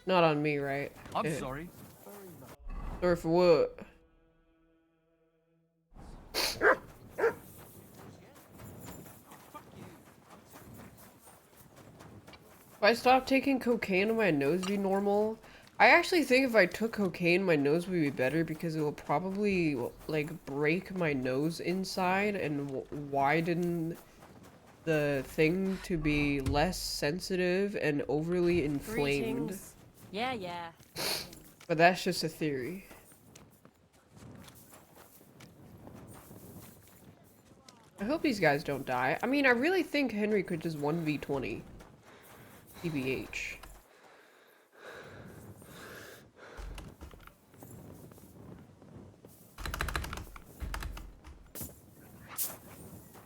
Speaker 1: Not on me, right?
Speaker 7: I'm
Speaker 1: Yeah.
Speaker 7: sorry.
Speaker 1: Sorry for what? If I stop taking cocaine, will my nose be normal? I actually think if I took cocaine, my nose would be better because it will probably, like, break my nose inside and widen the thing to be less sensitive and overly inflamed.
Speaker 19: Greetings. Yeah.
Speaker 1: But that's just a theory. I hope these guys don't die. I mean, I really think Henry could just 1v20. TBH.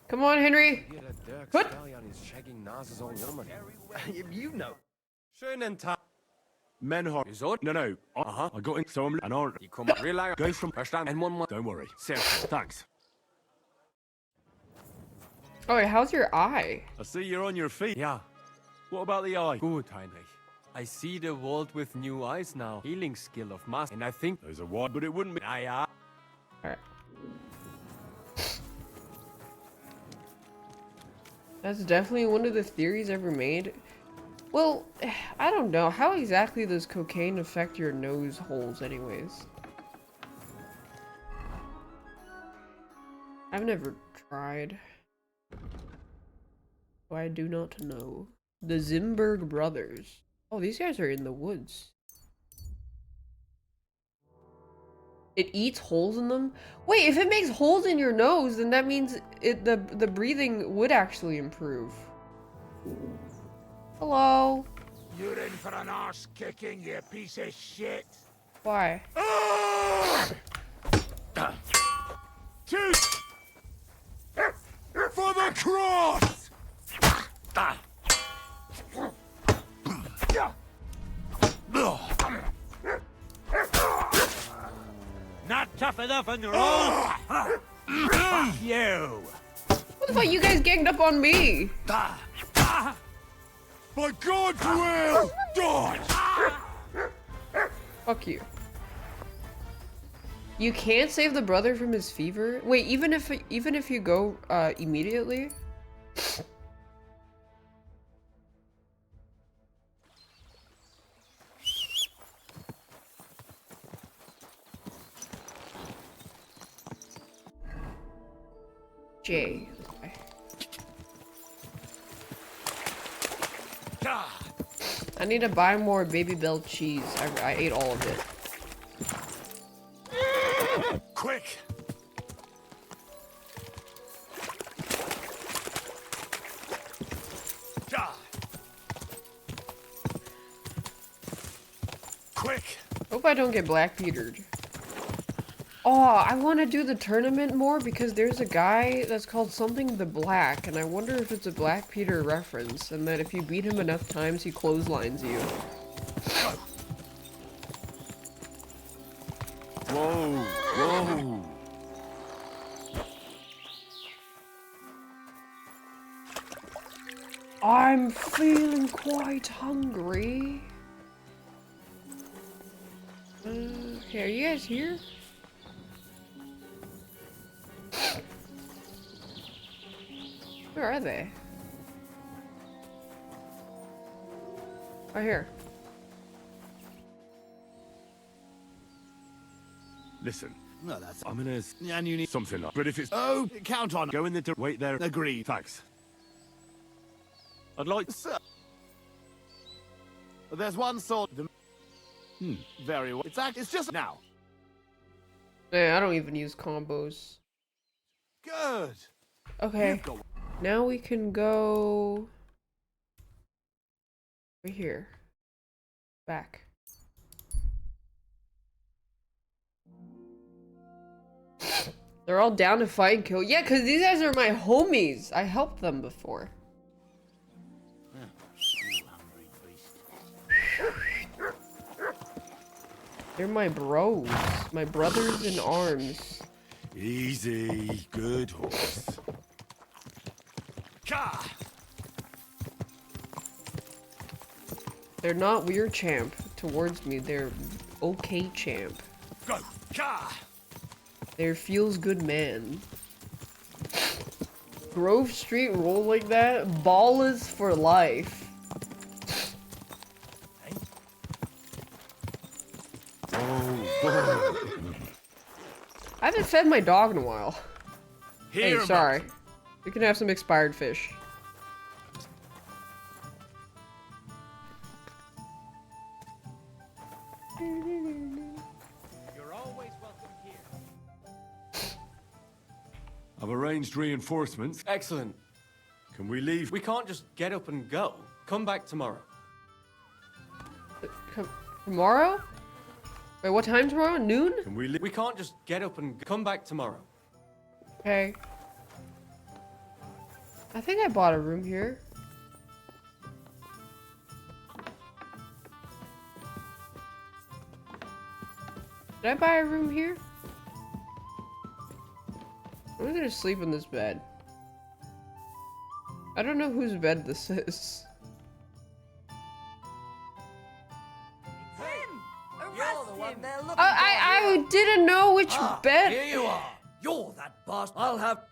Speaker 1: Come on, Henry. What?
Speaker 10: You know. Schönen Tag. Menhor. No. I got in some and aren't. You come rely. Go from verstand and one more. Don't worry. Thanks.
Speaker 1: Oh, wait, how's your eye?
Speaker 10: I see you're on your feet. Yeah. What about the eye? Good, Heinrich. I see the world with new eyes now. Healing skill of mass, and I think there's a what, but it wouldn't be.
Speaker 1: Alright. That's definitely one of the theories ever made. Well, I don't know. How exactly does cocaine affect your nose holes anyways? I've never tried. So I do not know. The Zimberg brothers. Oh, these guys are in the woods. It eats holes in them? Wait, if it makes holes in your nose, then that means the breathing would actually improve. Hello?
Speaker 5: You're in for an arse kicking, you piece of shit.
Speaker 1: Why?
Speaker 5: Two for the cross! Not tough enough on your own? Fuck you!
Speaker 1: What the fuck, you guys ganged up on me?
Speaker 5: By God's will, dodge!
Speaker 1: Fuck you. You can't save the brother from his fever? Wait, even if you go immediately? J. I need to buy more Baby Bell cheese. I ate all of it.
Speaker 5: Quick! Quick!
Speaker 1: Hope I don't get Black Petered. Oh, I want to do the tournament more because there's a guy that's called something the Black, and I wonder if it's a Black Peter reference, and that if you beat him enough times, he clotheslines you.
Speaker 10: Whoa, whoa.
Speaker 1: I'm feeling quite hungry. Okay, are you guys here? Where are they? Right here.
Speaker 10: Listen.
Speaker 8: No, that's...
Speaker 10: I'm gonna... And you need something like... But if it's...
Speaker 8: Oh, count on...
Speaker 10: Go in the... Wait there.
Speaker 8: Agreed.
Speaker 10: Thanks. I'd like...
Speaker 8: Sir. There's one sort... Very well. It's just now.
Speaker 1: Yeah, I don't even use combos.
Speaker 8: Good.
Speaker 1: Okay. Now we can go... Right here. Back. They're all down to fight and kill. Yeah, because these guys are my homies. I helped them before. They're my bros. My brothers in arms.
Speaker 15: Easy. Good horse.
Speaker 1: They're not weird champ towards me. They're okay champ.
Speaker 5: Go.
Speaker 1: They're feels good man. Grove Street roll like that? Ballers for life. I haven't fed my dog in a while. Hey, sorry. You can have some expired fish.
Speaker 22: You're always welcome here.
Speaker 15: I've arranged reinforcements.
Speaker 10: Excellent.
Speaker 15: Can we leave?
Speaker 10: We can't just get up and go. Come back tomorrow.
Speaker 1: Tomorrow? Wait, what time tomorrow? Noon?
Speaker 15: Can we leave?
Speaker 10: We can't just get up and come back tomorrow.
Speaker 1: Okay. I think I bought a room here. Did I buy a room here? I'm gonna sleep in this bed. I don't know whose bed this is. I didn't know which bed.
Speaker 5: Here you are. You're that bastard. I'll have.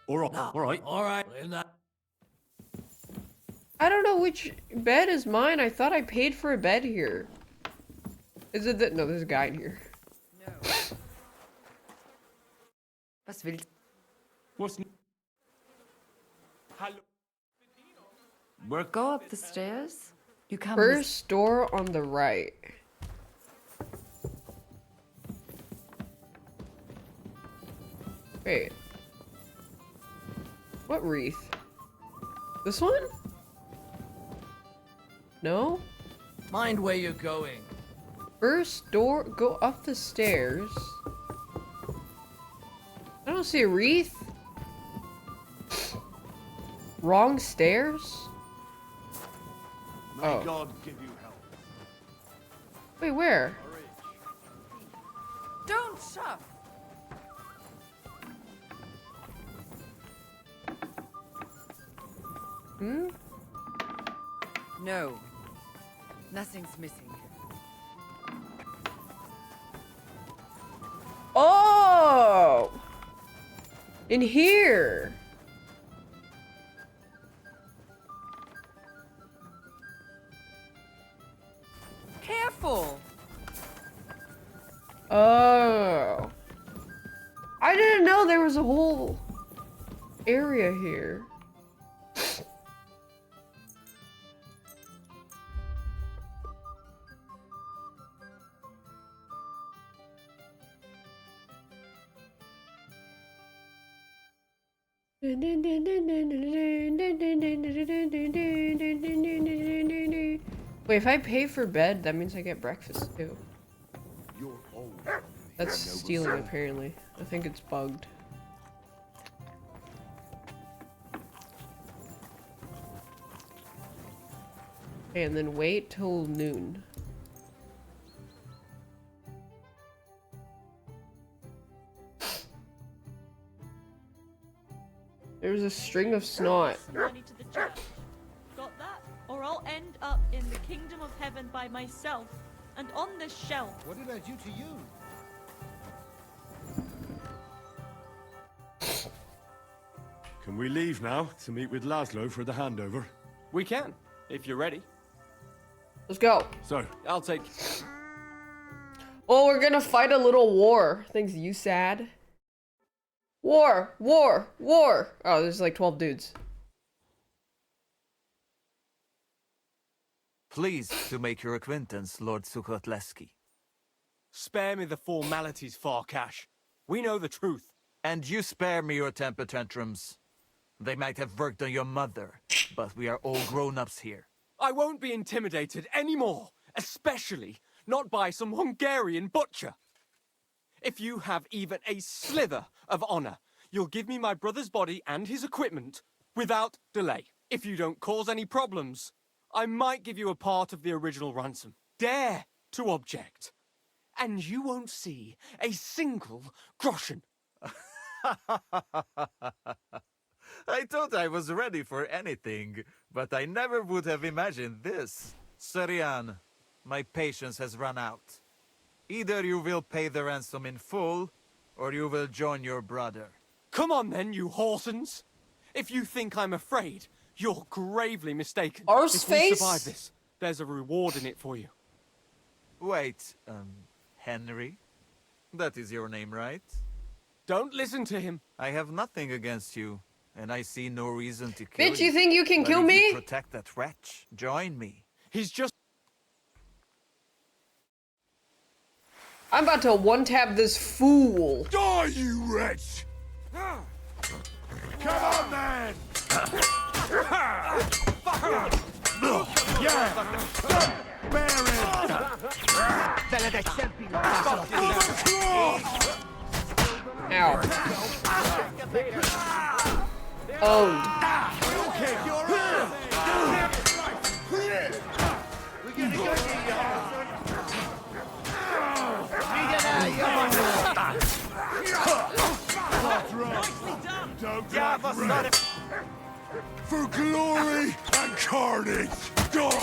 Speaker 22: All right.
Speaker 5: All right. In that.
Speaker 1: I don't know which bed is mine. I thought I paid for a bed here. Is it that? No, there's a guy in here.
Speaker 13: Was willst
Speaker 22: What's
Speaker 13: Go up the stairs. You come
Speaker 1: First door on the right. Wait. What wreath? This one? No?
Speaker 5: Mind where you're going.
Speaker 1: First door, go up the stairs. I don't see a wreath. Wrong stairs?
Speaker 8: May God give you help.
Speaker 1: Wait, where?
Speaker 13: Don't shove.
Speaker 1: Hmm?
Speaker 13: No. Nothing's missing.
Speaker 1: Oh! In here!
Speaker 13: Careful.
Speaker 1: Oh. I didn't know there was a whole area here. Wait, if I pay for bed, that means I get breakfast too. That's stealing, apparently. I think it's bugged. Okay, and then wait till noon. There's a string of snot.
Speaker 21: Money to the church. Got that? Or I'll end up in the kingdom of heaven by myself and on this shelf.
Speaker 16: What did I do to you?
Speaker 15: Can we leave now to meet with Laszlo for the handover?
Speaker 10: We can, if you're ready.
Speaker 1: Let's go.
Speaker 15: So,
Speaker 10: I'll take...
Speaker 1: Oh, we're gonna fight a little war. Thanks, you sad. War! War! War! Oh, there's like 12 dudes.
Speaker 11: Pleased to make your acquaintance, Lord Sukhotleski.
Speaker 10: Spare me the formalities, Farkash. We know the truth.
Speaker 11: And you spare me your temper tantrums. They might have worked on your mother, but we are all grown-ups here.
Speaker 10: I won't be intimidated anymore, especially not by some Hungarian butcher. If you have even a slither of honor, you'll give me my brother's body and his equipment without delay. If you don't cause any problems, I might give you a part of the original ransom. Dare to object, and you won't see a single groschen.
Speaker 11: I thought I was ready for anything, but I never would have imagined this. Sarian, my patience has run out. Either you will pay the ransom in full, or you will join your brother.
Speaker 10: Come on then, you horsens! If you think I'm afraid, you're gravely mistaken.
Speaker 1: Horse
Speaker 10: if we
Speaker 1: face?
Speaker 10: survive this, there's a reward in it for you.
Speaker 11: Wait, Henry? That is your name, right?
Speaker 10: Don't listen to him.
Speaker 11: I have nothing against you, and I see no reason to kill you.
Speaker 1: Bitch, you think you can
Speaker 11: But
Speaker 1: kill
Speaker 11: if you
Speaker 1: me?
Speaker 11: protect that wretch. Join me.
Speaker 10: He's just...
Speaker 1: I'm about to one-tap this fool.
Speaker 4: Die, you wretch! Come on, then! Yeah! Bear it!
Speaker 1: Ow. Owned.
Speaker 5: Okay, you're right. We're gonna go get
Speaker 4: For glory and carnage! God!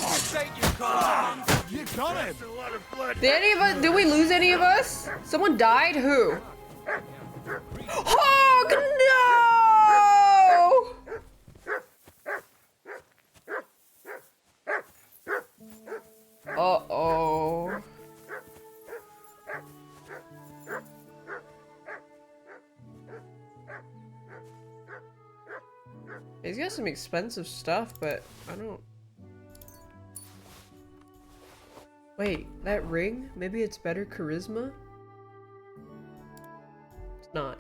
Speaker 5: You got him!
Speaker 1: Did any of us? Did we lose any of us? Someone died? Who? Hog! No! Uh-oh. He's got some expensive stuff, but I don't... Wait, that ring? Maybe it's better charisma? It's not.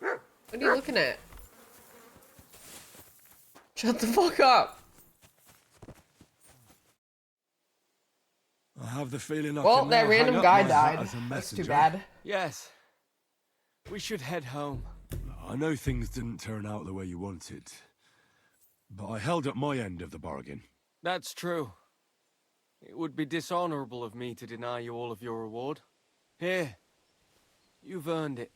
Speaker 1: What are you looking at? Shut the fuck up!
Speaker 15: I have the feeling I
Speaker 1: Well,
Speaker 15: can
Speaker 1: that
Speaker 15: now
Speaker 1: random
Speaker 15: hang up
Speaker 1: guy
Speaker 15: my hat
Speaker 1: died.
Speaker 15: as a
Speaker 1: That's too
Speaker 15: messenger.
Speaker 1: bad.
Speaker 10: Yes. We should head home.
Speaker 15: I know things didn't turn out the way you wanted, but I held up my end of the bargain.
Speaker 10: That's true. It would be dishonorable of me to deny you all of your reward. Here. You've earned it.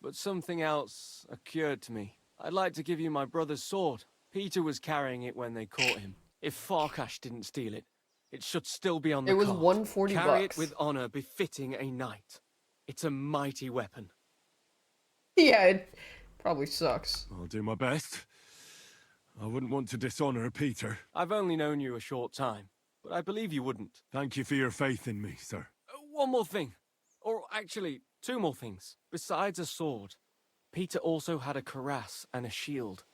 Speaker 10: But something else occurred to me. I'd like to give you my brother's sword. Peter was carrying it when they caught him. If Farkash didn't steal it, it should still be on the
Speaker 1: It was
Speaker 10: cart.
Speaker 1: 140
Speaker 10: Carry
Speaker 1: bucks.
Speaker 10: it with honor befitting a knight. It's a mighty weapon.
Speaker 1: Yeah, it probably sucks.
Speaker 15: I'll do my best. I wouldn't want to dishonor Peter.
Speaker 10: I've only known you a short time, but I believe you wouldn't.
Speaker 15: Thank you for your faith in me, sir.
Speaker 10: One more thing. Or actually, two more things. Besides a sword, Peter also had a cuirass and a shield,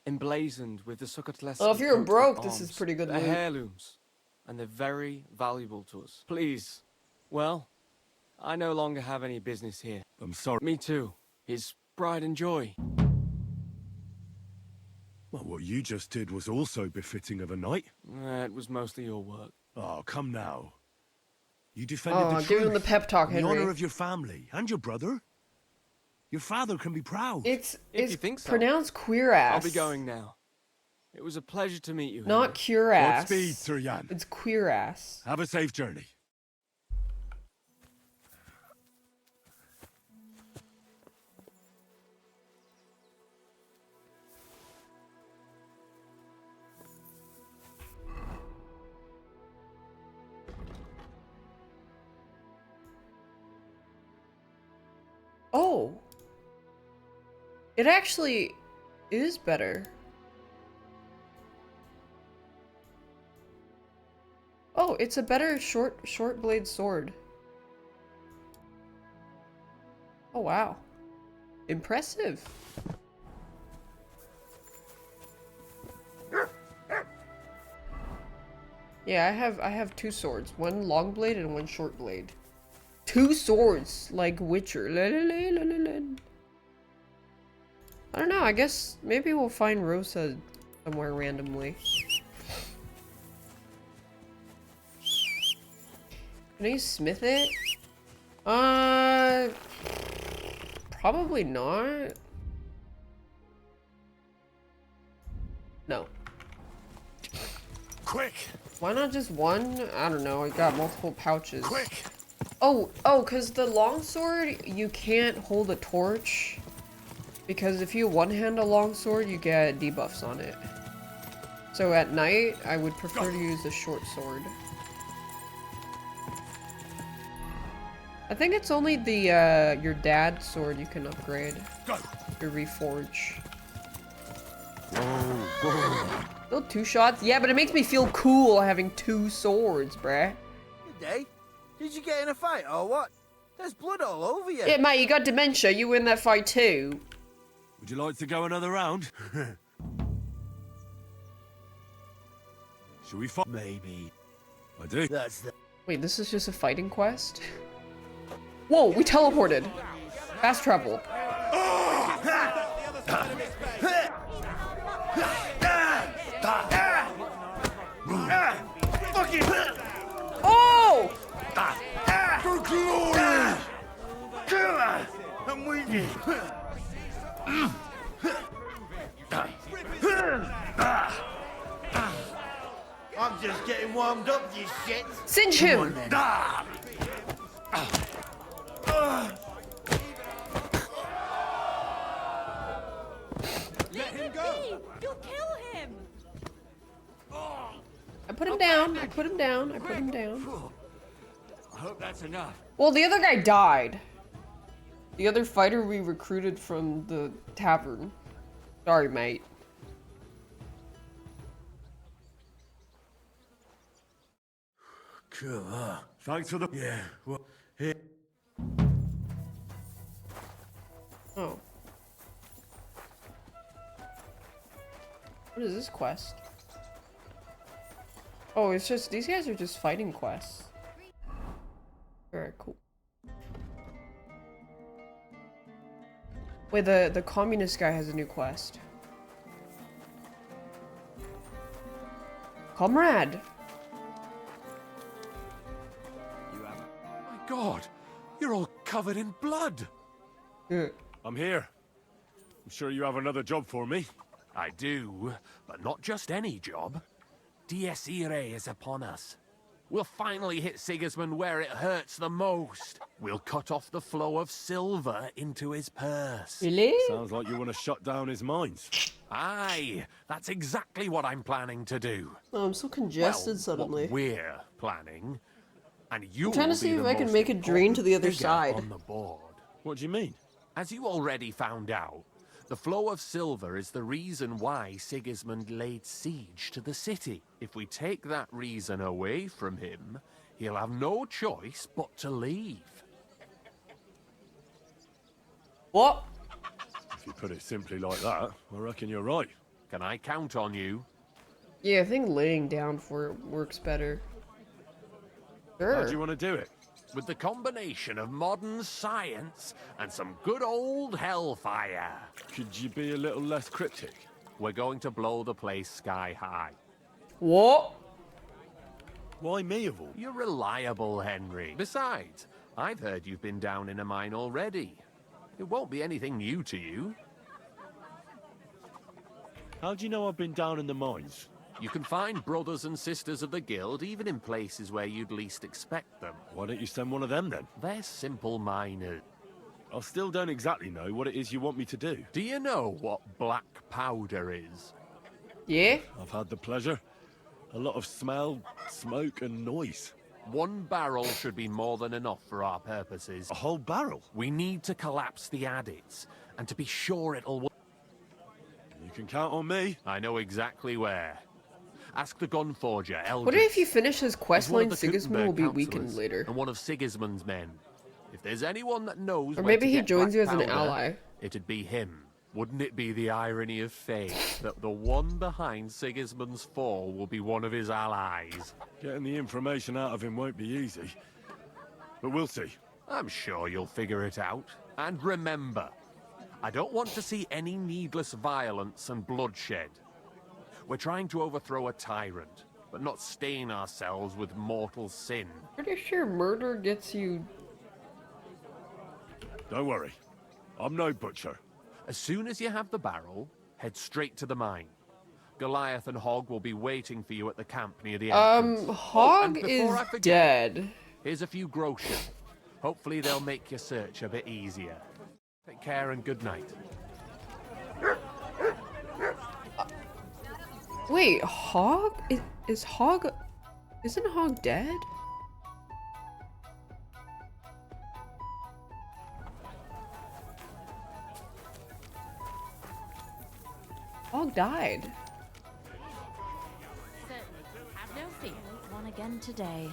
Speaker 10: emblazoned with the Sukkotlesk.
Speaker 1: Oh, if you're broke, this is pretty good
Speaker 10: They're
Speaker 1: loot.
Speaker 10: heirlooms, and they're very valuable to us. Please. Well, I no longer have any business here.
Speaker 15: I'm sorry.
Speaker 10: Me too. His pride and joy.
Speaker 15: Well, what you just did was also befitting of a knight.
Speaker 10: It was mostly your work.
Speaker 15: Oh, come now. You defended
Speaker 1: Oh,
Speaker 15: the
Speaker 1: give
Speaker 15: truth,
Speaker 1: him the pep talk,
Speaker 15: and the
Speaker 1: Henry.
Speaker 15: honor of your family and your brother. Your father can be proud.
Speaker 1: It's
Speaker 10: If you think so.
Speaker 1: pronounced queer ass.
Speaker 10: I'll be going now. It was a pleasure to meet you.
Speaker 1: Not
Speaker 10: Henry.
Speaker 1: cure ass.
Speaker 15: Godspeed, Sir Jan.
Speaker 1: It's queer ass.
Speaker 15: Have a safe journey.
Speaker 1: Oh. It actually is better. Oh, it's a better short blade sword. Oh wow. Impressive. Yeah, I have two swords. One long blade and one short blade. Two swords, like Witcher. La, la, la, la, la, la. I don't know, I guess maybe we'll find Rosa somewhere randomly. Can I smith it? Probably not. No.
Speaker 5: Quick!
Speaker 1: Why not just one? I don't know, I got multiple pouches.
Speaker 5: Quick!
Speaker 1: Oh, cause the longsword, you can't hold a torch. Because if you one-hand a longsword, you get debuffs on it. So at night, I would prefer to use the short sword. I think it's only the, your dad's sword you can upgrade. Your reforge. Still two shots? Yeah, but it makes me feel cool having two swords, bruh.
Speaker 5: Good day. Did you get in a fight or what? There's blood all over you.
Speaker 1: Yeah, mate, you got dementia. You win that fight too.
Speaker 15: Would you like to go another round? Should we fight?
Speaker 5: Maybe.
Speaker 15: I do.
Speaker 5: That's the...
Speaker 1: Wait, this is just a fighting quest? Whoa, we teleported. Fast travel.
Speaker 5: just getting warmed up, you shit.
Speaker 1: Cinch
Speaker 5: Come
Speaker 1: him.
Speaker 5: on, then.
Speaker 21: Let him go! You'll kill him!
Speaker 1: I put him down. I put him down. I put him down.
Speaker 16: I hope that's enough.
Speaker 1: Well, the other guy died. The other fighter we recruited from the tavern. Sorry, mate.
Speaker 16: Cool. Thanks for the... Yeah, well, here...
Speaker 1: Oh. What is this quest? Oh, it's just, these guys are just fighting quests. Very cool. Wait, the communist guy has a new quest. Comrade!
Speaker 2: My God, you're all covered in blood.
Speaker 15: I'm here. I'm sure you have another job for me.
Speaker 2: I do, but not just any job. Dies Irae is upon us. We'll finally hit Sigismund where it hurts the most. We'll cut off the flow of silver into his purse.
Speaker 1: Really?
Speaker 15: Sounds like you want to shut down his mines.
Speaker 2: Aye, that's exactly what I'm planning to do.
Speaker 1: Oh, I'm so congested
Speaker 2: well,
Speaker 1: suddenly.
Speaker 2: What we're planning, and you.
Speaker 1: I'm trying to see if I can make it drain to the other side.
Speaker 2: On the board.
Speaker 15: What do you mean?
Speaker 2: As you already found out, the flow of silver is the reason why Sigismund laid siege to the city. If we take that reason away from him, he'll have no choice but to leave.
Speaker 1: What?
Speaker 15: If you put it simply like that, I reckon you're right.
Speaker 2: Can I count on you?
Speaker 1: Yeah, I think laying down for it works better. Sure.
Speaker 15: How do you want to do it?
Speaker 2: With the combination of modern science and some good old hellfire.
Speaker 15: Could you be a little less cryptic?
Speaker 2: We're going to blow the place sky high.
Speaker 1: What?
Speaker 15: Why me of all?
Speaker 2: You're reliable, Henry. Besides, I've heard you've been down in a mine already. It won't be anything new to you.
Speaker 15: How do you know I've been down in the mines?
Speaker 2: You can find brothers and sisters of the guild even in places where you'd least expect them.
Speaker 15: Why don't you send one of them then?
Speaker 2: They're simple miners.
Speaker 15: I still don't exactly know what it is you want me to do.
Speaker 2: Do you know what black powder is?
Speaker 1: Yeah?
Speaker 15: I've had the pleasure. A lot of smell, smoke and noise.
Speaker 2: 1 barrel should be more than enough for our purposes.
Speaker 15: A whole barrel?
Speaker 2: We need to collapse the adits, and to be sure it'll work.
Speaker 15: You can count on me.
Speaker 2: I know exactly where. Ask the gun forger, Eldridge.
Speaker 1: What if you finish his quest line, Sigismund will be
Speaker 2: Gutenberg
Speaker 1: weakened
Speaker 2: councillors
Speaker 1: later?
Speaker 2: And one of Sigismund's men. If there's anyone that knows
Speaker 1: Or
Speaker 2: where
Speaker 1: maybe
Speaker 2: to
Speaker 1: he
Speaker 2: get
Speaker 1: joins
Speaker 2: black
Speaker 1: you as an
Speaker 2: powder,
Speaker 1: ally.
Speaker 2: It'd be him. Wouldn't it be the irony of fate that the one behind Sigismund's fall will be one of his allies?
Speaker 15: Getting the information out of him won't be easy. But we'll see.
Speaker 2: I'm sure you'll figure it out. And remember, I don't want to see any needless violence and bloodshed. We're trying to overthrow a tyrant, but not stain ourselves with mortal sin.
Speaker 1: Pretty sure murder gets you...
Speaker 15: Don't worry. I'm no butcher.
Speaker 2: As soon as you have the barrel, head straight to the mine. Goliath and Hog will be waiting for you at the camp near the entrance.
Speaker 1: Hog
Speaker 2: and
Speaker 1: is
Speaker 2: before I forget,
Speaker 1: dead.
Speaker 2: Here's a few groschen. Hopefully they'll make your search a bit easier. Take care and good night.
Speaker 1: Wait, Hog? Is Hog... Isn't Hog dead? Hog died.
Speaker 19: Have no fear. One again today.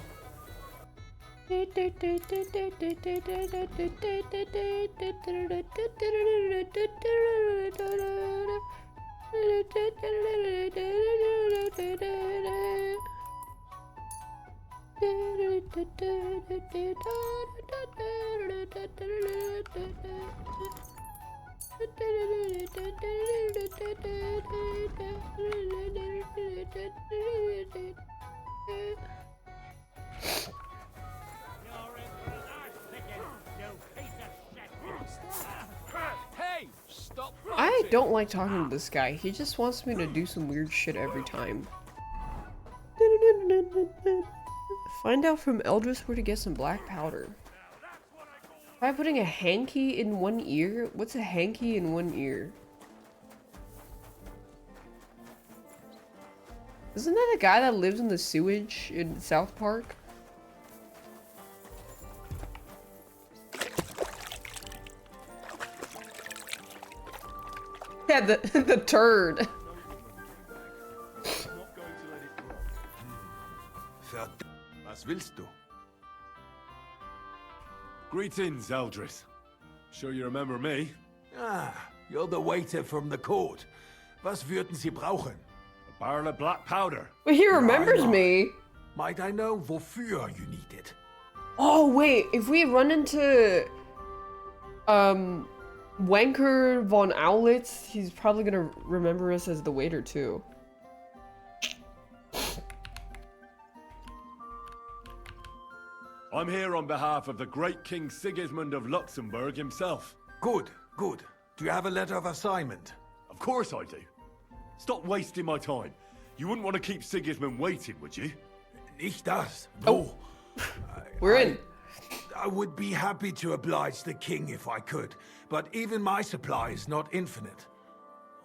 Speaker 2: Hey, stop!
Speaker 1: I don't like talking to this guy. He just wants me to do some weird shit every time. Find out from Eldris where to get some black powder. Try putting a hanky in one ear? What's a hanky in one ear? Isn't that the guy that lives in the sewage in South Park? Yeah, the turd.
Speaker 4: Was willst du?
Speaker 15: Greetings, Eldris. Sure you remember me?
Speaker 5: Ah, you're the waiter from the court. Was würden Sie brauchen?
Speaker 15: A barrel of black powder.
Speaker 1: But he remembers me.
Speaker 5: Might I know wofür you need it?
Speaker 1: Oh wait, if we run into Wanker von Owlitz, he's probably gonna remember us as the waiter too.
Speaker 15: I'm here on behalf of the great King Sigismund of Luxembourg himself.
Speaker 5: Good, good. Do you have a letter of assignment?
Speaker 15: Of course I do. Stop wasting my time. You wouldn't want to keep Sigismund waiting, would you?
Speaker 5: Nicht das. No.
Speaker 1: We're in.
Speaker 5: I would be happy to oblige the king if I could, but even my supply is not infinite.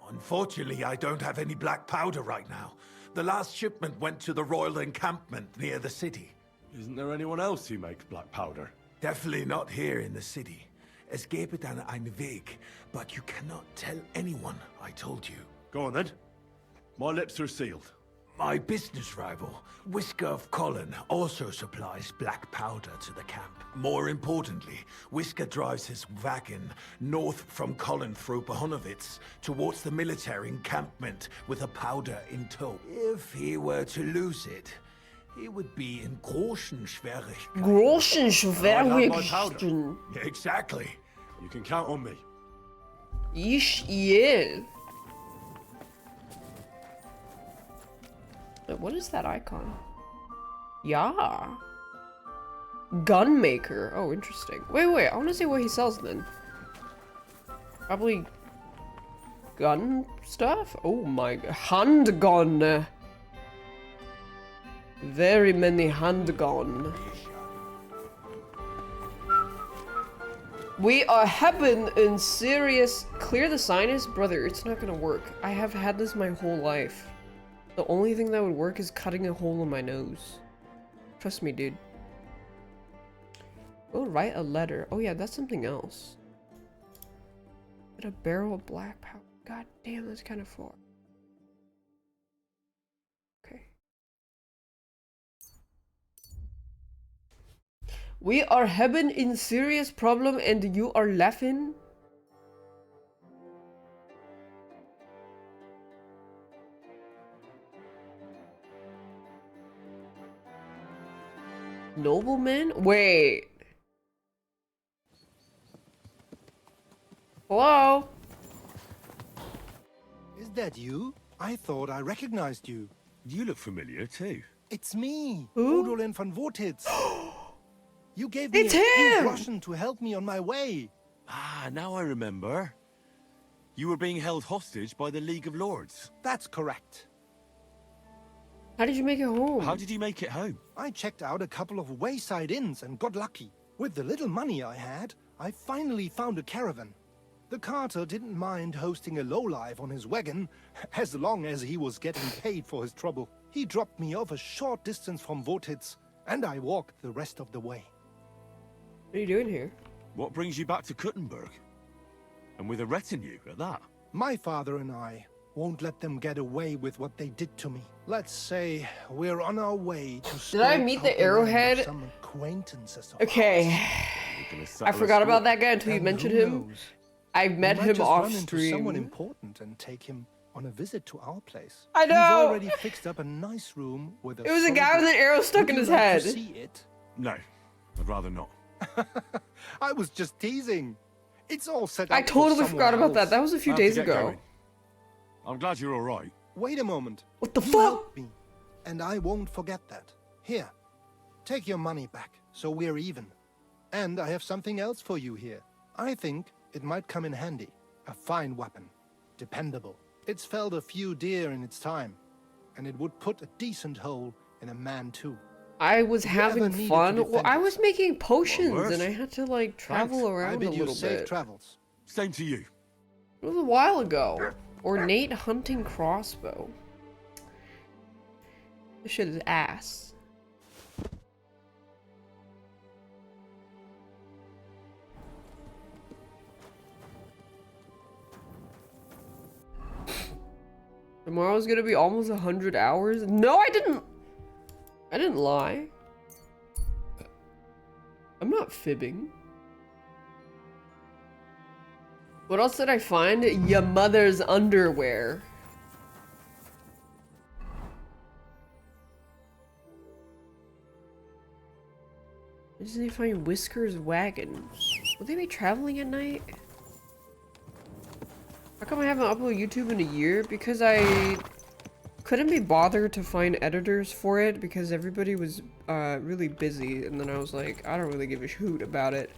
Speaker 5: Unfortunately, I don't have any black powder right now. The last shipment went to the royal encampment near the city.
Speaker 15: Isn't there anyone else who makes black powder?
Speaker 5: Definitely not here in the city. Es gäbe dann einen Weg, but you cannot tell anyone I told you.
Speaker 15: Go on then. My lips are sealed.
Speaker 5: My business rival, Whisker of Colin, also supplies black powder to the camp. More importantly, Whisker drives his wagon north from Colin through Bohonovitz towards the military encampment with a powder in tow. If he were to lose it, he would be in großen Schwierigkeiten.
Speaker 1: Großen Schwierigkeiten.
Speaker 5: Exactly.
Speaker 15: You can count on me.
Speaker 1: Yeah. What is that icon? Yeah. Gunmaker. Oh, interesting. Wait. I want to see what he sells then. Probably gun stuff? Oh my god. Handgun. Very many handgun. We are having in serious... Clear the sinus? Brother, it's not gonna work. I have had this my whole life. The only thing that would work is cutting a hole in my nose. Trust me, dude. We'll write a letter. Oh yeah, that's something else. Get a barrel of black powder. God damn, that's kind of far. Okay. We are having in serious problem and you are laughing? Nobleman? Wait. Hello?
Speaker 12: Is that you? I thought I recognized you.
Speaker 16: You look familiar too.
Speaker 12: It's me,
Speaker 1: Who?
Speaker 12: Odolin von Wotitz. You gave me
Speaker 1: It's
Speaker 12: a few
Speaker 1: him!
Speaker 12: groschen to help me on my way.
Speaker 16: Ah, now I remember. You were being held hostage by the League of Lords.
Speaker 12: That's correct.
Speaker 1: How did you make it home?
Speaker 16: How did you make it home?
Speaker 12: I checked out a couple of wayside inns and got lucky. With the little money I had, I finally found a caravan. The carter didn't mind hosting a lowlife on his wagon, as long as he was getting paid for his trouble. He dropped me off a short distance from Wotitz, and I walked the rest of the way.
Speaker 1: What are you doing here?
Speaker 16: What brings you back to Kuttenberg? And with a retinue at that?
Speaker 12: My father and I won't let them get away with what they did to me. Let's say we're on our way to...
Speaker 1: Did I meet the arrowhead?
Speaker 12: Some acquaintances of
Speaker 1: Okay. I forgot about that guy until you
Speaker 12: And
Speaker 1: mentioned
Speaker 12: who
Speaker 1: him.
Speaker 12: knows?
Speaker 1: I met
Speaker 12: We might
Speaker 1: him
Speaker 12: just
Speaker 1: off
Speaker 12: run into someone
Speaker 1: stream.
Speaker 12: important and take him on a visit to our place.
Speaker 1: I
Speaker 12: We've
Speaker 1: know!
Speaker 12: already fixed up a nice room with a
Speaker 1: It was a guy
Speaker 12: solid-
Speaker 1: with an arrow stuck
Speaker 12: Would
Speaker 1: in
Speaker 12: you
Speaker 1: his
Speaker 12: like to
Speaker 1: head.
Speaker 12: see it?
Speaker 16: No, I'd rather not.
Speaker 12: I was just teasing. It's all set up
Speaker 1: I
Speaker 12: for
Speaker 1: totally
Speaker 12: someone
Speaker 1: forgot about that.
Speaker 12: else.
Speaker 1: That was a few
Speaker 16: I have to
Speaker 1: days
Speaker 16: get
Speaker 1: ago.
Speaker 16: going. I'm glad you're all right.
Speaker 12: Wait a moment.
Speaker 1: What the
Speaker 12: You
Speaker 1: fuck?
Speaker 12: helped me, and I won't forget that. Here, take your money back, so we're even. And I have something else for you here. I think it might come in handy. A fine weapon. Dependable. It's felled a few deer in its time, and it would put a decent hole and a man too.
Speaker 1: I was
Speaker 12: If you ever
Speaker 1: having
Speaker 12: needed to
Speaker 1: fun. Well,
Speaker 12: defend
Speaker 1: I was
Speaker 12: yourself.
Speaker 1: making potions
Speaker 12: worse.
Speaker 1: and I had to like travel
Speaker 12: Thanks. I
Speaker 1: around a
Speaker 12: bid you
Speaker 1: little
Speaker 12: safe
Speaker 1: bit.
Speaker 12: travels.
Speaker 15: Same to you.
Speaker 1: It was a while ago. Ornate hunting crossbow. This shit is ass. Tomorrow's gonna be almost 100 hours? No, I didn't lie. I'm not fibbing. What else did I find? Your mother's underwear. Where did they find Whisker's wagon? Will they be traveling at night? How come I haven't uploaded YouTube in a year? Because I couldn't be bothered to find editors for it because everybody was really busy, and then I was like, I don't really give a hoot about it.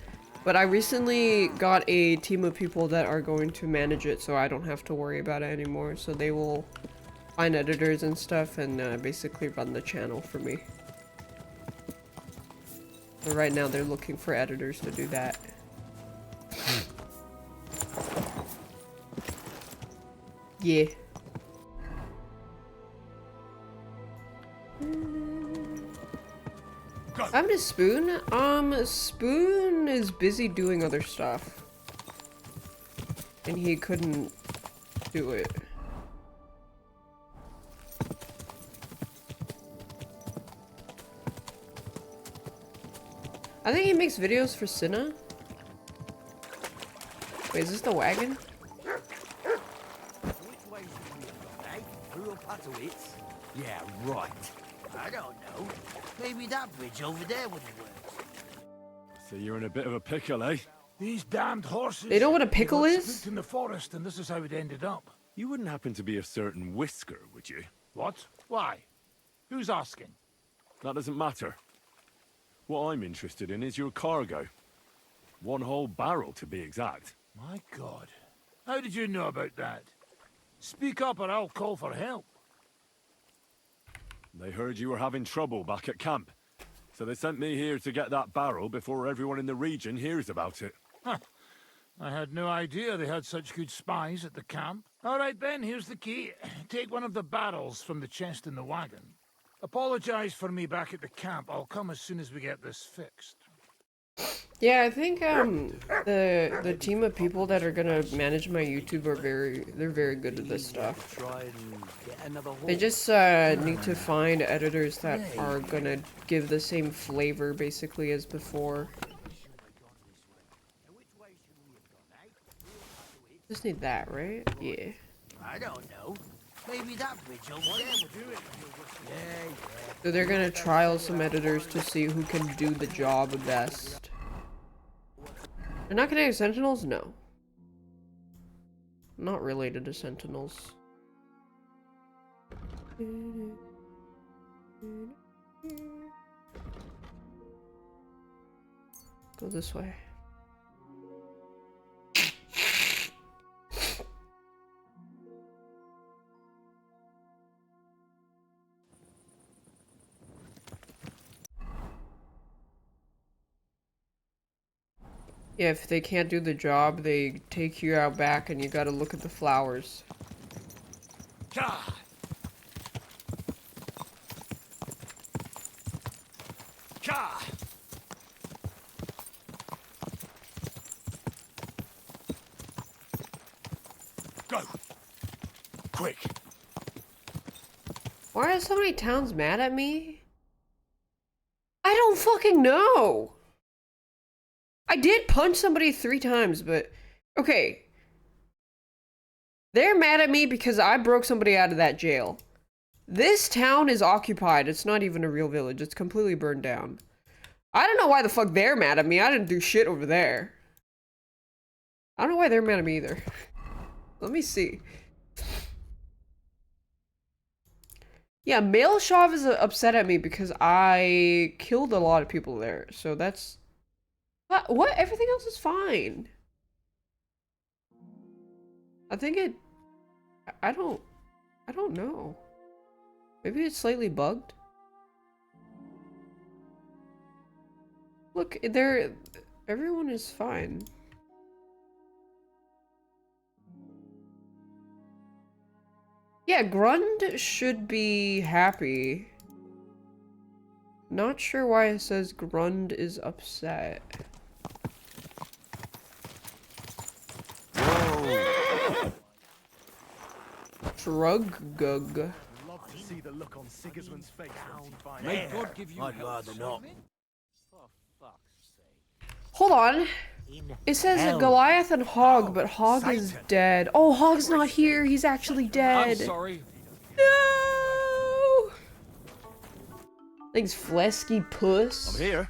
Speaker 1: But I recently got a team of people that are going to manage it, so I don't have to worry about it anymore. So they will find editors and stuff and basically run the channel for me. But right now they're looking for editors to do that. Yeah. I'm to Spoon. Spoon is busy doing other stuff. And he couldn't do it. I think he makes videos for Cinna. Wait, is this the wagon?
Speaker 9: Yeah, right. I don't know. Maybe that bridge over there would work.
Speaker 15: So you're in a bit of a pickle, eh?
Speaker 5: These damned horses.
Speaker 1: They know what a pickle
Speaker 5: got
Speaker 1: is?
Speaker 5: spooked in the forest, and this is how it ended up.
Speaker 15: You wouldn't happen to be a certain Whisker, would you?
Speaker 5: What? Why? Who's asking?
Speaker 15: That doesn't matter. What I'm interested in is your cargo. One whole barrel, to be exact.
Speaker 5: My God. How did you know about that? Speak up or I'll call for help.
Speaker 15: They heard you were having trouble back at camp. So they sent me here to get that barrel before everyone in the region hears about it.
Speaker 5: Huh. I had no idea they had such good spies at the camp. All right then, here's the key. Take one of the barrels from the chest in the wagon. Apologize for me back at the camp. I'll come as soon as we get this fixed.
Speaker 1: Yeah, I think the team of people that are gonna manage my YouTube are very good at this stuff. They just need to find editors that are gonna give the same flavor basically as before. Just need that, right? Yeah.
Speaker 9: I don't know. Maybe that bridge over there would do it. Yeah.
Speaker 1: So they're gonna trial some editors to see who can do the job best. They're not connected to Sentinels? No. Not related to Sentinels. Go this way. Yeah, if they can't do the job, they take you out back and you gotta look at the flowers.
Speaker 5: God. God. Go. Quick.
Speaker 1: Why are so many towns mad at me? I don't fucking know! I did punch somebody 3 times, but... Okay. They're mad at me because I broke somebody out of that jail. This town is occupied. It's not even a real village. It's completely burned down. I don't know why the fuck they're mad at me. I didn't do shit over there. I don't know why they're mad at me either. Let me see. Yeah, Mailshov is upset at me because I killed a lot of people there. So that's... What? Everything else is fine. I think it... I don't know. Maybe it's slightly bugged. Look, everyone is fine. Yeah, Grund should be happy. Not sure why it says Grund is upset. Shrug-gug.
Speaker 5: Love to see the look on Sigismund's face.
Speaker 9: May God give you I'd rather not.
Speaker 1: Hold on. It says that Goliath and Hog, but Hog is dead. Oh, Hog's not here. He's actually dead.
Speaker 2: I'm sorry.
Speaker 1: No! Thanks, Flesky Puss.
Speaker 15: I'm here.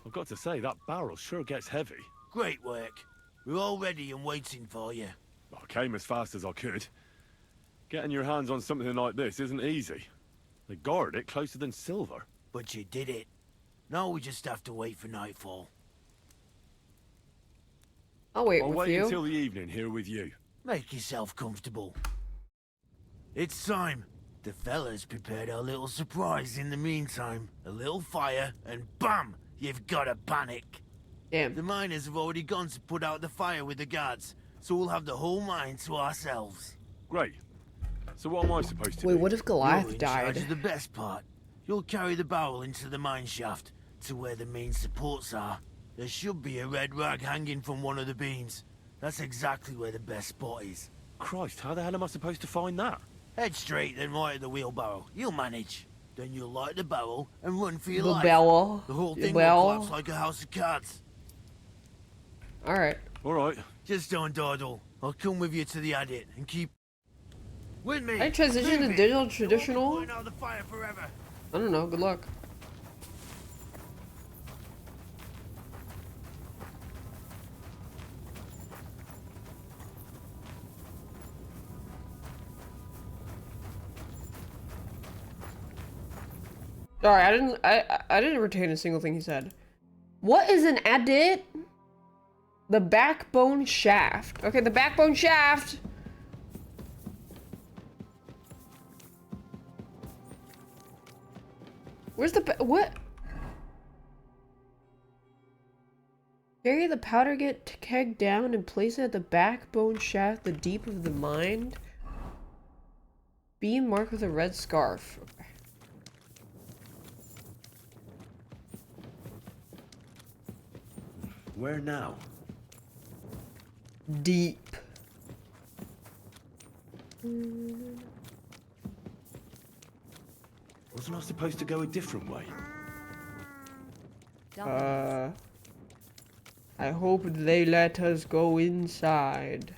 Speaker 15: I've got to say, that barrel sure gets heavy.
Speaker 9: Great work. We're all ready and waiting for you.
Speaker 15: I came as fast as I could. Getting your hands on something like this isn't easy. They guard it closer than silver.
Speaker 9: But you did it. Now we just have to wait for nightfall.
Speaker 1: I'll wait
Speaker 15: I'll
Speaker 1: with
Speaker 15: wait
Speaker 1: you.
Speaker 15: until the evening here with you.
Speaker 9: Make yourself comfortable. It's time. The fellas prepared our little surprise in the meantime. A little fire, and BAM! You've got a panic.
Speaker 1: Damn.
Speaker 9: The miners have already gone to put out the fire with the guards, so we'll have the whole mine to ourselves.
Speaker 15: Great. So what am I supposed to
Speaker 1: Wait,
Speaker 15: do?
Speaker 1: what if
Speaker 9: You're
Speaker 1: Goliath
Speaker 9: in charge
Speaker 1: died?
Speaker 9: of the best part. You'll carry the barrel into the mine shaft, to where the main supports are. There should be a red rag hanging from one of the beams. That's exactly where the best spot is.
Speaker 15: Christ, how the hell am I supposed to find that?
Speaker 9: Head straight, then right at the wheelbarrow. You'll manage. Then you'll light the barrel and run for your
Speaker 1: The
Speaker 9: life.
Speaker 1: barrel.
Speaker 9: The whole
Speaker 1: The
Speaker 9: thing
Speaker 1: barrel.
Speaker 9: will collapse like a house of cards.
Speaker 1: Alright.
Speaker 15: Alright.
Speaker 9: Just don't dawdle. I'll come with you to the adit and keep... With me!
Speaker 1: I transition to
Speaker 9: Move it.
Speaker 1: digital traditional?
Speaker 9: Putting out the fire forever.
Speaker 1: I don't know, good luck. Sorry, I didn't retain a single thing he said. What is an adit? The backbone shaft. Okay, the backbone shaft. Where's the what? Carry the powder keg down and place it at the backbone shaft, the deep of the mine. Beam marked with a red scarf. Okay.
Speaker 16: Where now?
Speaker 1: Deep.
Speaker 16: Wasn't I supposed to go a different way?
Speaker 1: I hope they let us go inside.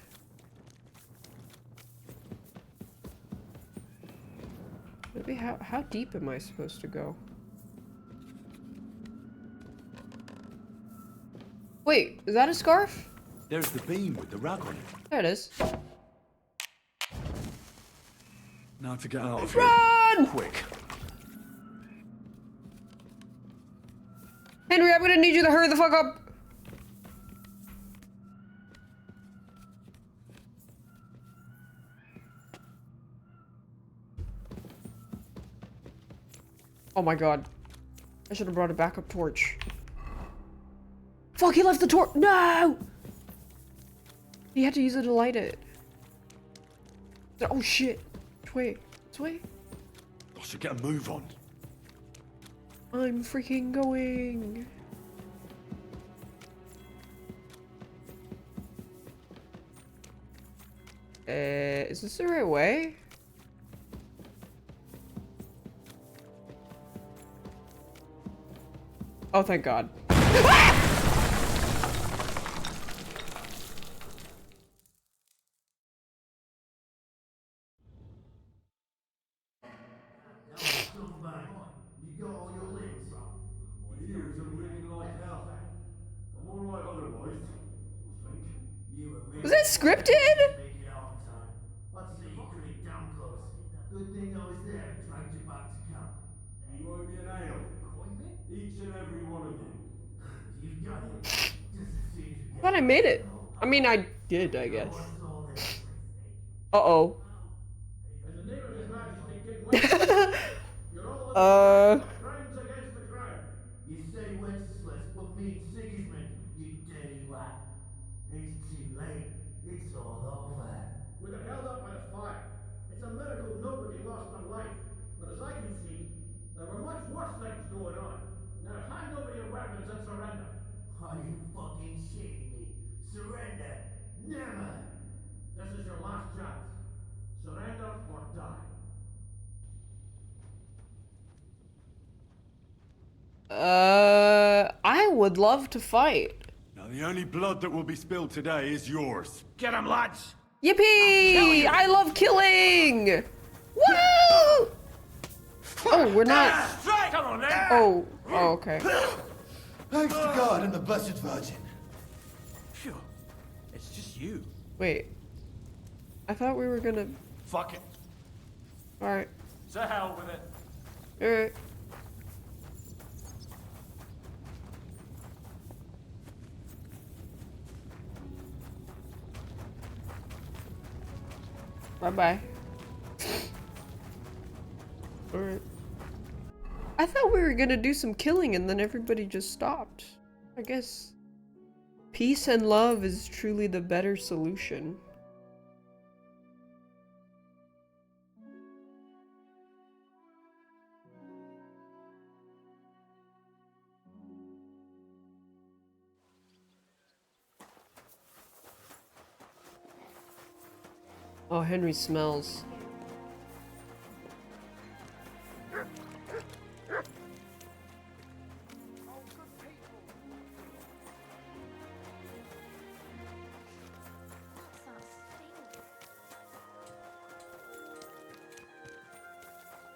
Speaker 1: Maybe how deep am I supposed to go? Wait, is that a scarf?
Speaker 16: There's the beam with the rag on it.
Speaker 1: There it is.
Speaker 15: Now to get out of here.
Speaker 1: Run!
Speaker 15: Quick.
Speaker 1: Henry, I'm gonna need you to hurry the fuck up. Oh my god. I should have brought a backup torch. Fuck, he left the torch. No! He had to use it to light it. Oh shit. Which way? This way?
Speaker 15: I should get a move on.
Speaker 1: I'm freaking going. Is this the right way? Oh, thank God.
Speaker 5: You got all your limbs? My ears are ringing like hell. I'm alright otherwise, I think. You were
Speaker 1: Was that scripted?
Speaker 5: Make it out in time. Let's say you couldn't damn close. Good thing I was there and dragged you back to camp. You owe me an ale. Each and every one of you. You've got it. Just as soon as we
Speaker 1: I thought I made it. I mean, I did, I guess. Uh-oh.
Speaker 5: In the name of His Majesty King Wenceslas, you're all crimes against the crown. You say Wenceslas
Speaker 1: I would love to fight.
Speaker 15: Now, the only blood that will be spilled today is yours.
Speaker 22: Get him, lads!
Speaker 1: Yippee! I love killing! Woo! Oh, we're not.
Speaker 22: Come on, then!
Speaker 1: Oh, okay.
Speaker 5: Thanks to God and the Blessed Virgin.
Speaker 22: Phew. It's just you.
Speaker 1: Wait. I thought we were gonna.
Speaker 22: Fuck it.
Speaker 1: Alright.
Speaker 22: To hell with it.
Speaker 1: Alright. Bye-bye. Alright. I thought we were gonna do some killing and then everybody just stopped. I guess peace and love is truly the better solution. Oh, Henry smells.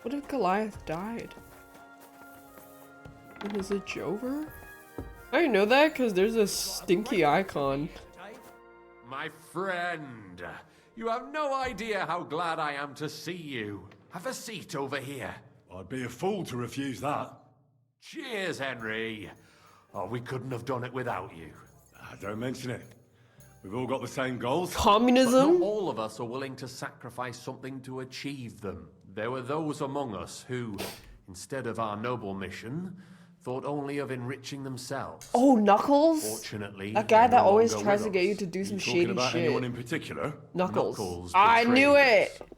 Speaker 1: What if Goliath died? And is it Jover? I didn't know that because there's a stinky icon.
Speaker 2: My friend, you have no idea how glad I am to see you. Have a seat over here.
Speaker 15: I'd be a fool to refuse that.
Speaker 2: Cheers, Henry. Oh, we couldn't have done it without you.
Speaker 15: Don't mention it. We've all got the same goals.
Speaker 1: Communism?
Speaker 2: But not all of us are willing to sacrifice something to achieve them. There were those among us who, instead of our noble mission, thought only of enriching themselves.
Speaker 1: Oh, Knuckles?
Speaker 2: Fortunately,
Speaker 1: that guy that
Speaker 2: no
Speaker 1: always
Speaker 2: longer
Speaker 1: tries
Speaker 2: with
Speaker 1: to get
Speaker 2: us.
Speaker 1: you to do some
Speaker 15: Talking
Speaker 1: shady
Speaker 15: about
Speaker 1: shit.
Speaker 15: anyone in particular?
Speaker 1: Knuckles. I knew
Speaker 2: betrayed us,
Speaker 1: it!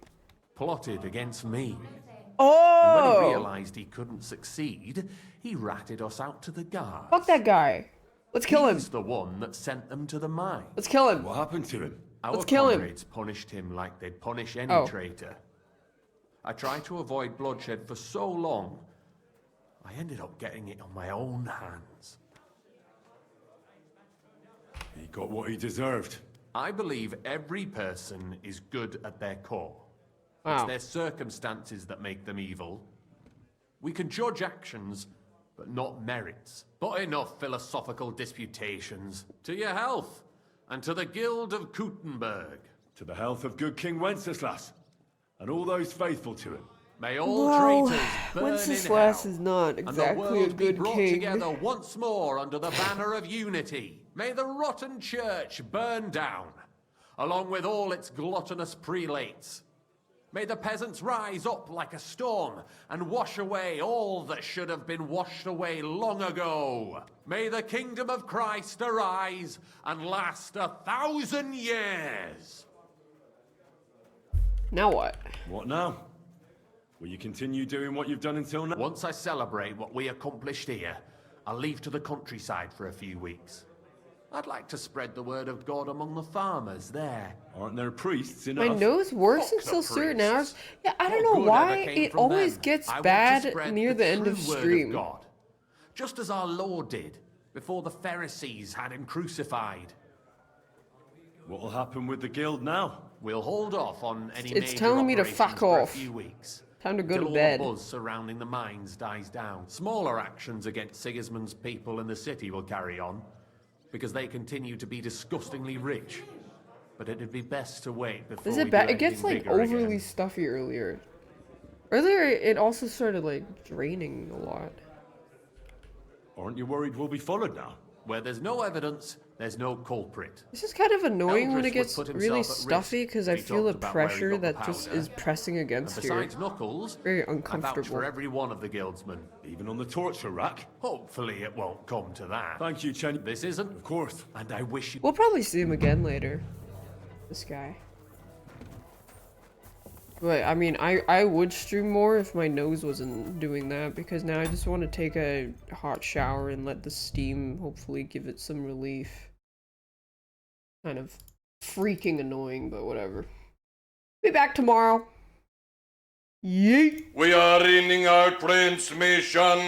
Speaker 2: Plotted against me.
Speaker 1: Oh!
Speaker 2: And when he realized he couldn't succeed, he ratted us out to the guards.
Speaker 1: Fuck that guy. Let's kill him.
Speaker 2: He's the one that sent them to the mine.
Speaker 1: Let's kill him.
Speaker 15: What happened to him?
Speaker 2: Our
Speaker 1: Let's kill him.
Speaker 2: comrades punished him like they'd punish any
Speaker 1: Oh.
Speaker 2: traitor. I tried to avoid bloodshed for so long, I ended up getting it on my own hands.
Speaker 15: He got what he deserved.
Speaker 2: I believe every person is good at their core.
Speaker 1: Wow.
Speaker 2: It's their circumstances that make them evil. We can judge actions, but not merits. But enough philosophical disputations. To your health, and to the Guild of Kuttenberg.
Speaker 15: To the health of good King Wenceslas, and all those faithful to him.
Speaker 2: May all
Speaker 1: Well,
Speaker 2: traitors burn
Speaker 1: Wenceslas
Speaker 2: in hell,
Speaker 1: is not
Speaker 2: and the
Speaker 1: exactly a
Speaker 2: world be
Speaker 1: good
Speaker 2: brought
Speaker 1: king.
Speaker 2: together once more under the banner of unity. May the rotten church burn down, along with all its gluttonous prelates. May the peasants rise up like a storm and wash away all that should have been washed away long ago. May the kingdom of Christ arise and last 1,000 years.
Speaker 1: Now what?
Speaker 15: What now? Will you continue doing what you've done until now?
Speaker 2: Once I celebrate what we accomplished here, I'll leave to the countryside for a few weeks. I'd like to spread the word of God among the farmers there.
Speaker 15: Aren't there priests
Speaker 1: My
Speaker 15: enough?
Speaker 1: nose worsens
Speaker 2: Fuck the
Speaker 1: until certain
Speaker 2: priests.
Speaker 1: hours. Yeah, I don't
Speaker 2: What
Speaker 1: know
Speaker 2: good
Speaker 1: why
Speaker 2: ever came
Speaker 1: it
Speaker 2: from
Speaker 1: always
Speaker 2: them?
Speaker 1: gets
Speaker 2: I want to
Speaker 1: bad
Speaker 2: spread
Speaker 1: near the end of
Speaker 2: true word
Speaker 1: stream.
Speaker 2: God, just as our Lord did before the Pharisees had him crucified.
Speaker 15: What'll happen with the guild now?
Speaker 2: We'll hold off on any
Speaker 1: It's
Speaker 2: major
Speaker 1: telling me to
Speaker 2: operations
Speaker 1: fuck
Speaker 2: for
Speaker 1: off.
Speaker 2: a few weeks.
Speaker 1: Time to go
Speaker 2: till
Speaker 1: to
Speaker 2: all
Speaker 1: bed.
Speaker 2: the buzz surrounding the mines dies down. Smaller actions against Sigismund's people in the city will carry on, because they continue to be disgustingly rich. But it'd be best to wait before
Speaker 1: Is
Speaker 2: we
Speaker 1: it
Speaker 2: do
Speaker 1: bad? It gets
Speaker 2: anything
Speaker 1: like
Speaker 2: bigger
Speaker 1: overly
Speaker 2: again.
Speaker 1: stuffy earlier. Earlier, it also started like draining a lot.
Speaker 15: Aren't you worried we'll be followed now?
Speaker 2: Where there's no evidence, there's no culprit.
Speaker 1: This is kind of annoying when
Speaker 2: Eldris
Speaker 1: it gets
Speaker 2: would put
Speaker 1: really
Speaker 2: himself at
Speaker 1: stuffy
Speaker 2: risk
Speaker 1: because
Speaker 2: if
Speaker 1: I
Speaker 2: he
Speaker 1: feel the
Speaker 2: talked about where he
Speaker 1: pressure
Speaker 2: got the
Speaker 1: that just
Speaker 2: powder.
Speaker 1: is pressing
Speaker 2: And
Speaker 1: against here.
Speaker 2: besides Knuckles,
Speaker 1: Very
Speaker 2: I vouch
Speaker 1: uncomfortable.
Speaker 2: for every one of the guildsmen.
Speaker 15: Even on the torture rack?
Speaker 2: Hopefully it won't come to that.
Speaker 15: Thank you, Chen.
Speaker 2: This isn't.
Speaker 15: Of course.
Speaker 2: And I wish you...
Speaker 1: We'll probably see him again later. This guy. But, I mean, I would stream more if my nose wasn't doing that, because now I just want to take a hot shower and let the steam hopefully give it some relief. Kind of freaking annoying, but whatever. Be back tomorrow. Yeet!
Speaker 14: We are ending our transmission.